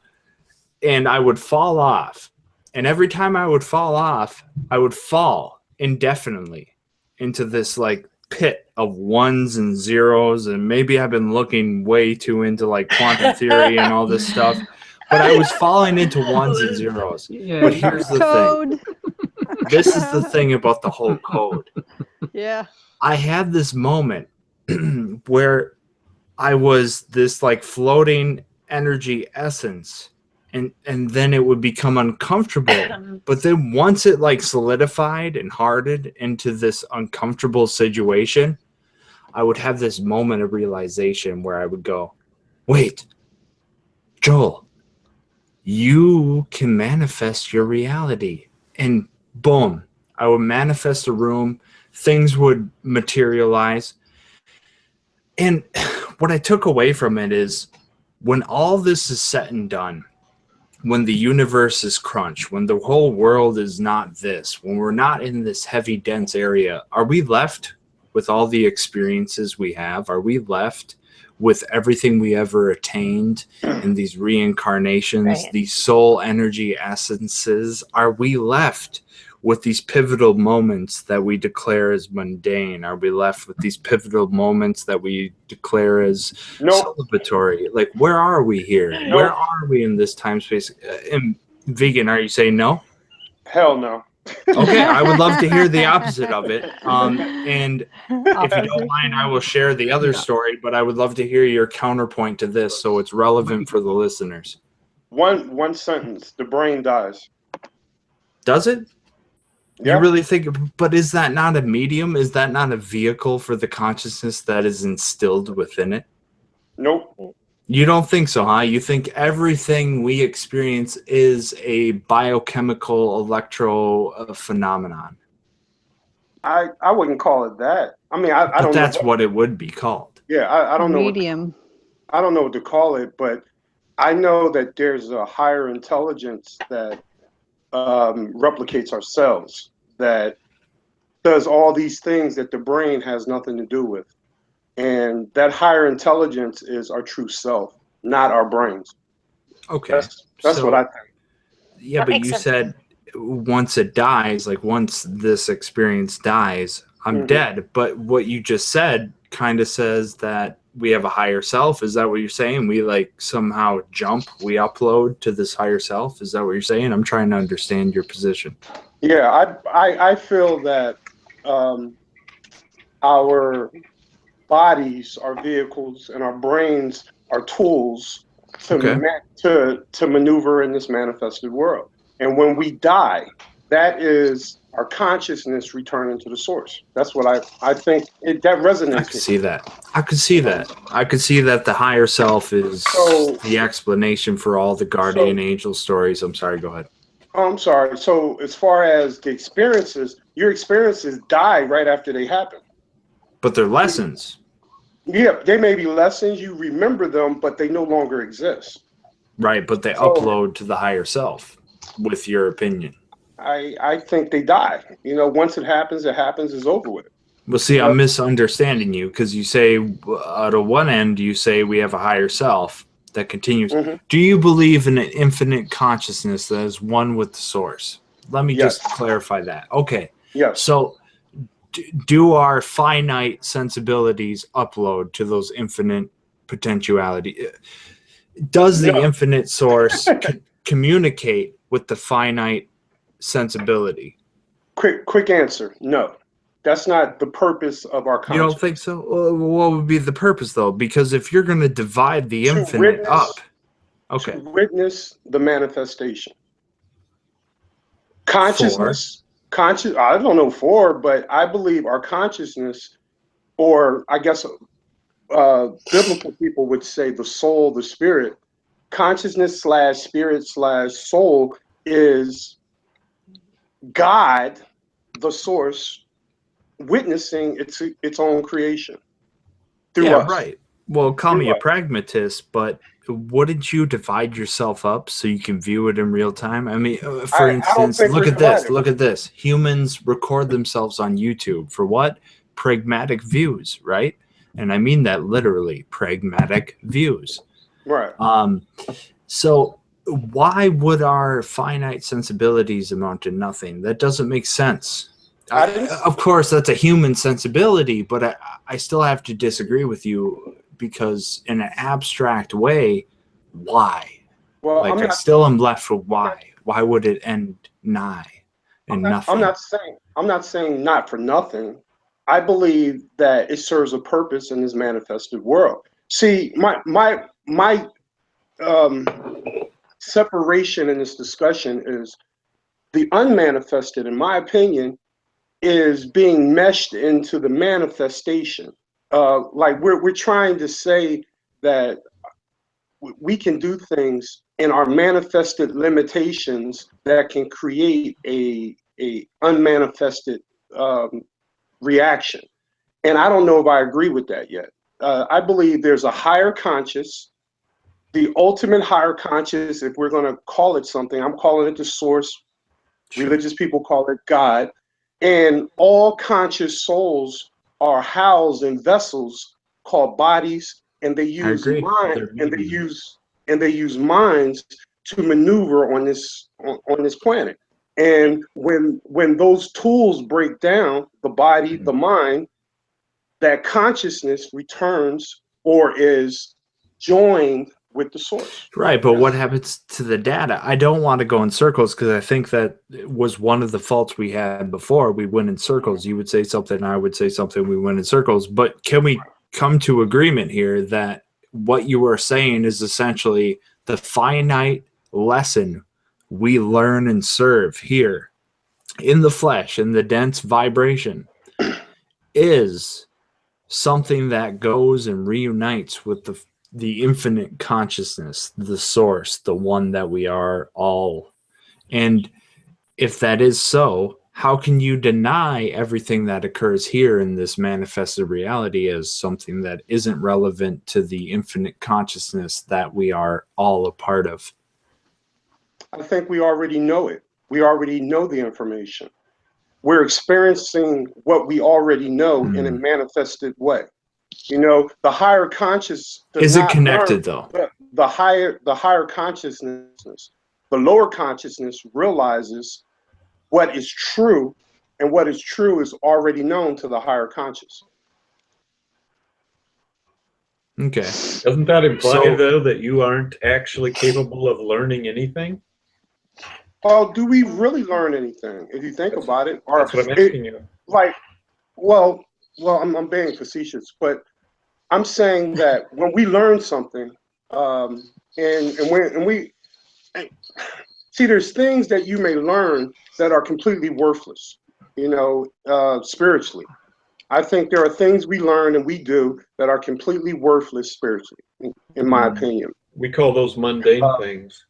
[SPEAKER 2] I would fall off. And every time I would fall off, I would fall indefinitely into this like pit of ones and zeros. And maybe I've been looking way too into like quantum theory and all this stuff. But I was falling into ones and zeros.
[SPEAKER 1] Yeah.
[SPEAKER 2] But here's the
[SPEAKER 6] Code.
[SPEAKER 2] thing. This is the thing about the whole code.
[SPEAKER 6] Yeah.
[SPEAKER 2] I had this moment where I was this like floating energy essence, and then it would become uncomfortable. But then once it like solidified and hardened into this uncomfortable situation, I would have this moment of realization where I would go, wait, Joel, you can manifest your reality. And boom, I would manifest a room, things would materialize. And what I took away from it is when all this is said and done, when the universe is crunched, when the whole world is not this, when we're not in this heavy, dense area, are we left with all the experiences we have? Are we left with everything we ever attained in these reincarnations,
[SPEAKER 4] Right.
[SPEAKER 2] these soul energy essences? Are we left with these pivotal moments that we declare as mundane? Are we left with these pivotal moments that we declare as
[SPEAKER 5] Nope.
[SPEAKER 2] celebratory? Like, where are we here?
[SPEAKER 5] Nope.
[SPEAKER 2] Where are we in this time space? And vegan, are you saying no?
[SPEAKER 5] Hell no.
[SPEAKER 2] Okay, I would love to hear the opposite of it. And if you don't mind, I will share the other story, but I would love to hear your counterpoint to this so it's relevant for the listeners.
[SPEAKER 5] One sentence, the brain dies.
[SPEAKER 2] Does it?
[SPEAKER 5] Yeah.
[SPEAKER 2] You really think, but is that not a medium? Is that not a vehicle for the consciousness that is instilled within it?
[SPEAKER 5] Nope.
[SPEAKER 2] You don't think so, huh? You think everything we experience is a biochemical electro phenomenon?
[SPEAKER 5] I wouldn't call it that. I mean, I
[SPEAKER 2] But
[SPEAKER 5] don't
[SPEAKER 2] that's
[SPEAKER 5] know.
[SPEAKER 2] what it would be called.
[SPEAKER 5] Yeah, I don't know.
[SPEAKER 6] Medium.
[SPEAKER 5] I don't know what to call it, but I know that there's a higher intelligence that replicates our cells, that does all these things that the brain has nothing to do with. And that higher intelligence is our true self, not our brains.
[SPEAKER 2] Okay.
[SPEAKER 5] That's
[SPEAKER 2] So-
[SPEAKER 5] what I think.
[SPEAKER 2] Yeah,
[SPEAKER 4] That
[SPEAKER 2] but
[SPEAKER 4] makes
[SPEAKER 2] you
[SPEAKER 4] sense.
[SPEAKER 2] said once it dies, like once this experience dies, I'm
[SPEAKER 5] Mhm.
[SPEAKER 2] dead. But what you just said kind of says that we have a higher self? Is that what you're saying? We like somehow jump, we upload to this higher self? Is that what you're saying? I'm trying to understand your position.
[SPEAKER 5] Yeah, I feel that our bodies are vehicles and our brains are tools to
[SPEAKER 2] Okay.
[SPEAKER 5] to maneuver in this manifested world. And when we die, that is our consciousness returning to the source. That's what I think that resonates.
[SPEAKER 2] I could see that. I could see that. I could see that the higher self is the explanation for all the guardian angel stories. I'm sorry, go ahead.
[SPEAKER 5] Oh, I'm sorry. So as far as the experiences, your experiences die right after they happen.
[SPEAKER 2] But they're lessons.
[SPEAKER 5] Yeah, they may be lessons. You remember them, but they no longer exist.
[SPEAKER 2] Right, but they upload to the higher self, with your opinion.
[SPEAKER 5] I think they die. You know, once it happens, it's over with.
[SPEAKER 2] Well, see, I'm misunderstanding you because you say, out of one end, you say we have a higher self that continues.
[SPEAKER 5] Mm-hmm.
[SPEAKER 2] Do you believe in an infinite consciousness that is one with the source? Let me just clarify that. Okay.
[SPEAKER 5] Yes.
[SPEAKER 2] So do our finite sensibilities upload to those infinite potentiality? Does the infinite source communicate with the finite sensibility?
[SPEAKER 5] Quick answer. No. That's not the purpose of our consciousness.
[SPEAKER 2] You don't think so? What would be the purpose, though? Because if you're going to divide the infinite up,
[SPEAKER 5] to witness the manifestation. Consciousness, I don't know but I believe our consciousness, or I guess biblical people would say the soul, the spirit, consciousness / spirit / soul is God, the source, witnessing its own creation through us.
[SPEAKER 2] Right. Well, call me a pragmatist, but wouldn't you divide yourself up so you can view it in real time? I mean, for instance, look at this. Look at this. Humans record themselves on YouTube for what? Pragmatic views, right? And I mean that literally, pragmatic views.
[SPEAKER 5] Right.
[SPEAKER 2] So why would our finite sensibilities amount to nothing? That doesn't make sense. Of course, that's a human sensibility, but I still have to disagree with you because in an abstract way, why?
[SPEAKER 5] Well,
[SPEAKER 2] like I still am left with why. Why would it end nigh and nothing?
[SPEAKER 5] I'm not saying not for nothing. I believe that it serves a purpose in this manifested world. See, my separation in this discussion is the unmanifested, in my opinion, is being meshed into the manifestation. Like we're trying to say that we can do things in our manifested limitations that can create a unmanifested reaction. And I don't know if I agree with that yet. I believe there's a higher conscious, the ultimate higher conscious, if we're going to call it something. I'm calling it the source. Sure. Religious people call it God. And all conscious souls are housed in vessels called bodies, and they use mind, and they use minds to maneuver on this planet. And when those tools break down, the body, the mind, that consciousness returns or is joined with the source.
[SPEAKER 2] Right, but what happens to the data? I don't want to go in circles because I think that was one of the faults we had before. We went in circles. You would say something, I would say something, we went in circles. But can we come to agreement here that what you are saying is essentially the finite lesson we learn and serve here in the flesh, in the dense vibration, is something that goes and reunites with the infinite consciousness, the source, the one that we are all. And if that is so, how can you deny everything that occurs here in this manifested reality as something that isn't relevant to the infinite consciousness that we are all a part of?
[SPEAKER 5] I think we already know it. We already know the information. We're experiencing what we already know in a manifested way. You know, the higher conscious
[SPEAKER 2] is it connected though?
[SPEAKER 5] The higher consciousness, the lower consciousness realizes what is true, and what is true is already known to the higher conscious.
[SPEAKER 2] Okay.
[SPEAKER 3] Doesn't that imply,
[SPEAKER 2] So-
[SPEAKER 3] though, that you aren't actually capable of learning anything?
[SPEAKER 5] Well, do we really learn anything if you think about it? Or
[SPEAKER 3] That's what I'm asking you.
[SPEAKER 5] like, well, I'm being facetious, but I'm saying that when we learn something, and we see, there's things that you may learn that are completely worthless, spiritually. I think there are things we learn and we do that are completely worthless spiritually, in my opinion.
[SPEAKER 3] We call those mundane things.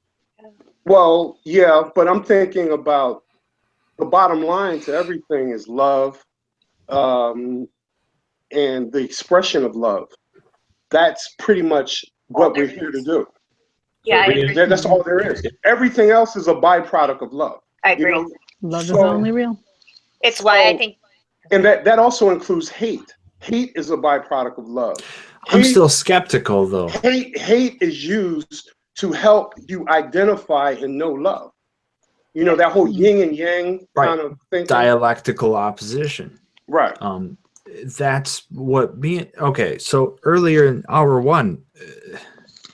[SPEAKER 5] Well, yeah, but I'm thinking about the bottom line to everything is love, and the expression of love. That's pretty much what we're here to do.
[SPEAKER 4] Yeah, I agree.
[SPEAKER 5] That's all there is. Everything else is a byproduct of love.
[SPEAKER 4] I agree.
[SPEAKER 6] Love is only real.
[SPEAKER 4] It's why I think.
[SPEAKER 5] And that also includes hate. Hate is a byproduct of love.
[SPEAKER 2] I'm still skeptical, though.
[SPEAKER 5] Hate is used to help you identify and know love. That whole yin and yang kind of thing.
[SPEAKER 2] Dialectical opposition.
[SPEAKER 5] Right.
[SPEAKER 2] That's what okay, so earlier in hour one,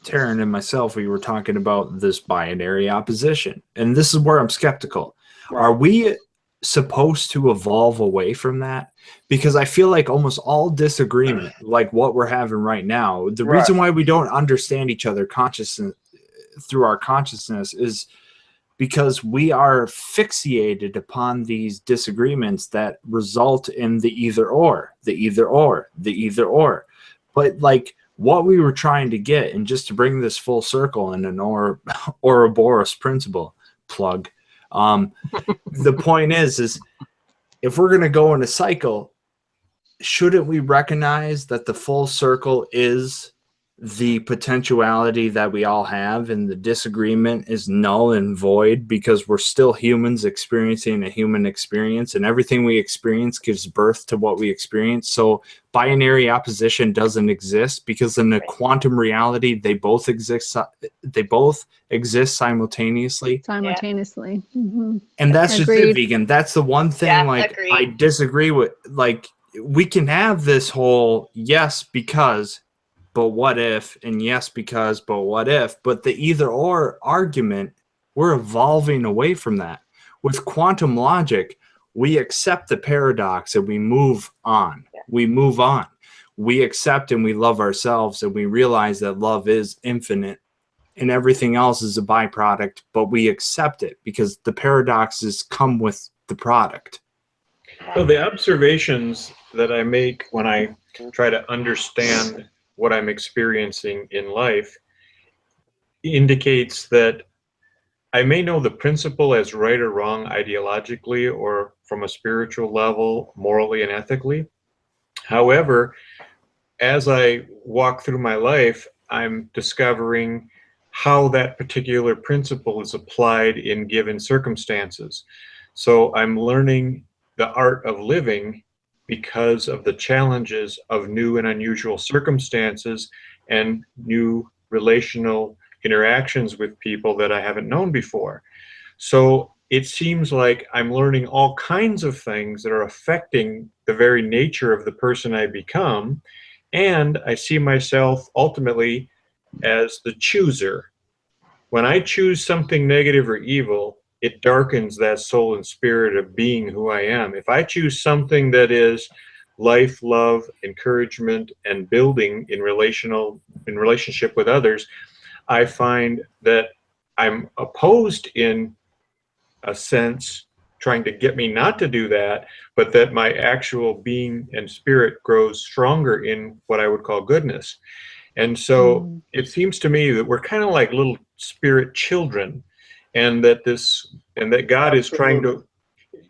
[SPEAKER 2] Cern and myself, we were talking about this binary opposition. And this is where I'm skeptical.
[SPEAKER 5] Right.
[SPEAKER 2] Are we supposed to evolve away from that? Because I feel like almost all disagreement, like what we're having right now, the reason why we don't understand each other through our consciousness is because we are fixated upon these disagreements that result in the either or, the either or, the either or. But like what we were trying to get, and just to bring this full circle in an Ouroboros Principle plug, the point is if we're going to go in a cycle, shouldn't we recognize that the full circle is the potentiality that we all have, and the disagreement is null and void because we're still humans experiencing a human experience, and everything we experience gives birth to what we experience? So binary opposition doesn't exist, because in a quantum reality they both exist simultaneously.
[SPEAKER 6] Mm-hmm.
[SPEAKER 2] And that's just it, vegan. That's the one thing
[SPEAKER 4] Agreed.
[SPEAKER 2] I disagree with. Like, we can have this whole yes because, but what if, and yes because, but what if, but the either or argument, we're evolving away from that. With quantum logic, we accept the paradox and we move on. We move on. We accept and we love ourselves, and we realize that love is infinite and everything else is a byproduct, but we accept it because the paradoxes come with the product.
[SPEAKER 3] So the observations that I make when I try to understand what I'm experiencing in life indicates that I may know the principle as right or wrong ideologically or from a spiritual level, morally and ethically. However, as I walk through my life, I'm discovering how that particular principle is applied in given circumstances. So I'm learning the art of living because of the challenges of new and unusual circumstances and new relational interactions with people that I haven't known before. So it seems like I'm learning all kinds of things that are affecting the very nature of the person I become. And I see myself ultimately as the chooser. When I choose something negative or evil, it darkens that soul and spirit of being who I am. If I choose something that is life, love, encouragement, and building in relationship with others, I find that I'm opposed in a sense, trying to get me not to do that, but that my actual being and spirit grows stronger in what I would call goodness. And so it seems to me that we're kind of like little spirit children, and that God is trying to,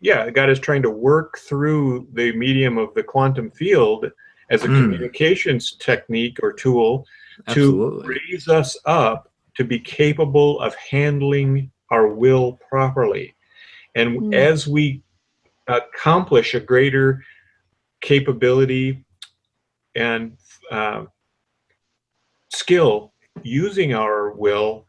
[SPEAKER 3] God is trying to work through the medium of the quantum field as a communications technique or tool to raise us up to be capable of handling our will properly. And as we accomplish a greater capability and skill using our will,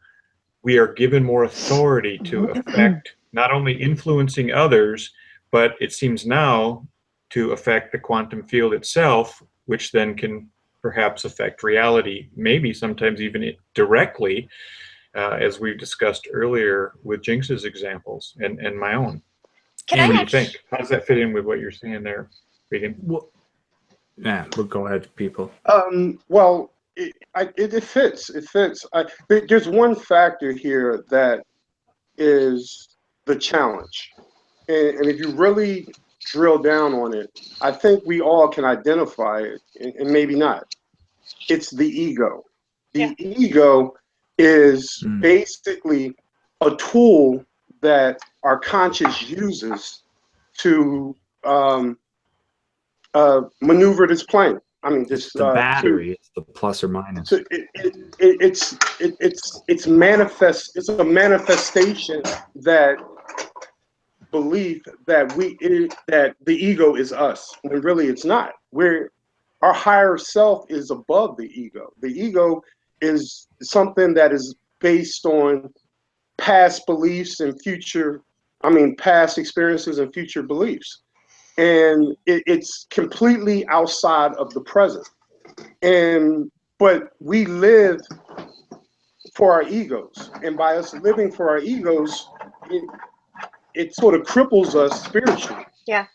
[SPEAKER 3] we are given more authority to affect not only influencing others, but it seems now to affect the quantum field itself, which then can perhaps affect reality, maybe sometimes even directly, as we've discussed earlier with Jinx's examples and my own.
[SPEAKER 4] Can
[SPEAKER 3] What
[SPEAKER 4] I
[SPEAKER 3] do you
[SPEAKER 4] actually,
[SPEAKER 3] think? How does that fit in with what you're saying there, Vegan?
[SPEAKER 2] Well, yeah, we'll go ahead, people.
[SPEAKER 5] Well, it fits. It fits. There's one factor here that is the challenge, and if you really drill down on it, I think we all can identify it, and maybe not. It's the ego. The ego is basically a tool that our conscious uses to maneuver this plane. I mean,
[SPEAKER 2] It's the battery. It's the plus or minus.
[SPEAKER 5] It's manifest. It's a manifestation that belief that that the ego is us, when really it's not. Our higher self is above the ego. The ego is something that is based on past beliefs and past experiences and future beliefs. And it's completely outside of the present. But we live for our egos. And by us living for our egos, it sort of cripples us spiritually.
[SPEAKER 4] Yeah.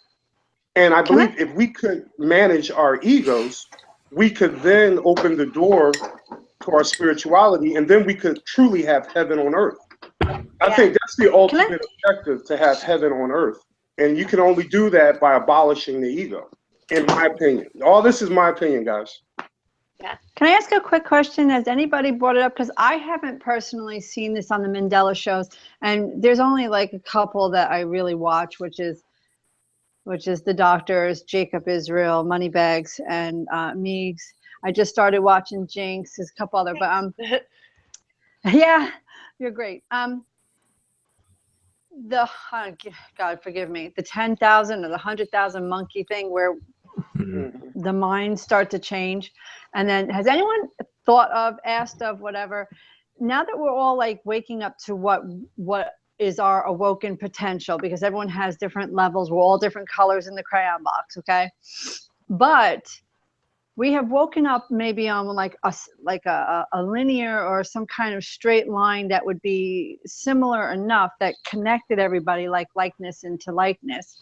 [SPEAKER 5] And I believe if we could manage our egos, we could then open the door to our spirituality, and then we could truly have heaven on earth. I think that's the ultimate objective, to have heaven on earth. And you can only do that by abolishing the ego, in my opinion. All this is my opinion, guys.
[SPEAKER 4] Yeah.
[SPEAKER 6] Can I ask a quick question? Has anybody brought it up? Because I haven't personally seen this on the Mandela shows, and there's only like a couple that I really watch, which is The Doctors, Jacob Israel, Moneybags, and Meigs. I just started watching Jinx. There's a couple other, but yeah, you're great. God forgive me, the 10,000 or the 100,000 monkey thing, where the minds start to change. And then has anyone asked of whatever, now that we're all like waking up to what is our awoken potential, because everyone has different levels, we're all different colors in the crayon box, okay? But we have woken up maybe on like a linear or some kind of straight line that would be similar enough that connected everybody, like likeness into likeness,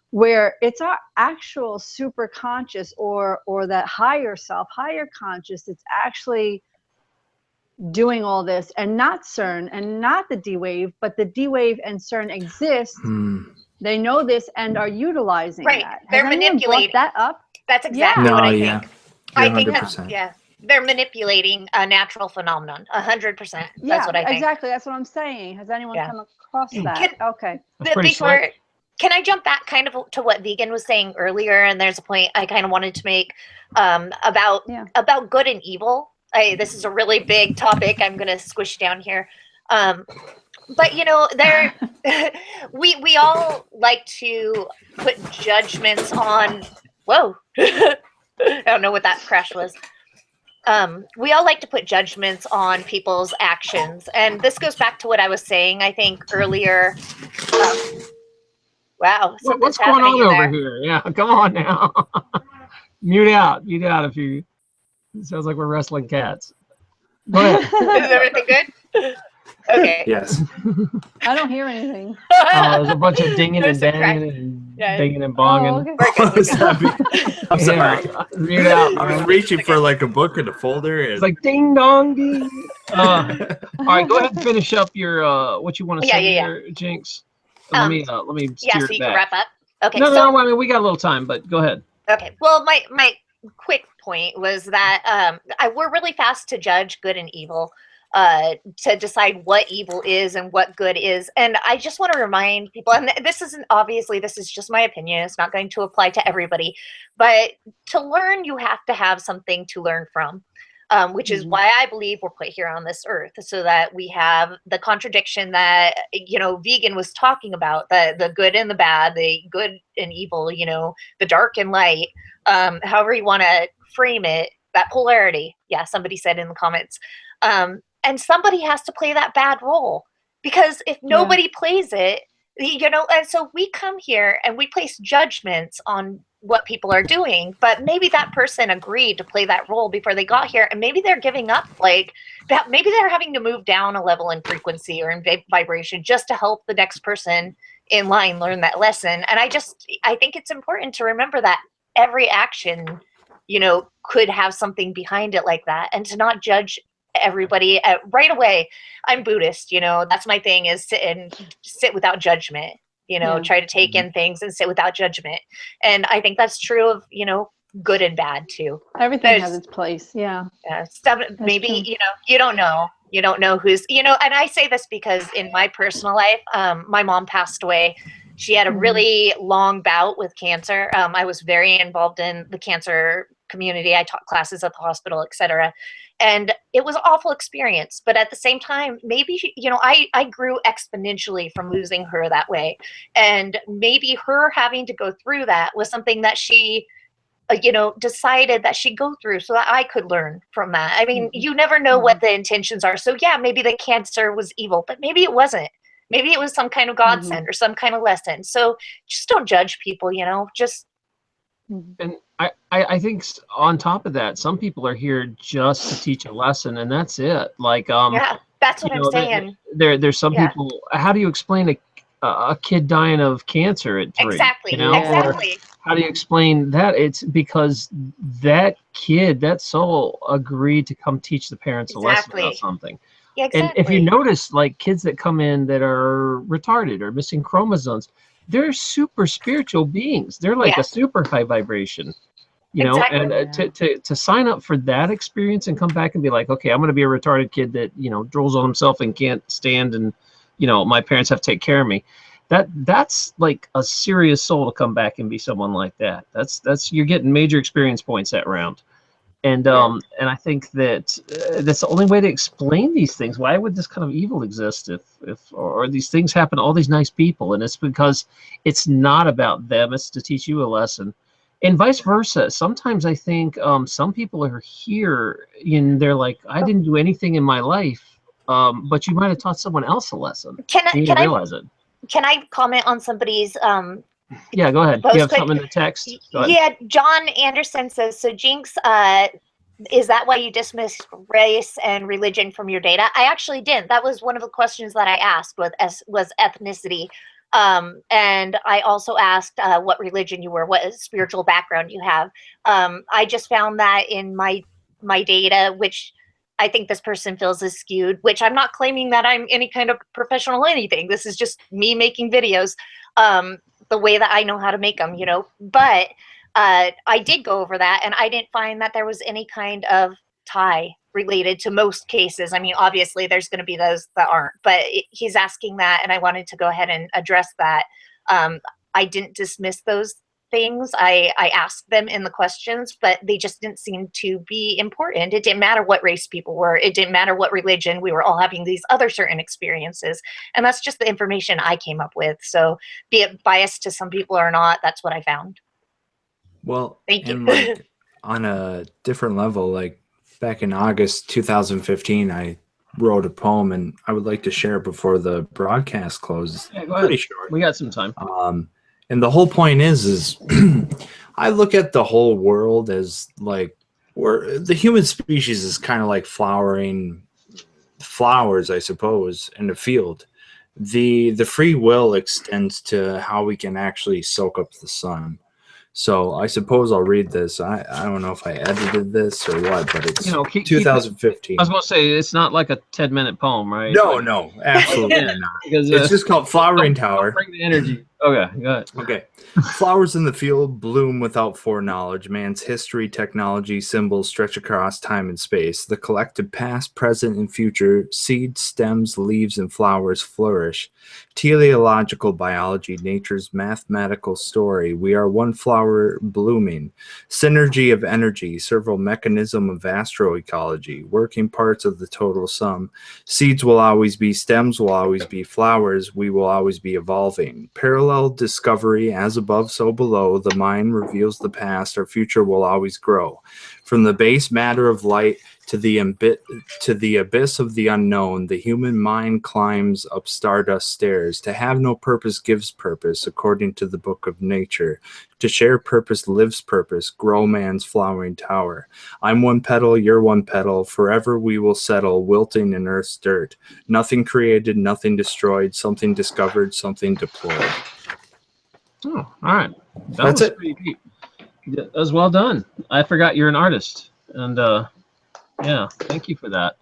[SPEAKER 6] where it's our actual super conscious or that higher self, higher conscious, it's actually doing all this, and not Cern and not the D-Wave, but the D-Wave and Cern exist. They know this and are utilizing that.
[SPEAKER 4] They're manipulating
[SPEAKER 6] that up.
[SPEAKER 4] That's exactly what I think. I think
[SPEAKER 2] 100%.
[SPEAKER 4] they're manipulating a natural phenomenon. 100%. That's what I think.
[SPEAKER 6] Exactly. That's what I'm saying. Has anyone come across that? Okay.
[SPEAKER 4] Can I jump back kind of to what Vegan was saying earlier? And there's a point I kind of wanted to make about good and evil. This is a really big topic. I'm going to squish down here. But we all like to put judgments on. Whoa. I don't know what that crash was. We all like to put judgments on people's actions. And this goes back to what I was saying, I think, earlier. Wow.
[SPEAKER 1] What's going on over here? Yeah, come on now. Mute out if you. It sounds like we're wrestling cats. Go ahead.
[SPEAKER 4] Is everything good? Okay.
[SPEAKER 2] Yes.
[SPEAKER 6] I don't hear anything.
[SPEAKER 1] There's a bunch of dinging and banging and dinging and bonging.
[SPEAKER 2] I'm sorry.
[SPEAKER 1] Mute out.
[SPEAKER 2] I was reaching for like a book or the folder.
[SPEAKER 1] It's like ding dong ding. All right, go ahead and finish up your what you want to say here, Jinx. Let me steer
[SPEAKER 4] so you
[SPEAKER 1] it back.
[SPEAKER 4] can wrap up. Okay.
[SPEAKER 1] No, I mean we got a little time, but go ahead.
[SPEAKER 4] Okay. Well, my quick point was that we're really fast to judge good and evil, to decide what evil is and what good is. And I just want to remind people, and this is just my opinion, it's not going to apply to everybody, but to learn, you have to have something to learn from, which is why I believe we're put here on this earth, so that we have the contradiction that, Vegan was talking about, the good and the bad, the good and evil, the dark and light, however you want to frame it, that polarity. Yeah, somebody said in the comments. And somebody has to play that bad role, because if nobody plays it, And so we come here and we place judgments on what people are doing, but maybe that person agreed to play that role before they got here, and maybe they're giving up, like that. Maybe they're having to move down a level in frequency or in vibration just to help the next person in line learn that lesson. And I think it's important to remember that every action, could have something behind it like that, and to not judge everybody right away. I'm Buddhist, that's my thing, is sit without judgment, try to take in things and sit without judgment. And I think that's true of, good and bad too.
[SPEAKER 6] Everything has its place. Yeah.
[SPEAKER 4] Stuff, maybe, you don't know who's, and I say this because in my personal life, my mom passed away. She had a really long bout with cancer. I was very involved in the cancer community. I taught classes at the hospital, etc. And it was an awful experience. But at the same time, maybe, I grew exponentially from losing her that way. And maybe her having to go through that was something that she, decided that she'd go through so that I could learn from that. I mean, you never know what the intentions are. So yeah, maybe the cancer was evil, but maybe it wasn't. Maybe it was some kind of godsend or some kind of lesson. So just don't judge people, just.
[SPEAKER 1] And I think on top of that, some people are here just to teach a lesson, and that's it. Like,
[SPEAKER 4] yeah, that's what I'm saying.
[SPEAKER 1] There's some people. How do you explain a kid dying of cancer at 3?
[SPEAKER 4] Exactly. Exactly.
[SPEAKER 1] Or how do you explain that? It's because that kid, that soul, agreed to come teach the parents a lesson about something.
[SPEAKER 4] Yeah, exactly.
[SPEAKER 1] And if you notice, like kids that come in that are retarded or missing chromosomes, they're super spiritual beings. They're like a super high vibration, and to sign up for that experience and come back and be like, okay, I'm going to be a retarded kid that, drools on himself and can't stand, and, my parents have to take care of me. That's like a serious soul to come back and be someone like that. That's you're getting major experience points that round. And and I think that that's the only way to explain these things. Why would this kind of evil exist or these things happen to all these nice people? And it's because it's not about them. It's to teach you a lesson, and vice versa. Sometimes I think some people are here and they're like, I didn't do anything in my life, but you might have taught someone else a lesson. Can
[SPEAKER 4] I comment on somebody's
[SPEAKER 1] Yeah, go ahead. You have something in the text?
[SPEAKER 4] Yeah, John Anderson says, so Jinx, is that why you dismissed race and religion from your data? I actually didn't. That was one of the questions that I asked was ethnicity. And I also asked what religion you were, what spiritual background you have. I just found that in my data, which I think this person feels is skewed, which I'm not claiming that I'm any kind of professional anything. This is just me making videos. The way that I know how to make them, but I did go over that, and I didn't find that there was any kind of tie related to most cases. I mean, obviously there's going to be those that aren't, but he's asking that, and I wanted to go ahead and address that. I didn't dismiss those things. I asked them in the questions, but they just didn't seem to be important. It didn't matter what race people were. It didn't matter what religion. We were all having these other certain experiences. And that's just the information I came up with. So be it biased to some people or not, that's what I found.
[SPEAKER 2] Well,
[SPEAKER 4] thank you.
[SPEAKER 2] Like, on a different level, like back in August 2015, I wrote a poem, and I would like to share it before the broadcast closes.
[SPEAKER 1] Yeah, go ahead.
[SPEAKER 2] Pretty short.
[SPEAKER 1] We got some time.
[SPEAKER 2] And the whole point is I look at the whole world as like the human species is kind of like flowering flowers, I suppose, in a field. The free will extends to how we can actually soak up the sun. So I suppose I'll read this. I don't know if I edited this or what, but it's 2015.
[SPEAKER 1] I was going to say, it's not like a 10-minute poem, right?
[SPEAKER 2] No, absolutely not.
[SPEAKER 1] Because,
[SPEAKER 2] it's just called Flowering Tower.
[SPEAKER 1] Bring the energy. Okay, go ahead.
[SPEAKER 2] Okay. Flowers in the field bloom without foreknowledge. Man's history, technology, symbols stretch across time and space. The collective past, present, and future, seeds, stems, leaves, and flowers flourish. Teleological biology, nature's mathematical story. We are one flower blooming. Synergy of energy, several mechanism of astroecology, working parts of the total sum. Seeds will always be, stems will always be, flowers, we will always be evolving. Parallel discovery, as above, so below. The mind reveals the past, our future will always grow. From the base matter of light To the abyss of the unknown, the human mind climbs up stardust stairs. To have no purpose gives purpose, according to the book of nature. To share purpose lives purpose, grow man's flowering tower. I'm one petal, you're one petal, forever we will settle, wilting in earth's dirt. Nothing created, nothing destroyed, something discovered, something deployed.
[SPEAKER 1] Oh, all right.
[SPEAKER 2] That's it.
[SPEAKER 1] Pretty deep. That was well done. I forgot you're an artist, and yeah, thank you for that.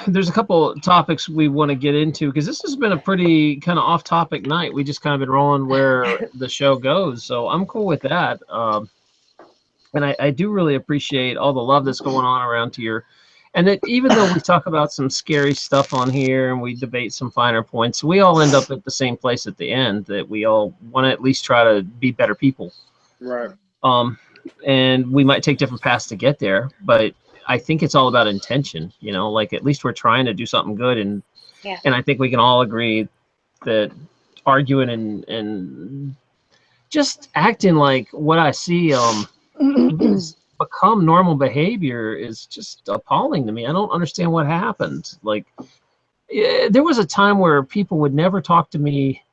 [SPEAKER 1] There's a couple topics we want to get into because this has been a pretty kind of off-topic night. We just kind of been rolling where the show goes, so I'm cool with that. And I do really appreciate all the love that's going on around here. And that even though we talk about some scary stuff on here and we debate some finer points, we all end up at the same place at the end, that we all want to at least try to be better people.
[SPEAKER 5] Right.
[SPEAKER 1] And we might take different paths to get there, but I think it's all about intention, you know, like at least we're trying to do something good. And I think we can all agree that arguing and just acting like what I see become normal behavior is just appalling to me. I don't understand what happened. Like, there was a time where people would never talk to me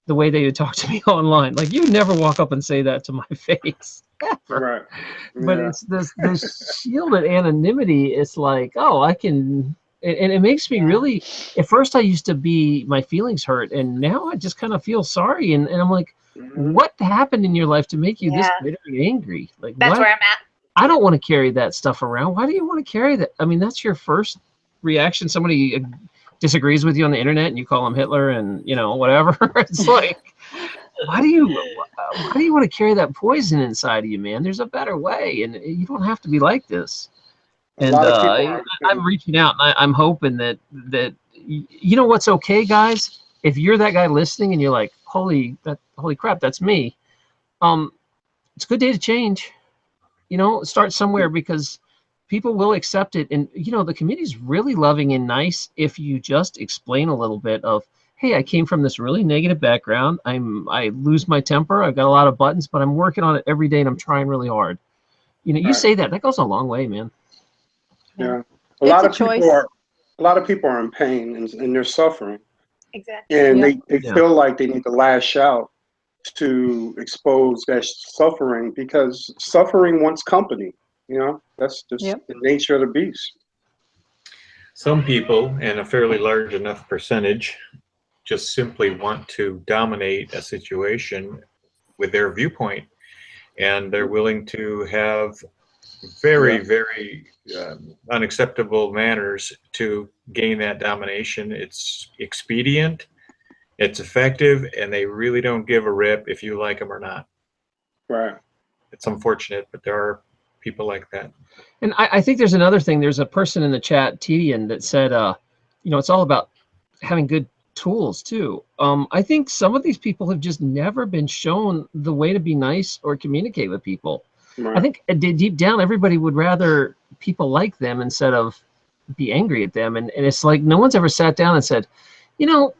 [SPEAKER 1] the way they would talk to me online. Like, you never walk up and say that to my face. Ever.
[SPEAKER 5] Right.
[SPEAKER 1] But it's this shielded anonymity. It's like, oh, I can, and it makes me really, at first I used to be, my feelings hurt, and now I just kind of feel sorry. And I'm like, what happened in your life to make you this bitter and angry? Like,
[SPEAKER 4] That's
[SPEAKER 1] what?
[SPEAKER 4] where I'm at.
[SPEAKER 1] I don't want to carry that stuff around. Why do you want to carry that? I mean, that's your first reaction. Somebody disagrees with you on the internet and you call them Hitler and, you know, whatever. It's like, why do you want to carry that poison inside of you, man? There's a better way, and you don't have to be like this. And I'm reaching out, and I'm hoping that you know what's okay, guys? If you're that guy listening and you're like, holy crap, that's me. It's a good day to change. You know, start somewhere, because people will accept it. And, you know, the community's really loving and nice if you just explain a little bit of, hey, I came from this really negative background. I lose my temper. I've got a lot of buttons, but I'm working on it every day and I'm trying really hard. You know, you say that goes a long way, man.
[SPEAKER 5] Yeah. A lot of people are in pain and they're suffering.
[SPEAKER 4] Exactly.
[SPEAKER 5] And they feel like they need to lash out to expose that suffering, because suffering wants company. You know, that's just the nature of the beast.
[SPEAKER 3] Some people, and a fairly large enough percentage, just simply want to dominate a situation with their viewpoint, and they're willing to have very unacceptable manners to gain that domination. It's expedient, it's effective, and they really don't give a rip if you like them or not.
[SPEAKER 5] Right.
[SPEAKER 3] It's unfortunate, but there are people like that.
[SPEAKER 1] And I think there's another thing. There's a person in the chat, Tedian, that said, you know, it's all about having good tools too. I think some of these people have just never been shown the way to be nice or communicate with people. Right. I think deep down, everybody would rather people like them instead of be angry at them. And it's like no one's ever sat down and said, you know,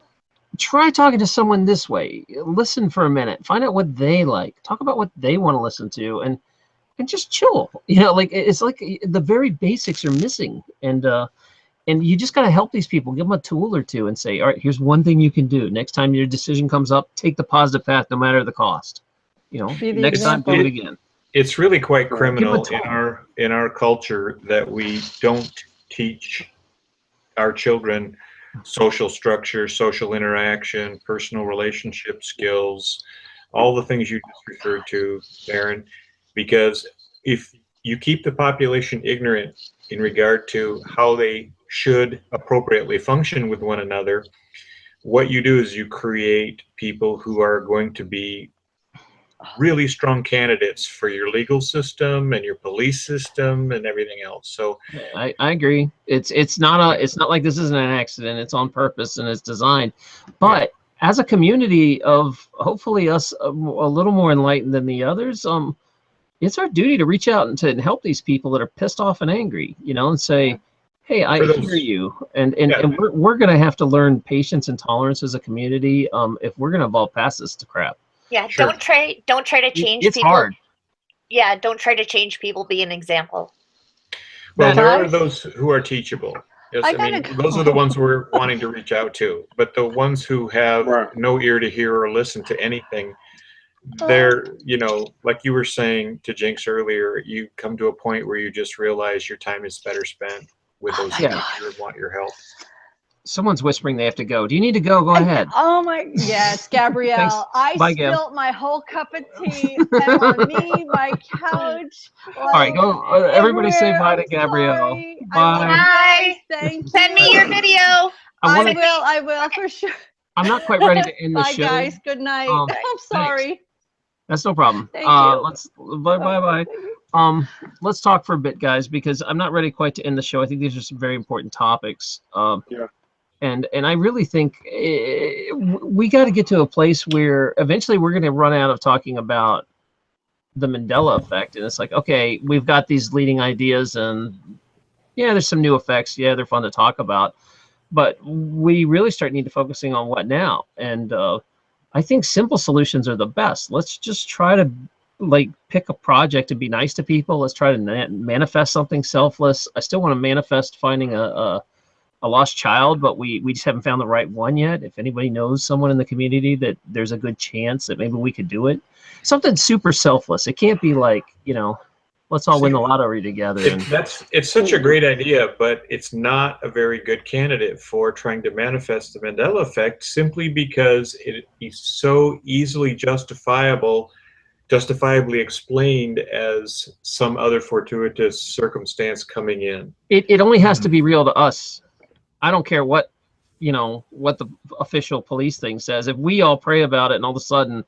[SPEAKER 1] try talking to someone this way. Listen for a minute. Find out what they like. Talk about what they want to listen to, and just chill. You know, like it's like the very basics are missing. And you just got to help these people. Give them a tool or two and say, all right, here's one thing you can do. Next time your decision comes up, take the positive path no matter the cost. You know, next time, do it again.
[SPEAKER 3] It's really quite criminal in our culture that we don't teach our children social structure, social interaction, personal relationship skills, all the things you just referred to, Aaron, because if you keep the population ignorant in regard to how they should appropriately function with one another, what you do is you create people who are going to be really strong candidates for your legal system and your police system and everything else. So
[SPEAKER 1] I agree. It's not like this isn't an accident. It's on purpose and it's designed. But as a community of hopefully us a little more enlightened than the others, it's our duty to reach out and to help these people that are pissed off and angry, you know, and say, hey, I hear you. And we're going to have to learn patience and tolerance as a community if we're going to evolve past this crap.
[SPEAKER 4] Yeah, sure. Don't try to change
[SPEAKER 1] it's
[SPEAKER 4] people.
[SPEAKER 1] Hard.
[SPEAKER 4] Yeah, don't try to change people. Be an example.
[SPEAKER 3] Well, there are
[SPEAKER 6] Guys,
[SPEAKER 3] those who are teachable. Yes,
[SPEAKER 6] I
[SPEAKER 3] I mean,
[SPEAKER 6] gotta
[SPEAKER 3] those are the ones we're wanting to reach out to. But the ones who have
[SPEAKER 5] Right.
[SPEAKER 3] no ear to hear or listen to anything,
[SPEAKER 6] Oh.
[SPEAKER 3] they're, you know, like you were saying to Jinx earlier, you come to a point where you just realize your time is better spent with
[SPEAKER 6] Oh
[SPEAKER 3] those
[SPEAKER 6] my
[SPEAKER 3] who
[SPEAKER 1] God.
[SPEAKER 3] need you and want your help.
[SPEAKER 1] Someone's whispering they have to go. Do you need to go? Go ahead.
[SPEAKER 6] Oh my, yes, Gabrielle.
[SPEAKER 1] Thanks.
[SPEAKER 6] I
[SPEAKER 1] Bye, Gab.
[SPEAKER 6] spilt my whole cup of tea on me, my couch.
[SPEAKER 1] All right, go. Everybody say bye to Gabrielle.
[SPEAKER 6] Sorry.
[SPEAKER 1] Bye.
[SPEAKER 6] I love you guys.
[SPEAKER 4] Bye.
[SPEAKER 6] Thank
[SPEAKER 4] Send me
[SPEAKER 6] you.
[SPEAKER 4] your video.
[SPEAKER 1] I wanna-
[SPEAKER 6] I will for sure.
[SPEAKER 1] I'm not quite ready to end the
[SPEAKER 6] Bye,
[SPEAKER 1] show.
[SPEAKER 6] guys. Good night.
[SPEAKER 1] Um,
[SPEAKER 6] I'm sorry.
[SPEAKER 1] That's no problem.
[SPEAKER 6] Thank you.
[SPEAKER 1] Let's bye. Let's talk for a bit, guys, because I'm not ready quite to end the show. I think these are some very important topics.
[SPEAKER 5] Yeah.
[SPEAKER 1] And I really think we got to get to a place where eventually we're going to run out of talking about the Mandela effect, and it's like, okay, we've got these leading ideas, and yeah, there's some new effects. Yeah, they're fun to talk about, but we really start need to focusing on what now. And I think simple solutions are the best. Let's just try to pick a project and be nice to people. Let's try to manifest something selfless. I still want to manifest finding a lost child, but we just haven't found the right one yet. If anybody knows someone in the community that there's a good chance that maybe we could do it, something super selfless. It can't be like, let's all win the lottery together.
[SPEAKER 3] It's such a great idea, but it's not a very good candidate for trying to manifest the Mandela effect, simply because it is so easily justifiably explained as some other fortuitous circumstance coming in.
[SPEAKER 1] It only has to be real to us. I don't care what the official police thing says. If we all pray about it and all of a sudden,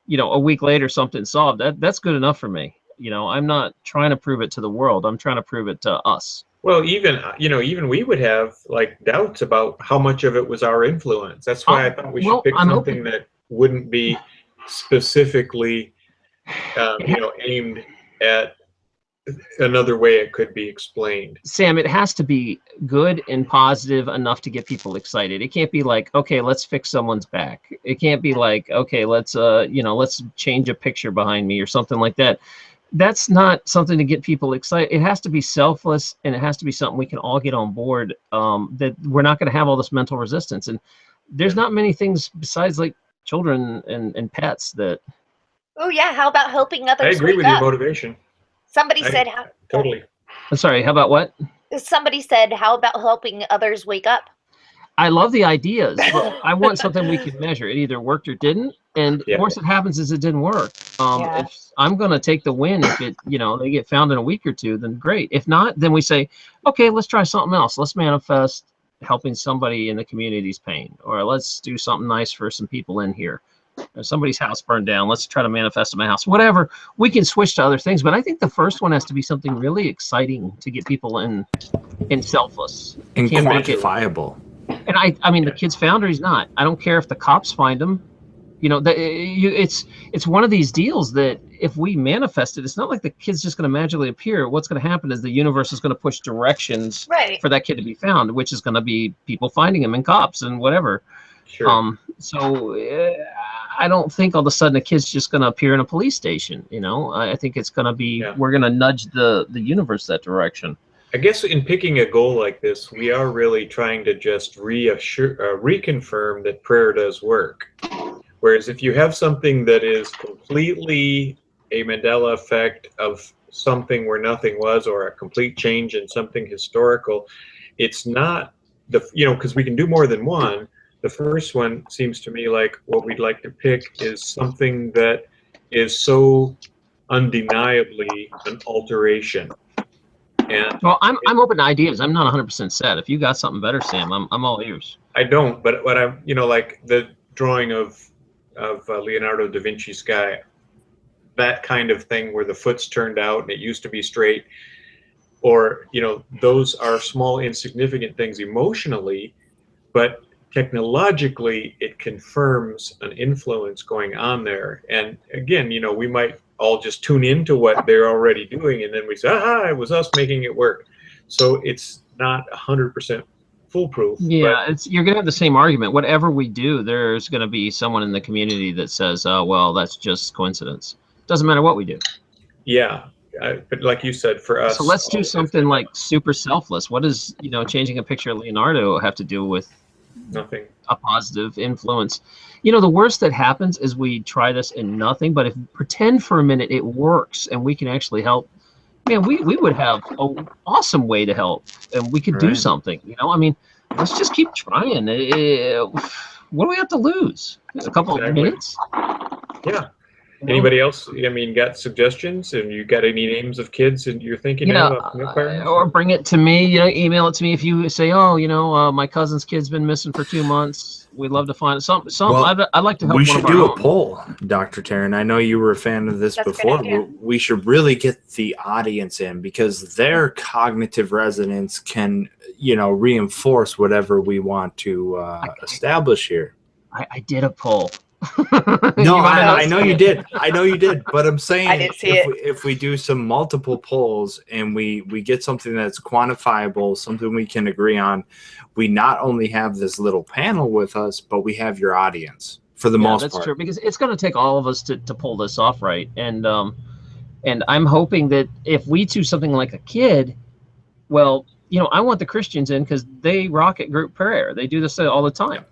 [SPEAKER 1] a week later something's solved, that's good enough for me. I'm not trying to prove it to the world. I'm trying to prove it to us.
[SPEAKER 3] Well, even we would have doubts about how much of it was our influence. That's why I thought we should pick something that wouldn't be specifically, aimed at another way it could be explained.
[SPEAKER 1] Sam, it has to be good and positive enough to get people excited. It can't be like, okay, let's fix someone's back. It can't be like, okay, let's change a picture behind me or something like that. That's not something to get people excited. It has to be selfless, and it has to be something we can all get on board, that we're not going to have all this mental resistance. And there's not many things besides children and pets that.
[SPEAKER 4] Oh yeah, how about helping others?
[SPEAKER 3] I agree with your motivation.
[SPEAKER 4] Somebody said,
[SPEAKER 3] totally.
[SPEAKER 1] I'm sorry, how about what?
[SPEAKER 4] Somebody said, how about helping others wake up?
[SPEAKER 1] I love the ideas, but I want something we can measure. It either worked or didn't. And worst that happens is it didn't work. If I'm going to take the win, if it, they get found in a week or two, then great. If not, then we say, okay, let's try something else. Let's manifest helping somebody in the community's pain, or let's do something nice for some people in here. If somebody's house burned down, let's try to manifest in my house. Whatever, we can switch to other things, but I think the first one has to be something really exciting to get people in selfless
[SPEAKER 2] and quantifiable.
[SPEAKER 1] And I mean, the kid's found, or he's not. I don't care if the cops find him. It's one of these deals that if we manifest it, it's not like the kid's just going to magically appear. What's going to happen is the universe is going to push directions for that kid to be found, which is going to be people finding him and cops and whatever.
[SPEAKER 3] Sure.
[SPEAKER 1] I don't think all of a sudden a kid's just going to appear in a police station. I think it's going to be, we're going to nudge the universe that direction.
[SPEAKER 3] I guess in picking a goal like this, we are really trying to just reconfirm that prayer does work. Whereas if you have something that is completely a Mandela effect of something where nothing was, or a complete change in something historical, it's not because we can do more than one. The first one seems to me like what we'd like to pick is something that is so undeniably an alteration. And
[SPEAKER 1] well, I'm open to ideas. I'm not 100% set. If you got something better, Sam, I'm all ears.
[SPEAKER 3] I don't, but what I'm, like the drawing of Leonardo da Vinci's sky, that kind of thing where the foot's turned out and it used to be straight, or those are small insignificant things emotionally, but technologically it confirms an influence going on there. And again, we might all just tune into what they're already doing, and then we say, aha, it was us making it work. So it's not 100% foolproof.
[SPEAKER 1] Yeah, you're gonna have the same argument. Whatever we do, there's gonna be someone in the community that says, oh, well, that's just coincidence. Doesn't matter what we do.
[SPEAKER 3] Yeah, but like you said, for us.
[SPEAKER 1] So let's do something like super selfless. What does, changing a picture of Leonardo have to do with
[SPEAKER 3] Nothing.
[SPEAKER 1] a positive influence? The worst that happens is we try this and nothing, but if pretend for a minute it works and we can actually help, man, we would have an awesome way to help, and we could do something. Let's just keep trying. What do we have to lose? A couple of minutes?
[SPEAKER 3] Yeah. Anybody else? Got suggestions? And you got any names of kids and you're thinking of?
[SPEAKER 1] Or bring it to me. Email it to me if you say, my cousin's kid's been missing for 2 months. We'd love to find some.
[SPEAKER 2] Well,
[SPEAKER 1] I'd like to help.
[SPEAKER 2] We
[SPEAKER 1] one
[SPEAKER 2] should
[SPEAKER 1] of our
[SPEAKER 2] do
[SPEAKER 1] own.
[SPEAKER 2] a poll, Dr. Taryn. I know you were a fan of this before. We should really get the audience in, because their cognitive resonance can, reinforce whatever we want to establish here.
[SPEAKER 1] I did a poll.
[SPEAKER 2] No, I know you did. But I'm saying,
[SPEAKER 4] I didn't see
[SPEAKER 2] if we do some multiple polls and we get something that's quantifiable, something we can agree on, we not only have this little panel with us, but we have your audience for the most part.
[SPEAKER 1] That's true, because it's going to take all of us to pull this off, right? And I'm hoping that if we do something like a kid, well, I want the Christians in because they rock at group prayer. They do this all the time.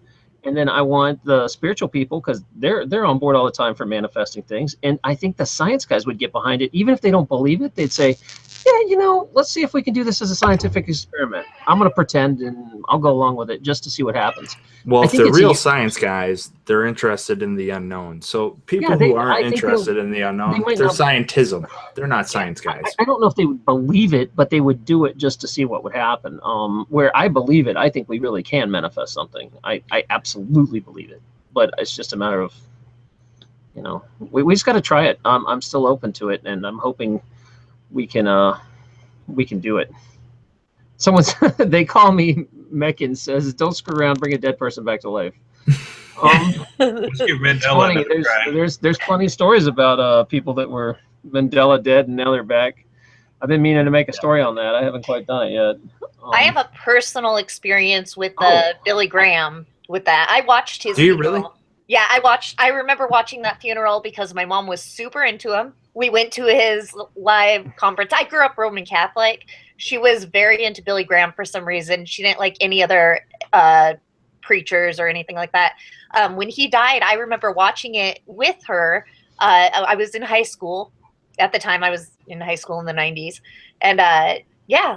[SPEAKER 1] And then I want the spiritual people because they're on board all the time for manifesting things. And I think the science guys would get behind it. Even if they don't believe it, they'd say, yeah, let's see if we can do this as a scientific experiment. I'm going to pretend and I'll go along with it just to see what happens.
[SPEAKER 2] Well, if they're real science guys, they're interested in the unknown. So people who aren't interested in the unknown, they're scientism. They're not science guys.
[SPEAKER 1] I don't know if they would believe it, but they would do it just to see what would happen. Where I believe it, I think we really can manifest something. I absolutely believe it. But it's just a matter of, we just got to try it. I'm still open to it, and I'm hoping we can do it. They call me Meccan, says, don't screw around, bring a dead person back to life.
[SPEAKER 3] Let's give Mandela another try.
[SPEAKER 1] There's plenty of stories about people that were Mandela dead and now they're back. I've been meaning to make a story on that. I haven't quite done it yet.
[SPEAKER 4] I have a personal experience with Billy Graham with that. I watched his
[SPEAKER 2] funeral.
[SPEAKER 4] Do you really? Yeah, I remember watching that funeral because my mom was super into him. We went to his live conference. I grew up Roman Catholic. She was very into Billy Graham for some reason. She didn't like any other preachers or anything like that. When he died, I remember watching it with her. I was in high school. At the time, I was in high school in the 90s. And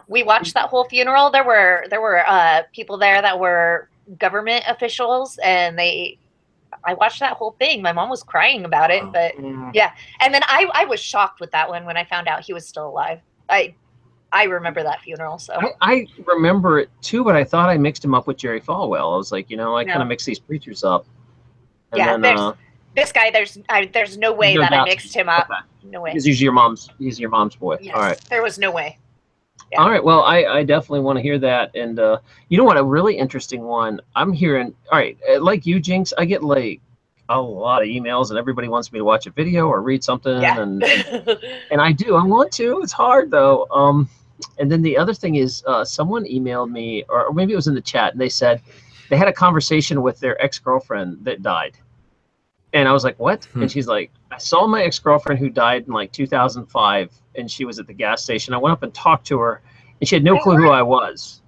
[SPEAKER 4] we watched that whole funeral. There were people there that were government officials, and I watched that whole thing. My mom was crying about it, but yeah. And then I was shocked with that one when I found out he was still alive. I remember that funeral. So
[SPEAKER 1] I remember it too, but I thought I mixed him up with Jerry Falwell. I was like, I kind of mix these preachers up. And then,
[SPEAKER 4] this guy, there's no way that I mixed him up. Okay. No way.
[SPEAKER 1] He's your mom's boy.
[SPEAKER 4] Yes,
[SPEAKER 1] all right.
[SPEAKER 4] There was no way. Yeah.
[SPEAKER 1] All right. Well, I definitely want to hear that. And you know what? A really interesting one I'm hearing. All right. Like you, Jinx, I get like a lot of emails and everybody wants me to watch a video or read something.
[SPEAKER 4] Yeah.
[SPEAKER 1] And I do. I want to. It's hard though. And then the other thing is someone emailed me, or maybe it was in the chat, and they said they had a conversation with their ex-girlfriend that died. And I was like, what? And she's like, I saw my ex-girlfriend who died in like 2005, and she was at the gas station. I went up and talked to her, and she had no clue who I was.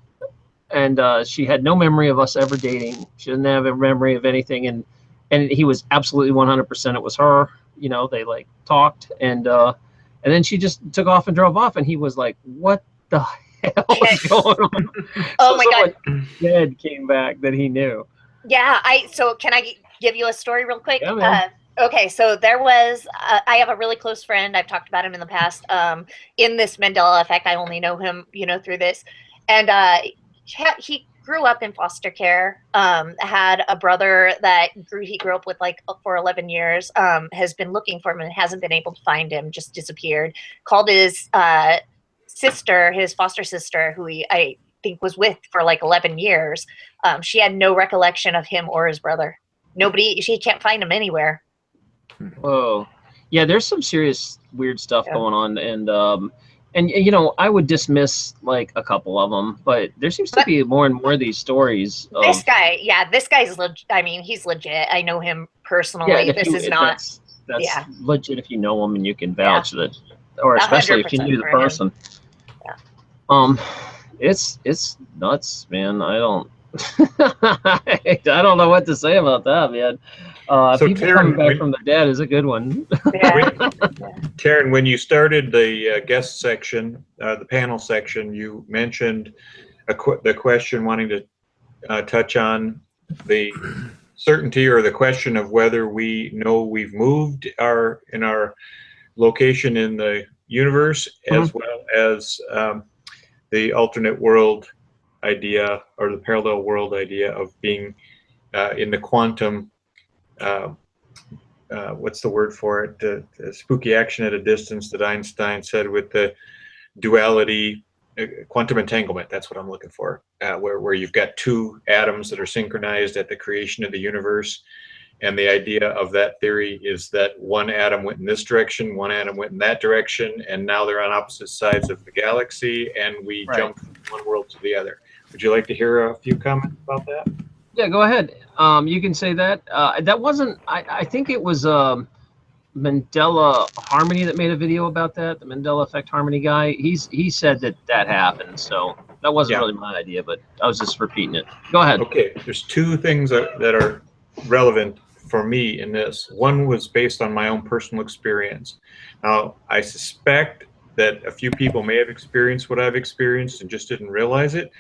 [SPEAKER 1] And she had no memory of us ever dating. She didn't have a memory of anything. And he was absolutely 100% it was her. They like talked, and then she just took off and drove off, and he was like, what the hell is going on?
[SPEAKER 4] Oh my God.
[SPEAKER 1] Dead came back that he knew.
[SPEAKER 4] Yeah. So can I give you a story real quick?
[SPEAKER 1] Yeah,
[SPEAKER 4] okay, so there was, I have a really close friend. I've talked about him in the past. In this Mandela Effect, I only know him, through this. And he grew up in foster care, had a brother that he grew up with like for 11 years, has been looking for him and hasn't been able to find him, just disappeared. Called his sister, his foster sister, who I think was with for like 11 years. She had no recollection of him or his brother. She can't find him anywhere.
[SPEAKER 1] Whoa. Yeah, there's some serious weird stuff going on, and I would dismiss like a couple of them, but there seems to be more and more of these stories.
[SPEAKER 4] This guy's legit. I mean, he's legit. I know him personally.
[SPEAKER 1] Yeah,
[SPEAKER 4] this is not.
[SPEAKER 1] That's legit if you know him and you can vouch that or especially if you knew the
[SPEAKER 4] 100% for him.
[SPEAKER 1] person.
[SPEAKER 4] Yeah.
[SPEAKER 1] It's nuts, man. I don't I don't know what to say about that, man.
[SPEAKER 3] So
[SPEAKER 1] People
[SPEAKER 3] Taryn,
[SPEAKER 1] coming back from the dead is a good one.
[SPEAKER 4] Yeah.
[SPEAKER 3] Taryn, when you started the guest section, the panel section, you mentioned the question wanting to touch on the certainty or the question of whether we know we've moved in our location in the universe, as well as the alternate world idea or the parallel world idea of being in the quantum what's the word for it? Spooky action at a distance that Einstein said with the duality, quantum entanglement. That's what I'm looking for, where you've got two atoms that are synchronized at the creation of the universe. And the idea of that theory is that one atom went in this direction, one atom went in that direction, and now they're on opposite sides of the galaxy, and we jump from one world to the other. Would you like to hear a few comments about that?
[SPEAKER 1] Yeah, go ahead. You can say that. That wasn't. I think it was Mandela Harmony that made a video about that. The Mandela Effect Harmony guy. He said that happened. So that wasn't really my idea, but I was just repeating it. Go ahead.
[SPEAKER 3] Okay. There's two things that are relevant for me in this. One was based on my own personal experience. Now, I suspect that a few people may have experienced what I've experienced and just didn't realize it,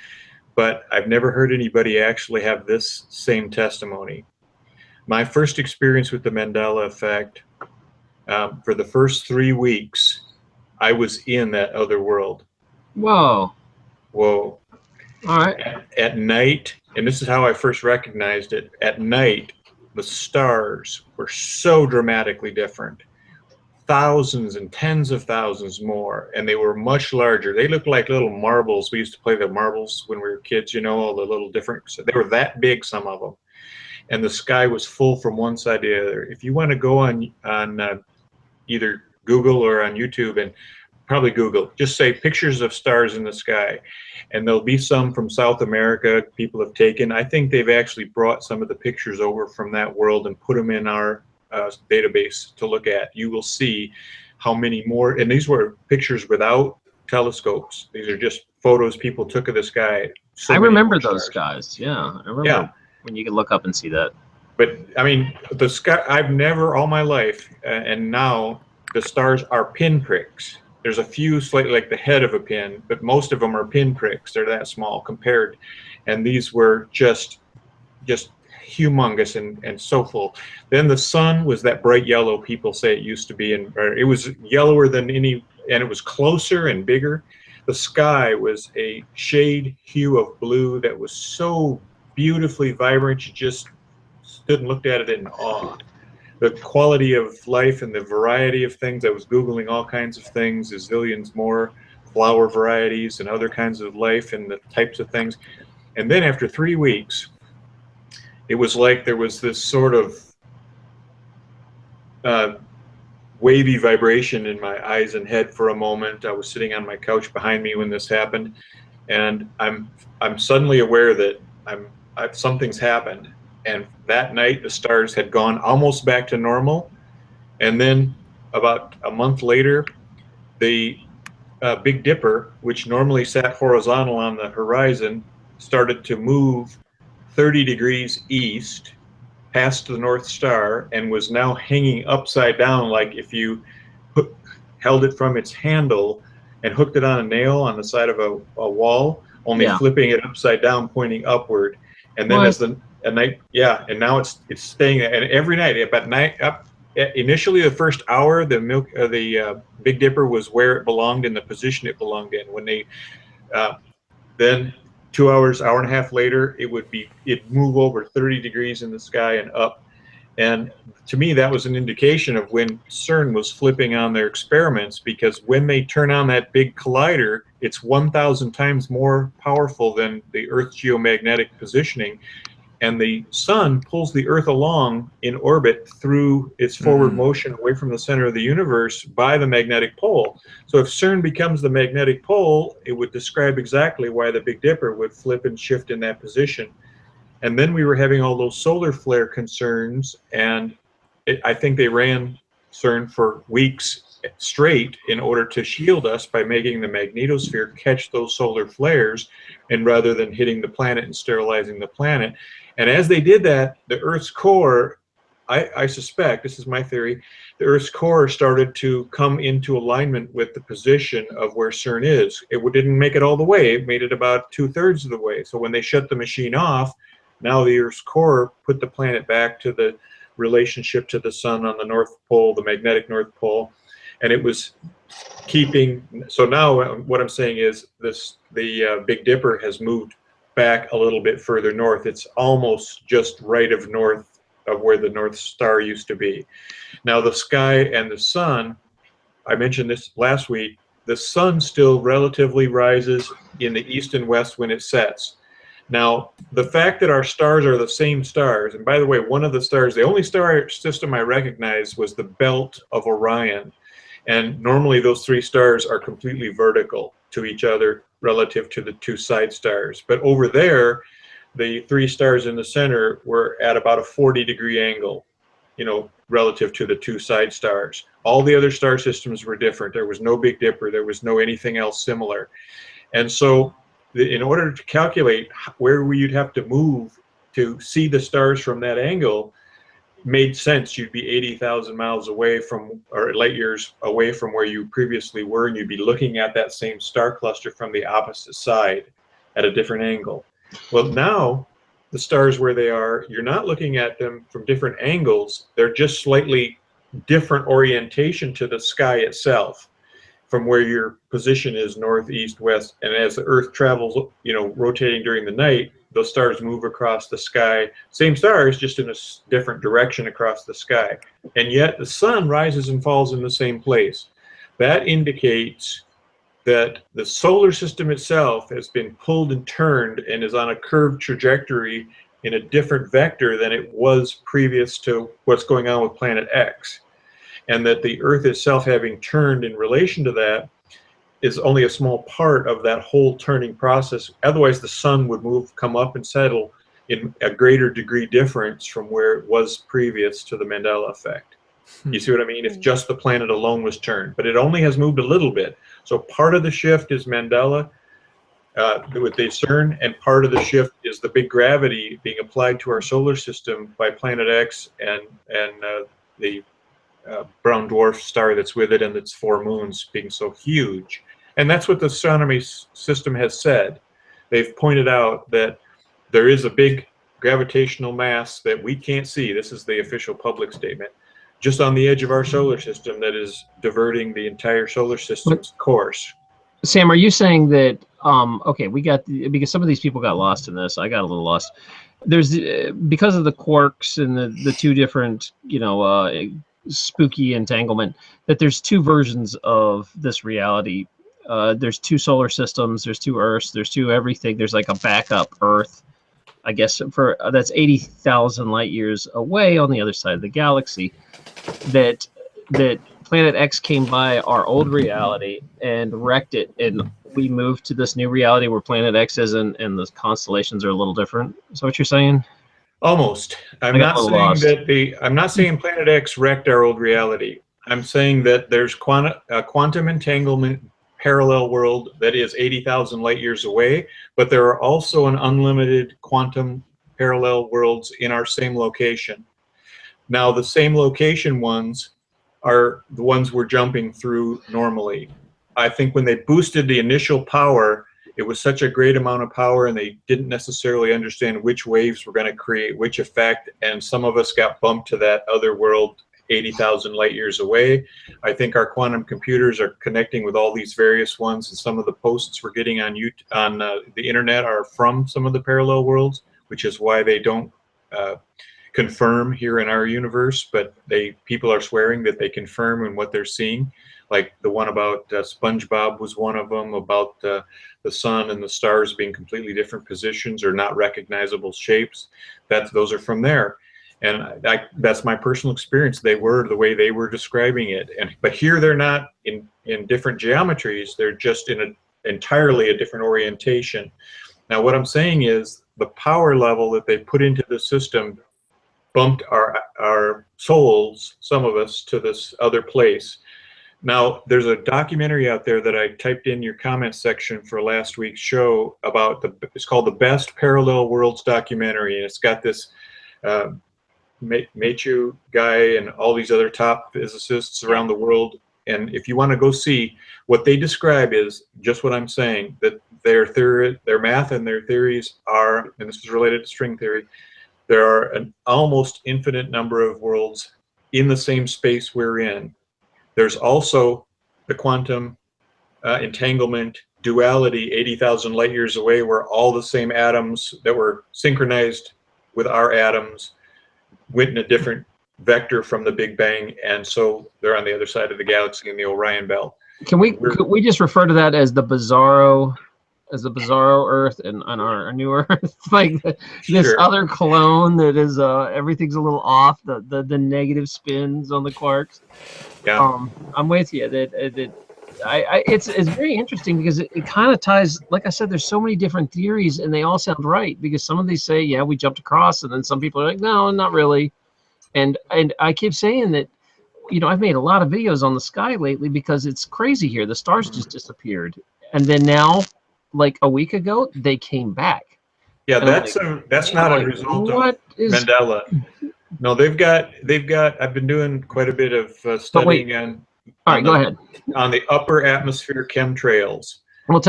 [SPEAKER 3] but I've never heard anybody actually have this same testimony. My first experience with the Mandela Effect, for the first 3 weeks, I was in that other world.
[SPEAKER 1] Whoa.
[SPEAKER 3] Whoa.
[SPEAKER 1] All right.
[SPEAKER 3] At night, and this is how I first recognized it, at night, the stars were so dramatically different. Thousands and tens of thousands more, and they were much larger. They looked like little marbles. We used to play the marbles when we were kids, you know, all the little different, so they were that big, some of them. And the sky was full from one side to the other. If you want to go on either Google or on YouTube, and probably Google, just say pictures of stars in the sky, and there'll be some from South America people have taken. I think they've actually brought some of the pictures over from that world and put them in our database to look at. You will see how many more, and these were pictures without telescopes. These are just photos people took of the sky.
[SPEAKER 1] I remember those guys. Yeah, I remember when you could look up and see that.
[SPEAKER 3] But I mean, the sky, I've never all my life, and now the stars are pinpricks. There's a few slightly like the head of a pin, but most of them are pinpricks. They're that small compared, and these were just humongous and so full. Then the sun was that bright yellow people say it used to be, and it was yellower than any, and it was closer and bigger. The sky was a shade hue of blue that was so beautifully vibrant. You just stood and looked at it in awe. The quality of life and the variety of things. I was Googling all kinds of things, a zillions more flower varieties and other kinds of life and the types of things. And then after 3 weeks, it was like there was this sort of wavy vibration in my eyes and head for a moment. I was sitting on my couch behind me when this happened, and I'm suddenly aware that something's happened. And that night, the stars had gone almost back to normal. And then about a month later, the Big Dipper, which normally sat horizontal on the horizon, started to move 30 degrees east past the North Star and was now hanging upside down, like if you held it from its handle and hooked it on a nail on the side of a wall, only flipping it upside down, pointing upward. And then as the night, and now it's staying there. And every night, about night up. Initially, the first hour, the Big Dipper was where it belonged in the position it belonged in. When they then 2 hours, hour and a half later, it'd move over 30 degrees in the sky and up. And to me, that was an indication of when Cern was flipping on their experiments, because when they turn on that big collider, it's 1,000 times more powerful than the Earth's geomagnetic positioning. And the sun pulls the Earth along in orbit through its forward motion away from the center of the universe by the magnetic pole. So if Cern becomes the magnetic pole, it would describe exactly why the Big Dipper would flip and shift in that position. And then we were having all those solar flare concerns, and I think they ran Cern for weeks, straight in order to shield us by making the magnetosphere catch those solar flares, and rather than hitting the planet and sterilizing the planet. And as they did that, the Earth's core, I suspect, this is my theory, the Earth's core started to come into alignment with the position of where Cern is. It didn't make it all the way, it made it about 2/3 of the way. So when they shut the machine off, now the Earth's core put the planet back to the relationship to the sun on the North Pole, the magnetic North Pole, and it was keeping. So now what I'm saying is the Big Dipper has moved back a little bit further north. It's almost just right of north of where the North Star used to be. Now the sky and the sun, I mentioned this last week, the sun still relatively rises in the east and west when it sets. Now, the fact that our stars are the same stars, and by the way, one of the stars, the only star system I recognized was the belt of Orion. And normally those three stars are completely vertical to each other relative to the two side stars. But over there, the three stars in the center were at about a 40-degree angle, you know, relative to the two side stars. All the other star systems were different. There was no Big Dipper. There was no anything else similar. And so in order to calculate where you'd have to move to see the stars from that angle, made sense. You'd be 80,000 miles away from, or light years away from where you previously were, and you'd be looking at that same star cluster from the opposite side at a different angle. Well, now the stars where they are, you're not looking at them from different angles. They're just slightly different orientation to the sky itself from where your position is, north, east, west. And as the Earth travels, you know, rotating during the night, those stars move across the sky. Same stars, just in a different direction across the sky. And yet the sun rises and falls in the same place. That indicates that the solar system itself has been pulled and turned and is on a curved trajectory in a different vector than it was previous to what's going on with planet X. And that the Earth itself, having turned in relation to that, is only a small part of that whole turning process. Otherwise, the sun would come up and settle in a greater degree difference from where it was previous to the Mandela Effect. You see what I mean? If just the planet alone was turned, but it only has moved a little bit. So part of the shift is Mandela with the Cern, and part of the shift is the big gravity being applied to our solar system by planet X and the brown dwarf star that's with it and its 4 moons being so huge. And that's what the astronomy system has said. They've pointed out that there is a big gravitational mass that we can't see. This is the official public statement, just on the edge of our solar system that is diverting the entire solar system's course.
[SPEAKER 1] Sam, are you saying that, okay, we got, because some of these people got lost in this, I got a little lost. There's, because of the quarks and the two different, you know, spooky entanglement, that there's two versions of this reality. There's two solar systems, there's two Earths, there's two everything. There's like a backup Earth, I guess, for that's 80,000 light years away on the other side of the galaxy. That Planet X came by our old reality and wrecked it, and we moved to this new reality where Planet X is, and the constellations are a little different. Is that what you're saying?
[SPEAKER 3] Almost. I'm not saying Planet X wrecked our old reality. I'm saying that there's a quantum entanglement parallel world that is 80,000 light years away, but there are also an unlimited quantum parallel worlds in our same location. Now, the same location ones are the ones we're jumping through normally. I think when they boosted the initial power, it was such a great amount of power, and they didn't necessarily understand which waves were going to create which effect, and some of us got bumped to that other world 80,000 light years away. I think our quantum computers are connecting with all these various ones, and some of the posts we're getting on the internet are from some of the parallel worlds, which is why they don't confirm here in our universe, but people are swearing that they confirm in what they're seeing. Like the one about SpongeBob was one of them, about the sun and the stars being completely different positions or not recognizable shapes. Those are from there. And that's my personal experience. They were the way they were describing it. But here they're not in different geometries. They're just in entirely a different orientation. Now, what I'm saying is the power level that they put into the system bumped our souls, some of us, to this other place. Now, there's a documentary out there that I typed in your comment section for last week's show about it's called the Best Parallel Worlds documentary, and it's got this Machu guy and all these other top physicists around the world. And if you want to go see, what they describe is just what I'm saying, that their math and their theories are, and this is related to string theory, there are an almost infinite number of worlds in the same space we're in. There's also the quantum entanglement duality 80,000 light years away, where all the same atoms that were synchronized with our atoms went in a different vector from the Big Bang, and so they're on the other side of the galaxy in the Orion Belt.
[SPEAKER 1] Could we just refer to that as the bizarro Earth and on our new Earth, like this
[SPEAKER 3] Sure.
[SPEAKER 1] other clone that is everything's a little off, the negative spins on the quarks.
[SPEAKER 3] Yeah.
[SPEAKER 1] I'm with you it's very interesting because it kind of ties, like I said, there's so many different theories and they all sound right, because some of these say, yeah, we jumped across, and then some people are like, no, not really. And I keep saying that, you know, I've made a lot of videos on the sky lately because it's crazy here. The stars just disappeared. And then now, like a week ago, they came back.
[SPEAKER 3] Yeah,
[SPEAKER 1] And
[SPEAKER 3] that's not a result of Mandela. No, they've got. I've been doing quite a bit of studying on.
[SPEAKER 1] All right, go ahead.
[SPEAKER 3] On the upper atmosphere chemtrails.
[SPEAKER 1] We'll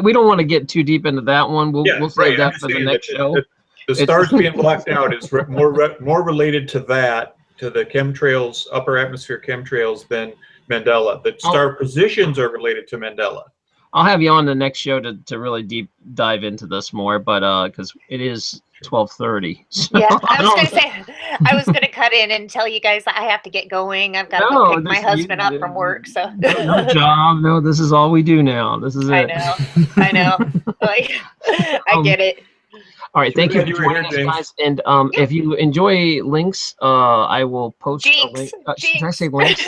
[SPEAKER 1] we don't want to get too deep into that one. We'll save that for the next show.
[SPEAKER 3] The stars being blacked out is more related to that, to the chemtrails, upper atmosphere chemtrails, than Mandela. The star positions are related to Mandela.
[SPEAKER 1] I'll have you on the next show to really deep dive into this more, but because it is 12:30. So
[SPEAKER 4] yeah, I was gonna cut in and tell you guys that I have to get going. I've got to go pick my husband up from work. So
[SPEAKER 1] no job. No, this is all we do now. This is it.
[SPEAKER 4] I know. Like, I get it.
[SPEAKER 1] All right, thank you for joining us, guys. And if you enjoy links, I will post a link. Did I say links?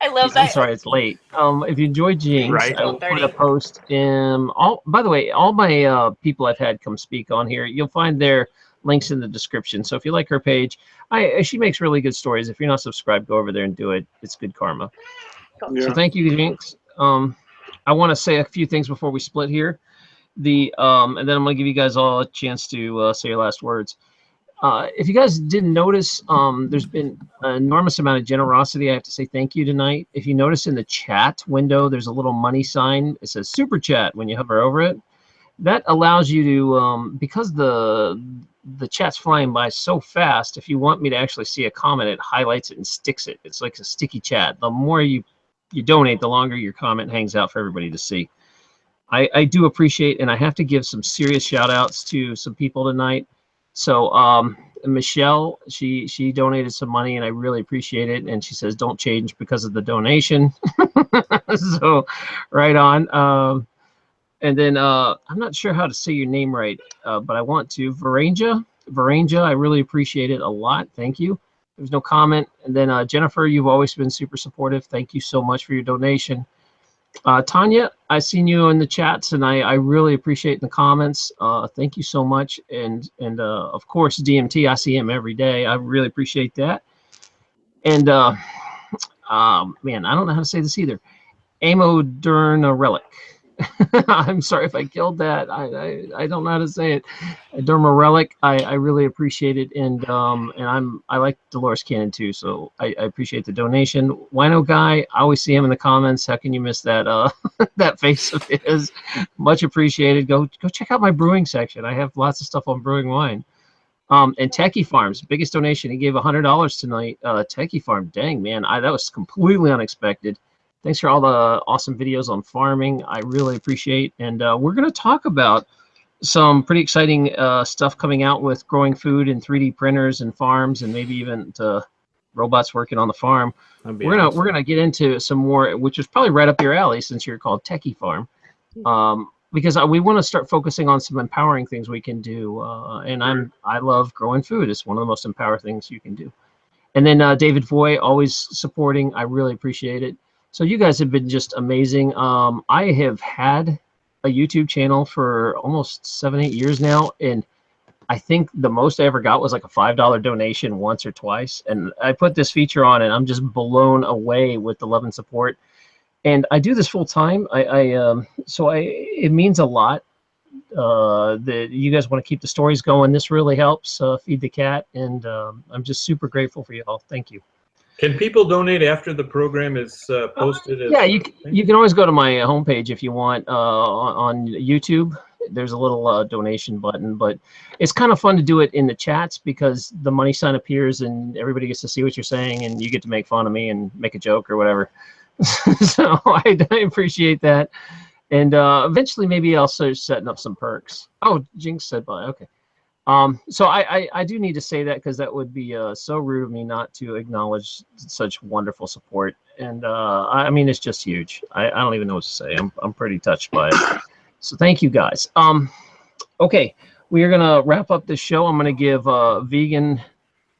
[SPEAKER 4] I love that.
[SPEAKER 1] I'm sorry, it's late. If you enjoy Jinx, I will put a post in. By the way, all my people I've had come speak on here, you'll find their links in the description. So if you like her page, she makes really good stories. If you're not subscribed, go over there and do it. It's good karma. Cool. Yeah. So thank you, Jinx. I want to say a few things before we split here. And then I'm gonna give you guys all a chance to say your last words. If you guys didn't notice, there's been an enormous amount of generosity. I have to say thank you tonight. If you notice in the chat window, there's a little money sign. It says Super Chat when you hover over it. That allows you to, because the chat's flying by so fast, if you want me to actually see a comment, it highlights it and sticks it. It's like a sticky chat. The more you donate, the longer your comment hangs out for everybody to see. I do appreciate, and I have to give some serious shout outs to some people tonight. So Michelle, she donated some money, and I really appreciate it. And she says, don't change because of the donation. So right on. And then I'm not sure how to say your name right, but I want to. Varanja, I really appreciate it a lot. Thank you. There's no comment. And then Jennifer, you've always been super supportive. Thank you so much for your donation. Tanya, I've seen you in the chats, and I really appreciate the comments. Thank you so much. And of course, DMT, I see him every day. I really appreciate that. And man, I don't know how to say this either. Amodurna Relic. I'm sorry if I killed that. I don't know how to say it. Derma Relic. I really appreciate it, and I like Dolores Cannon too, so I appreciate the donation. Wino Guy, I always see him in the comments. How can you miss that that face of his? Much appreciated. Go check out my brewing section. I have lots of stuff on brewing wine. And Techie Farms, biggest donation. He gave $100 tonight. Techie Farm, dang man, that was completely unexpected. Thanks for all the awesome videos on farming. I really appreciate. And we're going to talk about some pretty exciting stuff coming out with growing food and 3D printers and farms, and maybe even robots working on the farm. We're gonna get into some more, which is probably right up your alley since you're called Techie Farm, because we want to start focusing on some empowering things we can do. And I love growing food. It's one of the most empowering things you can do. And then David Voy, always supporting. I really appreciate it. So you guys have been just amazing. I have had a YouTube channel for almost 7-8 years now, and I think the most I ever got was like a $5 donation once or twice. And I put this feature on and I'm just blown away with the love and support. And I do this full time. It means a lot that you guys want to keep the stories going. This really helps feed the cat. And I'm just super grateful for you all. Thank you.
[SPEAKER 3] Can people donate after the program is posted?
[SPEAKER 1] Yeah, you can always go to my homepage if you want on YouTube. There's a little donation button, but it's kind of fun to do it in the chats because the money sign appears and everybody gets to see what you're saying and you get to make fun of me and make a joke or whatever. So I appreciate that. And eventually maybe I'll start setting up some perks. Oh, Jinx said bye. Okay. So I do need to say that because that would be so rude of me not to acknowledge such wonderful support. And I mean, it's just huge. I don't even know what to say. I'm pretty touched by it. So thank you guys. Okay, we are gonna wrap up this show. I'm gonna give Vegan.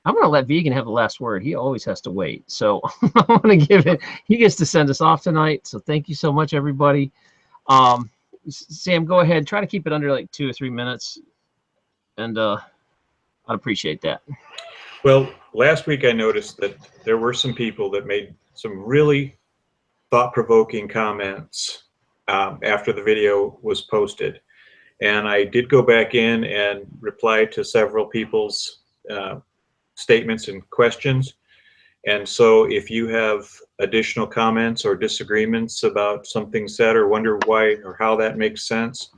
[SPEAKER 1] I'm gonna let Vegan have the last word. He always has to wait. So I'm gonna give it. He gets to send us off tonight. So thank you so much, everybody. Sam, go ahead. Try to keep it under like 2 or 3 minutes. And I'd appreciate that.
[SPEAKER 3] Well, last week I noticed that there were some people that made some really thought-provoking comments after the video was posted. And I did go back in and reply to several people's statements and questions. And so if you have additional comments or disagreements about something said or wonder why or how that makes sense,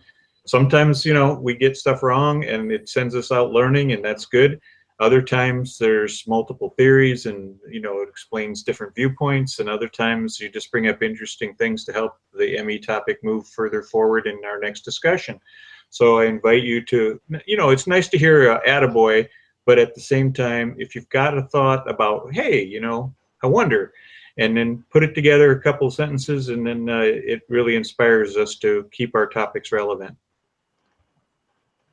[SPEAKER 3] sometimes, you know, we get stuff wrong and it sends us out learning, and that's good. Other times there's multiple theories and, you know, it explains different viewpoints, and other times you just bring up interesting things to help the ME topic move further forward in our next discussion. So I invite you to, you know, it's nice to hear attaboy, but at the same time, if you've got a thought about, hey, you know, I wonder, and then put it together a couple of sentences, and then it really inspires us to keep our topics relevant.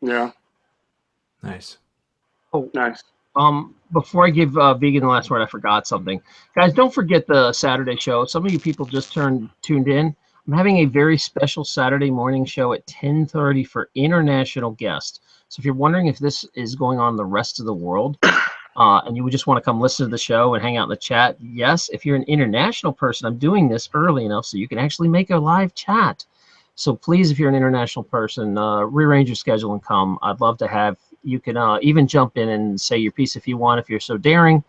[SPEAKER 5] Yeah.
[SPEAKER 2] Nice.
[SPEAKER 5] Oh, nice.
[SPEAKER 1] Before I give Vegan the last word, I forgot something. Guys, don't forget the Saturday show. Some of you people just tuned in. I'm having a very special Saturday morning show at 10:30 for international guests. So if you're wondering if this is going on in the rest of the world, and you would just want to come listen to the show and hang out in the chat, yes. If you're an international person, I'm doing this early enough so you can actually make a live chat. So please, if you're an international person, rearrange your schedule and come. I'd love to have. You can even jump in and say your piece if you want, if you're so daring.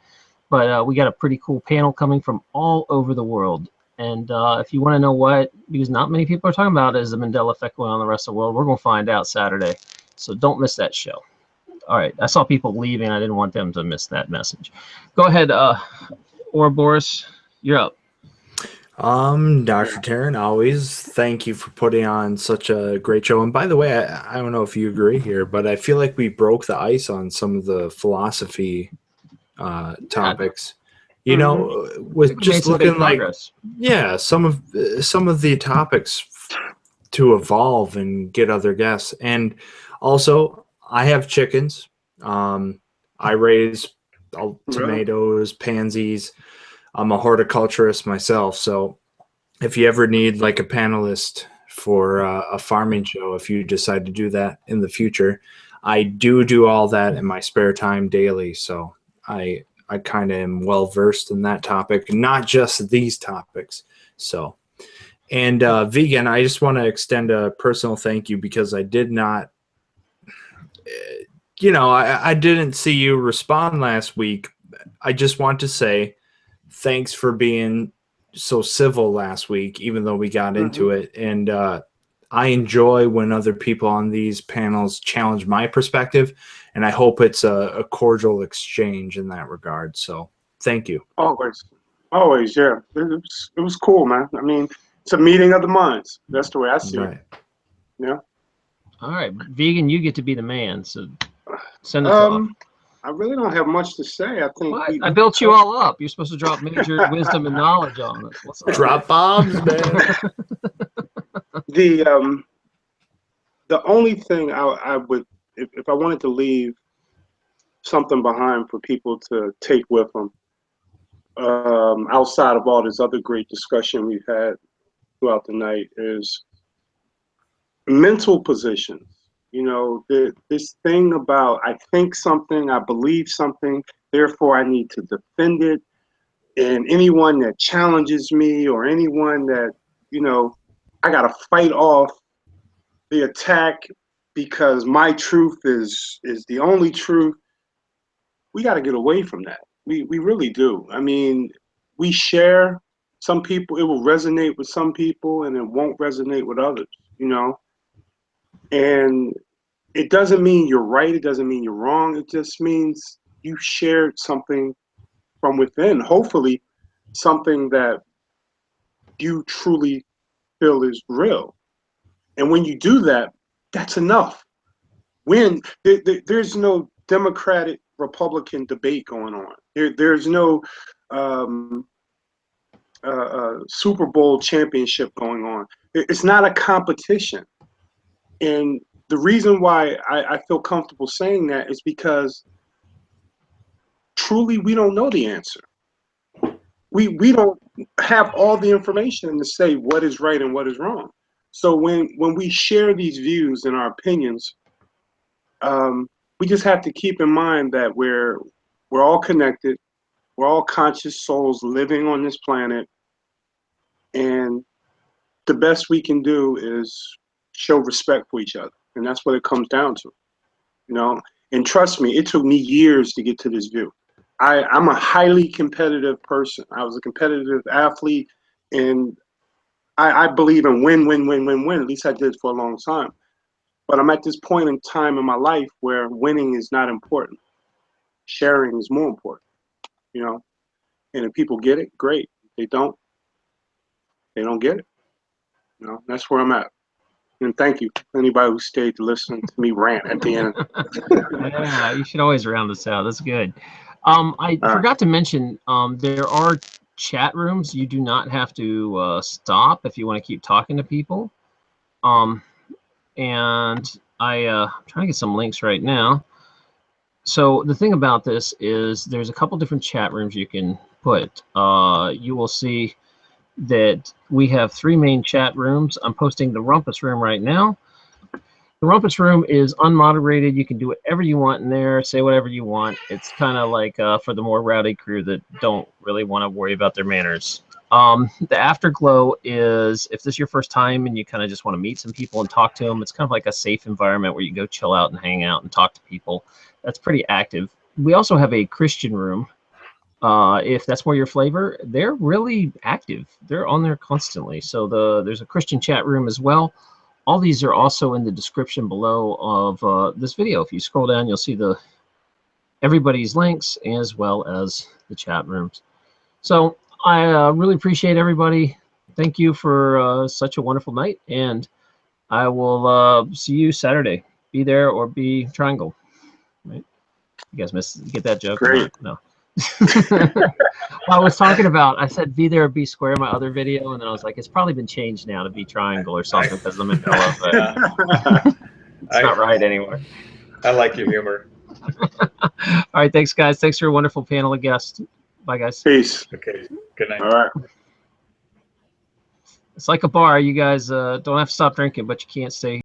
[SPEAKER 1] But we got a pretty cool panel coming from all over the world. And if you want to know what, because not many people are talking about, is the Mandela Effect going on in the rest of the world, we're going to find out Saturday. So don't miss that show. All right. I saw people leaving. I didn't want them to miss that message. Go ahead, Ouroboros. You're up.
[SPEAKER 2] Dr. Taryn, always thank you for putting on such a great show. And by the way, I don't know if you agree here, but I feel like we broke the ice on some of the philosophy topics. You know, with just looking like, yeah, some of the topics to evolve and get other guests. And also, I have chickens. I raise tomatoes, pansies. I'm a horticulturist myself, so if you ever need like a panelist for a farming show, if you decide to do that in the future, I do all that in my spare time daily. So I kind of am well versed in that topic, not just these topics. So, and Vegan, I just want to extend a personal thank you because I did not, you know, I didn't see you respond last week. I just want to say, thanks for being so civil last week, even though we got into it. And I enjoy when other people on these panels challenge my perspective, and I hope it's a cordial exchange in that regard. So thank you.
[SPEAKER 5] Always, yeah. It was cool, man. I mean, it's a meeting of the minds. That's the way I see it. Yeah.
[SPEAKER 1] All right, Vegan, you get to be the man. So send us off.
[SPEAKER 5] I really don't have much to say. I think
[SPEAKER 1] I built you all up. You're supposed to drop major wisdom and knowledge on us. What's up?
[SPEAKER 2] Drop bombs, man.
[SPEAKER 5] The only thing I would, if I wanted to leave something behind for people to take with them, outside of all this other great discussion we've had throughout the night, is mental positions You know, this thing about I think something, I believe something, therefore I need to defend it. And anyone that challenges me or anyone that, you know, I got to fight off the attack because my truth is the only truth. We got to get away from that. We really do. I mean, we share. Some people, it will resonate with some people and it won't resonate with others, you know? And it doesn't mean you're right. It doesn't mean you're wrong. It just means you shared something from within, hopefully something that you truly feel is real. And when you do that, that's enough. When there's no Democratic Republican debate going on, there's no Super Bowl championship going on. It's not a competition. And the reason why I feel comfortable saying that is because truly we don't know the answer. We don't have all the information to say what is right and what is wrong. So when we share these views and our opinions, we just have to keep in mind that we're all connected. We're all conscious souls living on this planet. And the best we can do is show respect for each other. And that's what it comes down to, you know? And trust me, it took me years to get to this view. I'm a highly competitive person. I was a competitive athlete, and I believe in win, win, win, win, win. At least I did for a long time. But I'm at this point in time in my life where winning is not important. Sharing is more important, you know? And if people get it, great. If they don't get it. You know, that's where I'm at. And thank you for anybody who stayed to listen to me rant at the end.
[SPEAKER 1] Yeah, you should always round us out. That's good. I forgot to mention, there are chat rooms. You do not have to stop if you want to keep talking to people. And I'm trying to get some links right now. So the thing about this is there's a couple different chat rooms you can put. You will see that we have 3 main chat rooms. I'm posting the Rumpus room right now. The Rumpus room is unmoderated. You can do whatever you want in there, say whatever you want. It's kind of like for the more rowdy crew that don't really want to worry about their manners. The Afterglow is, if this is your first time and you kind of just want to meet some people and talk to them, it's kind of like a safe environment where you go chill out and hang out and talk to people. That's pretty active. We also have a Christian room. If that's more your flavor, they're really active. They're on there constantly. So there's a Christian chat room as well. All these are also in the description below of this video. If you scroll down, you'll see everybody's links as well as the chat rooms. So I really appreciate everybody. Thank you for such a wonderful night, and I will see you Saturday. Be there or be triangle. Right? You guys get that joke?
[SPEAKER 5] Great.
[SPEAKER 1] No. Well, I was talking about, I said be there or be square in my other video, and then I was like, it's probably been changed now to be triangle or something because of the Mandela Effect. It's not right anymore.
[SPEAKER 3] I like your humor.
[SPEAKER 1] All right, thanks, guys. Thanks for a wonderful panel of guests. Bye, guys.
[SPEAKER 5] Peace.
[SPEAKER 3] Okay, good night.
[SPEAKER 5] All right.
[SPEAKER 1] It's like a bar. You guys don't have to stop drinking, but you can't stay